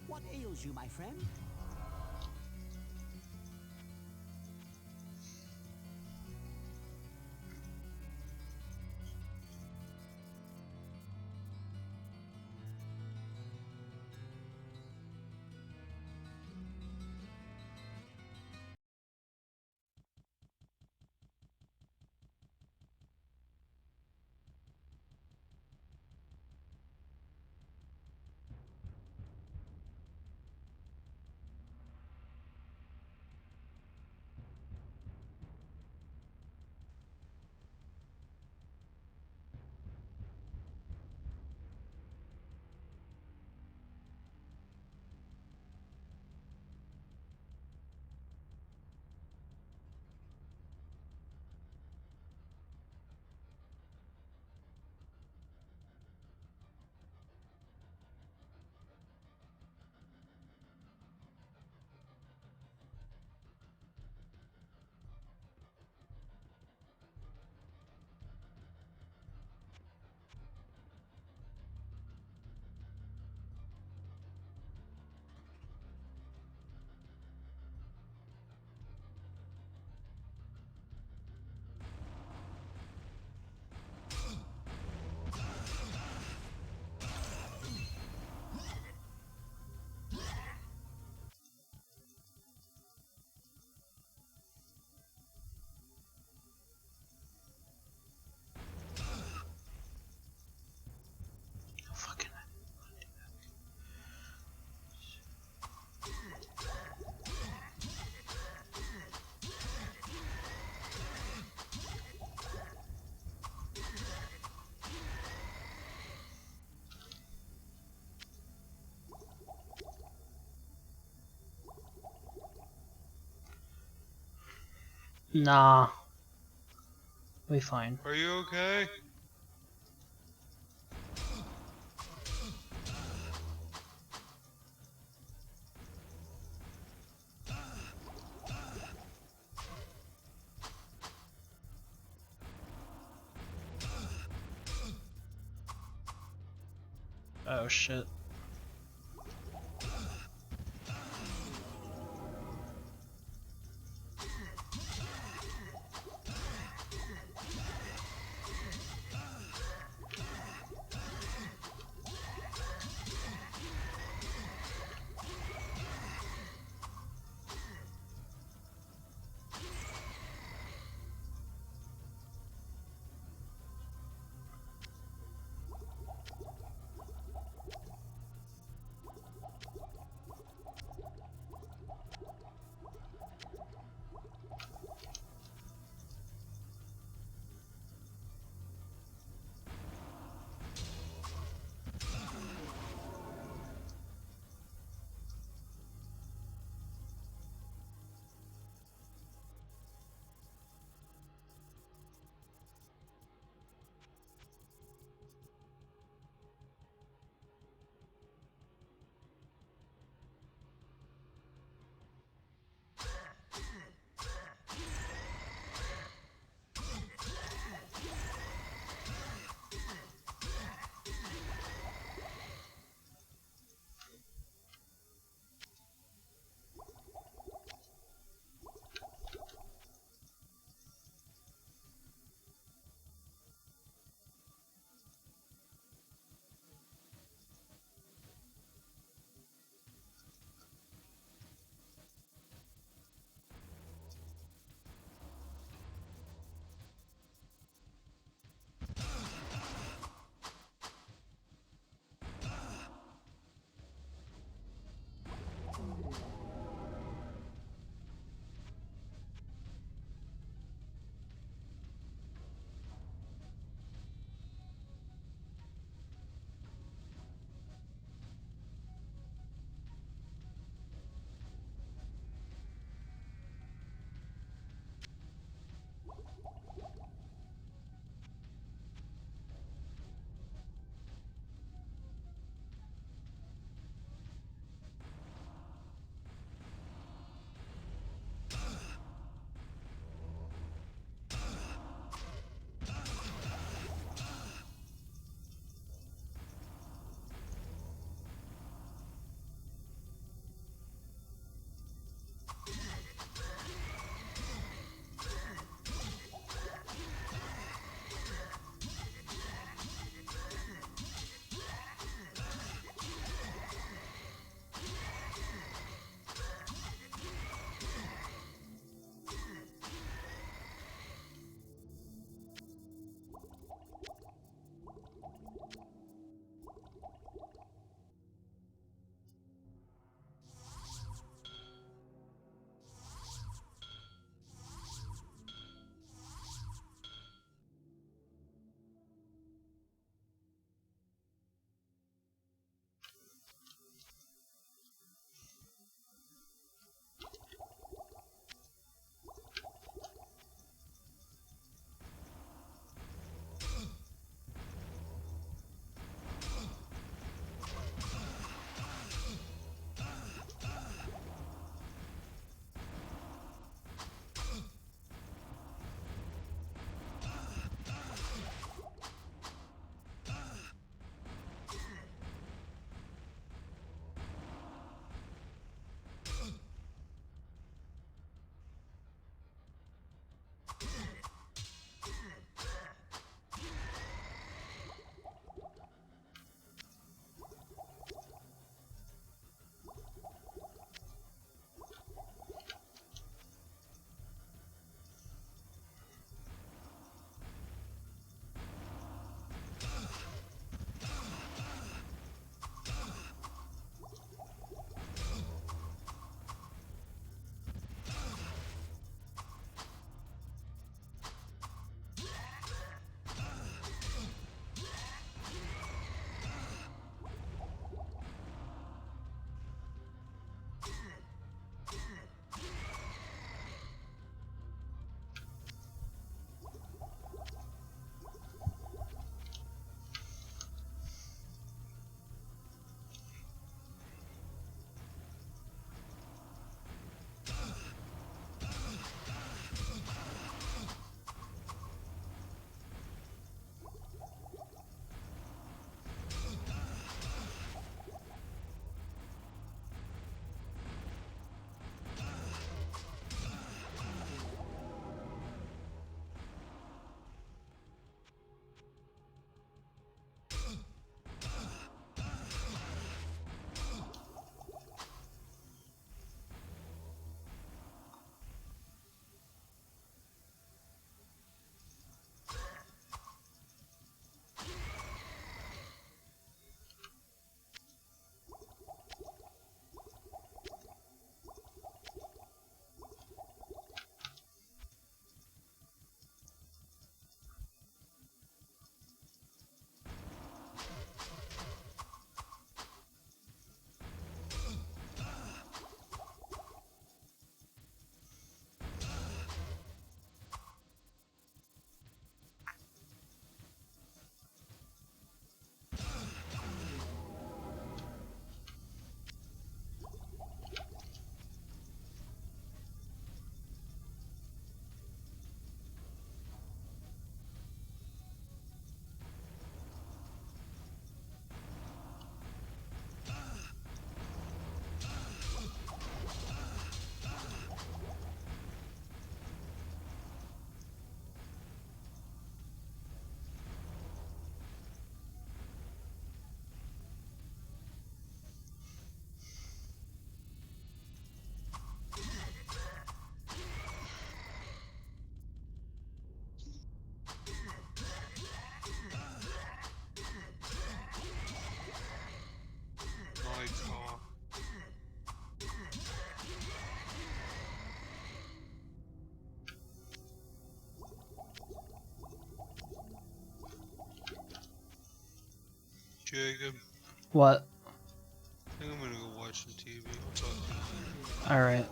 What ails you, my friend? Fucking. Nah. We fine. Are you okay? Oh shit. Jacob, What? I think I'm gonna go watch some TV. I'll talk to you later. Alright.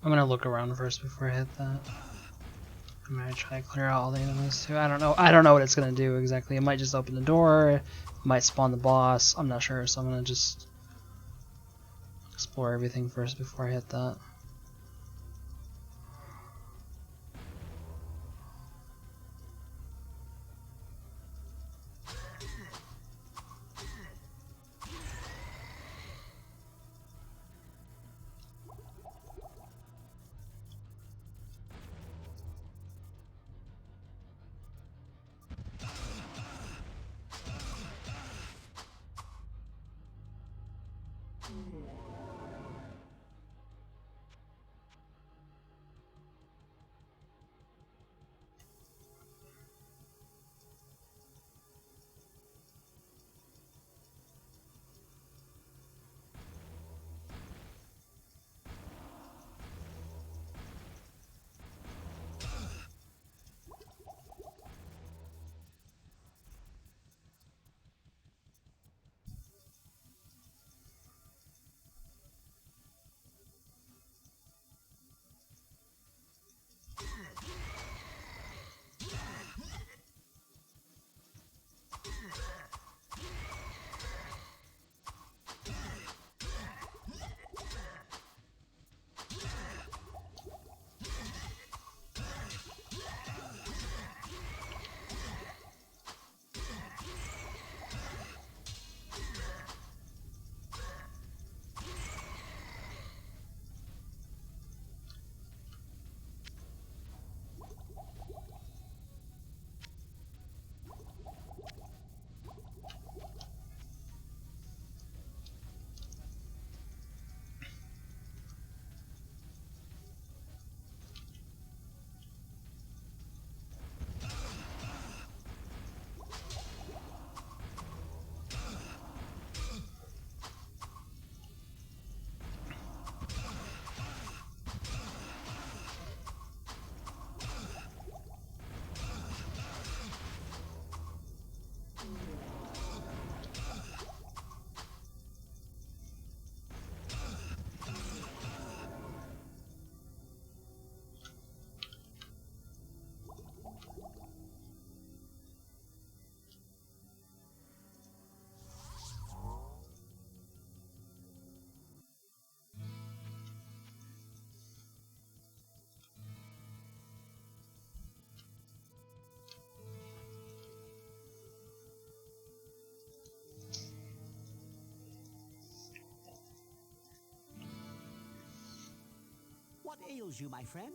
I'm gonna look around first before I hit that. I'm gonna try to clear out all the enemies too. I don't know what it's gonna do exactly. It might just open the door, it might spawn the boss, I'm not sure, so I'm gonna just explore everything first before I hit that. What ails you, my friend?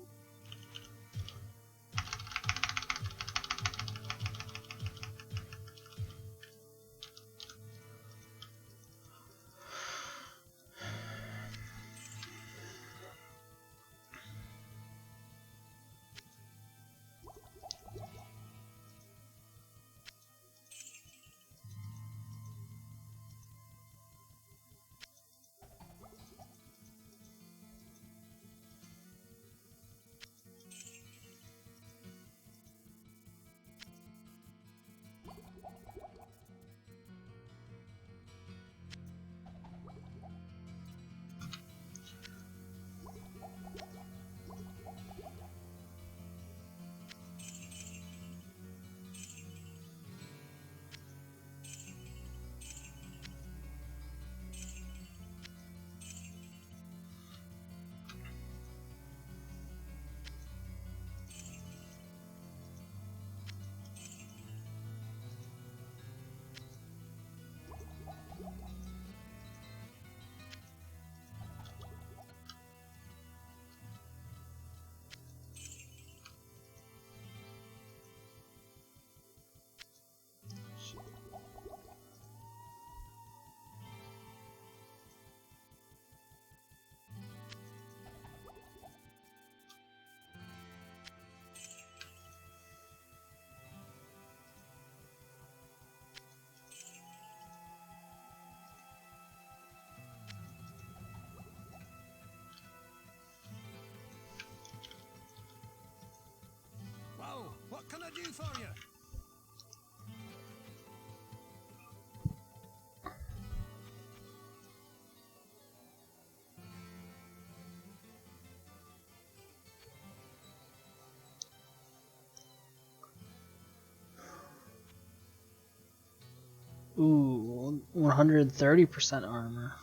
130% armor.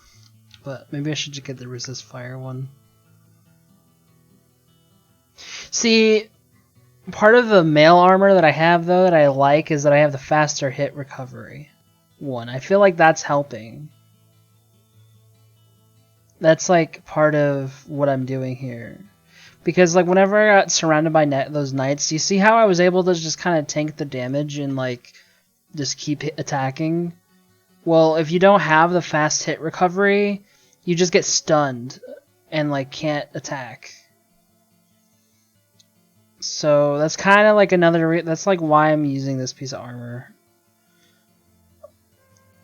But maybe I should just get the resist fire one. See, part of the mail armor that I have though that I like is that I have the faster hit recovery one. I feel like that's helping. That's like part of what I'm doing here. Because like whenever I got surrounded by those knights, you see how I was able to just kind of tank the damage and like just keep attacking? Well, if you don't have the fast hit recovery, you just get stunned and like can't attack. So that's kind of like another that's like why I'm using this piece of armor.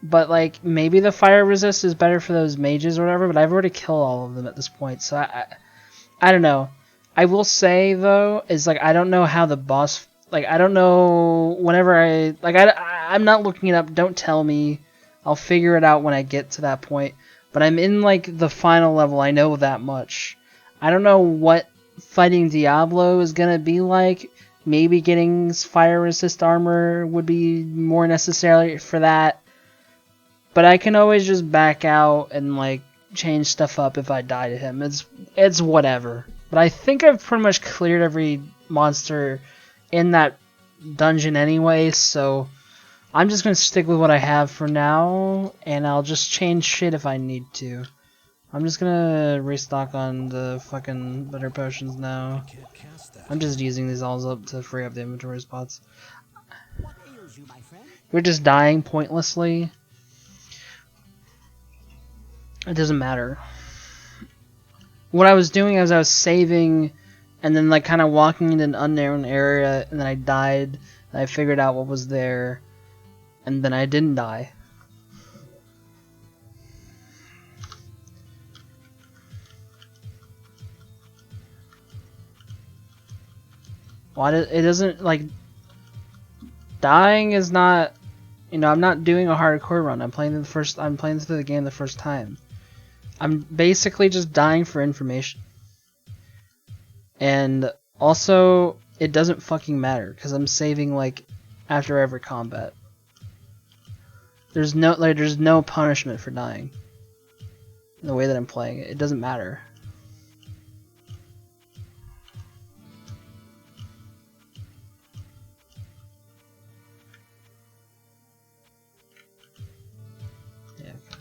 But like maybe the fire resist is better for those mages or whatever, but I've already killed all of them at this point, so I don't know. I will say though is like I don't know how the boss, like I don't know whenever I'm not looking it up. Don't tell me. I'll figure it out when I get to that point. But I'm in like the final level. I know that much. I don't know what fighting Diablo is gonna be like. Maybe getting fire resist armor would be more necessary for that. But I can always just back out and like change stuff up if I die to him. It's whatever. But I think I've pretty much cleared every monster in that dungeon anyway, so I'm just gonna stick with what I have for now, and I'll just change shit if I need to. I'm just gonna restock on the fucking better potions now. I'm just using these all up to free up the inventory spots. What ails you, my friend? We're just dying pointlessly. It doesn't matter. What I was doing is I was saving and then like kind of walking into an unknown area, and then I died, and I figured out what was there, and then I didn't die. Why it doesn't like dying is not, you know, I'm not doing a hardcore run. I'm playing through the game the first time. I'm basically just dying for information. And also, it doesn't fucking matter because I'm saving like after every combat. There's no punishment for dying. The way that I'm playing it, it doesn't matter. Yeah. Okay.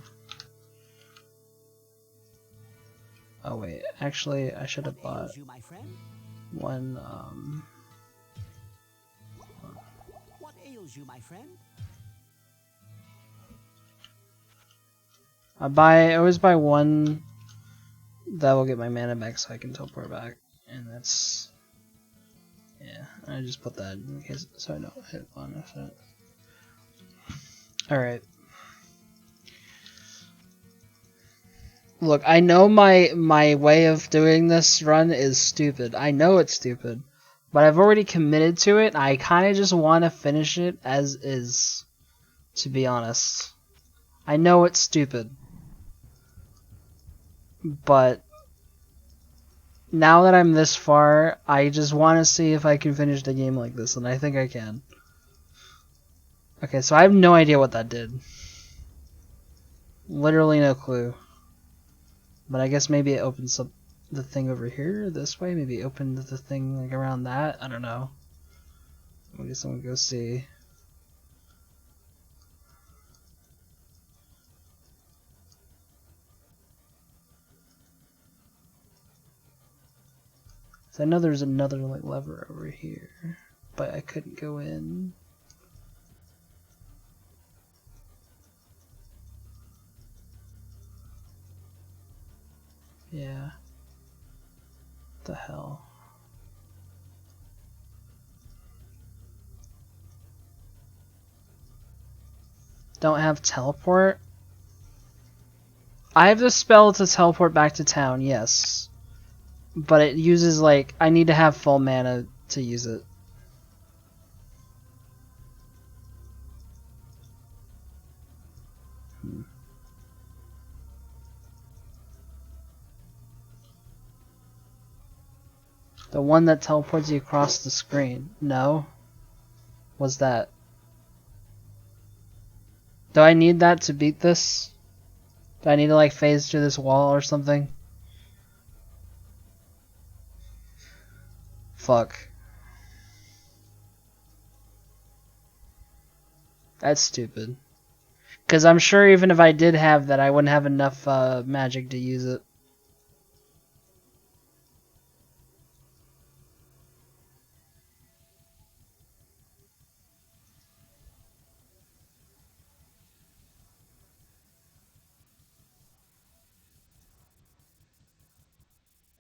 Oh wait, actually, I should have bought one. What ails you, my friend? I always buy one that will get my mana back so I can teleport back, and that's, yeah. I just put that in case so I don't hit one of it. All right. Look, I know my way of doing this run is stupid. I know it's stupid, but I've already committed to it. I kind of just want to finish it as is, to be honest. I know it's stupid, but now that I'm this far, I just want to see if I can finish the game like this, and I think I can. Okay, so I have no idea what that did. Literally no clue. But I guess maybe it opens up the thing over here this way. Maybe it opened the thing like around that. I don't know. I guess I'm gonna go see. So I know there's another like lever over here, but I couldn't go in. Yeah. What the hell? Don't have teleport? I have the spell to teleport back to town, yes. But it uses like, I need to have full mana to use it. The one that teleports you across the screen. No? What's that? Do I need that to beat this? Do I need to like phase through this wall or something? Fuck. That's stupid. Because I'm sure even if I did have that, I wouldn't have enough magic to use it.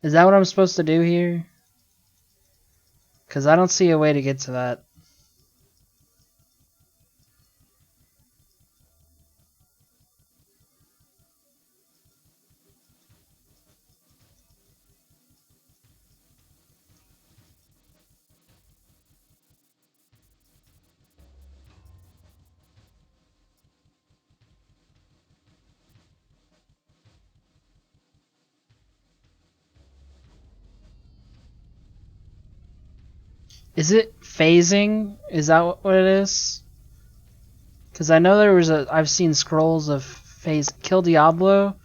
Is that what I'm supposed to do here? Because I don't see a way to get to that. Is it phasing? Is that what it is? Because I know there was a... I've seen scrolls of phase... Kill Diablo?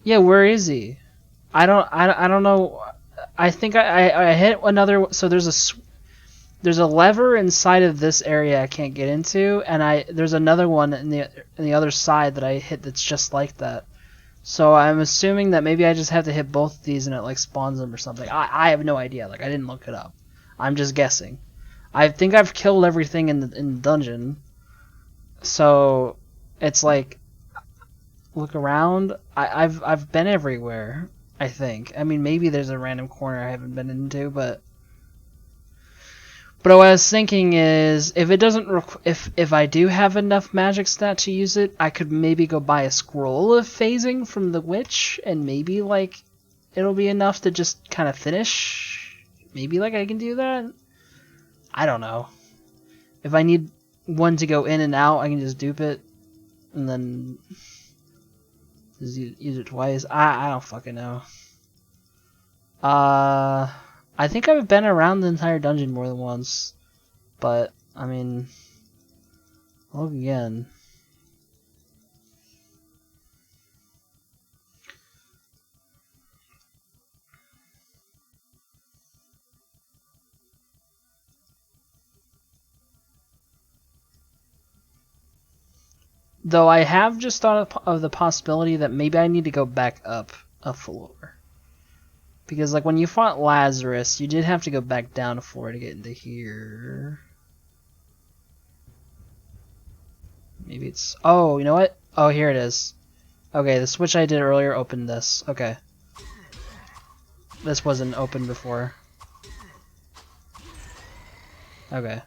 Yeah, where is he? I don't know. I think I hit another... So there's a lever inside of this area I can't get into, and there's another one in the other side that I hit that's just like that. So I'm assuming that maybe I just have to hit both of these and it like spawns them or something. I have no idea. Like I didn't look it up. I'm just guessing. I think I've killed everything in the dungeon. So it's like look around. I've been everywhere. I think. I mean maybe there's a random corner I haven't been into, but what I was thinking is, if it doesn't, if I do have enough magic stat to use it, I could maybe go buy a scroll of phasing from the witch, and maybe like it'll be enough to just kind of finish. Maybe like I can do that. I don't know. If I need one to go in and out, I can just dupe it, and then just use it twice. I don't fucking know. I think I've been around the entire dungeon more than once. But, I mean, look again. Though I have just thought of the possibility that maybe I need to go back up a floor. Because, like, when you fought Lazarus, you did have to go back down a floor to get into here. Maybe it's... Oh, you know what? Oh, here it is. Okay, the switch I did earlier opened this. Okay. This wasn't open before. Okay.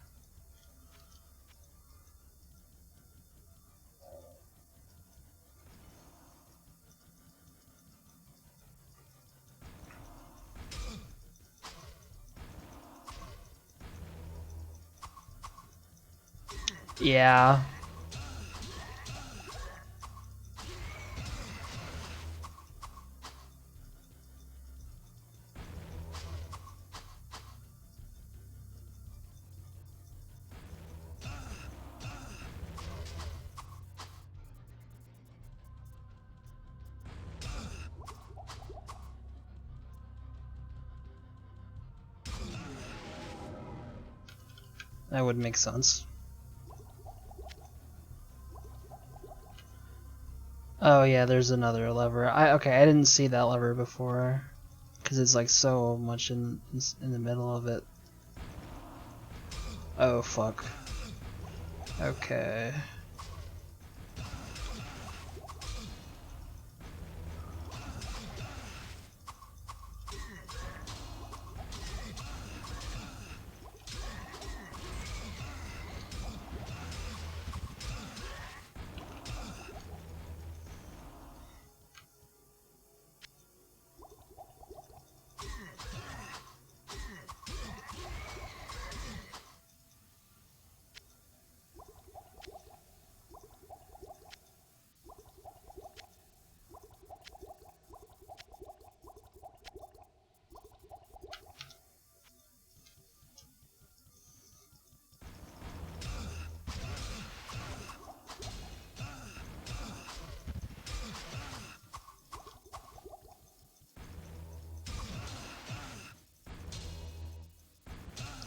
Yeah. That would make sense. Oh yeah, there's another lever. Okay, I didn't see that lever before, because it's like so much in the middle of it. Oh fuck. Okay.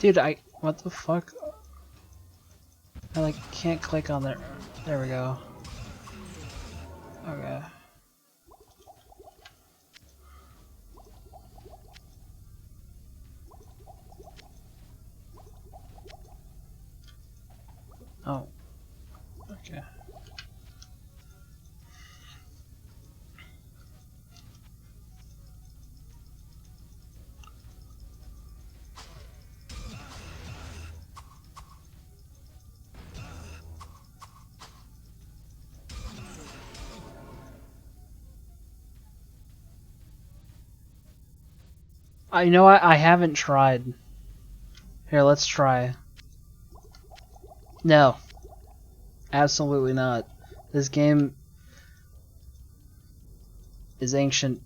Dude, what the fuck? I like can't click on there. There we go. Okay. Oh. Okay. You know what? I haven't tried. Here, let's try. No. Absolutely not. This game is ancient.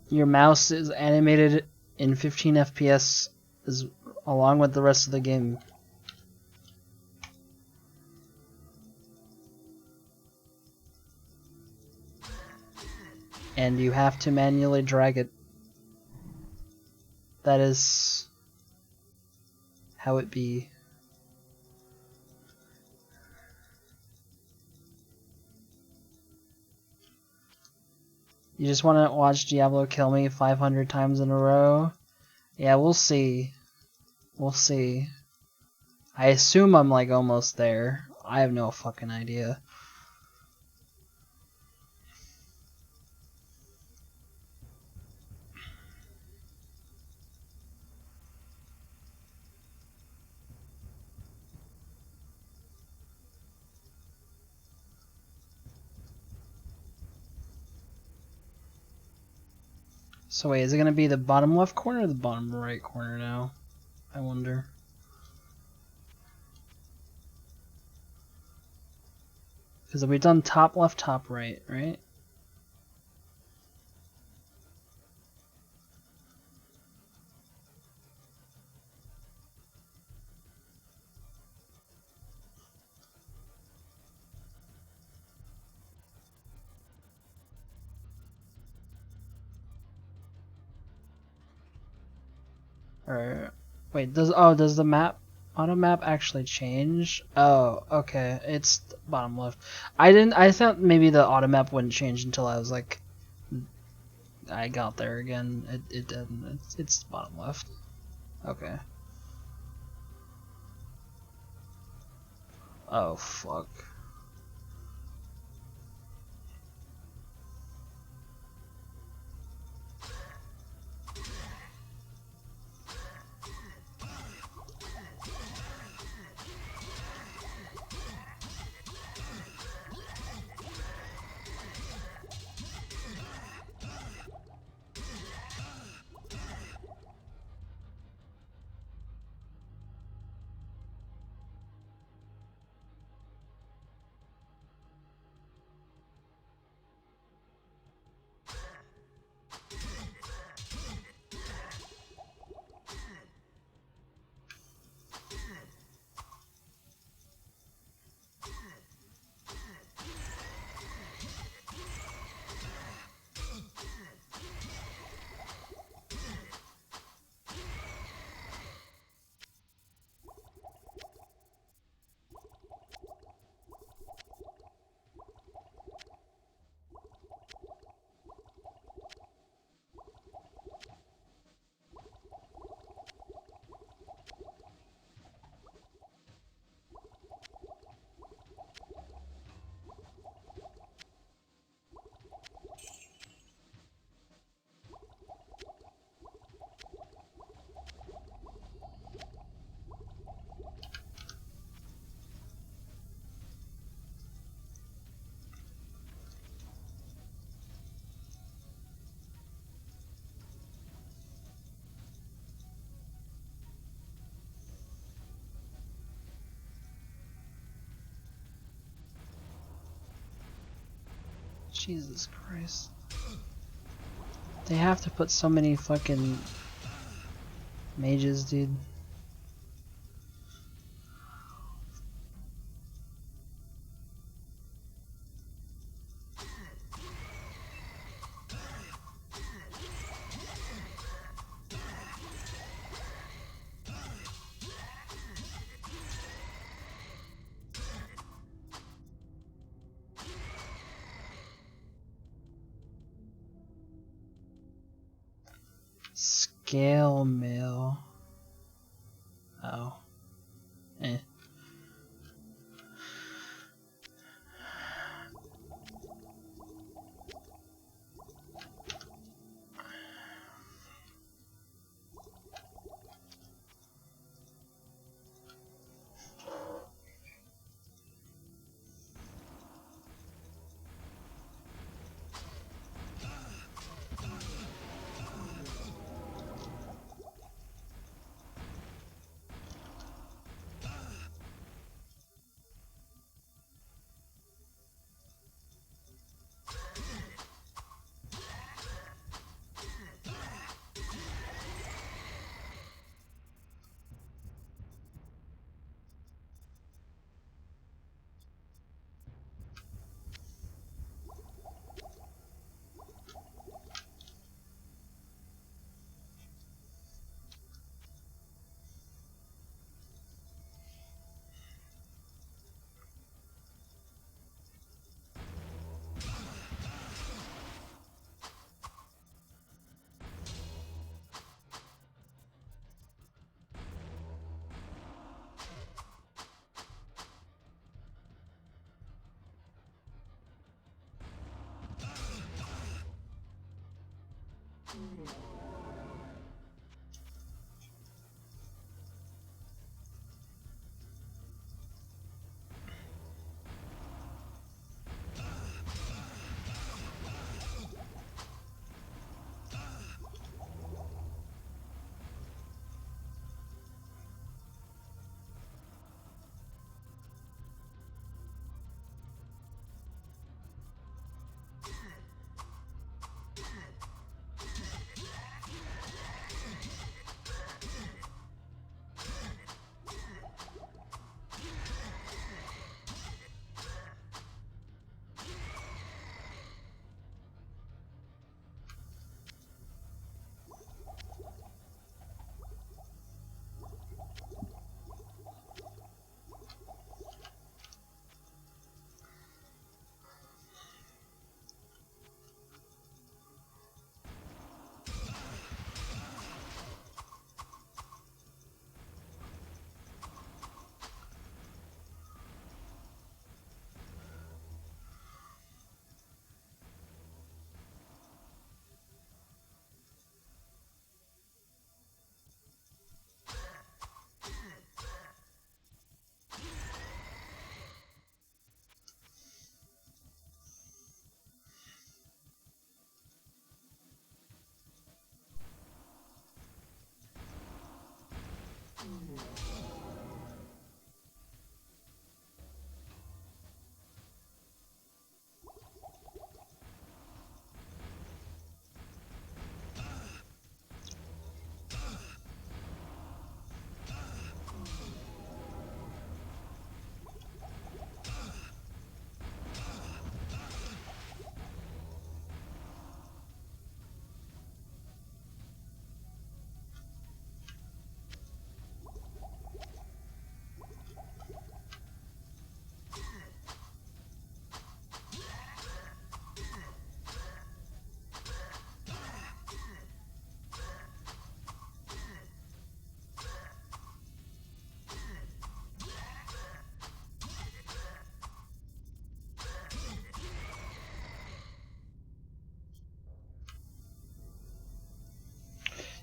Your mouse is animated in 15 FPS along with the rest of the game. And you have to manually drag it. That is how it be. You just want to watch Diablo kill me 500 times in a row? Yeah, we'll see. We'll see. I assume I'm like almost there. I have no fucking idea. So wait, is it gonna be the bottom left corner or the bottom right corner now? I wonder. Because we've done top left, top right, right? Or wait, does the auto map actually change? Oh, okay, it's bottom left. I thought maybe the auto map wouldn't change until I was like I got there again. It didn't. It's bottom left. Okay. Oh fuck. Jesus Christ. They have to put so many fucking mages, dude. scale mail. Oh. Eh.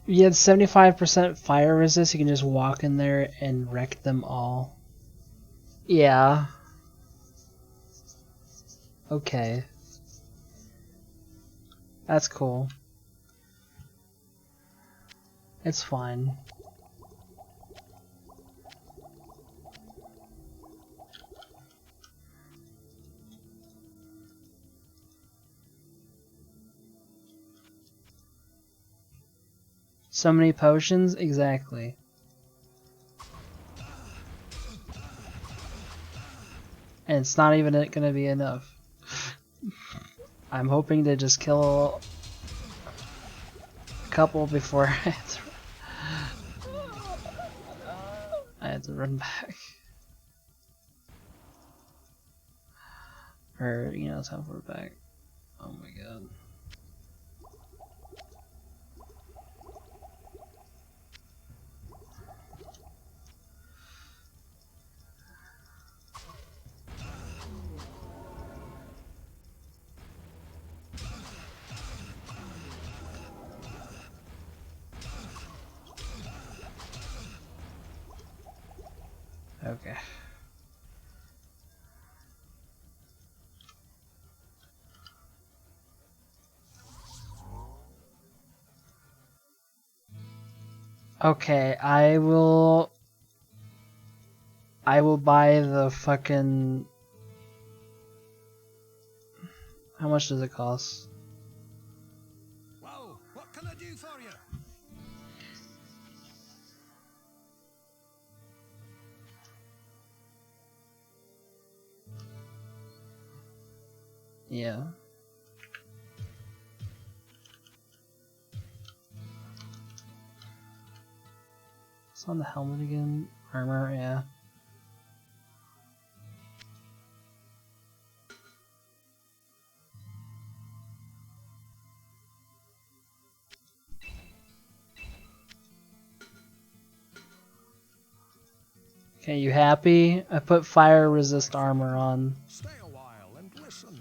You had 75% fire resist, you can just walk in there and wreck them all. Yeah. Okay. That's cool. It's fine. So many potions? Exactly. And it's not even gonna be enough. I'm hoping to just kill a couple before I have to run back. Or, you know, teleport back. Oh my god. Okay. Okay, I will buy the fucking... How much does it cost? Well, what can I do for you? Yeah. It's on the helmet again. Armor, yeah. Okay, you happy? I put fire resist armor on. Stay a while and listen.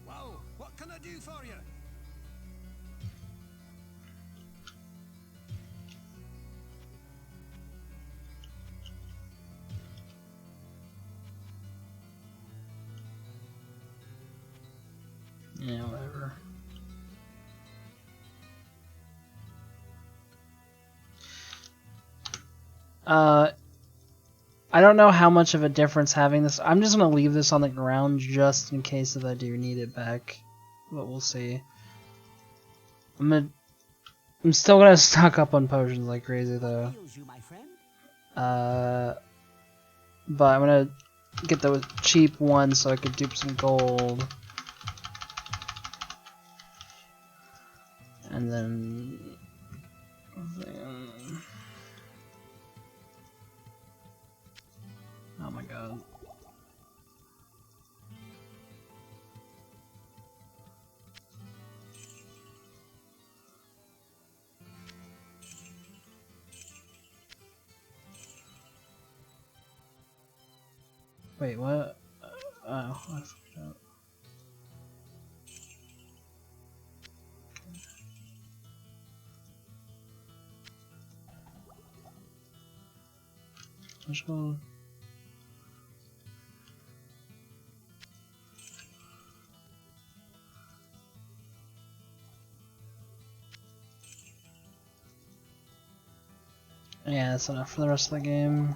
Well, what can I do for you? Yeah, whatever. I don't know how much of a difference having this. I'm just gonna leave this on the ground just in case that I do need it back, but we'll see. I'm still gonna stock up on potions like crazy though. But I'm gonna get the cheap one so I could dupe some gold. And then... Oh my god. Wait, what? Oh, I fucked up. Let's go. Yeah, that's enough for the rest of the game.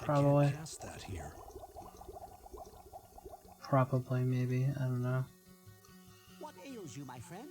Probably. I can't cast that here. Probably, maybe. I don't know. What ails you, my friend?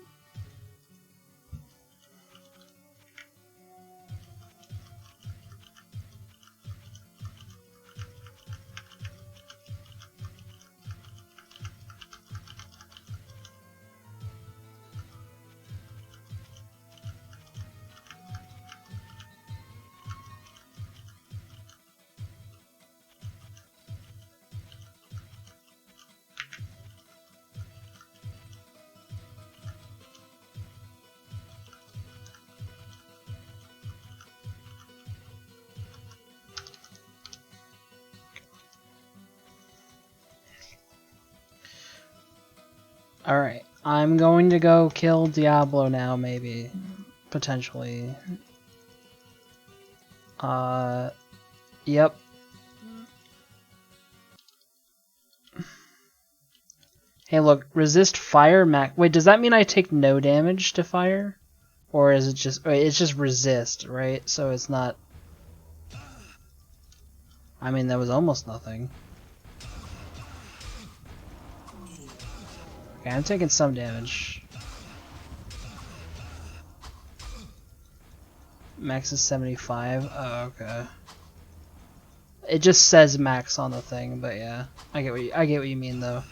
Alright, I'm going to go kill Diablo now, maybe. Potentially. Yep. Hey, look, resist fire max. Wait, does that mean I take no damage to fire? Or is it just... Wait, it's just resist, right? So it's not... I mean, that was almost nothing. Okay, I'm taking some damage. Max is 75. Oh, okay. It just says max on the thing, but yeah, I get what you mean though.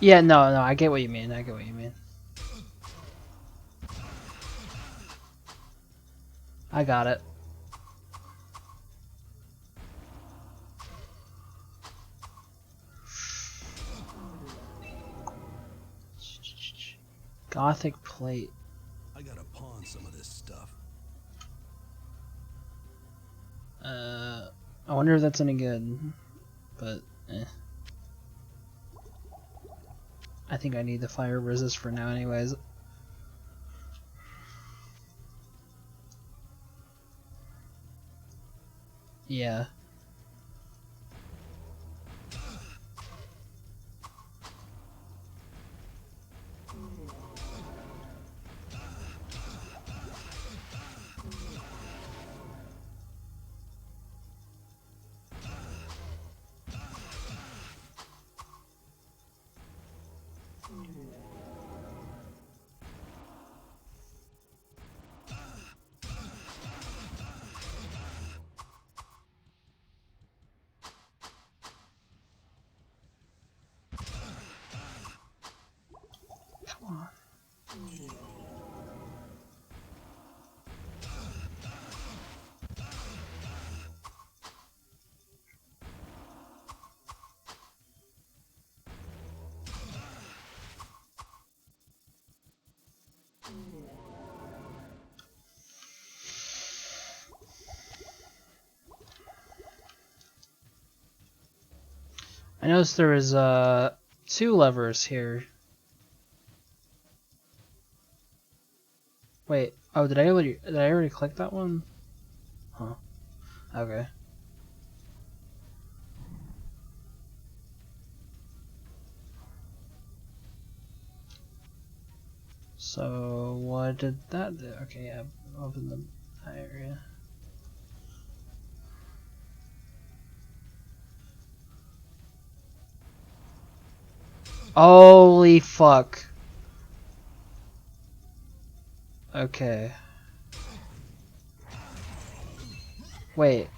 Yeah, no, I get what you mean. I get what you mean. I got it. Gothic plate. I gotta pawn some of this stuff. I wonder if that's any good, but I think I need the fire resist for now anyways. Yeah. Come on. I noticed there is 2 levers here. Wait, oh, did I already click that one? Huh. Okay. So what did that do? Okay, yeah, open the area. Holy fuck. Okay. Wait.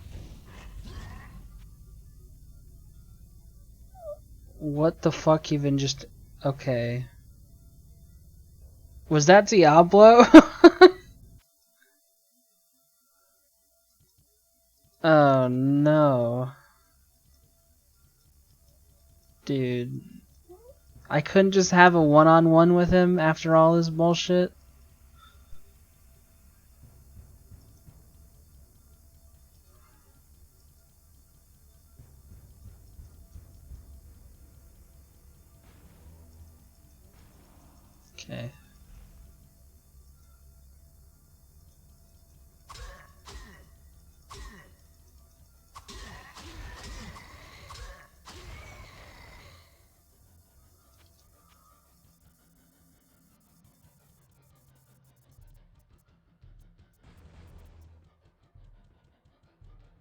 What the fuck even just... Okay. Was that Diablo? Oh no. Dude. I couldn't just have a one-on-one with him after all this bullshit? Okay.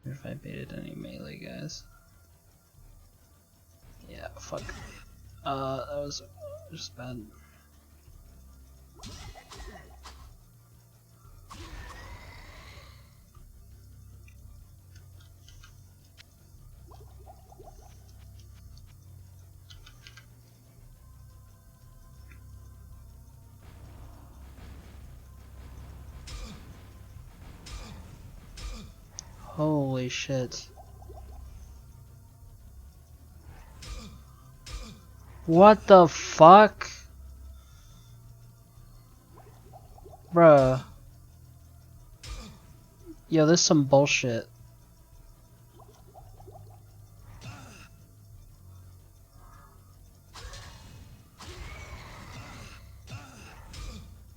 If I baited any melee guys. Yeah, fuck. That was just bad. Holy shit. What the fuck? Bruh. Yo, this is some bullshit.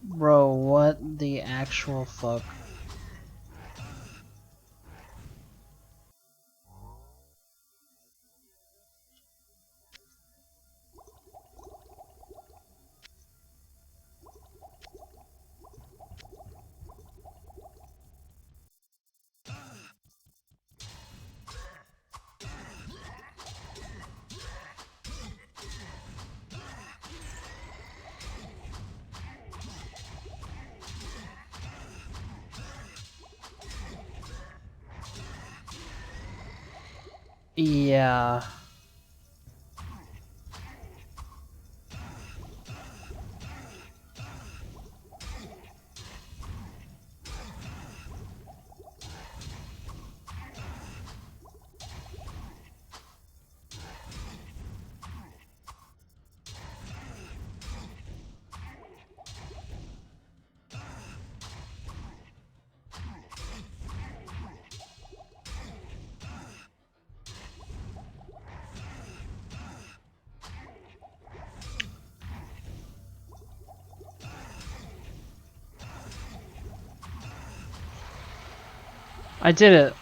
Bro, what the actual fuck? Yeah. I did it.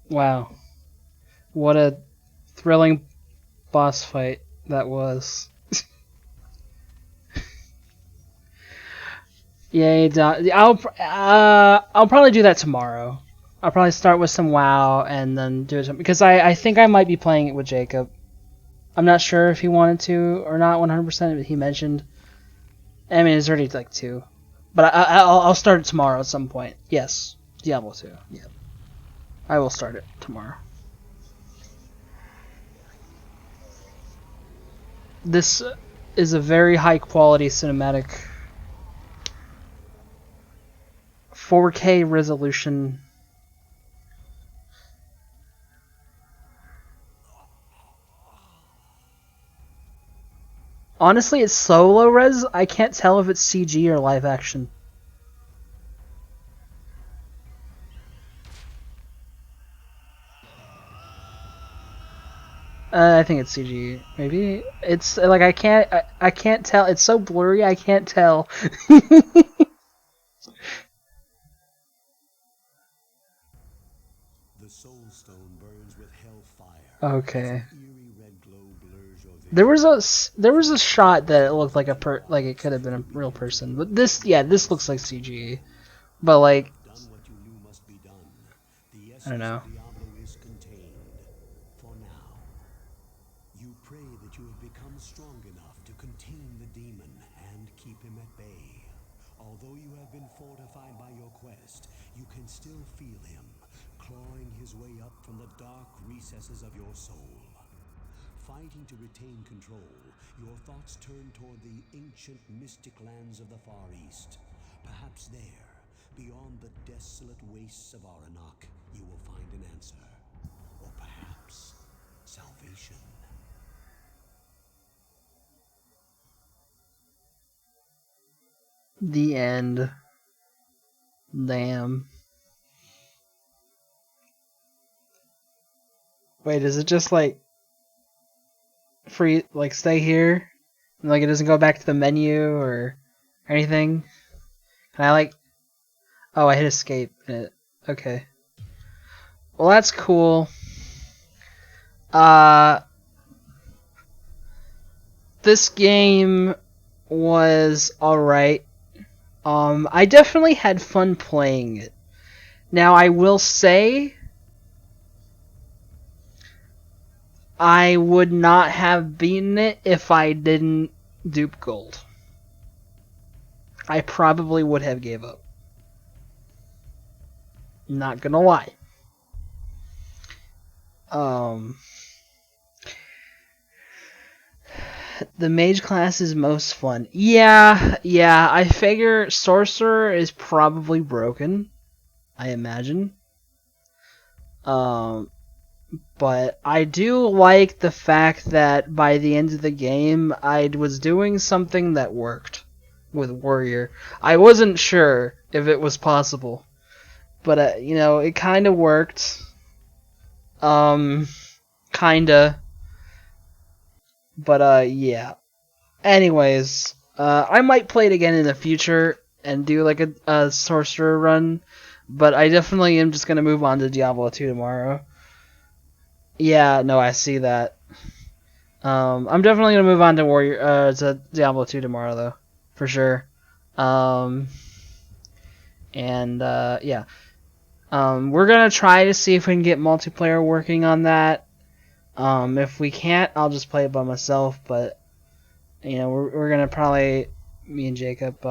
Wow. What a thrilling boss fight that was. Yay, I'll probably do that tomorrow. I'll probably start with some WoW and then do it because I think I might be playing it with Jacob. I'm not sure if he wanted to or not 100%. He mentioned. I mean, it's already like 2, but I'll start it tomorrow at some point. Yes, Diablo 2. Yeah, I will start it tomorrow. This is a very high quality cinematic 4K resolution. Honestly, it's so low res, I can't tell if it's CG or live action. I think it's CG. Maybe it's like I can't tell. It's so blurry. I can't tell. The soul stone burns with hellfire. Okay. Its eerie red glow blurs your vision. There was a shot that it looked like like it could have been a real person, but this looks like CG. But like Done what you knew must be done. The I don't essence know. of Diablo is contained. For now. You pray that you have become strong enough to contain the demon and keep him at bay. Although you have been fortified by your quest, you can still feel him, clawing his way up from the dark recesses of your soul. Fighting to retain control, your thoughts turn toward the ancient mystic lands of the Far East. Perhaps there, beyond the desolate wastes of Aranok, you will find an answer. Or perhaps salvation. The end. Damn. Wait, is it just like free, like stay here? And, like it doesn't go back to the menu or anything? Can I like? Oh, I hit escape. Okay. Well, that's cool. This game was alright. I definitely had fun playing it. Now, I will say, I would not have beaten it if I didn't dupe gold. I probably would have gave up. Not gonna lie. The mage class is most fun. Yeah, I figure sorcerer is probably broken. I imagine. But I do like the fact that by the end of the game, I was doing something that worked with warrior. I wasn't sure if it was possible, but it kind of worked. Kinda. But yeah. Anyways, I might play it again in the future and do like a sorcerer run, but I definitely am just gonna move on to Diablo 2 tomorrow. Yeah, no, I see that. I'm definitely gonna move on to to Diablo 2 tomorrow though, for sure. And yeah, we're gonna try to see if we can get multiplayer working on that. If we can't, I'll just play it by myself. But we're gonna probably me and Jacob.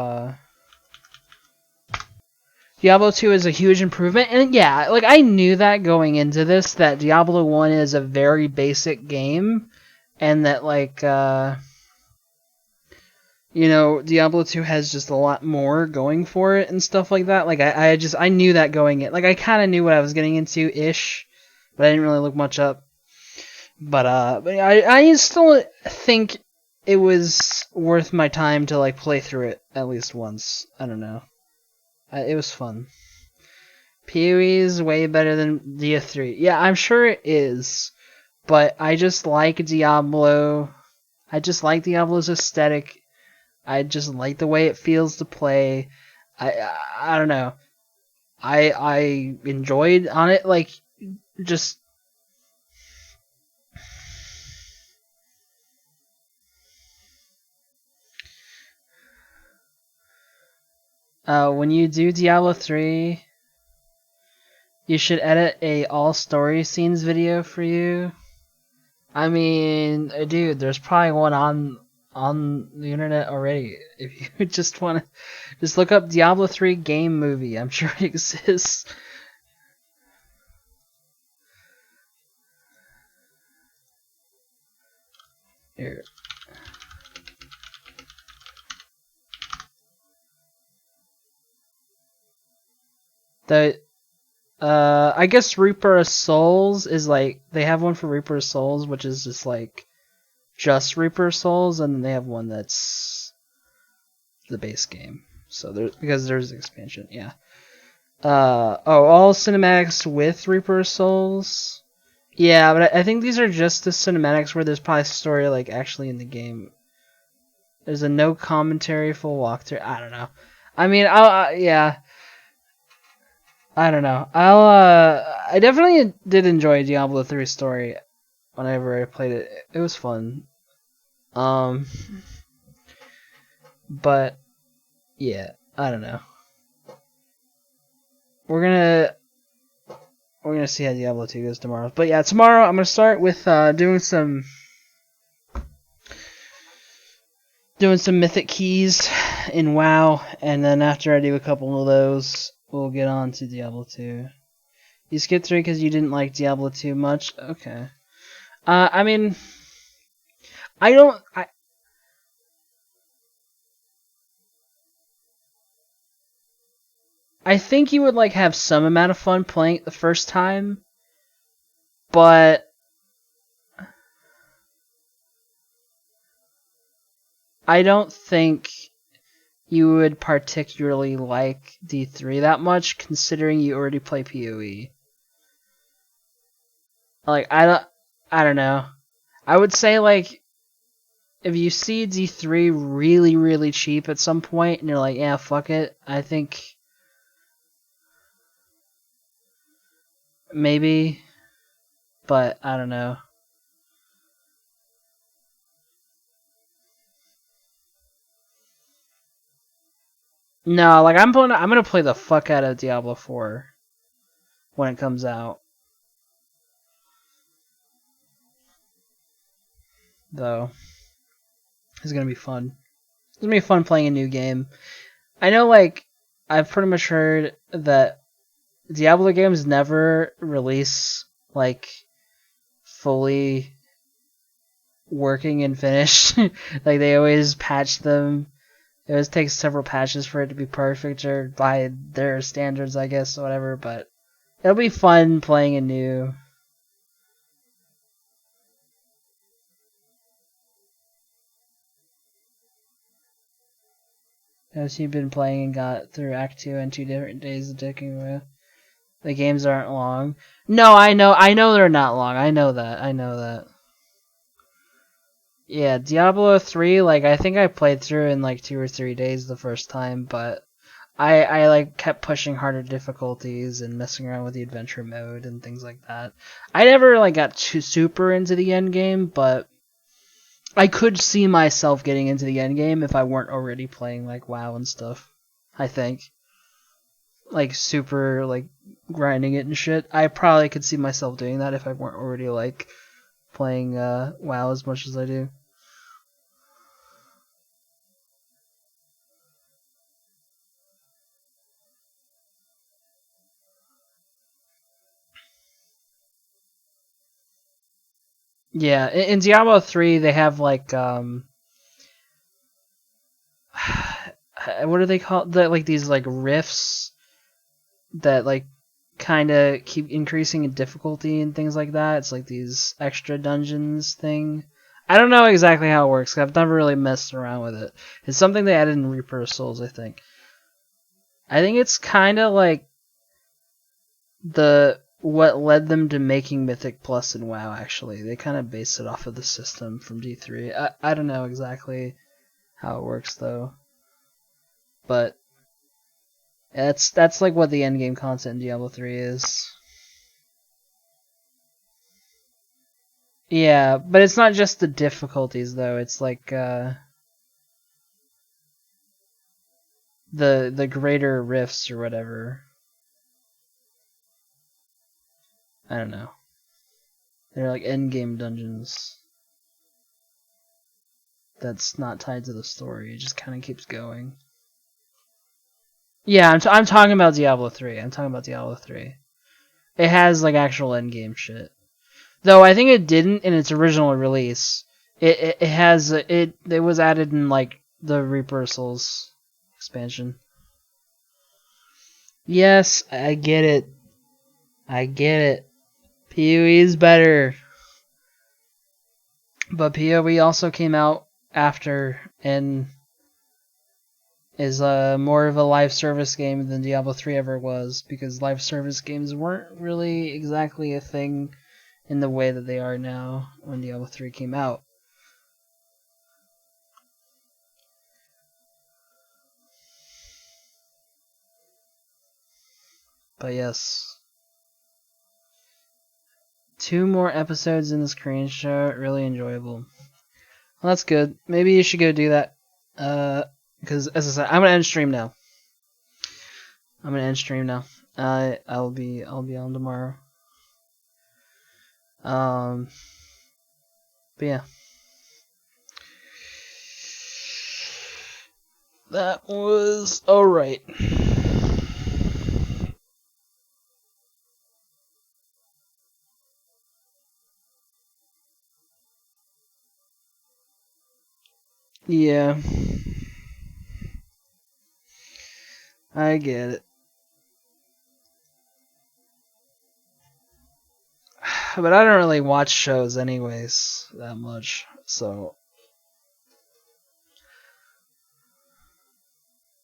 Diablo 2 is a huge improvement, and yeah, like I knew that going into this that Diablo 1 is a very basic game, and that like Diablo 2 has just a lot more going for it and stuff like that. Like I knew that going in. Like I kind of knew what I was getting into ish, but I didn't really look much up. But I still think it was worth my time to like play through it at least once. I don't know. It was fun. PoE is way better than DF3. Yeah, I'm sure it is. But I just like Diablo. I just like Diablo's aesthetic. I just like the way it feels to play. I don't know. I enjoyed on it, like, just when you do Diablo 3, you should edit a all story scenes video for you. I mean, dude, there's probably one on the internet already. If you just want to, just look up Diablo 3 game movie. I'm sure it exists. Here. The I guess Reaper of Souls is like, they have one for Reaper of Souls, which is just like just Reaper of Souls, and then they have one that's the base game. So because there's expansion, yeah. All cinematics with Reaper of Souls. Yeah, but I think these are just the cinematics where there's probably story like actually in the game. There's a no commentary full walkthrough. I don't know. I mean, yeah. I don't know. I definitely did enjoy Diablo 3 story whenever I played it. It was fun. But yeah, I don't know. We're gonna see how Diablo 2 goes tomorrow. But yeah, tomorrow I'm gonna start with doing some mythic keys in WoW, and then after I do a couple of those, we'll get on to Diablo 2. You skipped 3 because you didn't like Diablo 2 much? Okay. I mean, I think you would like have some amount of fun playing it the first time, but I don't think you would particularly like D3 that much, considering you already play PoE. Like, I don't know. I would say, like, if you see D3 really, really cheap at some point, and you're like, yeah, fuck it, I think maybe, but I don't know. No, like, I'm gonna play the fuck out of Diablo 4 when it comes out. Though. It's gonna be fun. It's gonna be fun playing a new game. I know, like, I've pretty much heard that Diablo games never release, like, fully working and finished. Like, they always patch them. It always takes several patches for it to be perfect, or by their standards, I guess, or whatever, but it'll be fun playing a new. As you've been playing and got through Act 2 in 2 different days of dicking with. The games aren't long. No, I know they're not long. I know that. Yeah, Diablo 3, like, I think I played through in like 2 or 3 days the first time, but I like kept pushing harder difficulties and messing around with the adventure mode and things like that. I never like got too super into the end game, but I could see myself getting into the end game if I weren't already playing like WoW and stuff. I think. Like super like grinding it and shit. I probably could see myself doing that if I weren't already like playing WoW as much as I do. Yeah, in Diablo 3 they have like what are they called? Like these like rifts that like kind of keep increasing in difficulty and things like that. It's like these extra dungeons thing. I don't know exactly how it works. 'Cause I've never really messed around with it. It's something they added in Reaper of Souls, I think. I think it's kind of like what led them to making Mythic Plus and WoW. Actually, they kind of based it off of the system from D3. I don't know exactly how it works though. But that's like what the endgame content in Diablo 3 is. Yeah, but it's not just the difficulties though. It's like the greater rifts or whatever. I don't know. They're like endgame dungeons. That's not tied to the story. It just kind of keeps going. Yeah, I'm talking about Diablo 3. I'm talking about Diablo 3. It has like actual endgame shit. Though I think it didn't in its original release. It has it was added in like the Reaper Souls expansion. Yes, I get it. I get it. PoE is better. But PoE also came out after and is more of a live service game than Diablo 3 ever was, because live service games weren't really exactly a thing in the way that they are now when Diablo 3 came out. But yes. 2 more episodes in the screen show, really enjoyable. Well, that's good. Maybe you should go do that. Because as I said, I'm gonna end stream now. I'll be on tomorrow. But yeah. That was alright. Yeah. I get it. But I don't really watch shows anyways that much, so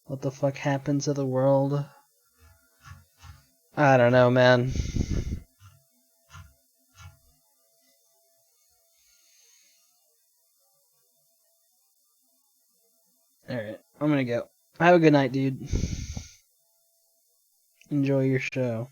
what the fuck happened to the world? I don't know, man. Alright, I'm gonna go. Have a good night, dude. Enjoy your show.